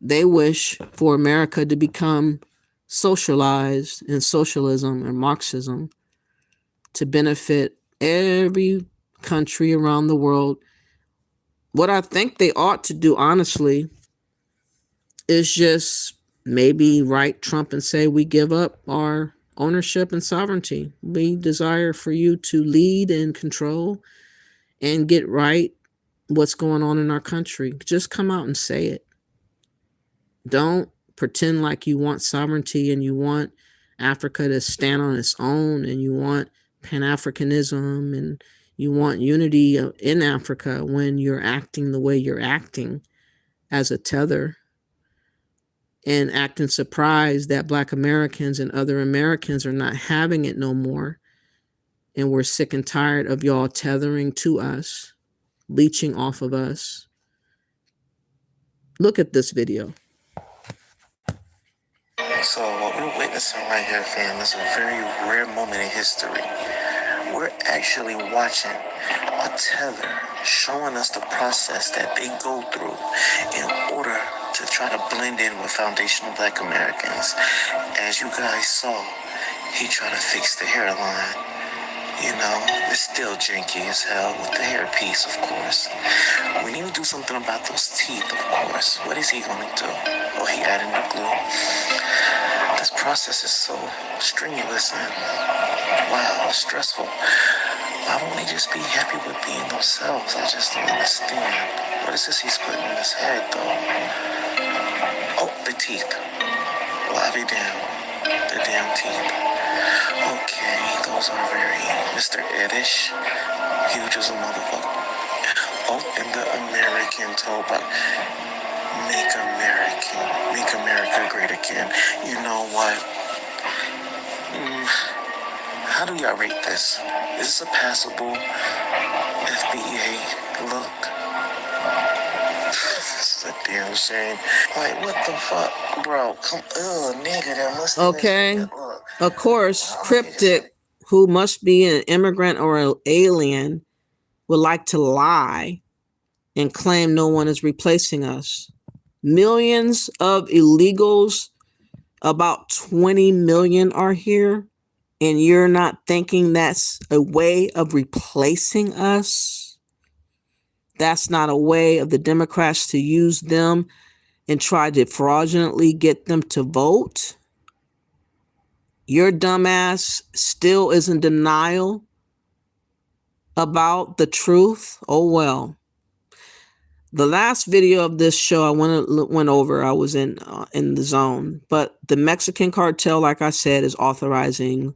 Speaker 1: They wish for America to become socialized in socialism and Marxism to benefit every country around the world. What I think they ought to do, honestly, is just maybe write Trump and say, we give up our ownership and sovereignty. We desire for you to lead and control and get right what's going on in our country. Just come out and say it. Don't pretend like you want sovereignty and you want Africa to stand on its own and you want Pan-Africanism and you want unity in Africa when you're acting the way you're acting as a tether, and acting surprised that Black Americans and other Americans are not having it no more. And we're sick and tired of y'all tethering to us, leeching off of us. Look at this video.
Speaker 10: So what we're witnessing right here, fam, is a very rare moment in history. We're actually watching a tether showing us the process that they go through in order to try to blend in with foundational Black Americans. As you guys saw, he tried to fix the hairline. You know, it's still janky as hell with the hairpiece, of course. We need to do something about those teeth, of course. What is he going to do? Oh, he added the glue. This process is so strenuous and, wow, stressful. Why won't he just be happy with being themselves? I just don't understand. What is this he's putting in his head, though? Oh, the teeth. Well, I'll be damned. The damn teeth. Okay, those are very Mr. Edish. Huge as a motherfucker. Oh, and the American toe, but make American Make America great again. You know what? How do y'all rate this? Is this a passable FBA look? This is a damn shame. Like, what the fuck? Bro, come nigga, that must have
Speaker 1: Okay. Of course, Cryptic, who must be an immigrant or an alien, would like to lie and claim no one is replacing us. Millions of illegals, about 20 million are here, and you're not thinking that's a way of replacing us? That's not a way of the Democrats to use them and try to fraudulently get them to vote? Your dumbass still is in denial about the truth? Oh well. The last video of this show I went over, I was in the zone. But the Mexican cartel, like I said, is authorizing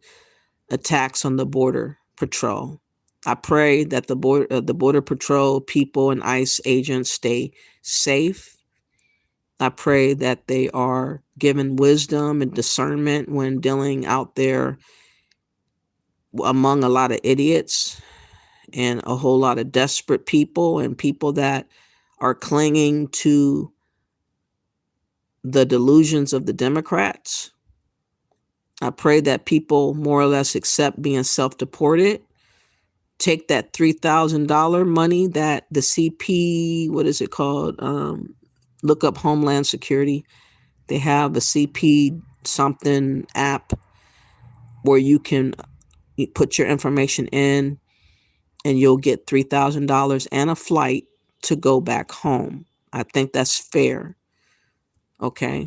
Speaker 1: attacks on the border patrol. I pray that the border patrol people and ICE agents stay safe. I pray that they are given wisdom and discernment when dealing out there among a lot of idiots and a whole lot of desperate people and people that are clinging to the delusions of the Democrats. I pray that people more or less accept being self-deported. Take that $3,000 money that the CP, what is it called? Look up Homeland Security. They have a CP something app where you can put your information in and you'll get $3,000 and a flight to go back home. I think that's fair. Okay.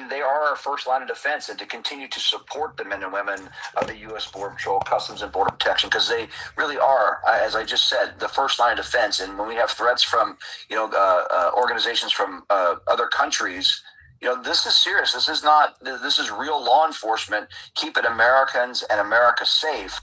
Speaker 3: They are our first line of defense, and to continue to support the men and women of the U.S. Border Patrol, Customs and Border Protection, because they really are, as I just said, the first line of defense. And when we have threats from, organizations from other countries, this is serious. This is real law enforcement keeping Americans and America safe.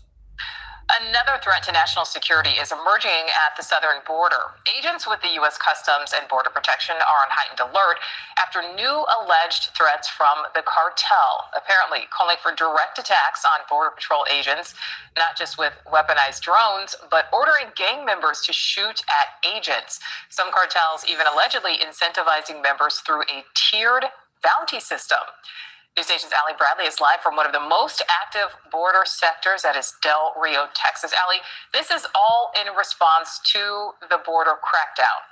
Speaker 5: Another threat to national security is emerging at the southern border. Agents with the U.S. Customs and Border Protection are on heightened alert after new alleged threats from the cartel, apparently calling for direct attacks on Border Patrol agents, not just with weaponized drones, but ordering gang members to shoot at agents. Some cartels even allegedly incentivizing members through a tiered bounty system. News Nation's Allie Bradley is live from one of the most active border sectors, that is Del Rio, Texas. Allie, this is all in response to the border crackdown.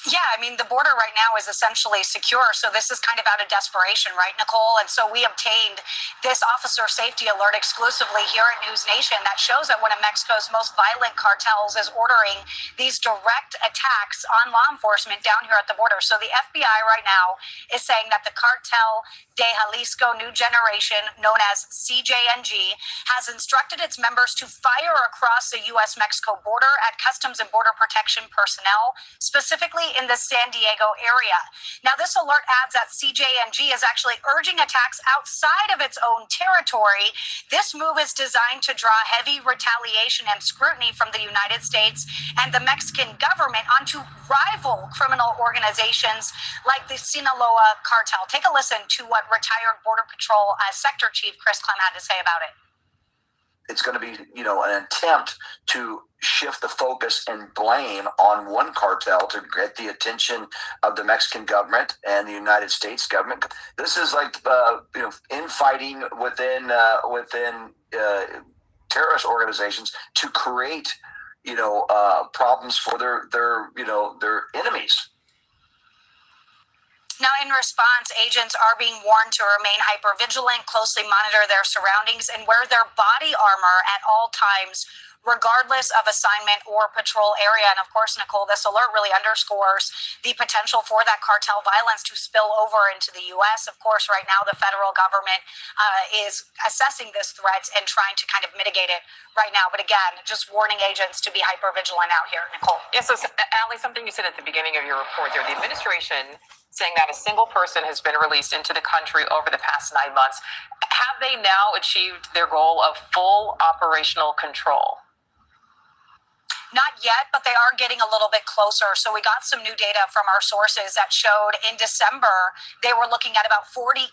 Speaker 6: Yeah, I mean, the border right now is essentially secure, so this is kind of out of desperation, right, Nicole? And so we obtained this officer safety alert exclusively here at News Nation that shows that one of Mexico's most violent cartels is ordering these direct attacks on law enforcement down here at the border. So the FBI right now is saying that the Cartel de Jalisco New Generation, known as CJNG, has instructed its members to fire across the U.S.-Mexico border at Customs and Border Protection personnel, specifically in the San Diego area. Now, this alert adds that CJNG is actually urging attacks outside of its own territory. This move is designed to draw heavy retaliation and scrutiny from the United States and the Mexican government onto rival criminal organizations like the Sinaloa cartel. Take a listen to what retired Border Patrol Sector Chief Chris Clem had to say about it.
Speaker 3: It's going to be, an attempt to shift the focus and blame on one cartel to get the attention of the Mexican government and the United States government. This is like, infighting within terrorist organizations to create, problems for their enemies.
Speaker 6: Now, in response, agents are being warned to remain hypervigilant, closely monitor their surroundings, and wear their body armor at all times, regardless of assignment or patrol area. And of course, Nicole, this alert really underscores the potential for that cartel violence to spill over into the U.S. Of course, right now, the federal government is assessing this threat and trying to kind of mitigate it right now. But again, just warning agents to be hypervigilant out here, Nicole.
Speaker 5: Yes, so Allie, something you said at the beginning of your report there, the administration saying that a single person has been released into the country over the past 9 months. Have they now achieved their goal of full operational control?
Speaker 6: Not yet, but they are getting a little bit closer. So we got some new data from our sources that showed in December, they were looking at about 48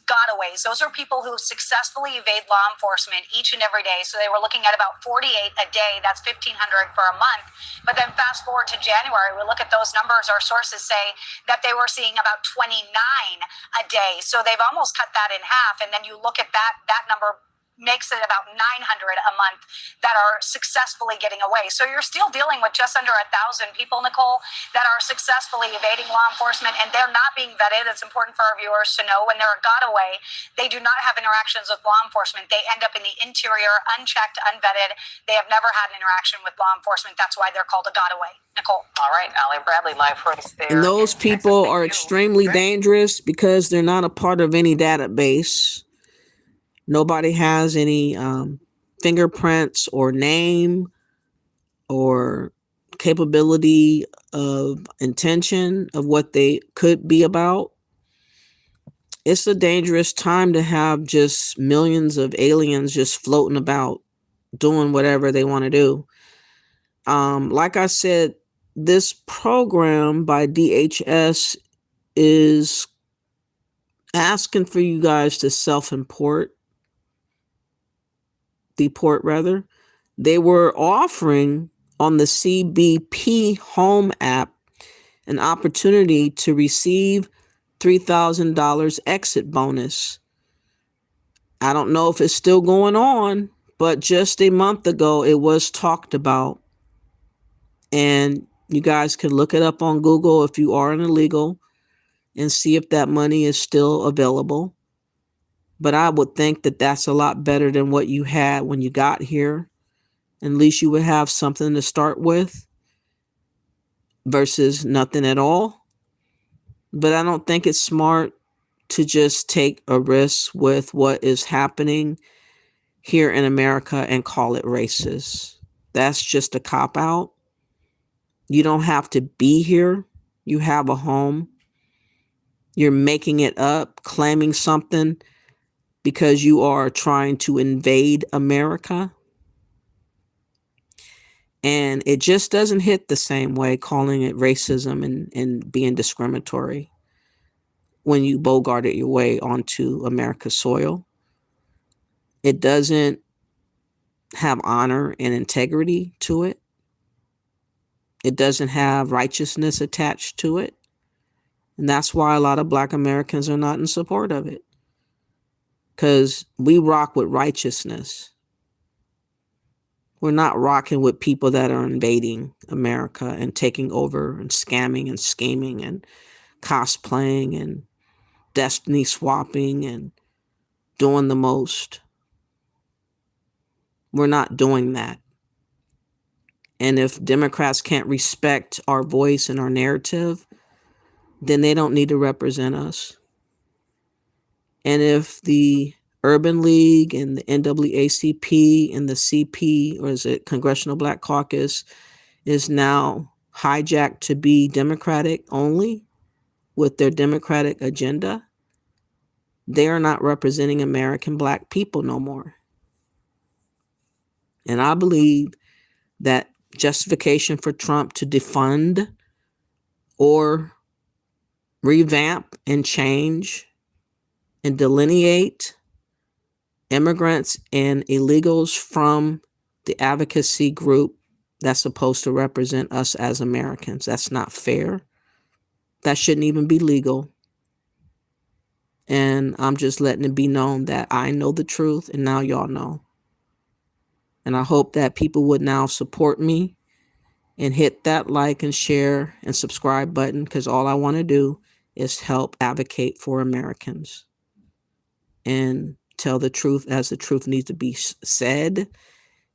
Speaker 6: gotaways. Those are people who successfully evade law enforcement each and every day. So they were looking at about 48 a day. That's 1,500 for a month. But then fast forward to January, we look at those numbers. Our sources say that they were seeing about 29 a day. So they've almost cut that in half. And then you look at that number makes it about 900 a month that are successfully getting away. So you're still dealing with just under 1,000 people, Nicole, that are successfully evading law enforcement, and they're not being vetted. It's important for our viewers to know when they're a gotaway, they do not have interactions with law enforcement. They end up in the interior, unchecked, unvetted. They have never had an interaction with law enforcement. That's why they're called a gotaway. Nicole.
Speaker 20: All right, Allie Bradley, live for us there.
Speaker 1: And those people are extremely dangerous because they're not a part of any database. Nobody has any fingerprints or name or capability of intention of what they could be about. It's a dangerous time to have just millions of aliens just floating about doing whatever they want to do. Like I said, this program by DHS is asking for you guys to deport rather. They were offering on the CBP Home app an opportunity to receive $3,000 exit bonus. I don't know if it's still going on, but just a month ago it was talked about. And you guys can look it up on Google if you are an illegal and see if that money is still available. But I would think that that's a lot better than what you had when you got here. At least you would have something to start with versus nothing at all. But I don't think it's smart to just take a risk with what is happening here in America and call it racist. That's just a cop-out. You don't have to be here. You have a home. You're making it up, claiming something because you are trying to invade America. And it just doesn't hit the same way calling it racism and being discriminatory when you bogarted your way onto America's soil. It doesn't have honor and integrity to it. It doesn't have righteousness attached to it. And that's why a lot of Black Americans are not in support of it. Because we rock with righteousness. We're not rocking with people that are invading America and taking over and scamming and scheming and cosplaying and destiny swapping and doing the most. We're not doing that. And if Democrats can't respect our voice and our narrative, then they don't need to represent us. And if the Urban League and the NAACP and the CP, or is it Congressional Black Caucus, is now hijacked to be Democratic only with their Democratic agenda, they are not representing American Black people no more. And I believe that justification for Trump to defund or revamp and change and delineate immigrants and illegals from the advocacy group that's supposed to represent us as Americans. That's not fair. That shouldn't even be legal. And I'm just letting it be known that I know the truth and now y'all know. And I hope that people would now support me and hit that like and share and subscribe button, because all I want to do is help advocate for Americans and tell the truth as the truth needs to be said,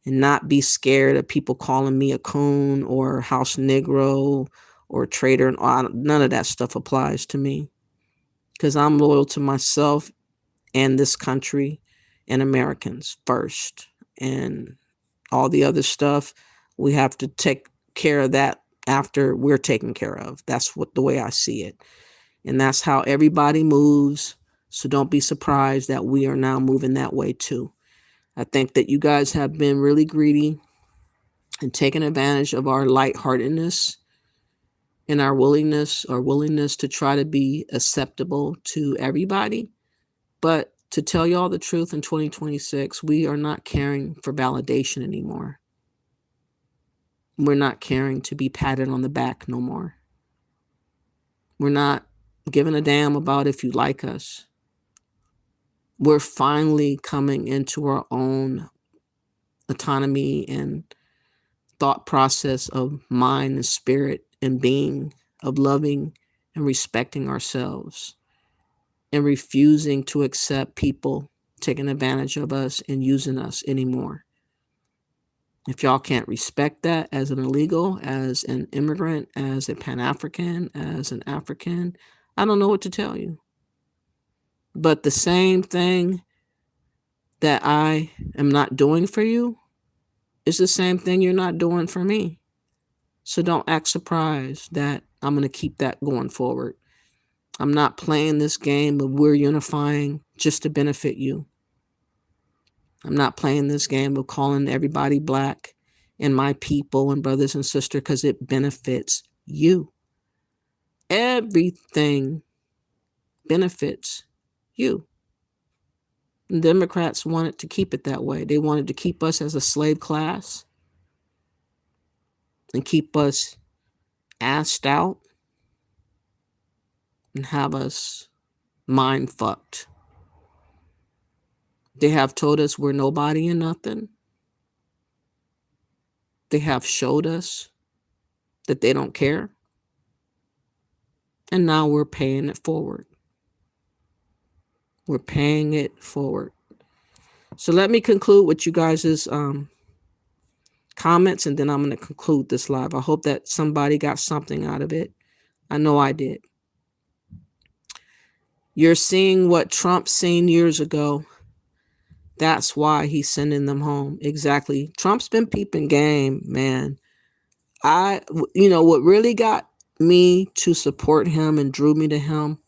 Speaker 1: and not be scared of people calling me a coon or house Negro or traitor. None of that stuff applies to me, because I'm loyal to myself and this country and Americans first. And all the other stuff, we have to take care of that after we're taken care of. That's the way I see it. And that's how everybody moves. So don't be surprised that we are now moving that way too. I think that you guys have been really greedy and taking advantage of our lightheartedness and our willingness to try to be acceptable to everybody. But to tell y'all the truth, in 2026, we are not caring for validation anymore. We're not caring to be patted on the back no more. We're not giving a damn about if you like us. We're finally coming into our own autonomy and thought process of mind and spirit and being, of loving and respecting ourselves, and refusing to accept people taking advantage of us and using us anymore. If y'all can't respect that as an illegal, as an immigrant, as a Pan-African, as an African, I don't know what to tell you. But the same thing that I am not doing for you is the same thing you're not doing for me. So don't act surprised that I'm going to keep that going forward. I'm not playing this game of we're unifying just to benefit you. I'm not playing this game of calling everybody black and my people and brothers and sisters because it benefits you. Everything benefits you. And Democrats wanted to keep it that way. They wanted to keep us as a slave class and keep us assed out and have us mind fucked. They have told us we're nobody and nothing. They have showed us that they don't care. And now we're paying it forward. We're paying it forward. So let me conclude with you guys' comments, and then I'm going to conclude this live. I hope that somebody got something out of it. I know I did. You're seeing what Trump seen years ago. That's why he's sending them home. Exactly. Trump's been peeping game, man. What really got me to support him and drew me to him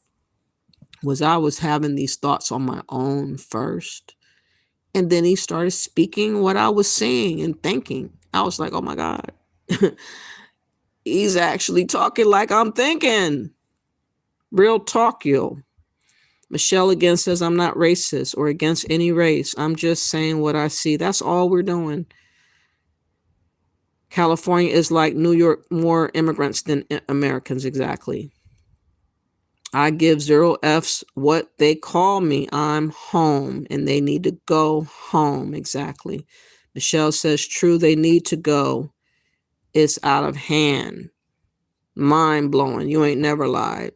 Speaker 1: was I was having these thoughts on my own first. And then he started speaking what I was seeing and thinking. I was like, oh my God. He's actually talking like I'm thinking. Real talk, yo. Michelle again says, I'm not racist or against any race. I'm just saying what I see. That's all we're doing. California is like New York, more immigrants than Americans. Exactly. I give 0 Fs what they call me. I'm home and they need to go home. Exactly. Michelle says, true, they need to go. It's out of hand. Mind blowing. You ain't never lied.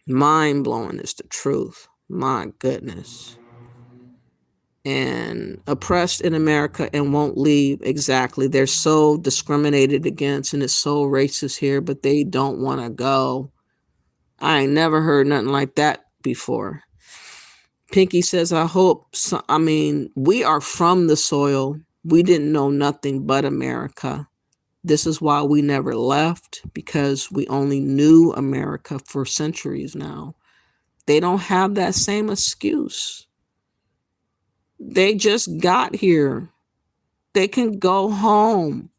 Speaker 1: Mind blowing is the truth. My goodness. And oppressed in America and won't leave. Exactly. They're so discriminated against and it's so racist here, but they don't want to go. I ain't never heard nothing like that before. Pinky says, I hope so. I mean, we are from the soil. We didn't know nothing but America. This is why we never left, because we only knew America for centuries now. They don't have that same excuse. They just got here. They can go home.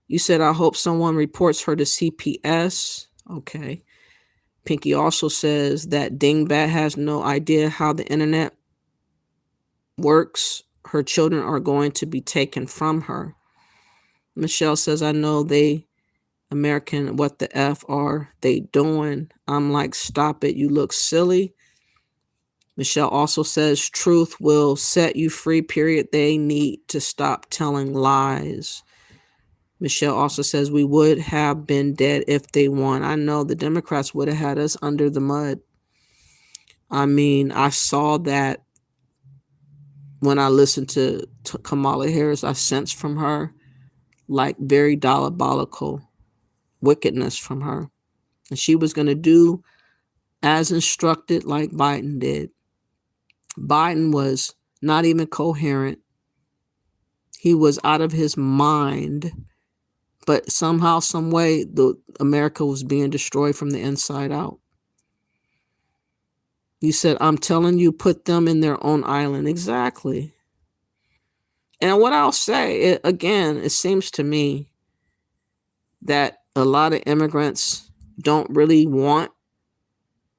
Speaker 1: You said, I hope someone reports her to CPS. Okay. Pinky also says that Dingbat has no idea how the internet works. Her children are going to be taken from her. Michelle says, I know they American, what the F are they doing? I'm like, stop it. You look silly. Michelle also says, truth will set you free, period. They need to stop telling lies. Michelle also says, we would have been dead if they won. I know the Democrats would have had us under the mud. I mean, I saw that when I listened to Kamala Harris. I sensed from her like very diabolical wickedness from her. And she was going to do as instructed like Biden did. Biden was not even coherent. He was out of his mind. But somehow, some way, America was being destroyed from the inside out. You said, I'm telling you, put them in their own island. Exactly. And what I'll say, again, it seems to me that a lot of immigrants don't really want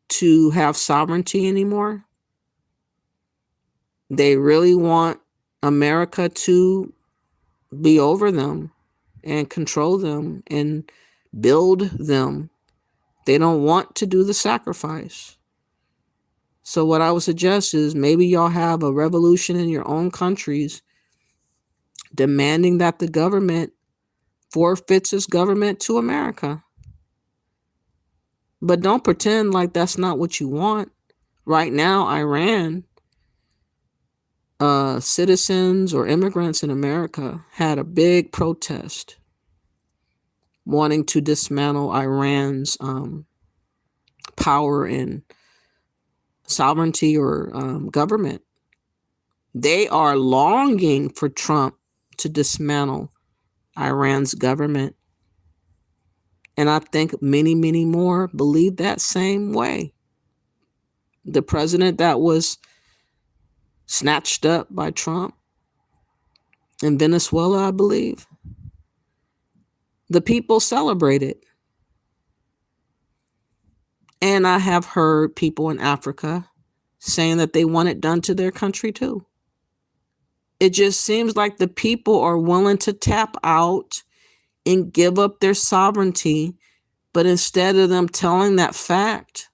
Speaker 1: to have sovereignty anymore. They really want America to be over them and control them and build them. They don't want to do the sacrifice. So what I would suggest is maybe y'all have a revolution in your own countries demanding that the government forfeits its government to America. But don't pretend like that's not what you want. Right now, Iran, citizens or immigrants in America had a big protest wanting to dismantle Iran's power and sovereignty or government. They are longing for Trump to dismantle Iran's government. And I think many, many more believe that same way. The president that was snatched up by Trump in Venezuela, I believe, the people celebrated. And I have heard people in Africa saying that they want it done to their country too. It just seems like the people are willing to tap out and give up their sovereignty. But instead of them telling that fact,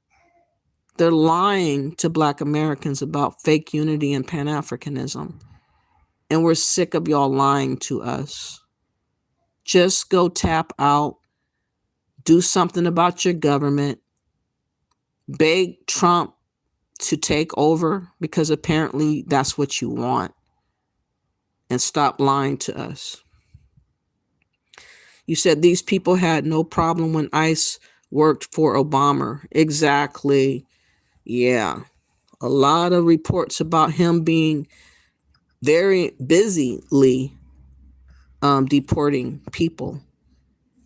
Speaker 1: they're lying to Black Americans about fake unity and Pan-Africanism. And we're sick of y'all lying to us. Just go tap out. Do something about your government. Beg Trump to take over because apparently that's what you want. And stop lying to us. You said these people had no problem when ICE worked for Obama. Exactly. Yeah. A lot of reports about him being very busily deporting people.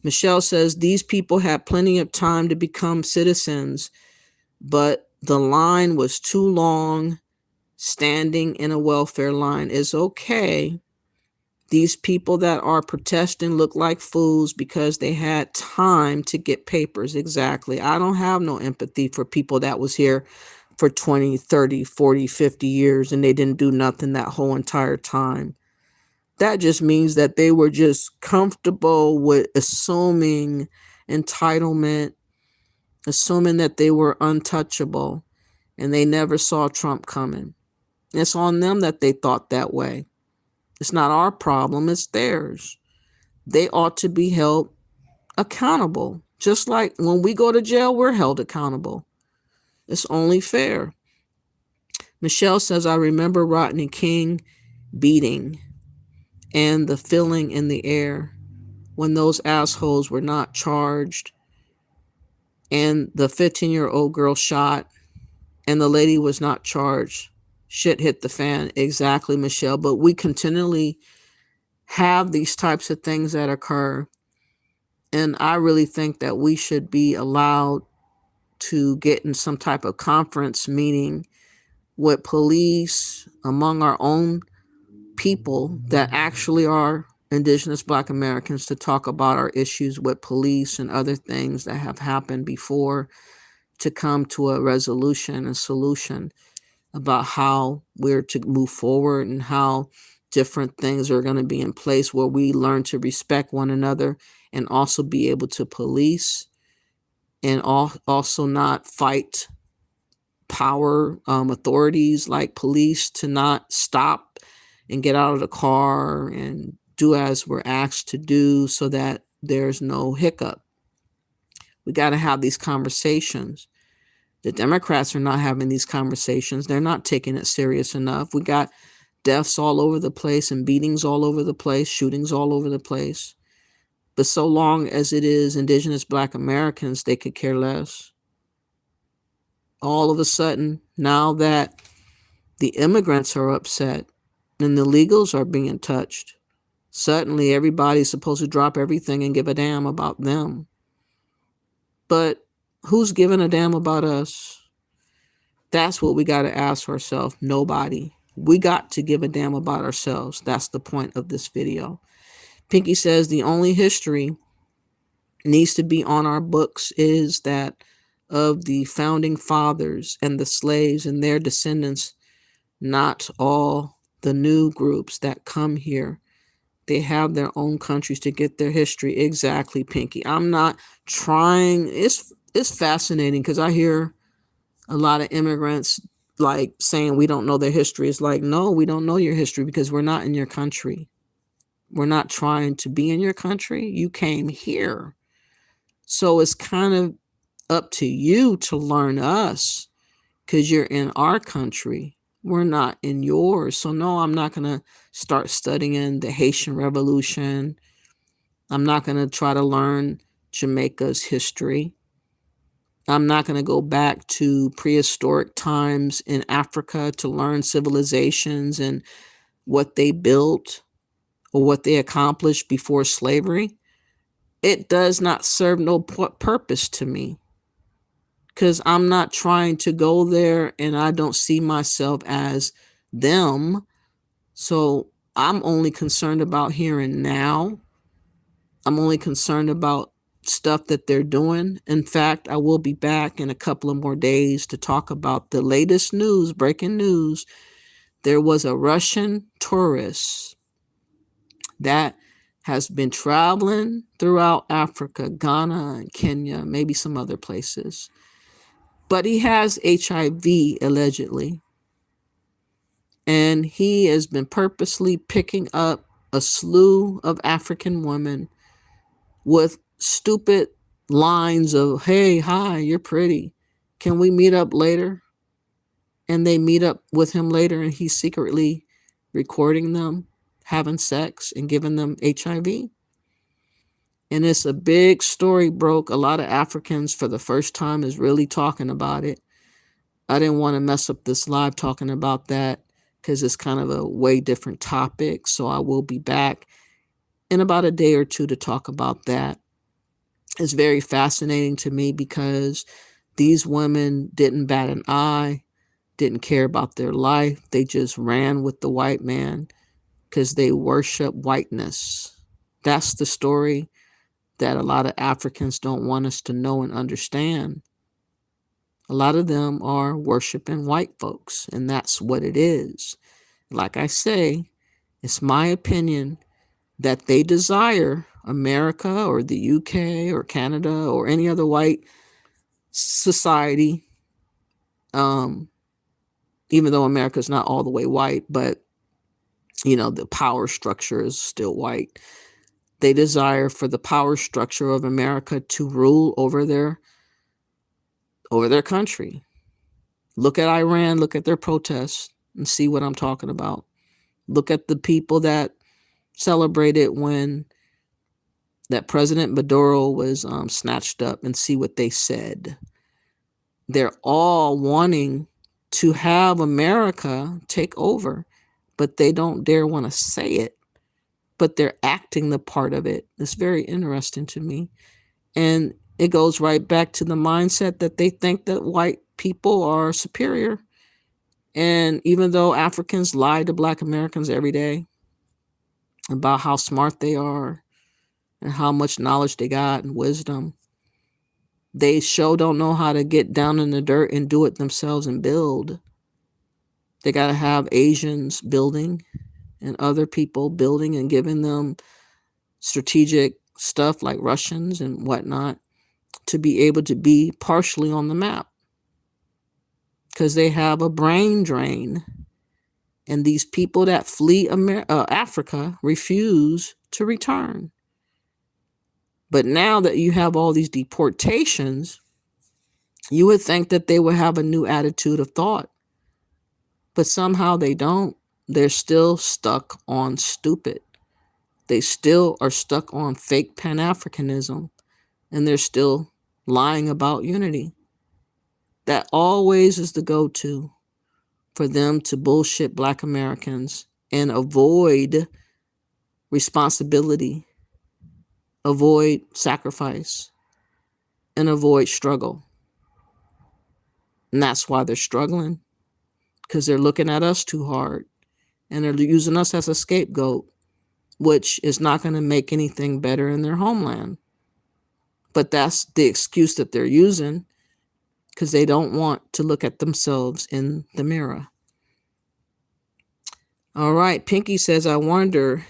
Speaker 1: Michelle says these people had plenty of time to become citizens, but the line was too long. Standing in a welfare line is okay. These people that are protesting look like fools because they had time to get papers. Exactly. I don't have no empathy for people that was here for 20, 30, 40, 50 years and they didn't do nothing that whole entire time. That just means that they were just comfortable with assuming entitlement, assuming that they were untouchable, and they never saw Trump coming. It's on them that they thought that way. It's not our problem, it's theirs. They ought to be held accountable. Just like when we go to jail, we're held accountable. It's only fair. Michelle says, I remember Rodney King beating and the feeling in the air when those assholes were not charged and the 15-year-old girl shot and the lady was not charged. Shit hit the fan. Exactly, Michelle. But we continually have these types of things that occur. And I really think that we should be allowed to get in some type of conference meeting with police among our own people that actually are Indigenous Black Americans to talk about our issues with police and other things that have happened before to come to a resolution and solution about how we're to move forward and how different things are going to be in place where we learn to respect one another and also be able to police and also not fight power authorities like police to not stop and get out of the car and do as we're asked to do so that there's no hiccup. We got to have these conversations. The Democrats are not having these conversations. They're not taking it serious enough. We got deaths all over the place and beatings all over the place, shootings all over the place. But so long as it is Indigenous Black Americans, they could care less. All of a sudden, now that the immigrants are upset and the illegals are being touched, suddenly everybody's supposed to drop everything and give a damn about them. But who's giving a damn about us? That's what we got to ask ourselves. Nobody. We got to give a damn about ourselves. That's the point of this video. Pinky says the only history needs to be on our books is that of the founding fathers and the slaves and their descendants, not all the new groups that come here. They have their own countries to get their history. Exactly, Pinky. I'm not trying. It's fascinating because I hear a lot of immigrants like saying we don't know their history. It's like, no, we don't know your history because we're not in your country. We're not trying to be in your country. You came here. So it's kind of up to you to learn us because you're in our country. We're not in yours. So no, I'm not going to start studying the Haitian Revolution. I'm not going to try to learn Jamaica's history. I'm not going to go back to prehistoric times in Africa to learn civilizations and what they built or what they accomplished before slavery. It does not serve no purpose to me because I'm not trying to go there and I don't see myself as them. So I'm only concerned about here and now. I'm only concerned about stuff that they're doing. In fact, I will be back in a couple of more days to talk about the latest news, breaking news. There was a Russian tourist that has been traveling throughout Africa, Ghana and Kenya, maybe some other places. But he has HIV allegedly. And he has been purposely picking up a slew of African women with stupid lines of, hey, hi, you're pretty. Can we meet up later? And they meet up with him later and he's secretly recording them having sex and giving them HIV. And it's a big story broke. A lot of Africans for the first time is really talking about it. I didn't want to mess up this live talking about that because it's kind of a way different topic. So I will be back in about a day or two to talk about that. It's very fascinating to me because these women didn't bat an eye, didn't care about their life. They just ran with the white man because they worship whiteness. That's the story that a lot of Africans don't want us to know and understand. A lot of them are worshiping white folks, and that's what it is. Like I say, it's my opinion that they desire America or the UK or Canada or any other white society, even though America's not all the way white, but you know, the power structure is still white. They desire for the power structure of America to rule over their country. Look at Iran, look at their protests and see what I'm talking about. Look at the people that celebrated when that President Maduro was snatched up and see what they said. They're all wanting to have America take over, but they don't dare want to say it. But they're acting the part of it. It's very interesting to me. And it goes right back to the mindset that they think that white people are superior. And even though Africans lie to Black Americans every day about how smart they are and how much knowledge they got and wisdom, they sure don't know how to get down in the dirt and do it themselves and build. They got to have Asians building and other people building and giving them strategic stuff like Russians and whatnot to be able to be partially on the map because they have a brain drain. And these people that flee Africa refuse to return. But now that you have all these deportations, you would think that they would have a new attitude of thought. But somehow they don't. They're still stuck on stupid. They still are stuck on fake Pan-Africanism. And they're still lying about unity. That always is the go-to for them to bullshit Black Americans and avoid responsibility, avoid sacrifice, and avoid struggle. And that's why they're struggling, because they're looking at us too hard and they're using us as a scapegoat, which is not going to make anything better in their homeland. But that's the excuse that they're using because they don't want to look at themselves in the mirror. All right. Pinky says, I wonder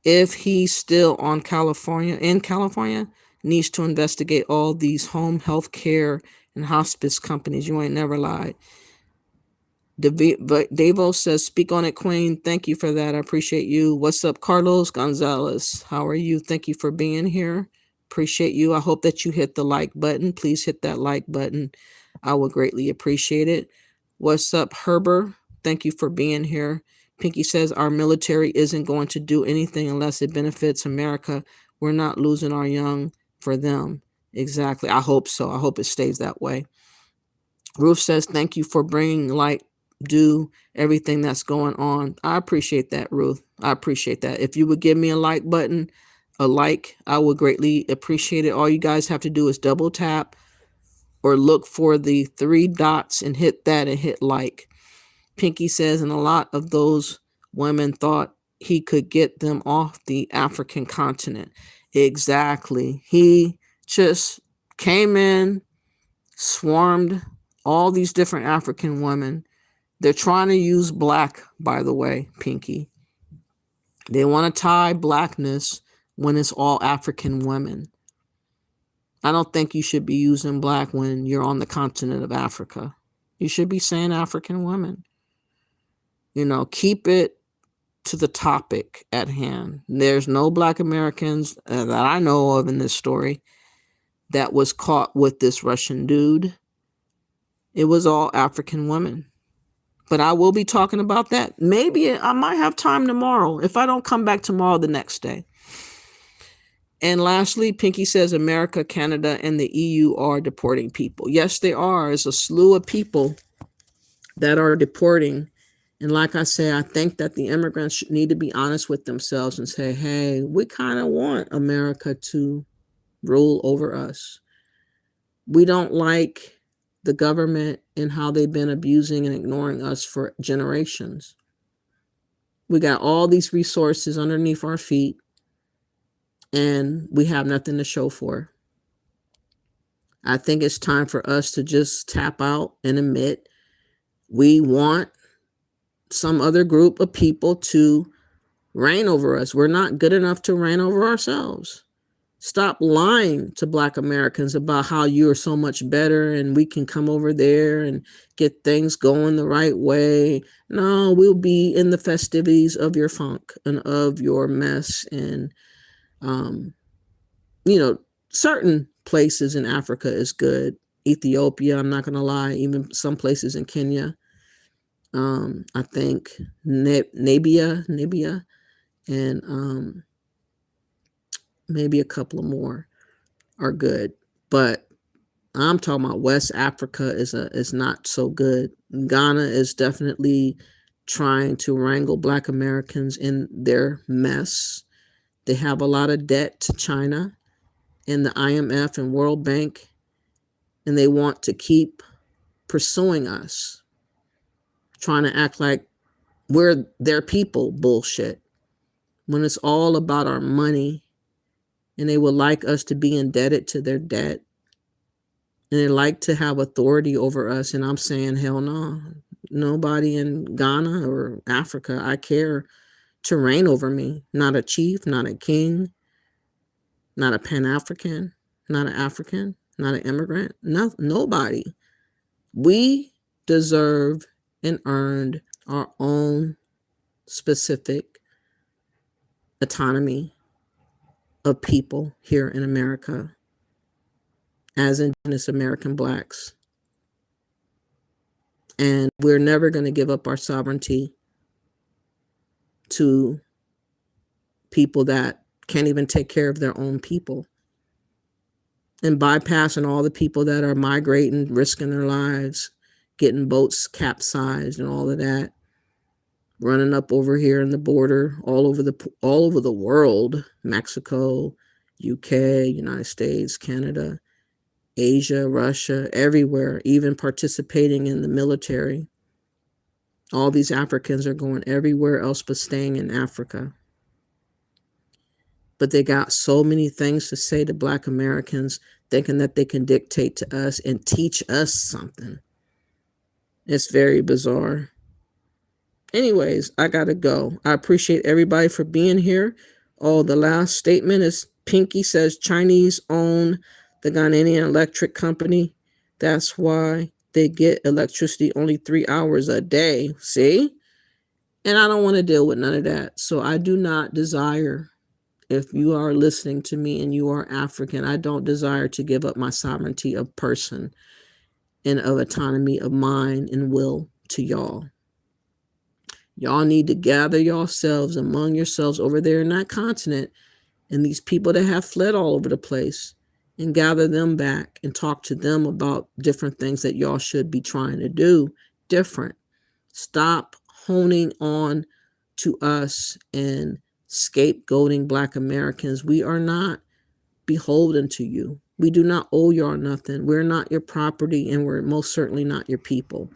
Speaker 1: if he's still in California, needs to investigate all these home health care and hospice companies. You ain't never lied. Davo says, speak on it, Queen. Thank you for that. I appreciate you. What's up, Carlos Gonzalez? How are you? Thank you for being here. Appreciate you. I hope that you hit the like button. Please hit that like button. I would greatly appreciate it. What's up, Herber? Thank you for being here. Pinky says, our military isn't going to do anything unless it benefits America. We're not losing our young for them. Exactly. I hope so. I hope it stays that way. Ruth says, thank you for bringing light, do everything that's going on. I appreciate that, Ruth. I appreciate that. If you would give me a like button, I would greatly appreciate it. All you guys have to do is double tap or look for the 3 dots and hit that and hit like. Pinky says, and a lot of those women thought he could get them off the African continent. Exactly. He just came in, swarmed all these different African women. They're trying to use black, by the way, Pinky. They want to tie blackness when it's all African women. I don't think you should be using black when you're on the continent of Africa. You should be saying African women. You know, keep it to the topic at hand. There's no Black Americans that I know of in this story that was caught with this Russian dude. It was all African women. But I will be talking about that. Maybe I might have time tomorrow. If I don't come back tomorrow, the next day. And lastly, Pinky says America, Canada, and the EU are deporting people. Yes, they are. There's a slew of people that are deporting. And like I say, I think that the immigrants need to be honest with themselves and say, hey, we kind of want America to rule over us. We don't like the government and how they've been abusing and ignoring us for generations. We got all these resources underneath our feet and we have nothing to show for. I think it's time for us to just tap out and admit we want some other group of people to reign over us. We're not good enough to reign over ourselves. Stop lying to Black Americans about how you are so much better and we can come over there and get things going the right way. No, we'll be in the festivities of your funk and of your mess. And, certain places in Africa is good. Ethiopia, I'm not going to lie, even some places in Kenya. I think Namibia, and maybe a couple of more are good, but I'm talking about West Africa is not so good. Ghana is definitely trying to wrangle Black Americans in their mess. They have a lot of debt to China and the IMF and World Bank, and they want to keep pursuing us, trying to act like we're their people bullshit, when it's all about our money. And they would like us to be indebted to their debt. And they like to have authority over us. And I'm saying, hell no. Nobody in Ghana or Africa I care to reign over me. Not a chief, not a king, not a Pan-African, not an African, not an immigrant. No, nobody. We deserve and earned our own specific autonomy of people here in America as Indigenous American Blacks. And we're never going to give up our sovereignty to people that can't even take care of their own people, and bypassing all the people that are migrating, risking their lives, getting boats capsized and all of that, running up over here in the border, all over the world, Mexico, UK, United States, Canada, Asia, Russia, everywhere, even participating in the military. All these Africans are going everywhere else but staying in Africa. But they got so many things to say to Black Americans, thinking that they can dictate to us and teach us something. It's very bizarre. Anyways, I gotta go. I appreciate everybody for being here. Oh, the last statement is Pinky says Chinese own the Ghanaian electric company. That's why they get electricity only 3 hours a day. See? And I don't want to deal with none of that. So I do not desire, if you are listening to me and you are African, I don't desire to give up my sovereignty of person and of autonomy of mind and will to y'all. Y'all need to gather yourselves among yourselves over there in that continent and these people that have fled all over the place, and gather them back and talk to them about different things that y'all should be trying to do different. Stop honing on to us and scapegoating Black Americans. We are not beholden to you. We do not owe y'all nothing. We're not your property, and we're most certainly not your people.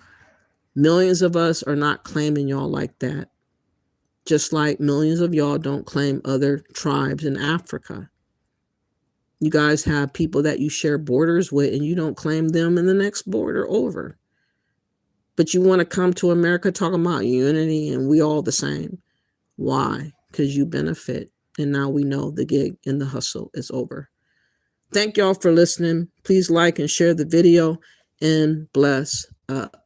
Speaker 1: Millions of us are not claiming y'all like that. Just like millions of y'all don't claim other tribes in Africa. You guys have people that you share borders with, and you don't claim them in the next border over. But you want to come to America talking about unity and we all the same. Why? Because you benefit. And now we know the gig and the hustle is over. Thank y'all for listening. Please like and share the video, and bless up.